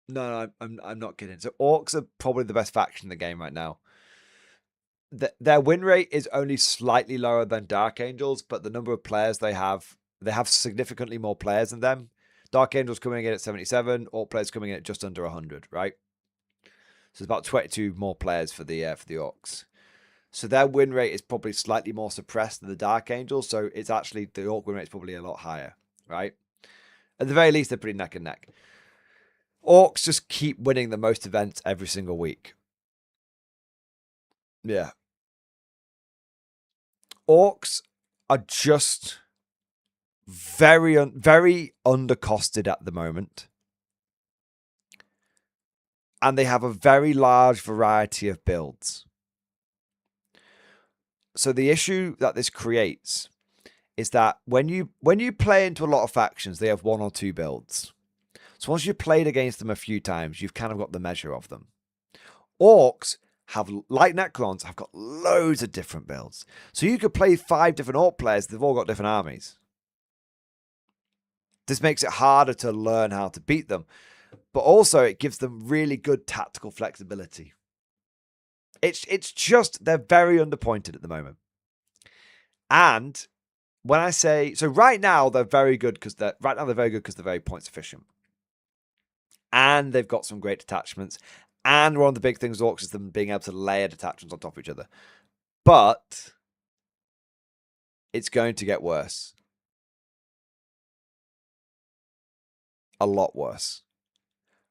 Speaker 4: No, I'm not kidding. So orcs are probably the best faction in the game right now. Their win rate is only slightly lower than Dark Angels, but the number of players they have significantly more players than them. Dark Angels coming in at 77, Orc players coming in at just under 100, right? So it's about 22 more players for the Orcs. So their win rate is probably slightly more suppressed than the Dark Angels. So it's actually the Orc win rate is probably a lot higher, right? At the very least, they're pretty neck and neck. Orcs just keep winning the most events every single week. Yeah. Orcs are just very undercosted at the moment. And they have a very large variety of builds. So the issue that this creates is that when you play into a lot of factions, they have 1 or 2 builds. So once you've played against them a few times, you've kind of got the measure of them. Orcs have, like Necrons, have got loads of different builds. So you could play 5 different Orc players, they've all got different armies. This makes it harder to learn how to beat them. But also, it gives them really good tactical flexibility. It's just, they're very underpointed at the moment. And when I say, so right now they're very good because they're very points efficient. And they've got some great detachments. And one of the big things with Orcs is them being able to layer detachments on top of each other. But it's going to get worse. A lot worse.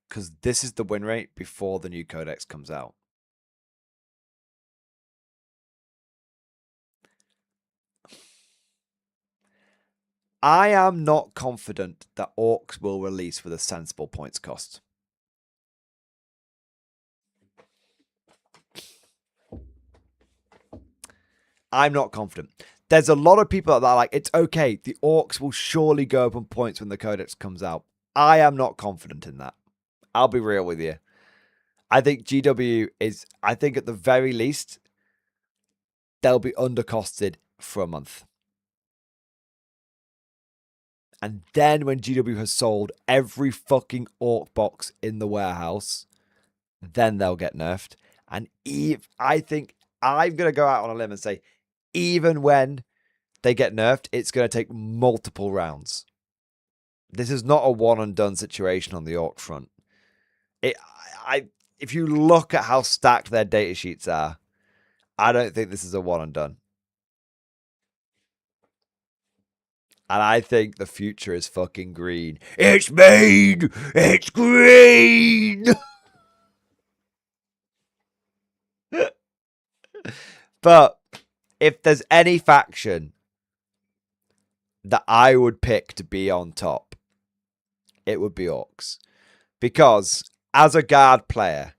Speaker 4: Because this is the win rate before the new codex comes out. I am not confident that Orcs will release with a sensible points cost. I'm not confident. There's a lot of people that are like, it's okay, the Orcs will surely go up on points when the codex comes out. I am not confident in that. I'll be real with you. I think GW is, I think at the very least, they'll be undercosted for a month. And then when GW has sold every fucking Orc box in the warehouse, then they'll get nerfed. And I think I'm going to go out on a limb and say, even when they get nerfed, it's going to take multiple rounds. This is not a one and done situation on the Orc front. If you look at how stacked their data sheets are, I don't think this is a one and done. And I think the future is fucking green. It's made! It's green! But if there's any faction that I would pick to be on top, it would be Orcs. Because as a guard player,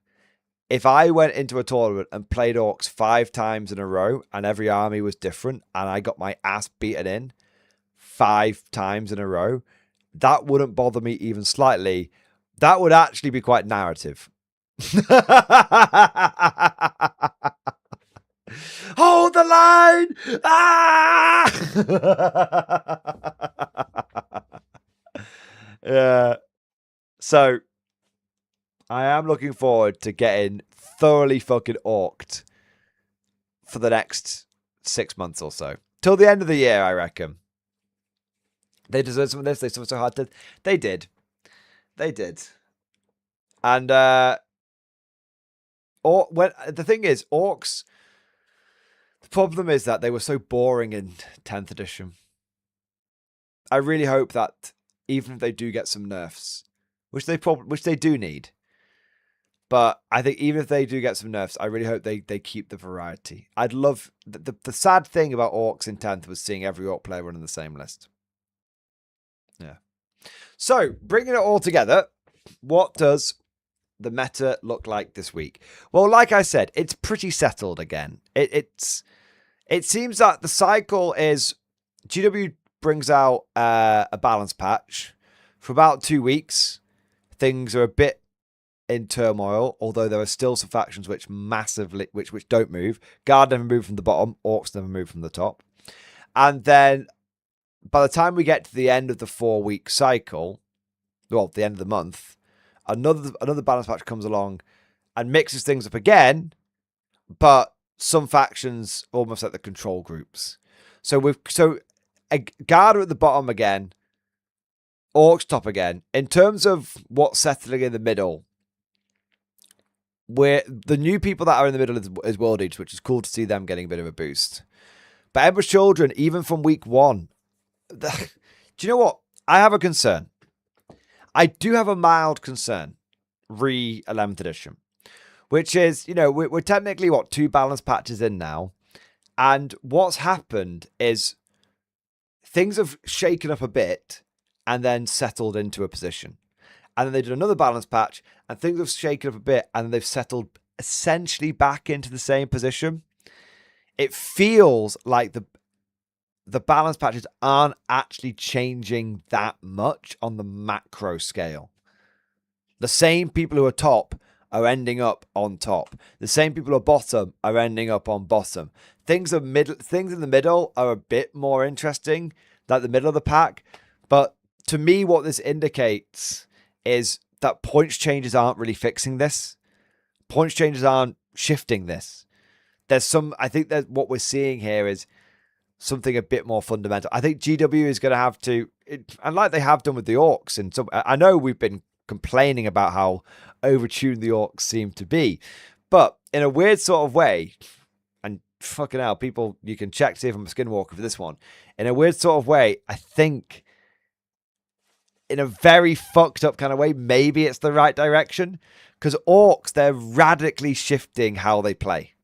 Speaker 4: if I went into a tournament and played Orcs 5 times in a row and every army was different and I got my ass beaten in 5 times in a row, that wouldn't bother me even slightly. That would actually be quite narrative. Hold the line! Ah! Yeah. So, I am looking forward to getting thoroughly fucking orked for the next 6 months or so. Till the end of the year, I reckon. They deserve some of this. They suffered so hard. They did. They did. And the thing is, Orcs, the problem is that they were so boring in 10th edition. I really hope that even if they do get some nerfs, which they do need, but I think even if they do get some nerfs, I really hope they keep the variety. I'd love the sad thing about Orcs in 10th was seeing every Orc player running the same list. Yeah. So bringing it all together, what does the meta look like this week? Well, like I said, it's pretty settled again. It seems that the cycle is GW brings out a balance patch for about 2 weeks. Things are a bit in turmoil, although there are still some factions which massively which don't move. Guard never move from the bottom, Orcs never move from the top. And then by the time we get to the end of the 4-week cycle, well, the end of the month, another balance patch comes along and mixes things up again, but some factions almost like the control groups. So a Guard are at the bottom again, Orcs top again. In terms of what's settling in the middle, where the new people that are in the middle is World Eaters, which is cool to see them getting a bit of a boost. But Emperor's Children, even from week 1, do you know what? I have a concern. I do have a mild concern re 11th edition, which is, you know, we're technically 2 balance patches in now, and what's happened is things have shaken up a bit and then settled into a position. And then they did another balance patch and things have shaken up a bit and they've settled essentially back into the same position. It feels like the balance patches aren't actually changing that much on the macro scale. The same people who are top are ending up on top. The same people who are bottom are ending up on bottom. Things in the middle are a bit more interesting, like the middle of the pack, but to me, what this indicates is that points changes aren't really fixing this. Points changes aren't shifting this. I think that what we're seeing here is something a bit more fundamental. I think GW is going to have to, and like they have done with the Orcs, and I know we've been complaining about how overtuned the Orcs seem to be, but in a weird sort of way, and fucking hell, people, you can check to see if I'm a skinwalker for this one. In a weird sort of way, I think in a very fucked up kind of way, maybe it's the right direction, because Orcs, they're radically shifting how they play.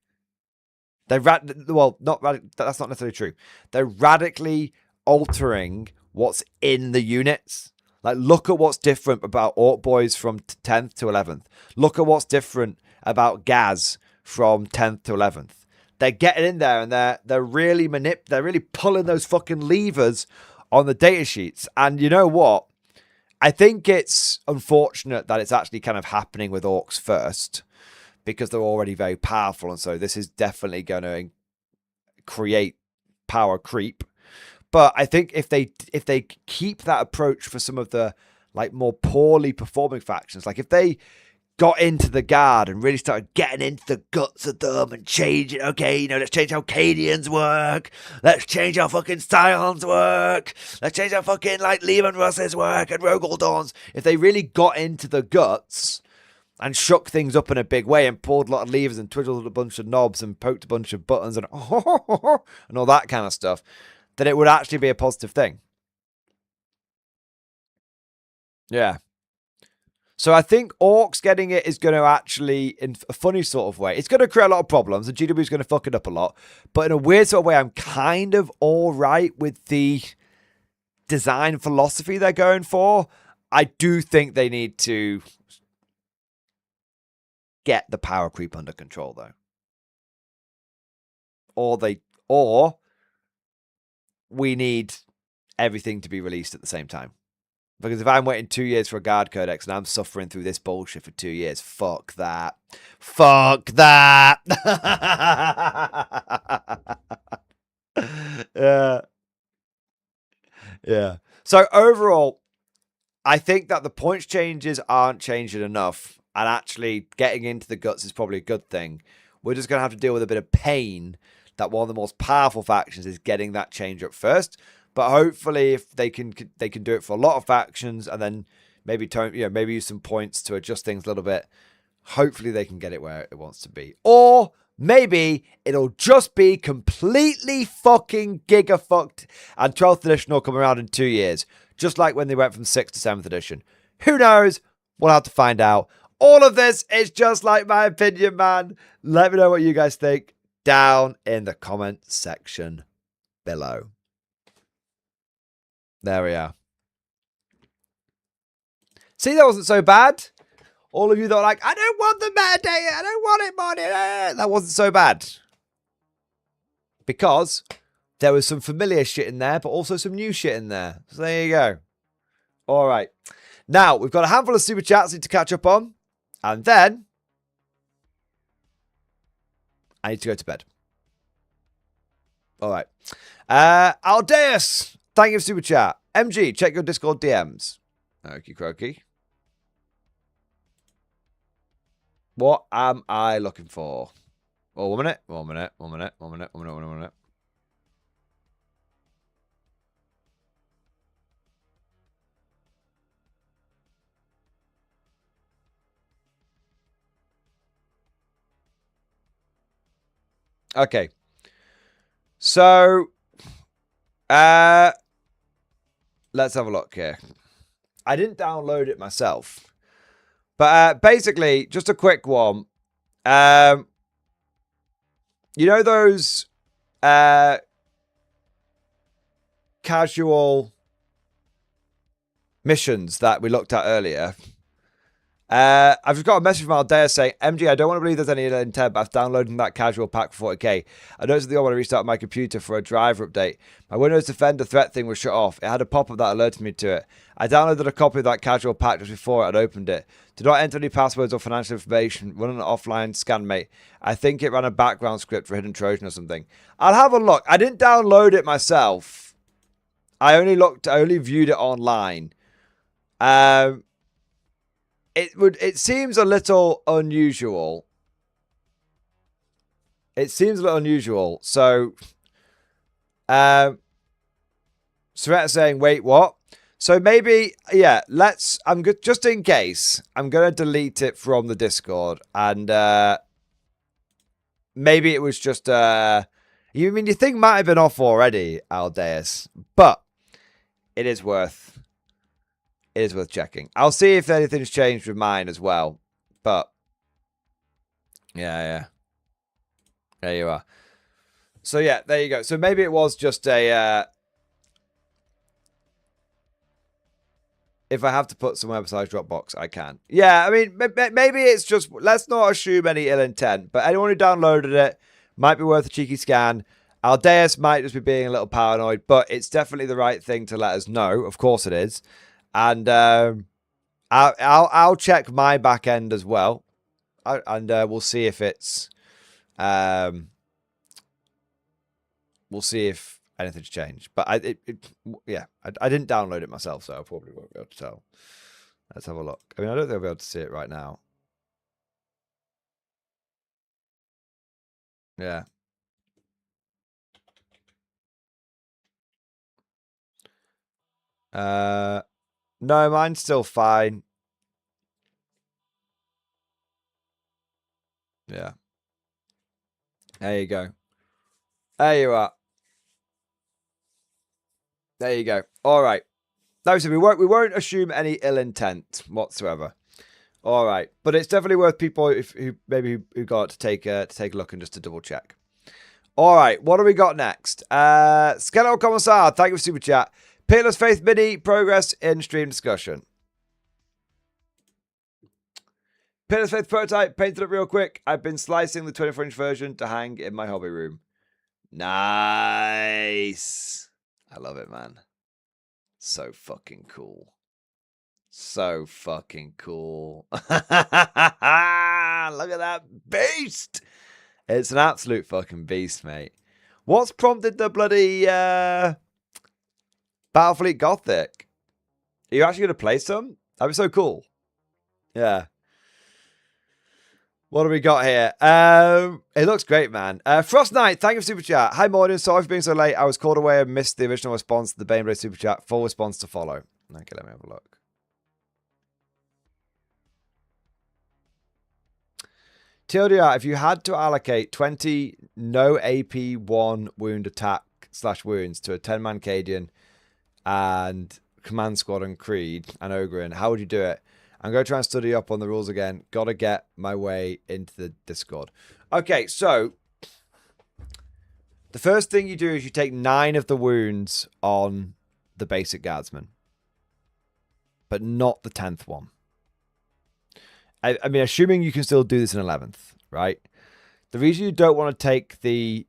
Speaker 4: They're that's not necessarily true. They're radically altering what's in the units. Like, look at what's different about Orc boys from 10th to 11th. Look at what's different about Gaz from 10th to 11th. They're getting in there and they're really pulling those fucking levers on the data sheets. And you know what? I think it's unfortunate that it's actually kind of happening with Orcs first, because they're already very powerful, and so this is definitely going to create power creep. But I think if they keep that approach for some of the like more poorly performing factions, like if they got into the Guard and really started getting into the guts of them and changing, okay, let's change how Cadians work, let's change how fucking Scions work, let's change how fucking like Lehman Russes work and Rogaldons. If they really got into the guts and shook things up in a big way and pulled a lot of levers and twiddled a bunch of knobs and poked a bunch of buttons and all that kind of stuff, then it would actually be a positive thing. Yeah. So I think Orcs getting it is going to actually, in a funny sort of way, it's going to create a lot of problems, and GW is going to fuck it up a lot. But in a weird sort of way, I'm kind of all right with the design philosophy they're going for. I do think they need to get the power creep under control, though. Or we need everything to be released at the same time. Because if I'm waiting 2 years for a Guard Codex and I'm suffering through this bullshit for 2 years, fuck that. Fuck that. Yeah. Yeah. So overall, I think that the points changes aren't changing enough. And actually getting into the guts is probably a good thing. We're just going to have to deal with a bit of pain that one of the most powerful factions is getting that change up first. But hopefully, if they can do it for a lot of factions, and then maybe maybe use some points to adjust things a little bit. Hopefully, they can get it where it wants to be. Or maybe it'll just be completely fucking giga-fucked, and 12th edition will come around in 2 years, just like when they went from 6th to 7th edition. Who knows? We'll have to find out. All of this is just like my opinion, man. Let me know what you guys think down in the comment section below. There we are. See, that wasn't so bad. All of you that are like, I don't want the metadata, I don't want it, money. That wasn't so bad. Because there was some familiar shit in there, but also some new shit in there. So there you go. All right. Now, we've got a handful of super chats I need to catch up on. And then I need to go to bed. All right. Aldeus, thank you for super chat. MG, check your Discord DMs. Okie croaky. What am I looking for? Oh, 1 minute. 1 minute. 1 minute. 1 minute. 1 minute. 1 minute. 1 minute. Okay. So, let's have a look here. I didn't download it myself. But basically, just a quick one. You know those casual missions that we looked at earlier? I've just got a message from Aldea saying, MG, I don't want to believe there's any intent, but I've downloaded that casual pack for 40k. I noticed the when I restarted my computer for a driver update. My Windows Defender threat thing was shut off. It had a pop-up that alerted me to it. I downloaded a copy of that casual pack just before I'd opened it. Do not enter any passwords or financial information. Run an offline scan, mate. I think it ran a background script for Hidden Trojan or something. I'll have a look. I didn't download it myself. I only viewed it online. It seems a little unusual. It seems a little unusual. So, Soretta saying, wait, what? So maybe, yeah, I'm good. Just in case, I'm going to delete it from the Discord. And maybe it was just, your thing might have been off already, Aldeus. But it is worth checking. I'll see if anything's changed with mine as well. But, yeah. There you are. So, yeah, there you go. So maybe it was just a... if I have to put somewhere besides Dropbox, I can. Yeah, I mean, maybe it's just... let's not assume any ill intent. But anyone who downloaded it might be worth a cheeky scan. Aldeus might just be being a little paranoid. But it's definitely the right thing to let us know. Of course it is. And I'll check my back end as well. And we'll see if it's... we'll see if anything's changed. But I didn't download it myself, so I probably won't be able to tell. Let's have a look. I mean, I don't think I'll be able to see it right now. Yeah. No, mine's still fine. Yeah. There you go. There you are. There you go. All right. No, so we won't assume any ill intent whatsoever. All right, but it's definitely worth people who got to take a look and just to double check. All right, what do we got next? Skeletal Commissar, thank you for super chat. Peerless Faith Mini progress in stream discussion. Peerless Faith prototype painted up real quick. I've been slicing the 24-inch version to hang in my hobby room. Nice. I love it, man. So fucking cool. So fucking cool. Look at that beast. It's an absolute fucking beast, mate. What's prompted the bloody Battlefleet Gothic? Are you actually going to play some? That'd be so cool. Yeah. What do we got here? It looks great, man. Frost Knight, thank you for super chat. Hi, morning. Sorry for being so late. I was called away and missed the original response to the Baneblade super chat. Full response to follow. Okay, let me have a look. TLDR, if you had to allocate 20 no AP 1 wound attack / wounds to a 10-man Cadian and Command Squad and Creed and Ogrin, how would you do it? I'm going to try and study up on the rules again. Got to get my way into the Discord. Okay, so the first thing you do is you take 9 of the wounds on the basic guardsman, but not the 10th one. I mean, assuming you can still do this in 11th, right? The reason you don't want to take the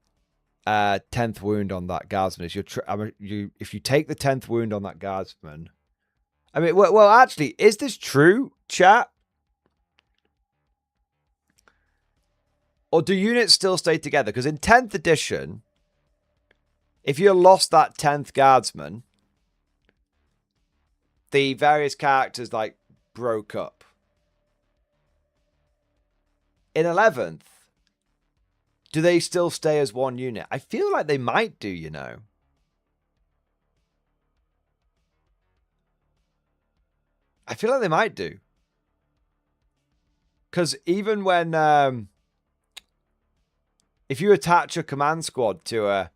Speaker 4: 10th wound on that guardsman is if you take the 10th wound on that guardsman... I mean, well, actually, is this true, chat? Or do units still stay together? Because in 10th edition, if you lost that 10th guardsman, the various characters, like, broke up. In 11th, do they still stay as one unit? I feel like they might do, you know. I feel like they might do. Because even when... if you attach a command squad to a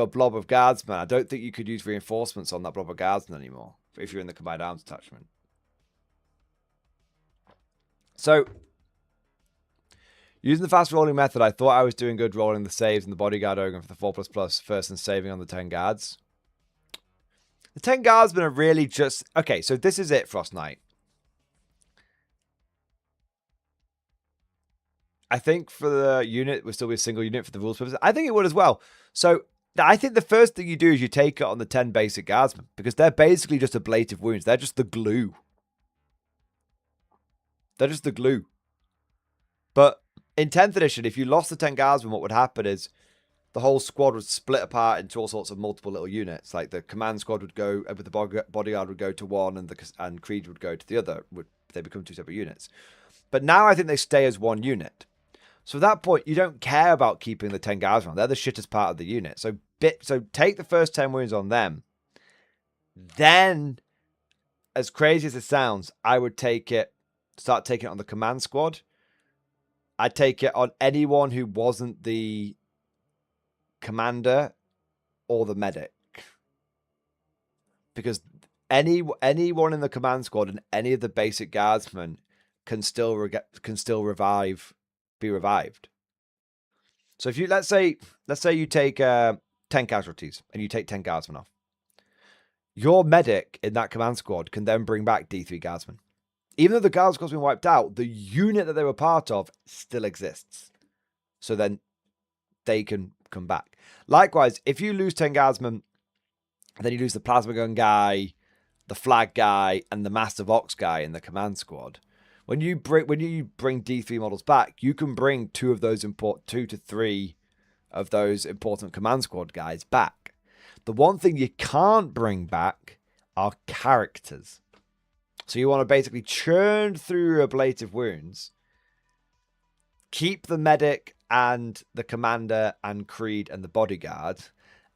Speaker 4: blob of guardsmen, I don't think you could use reinforcements on that blob of guardsmen anymore. If you're in the combined arms attachment. So... using the fast rolling method, I thought I was doing good rolling the saves and the bodyguard Ogre for the 4++ first and saving on the 10 guards. The 10 guardsmen are really just... okay, so this is it, Frost Knight. I think for the unit, it would still be a single unit for the rules purposes. I think it would as well. So I think the first thing you do is you take it on the 10 basic guardsmen, because they're basically just ablative wounds. They're just the glue. They're just the glue. But in 10th edition, if you lost the 10 guardsmen, what would happen is the whole squad would split apart into all sorts of multiple little units. Like the command squad would go, with the bodyguard would go to one, and Creed would go to the other. They become two separate units. But now I think they stay as one unit. So at that point, you don't care about keeping the 10 guys around. They're the shittest part of the unit. So take the first 10 wounds on them. Then, as crazy as it sounds, I would start taking it on the command squad. I'd take it on anyone who wasn't the commander or the medic. Because anyone in the command squad and any of the basic guardsmen can still be revived. So if you let's say you take 10 casualties and you take 10 guardsmen off, your medic in that command squad can then bring back D3 guardsmen. Even though the guard squad's been wiped out, the unit that they were part of still exists. So then they can come back. Likewise, if you lose 10 guardsmen, then you lose the plasma gun guy, the flag guy, and the Master Vox guy in the command squad. When you bring D3 models back, you can bring 2 to 3 of those important command squad guys back. The one thing you can't bring back are characters. So you want to basically churn through ablative wounds, keep the medic and the commander and Creed and the bodyguard,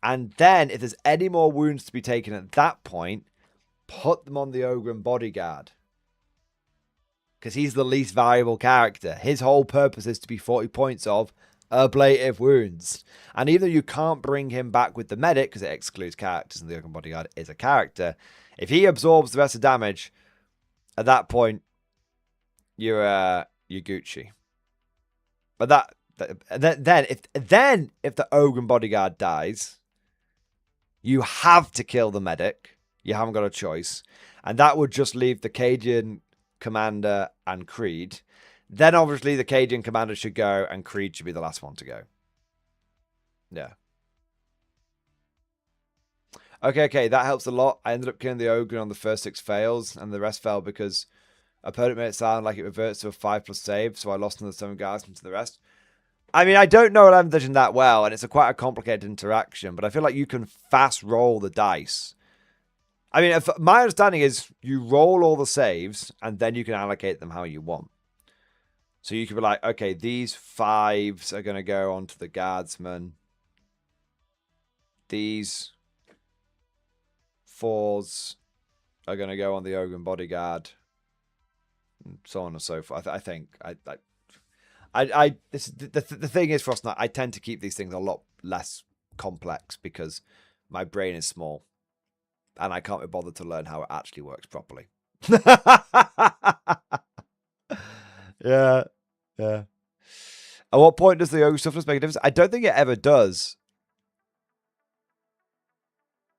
Speaker 4: and then if there's any more wounds to be taken at that point, put them on the Ogren bodyguard. Because he's the least valuable character. His whole purpose is to be 40 points of ablative wounds. And even though you can't bring him back with the medic, because it excludes characters and the Ogren bodyguard is a character, if he absorbs the rest of damage, at that point, you're Gucci. But then if the Ogren bodyguard dies, you have to kill the medic. You haven't got a choice. And that would just leave the Cajun commander and Creed. Then obviously the Cajun commander should go and Creed should be the last one to go. Yeah. Okay, that helps a lot. I ended up killing the Ogre on the first 6 fails, and the rest fell because opponent made it sound like it reverts to a 5+ save, so I lost another 7 guys to the rest. I mean, I don't know 11th edition that well, and it's quite a complicated interaction, but I feel like you can fast roll the dice. I mean, my understanding is you roll all the saves, and then you can allocate them how you want. So you could be like, okay, these 5s are going to go onto the guardsman. These 4s are going to go on the Ogren bodyguard, and so on and so forth. I think the thing is, Frost Knight, I tend to keep these things a lot less complex because my brain is small, and I can't be bothered to learn how it actually works properly. Yeah. At what point does the Ogre Stuffness make a difference? I don't think it ever does.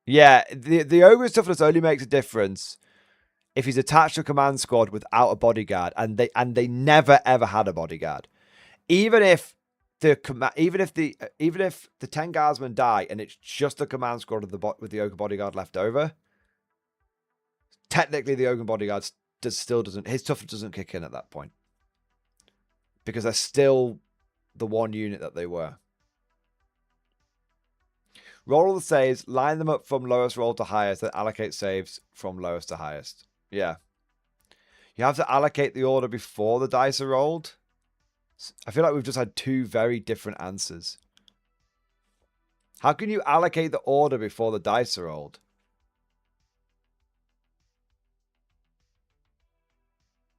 Speaker 4: Yeah, the Ogre Stuffness only makes a difference if he's attached to a command squad without a bodyguard, and they never ever had a bodyguard. Even if the 10 guardsmen die and it's just the command squad with the Ogre bodyguard left over, technically the Ogre bodyguard still doesn't, his toughness doesn't kick in at that point because they're still the one unit that they were. Roll all the saves, line them up from lowest roll to highest, then allocate saves from lowest to highest. Yeah. You have to allocate the order before the dice are rolled. I feel like we've just had 2 very different answers. How can you allocate the order before the dice are rolled?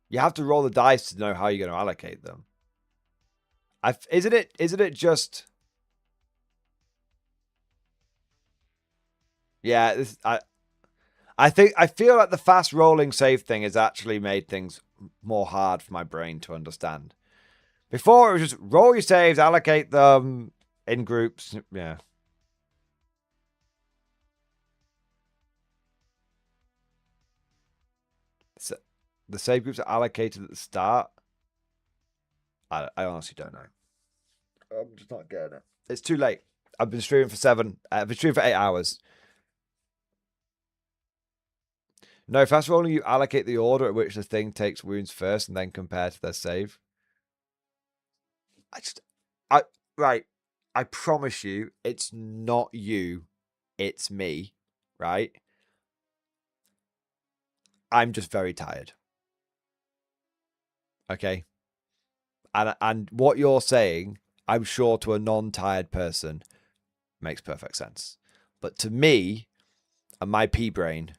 Speaker 4: You have to roll the dice to know how you're going to allocate them. Isn't it just... Yeah, I feel like the fast rolling save thing has actually made things more hard for my brain to understand. Before, it was just roll your saves, allocate them in groups. Yeah. So the save groups are allocated at the start. I honestly don't know. I'm just not getting it. It's too late. I've been streaming for 8 hours. No, fast rolling, you allocate the order at which the thing takes wounds first and then compare to their save. Right. I promise you, it's not you, it's me, right? I'm just very tired. Okay? And what you're saying, I'm sure to a non-tired person, makes perfect sense. But to me, and my pea brain,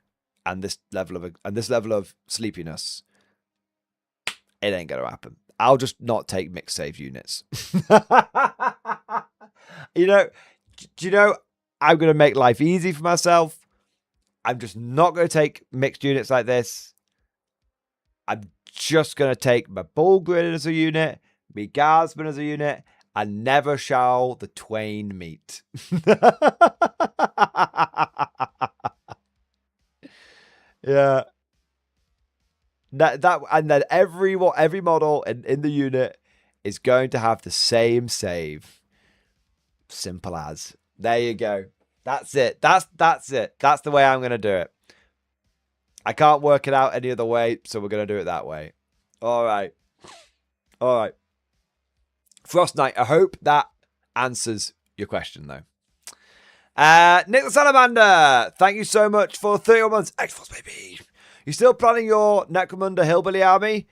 Speaker 4: and this level of sleepiness, it ain't gonna happen. I'll just not take mixed save units. Do you know, I'm gonna make life easy for myself. I'm just not gonna take mixed units like this. I'm just gonna take my Bullgrin as a unit, my Guardsman as a unit, and never shall the twain meet. Yeah. That and then every model in the unit is going to have the same save. Simple as. There you go. That's it. That's it. That's the way I'm gonna do it. I can't work it out any other way, so we're gonna do it that way. All right. Frost Knight, I hope that answers your question, though. Nick the Salamander, thank you so much for 31 months. X-Force, baby. You still planning your Necromunda Hillbilly Army?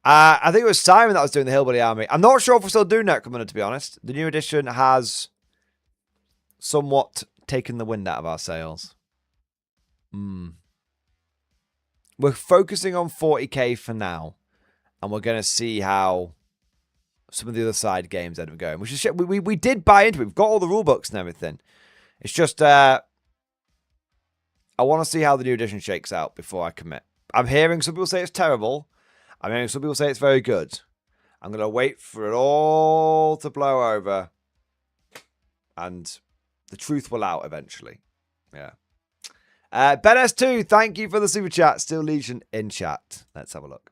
Speaker 4: I think it was Simon that was doing the Hillbilly Army. I'm not sure if we're still doing Necromunda, to be honest. The new edition has somewhat taken the wind out of our sails. We're focusing on 40k for now. And we're going to see how some of the other side games end up going. Which is we did buy into it. We've got all the rule books and everything. It's just, I want to see how the new edition shakes out before I commit. I'm hearing some people say it's terrible. I'm hearing some people say it's very good. I'm going to wait for it all to blow over. And the truth will out eventually. Yeah. Ben S2, thank you for the super chat. Steel Legion in chat. Let's have a look.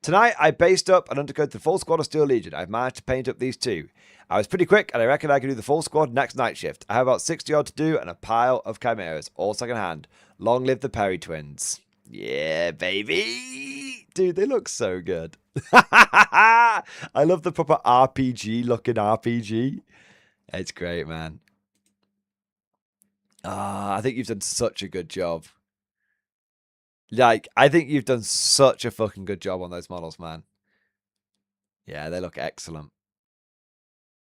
Speaker 4: Tonight, I based up and undercoated the full squad of Steel Legion. I've managed to paint up these two. I was pretty quick, and I reckon I can do the full squad next night shift. I have about 60 odd to do and a pile of chimeras, all second hand. Long live the Perry twins. Yeah, baby. Dude, they look so good. I love the proper RPG-looking RPG. It's great, man. I think you've done such a good job. Like, I think you've done such a fucking good job on those models, man. Yeah, they look excellent.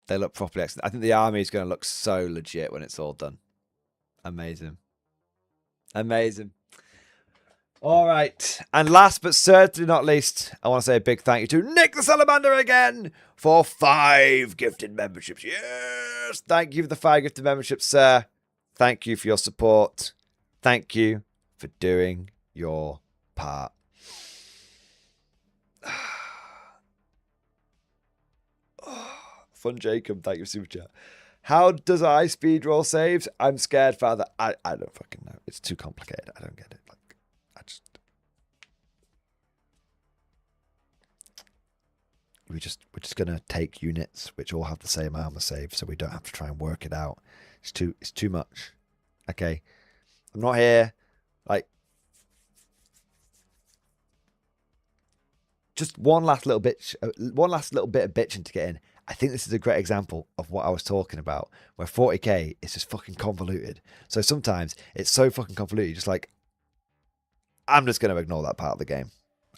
Speaker 4: They look properly excellent. I think the army is going to look so legit when it's all done. Amazing. Amazing. All right. And last but certainly not least, I want to say a big thank you to Nick the Salamander again for 5 gifted memberships. Yes. Thank you for the 5 gifted memberships, sir. Thank you for your support. Thank you for doing your part. Fun Jacob, thank you for super chat. How does I speed roll saves? I'm scared, Father. I don't fucking know. It's too complicated. I don't get it. Like, we're just gonna take units which all have the same armor save, so we don't have to try and work it out. It's too much. Okay, I'm not here. Like, just one last little bit of bitching to get in. I think this is a great example of what I was talking about, where 40k is just fucking convoluted. So sometimes it's so fucking convoluted, just like, I'm just going to ignore that part of the game.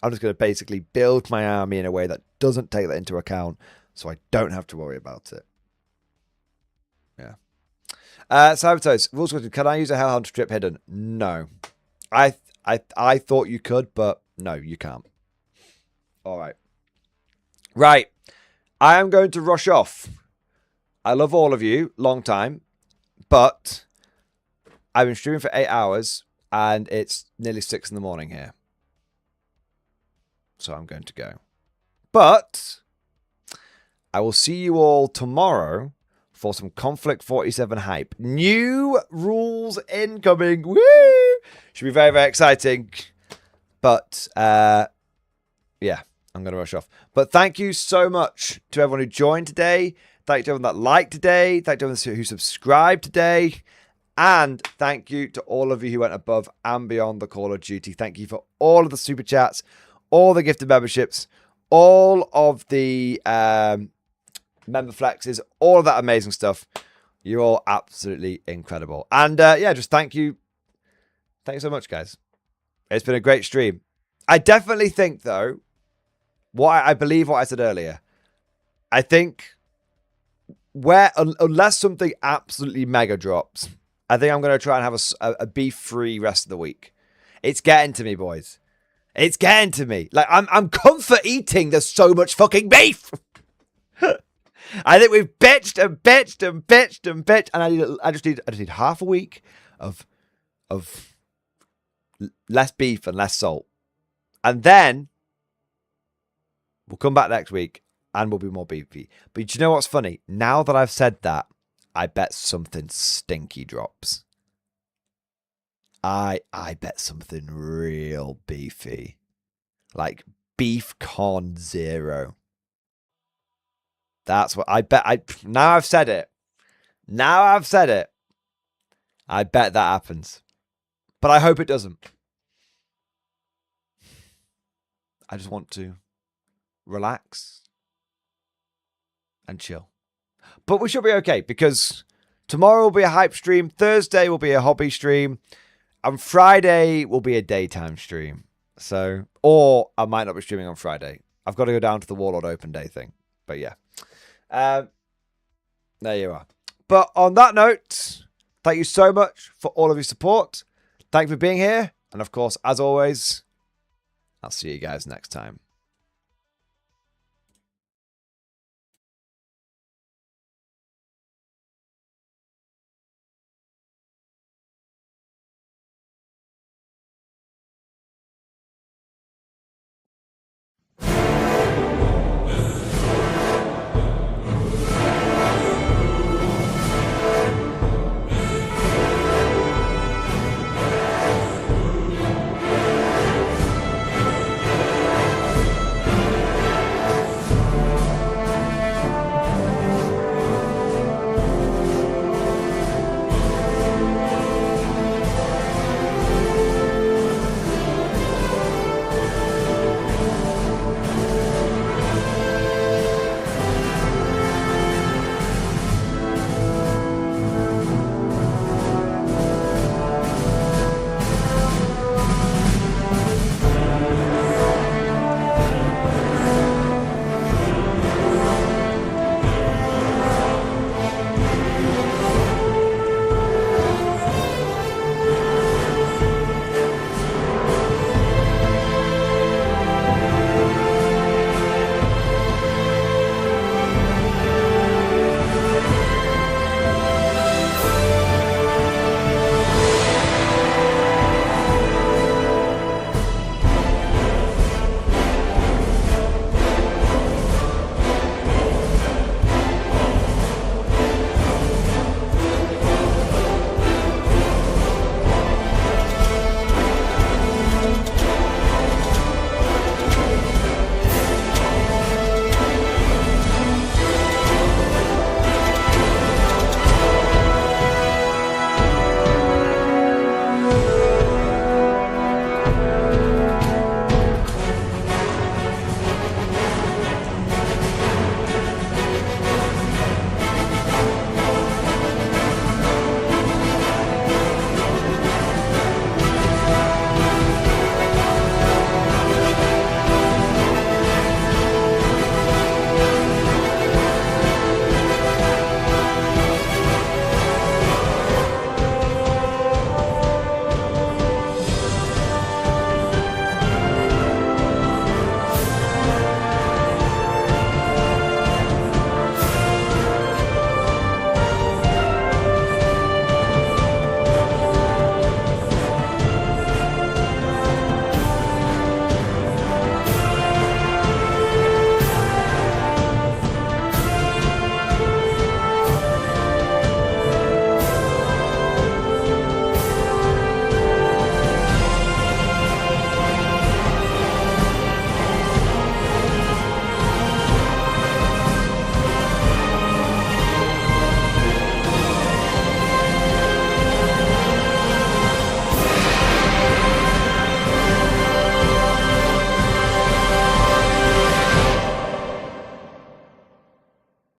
Speaker 4: I'm just going to basically build my army in a way that doesn't take that into account, so I don't have to worry about it. Yeah. Sabotage, rules question, can I use a Hellhound strip hidden? No. I thought you could, but no, you can't. All right. Right. I am going to rush off. I love all of you. Long time. But I've been streaming for 8 hours and it's nearly 6 in the morning here. So I'm going to go. But I will see you all tomorrow for some Konflikt 47 hype. New rules incoming. Woo! Should be very, very exciting. But, yeah. I'm going to rush off. But thank you so much to everyone who joined today. Thank you to everyone that liked today. Thank you to everyone who subscribed today. And thank you to all of you who went above and beyond the Call of Duty. Thank you for all of the super chats, all the gifted memberships, all of the member flexes, all of that amazing stuff. You're all absolutely incredible. And yeah, just thank you. Thank you so much, guys. It's been a great stream. I definitely think, though, I believe what I said earlier. I think unless something absolutely mega drops, I think I'm going to try and have a beef-free rest of the week. It's getting to me, boys. It's getting to me. Like, I'm comfort eating. There's so much fucking beef. I think we've bitched and bitched and bitched and bitched, and I just need half a week of less beef and less salt, and then we'll come back next week and we'll be more beefy. But you know what's funny? Now that I've said that, I bet something stinky drops. I bet something real beefy, like beef con 0. That's what I bet. Now I've said it. Now I've said it. I bet that happens. But I hope it doesn't. I just want to relax and chill. But we should be okay because tomorrow will be a hype stream. Thursday will be a hobby stream. And Friday will be a daytime stream. So, or I might not be streaming on Friday. I've got to go down to the Warlord Open Day thing. But yeah. There you are. But on that note, thank you so much for all of your support. Thank you for being here. And of course, as always, I'll see you guys next time.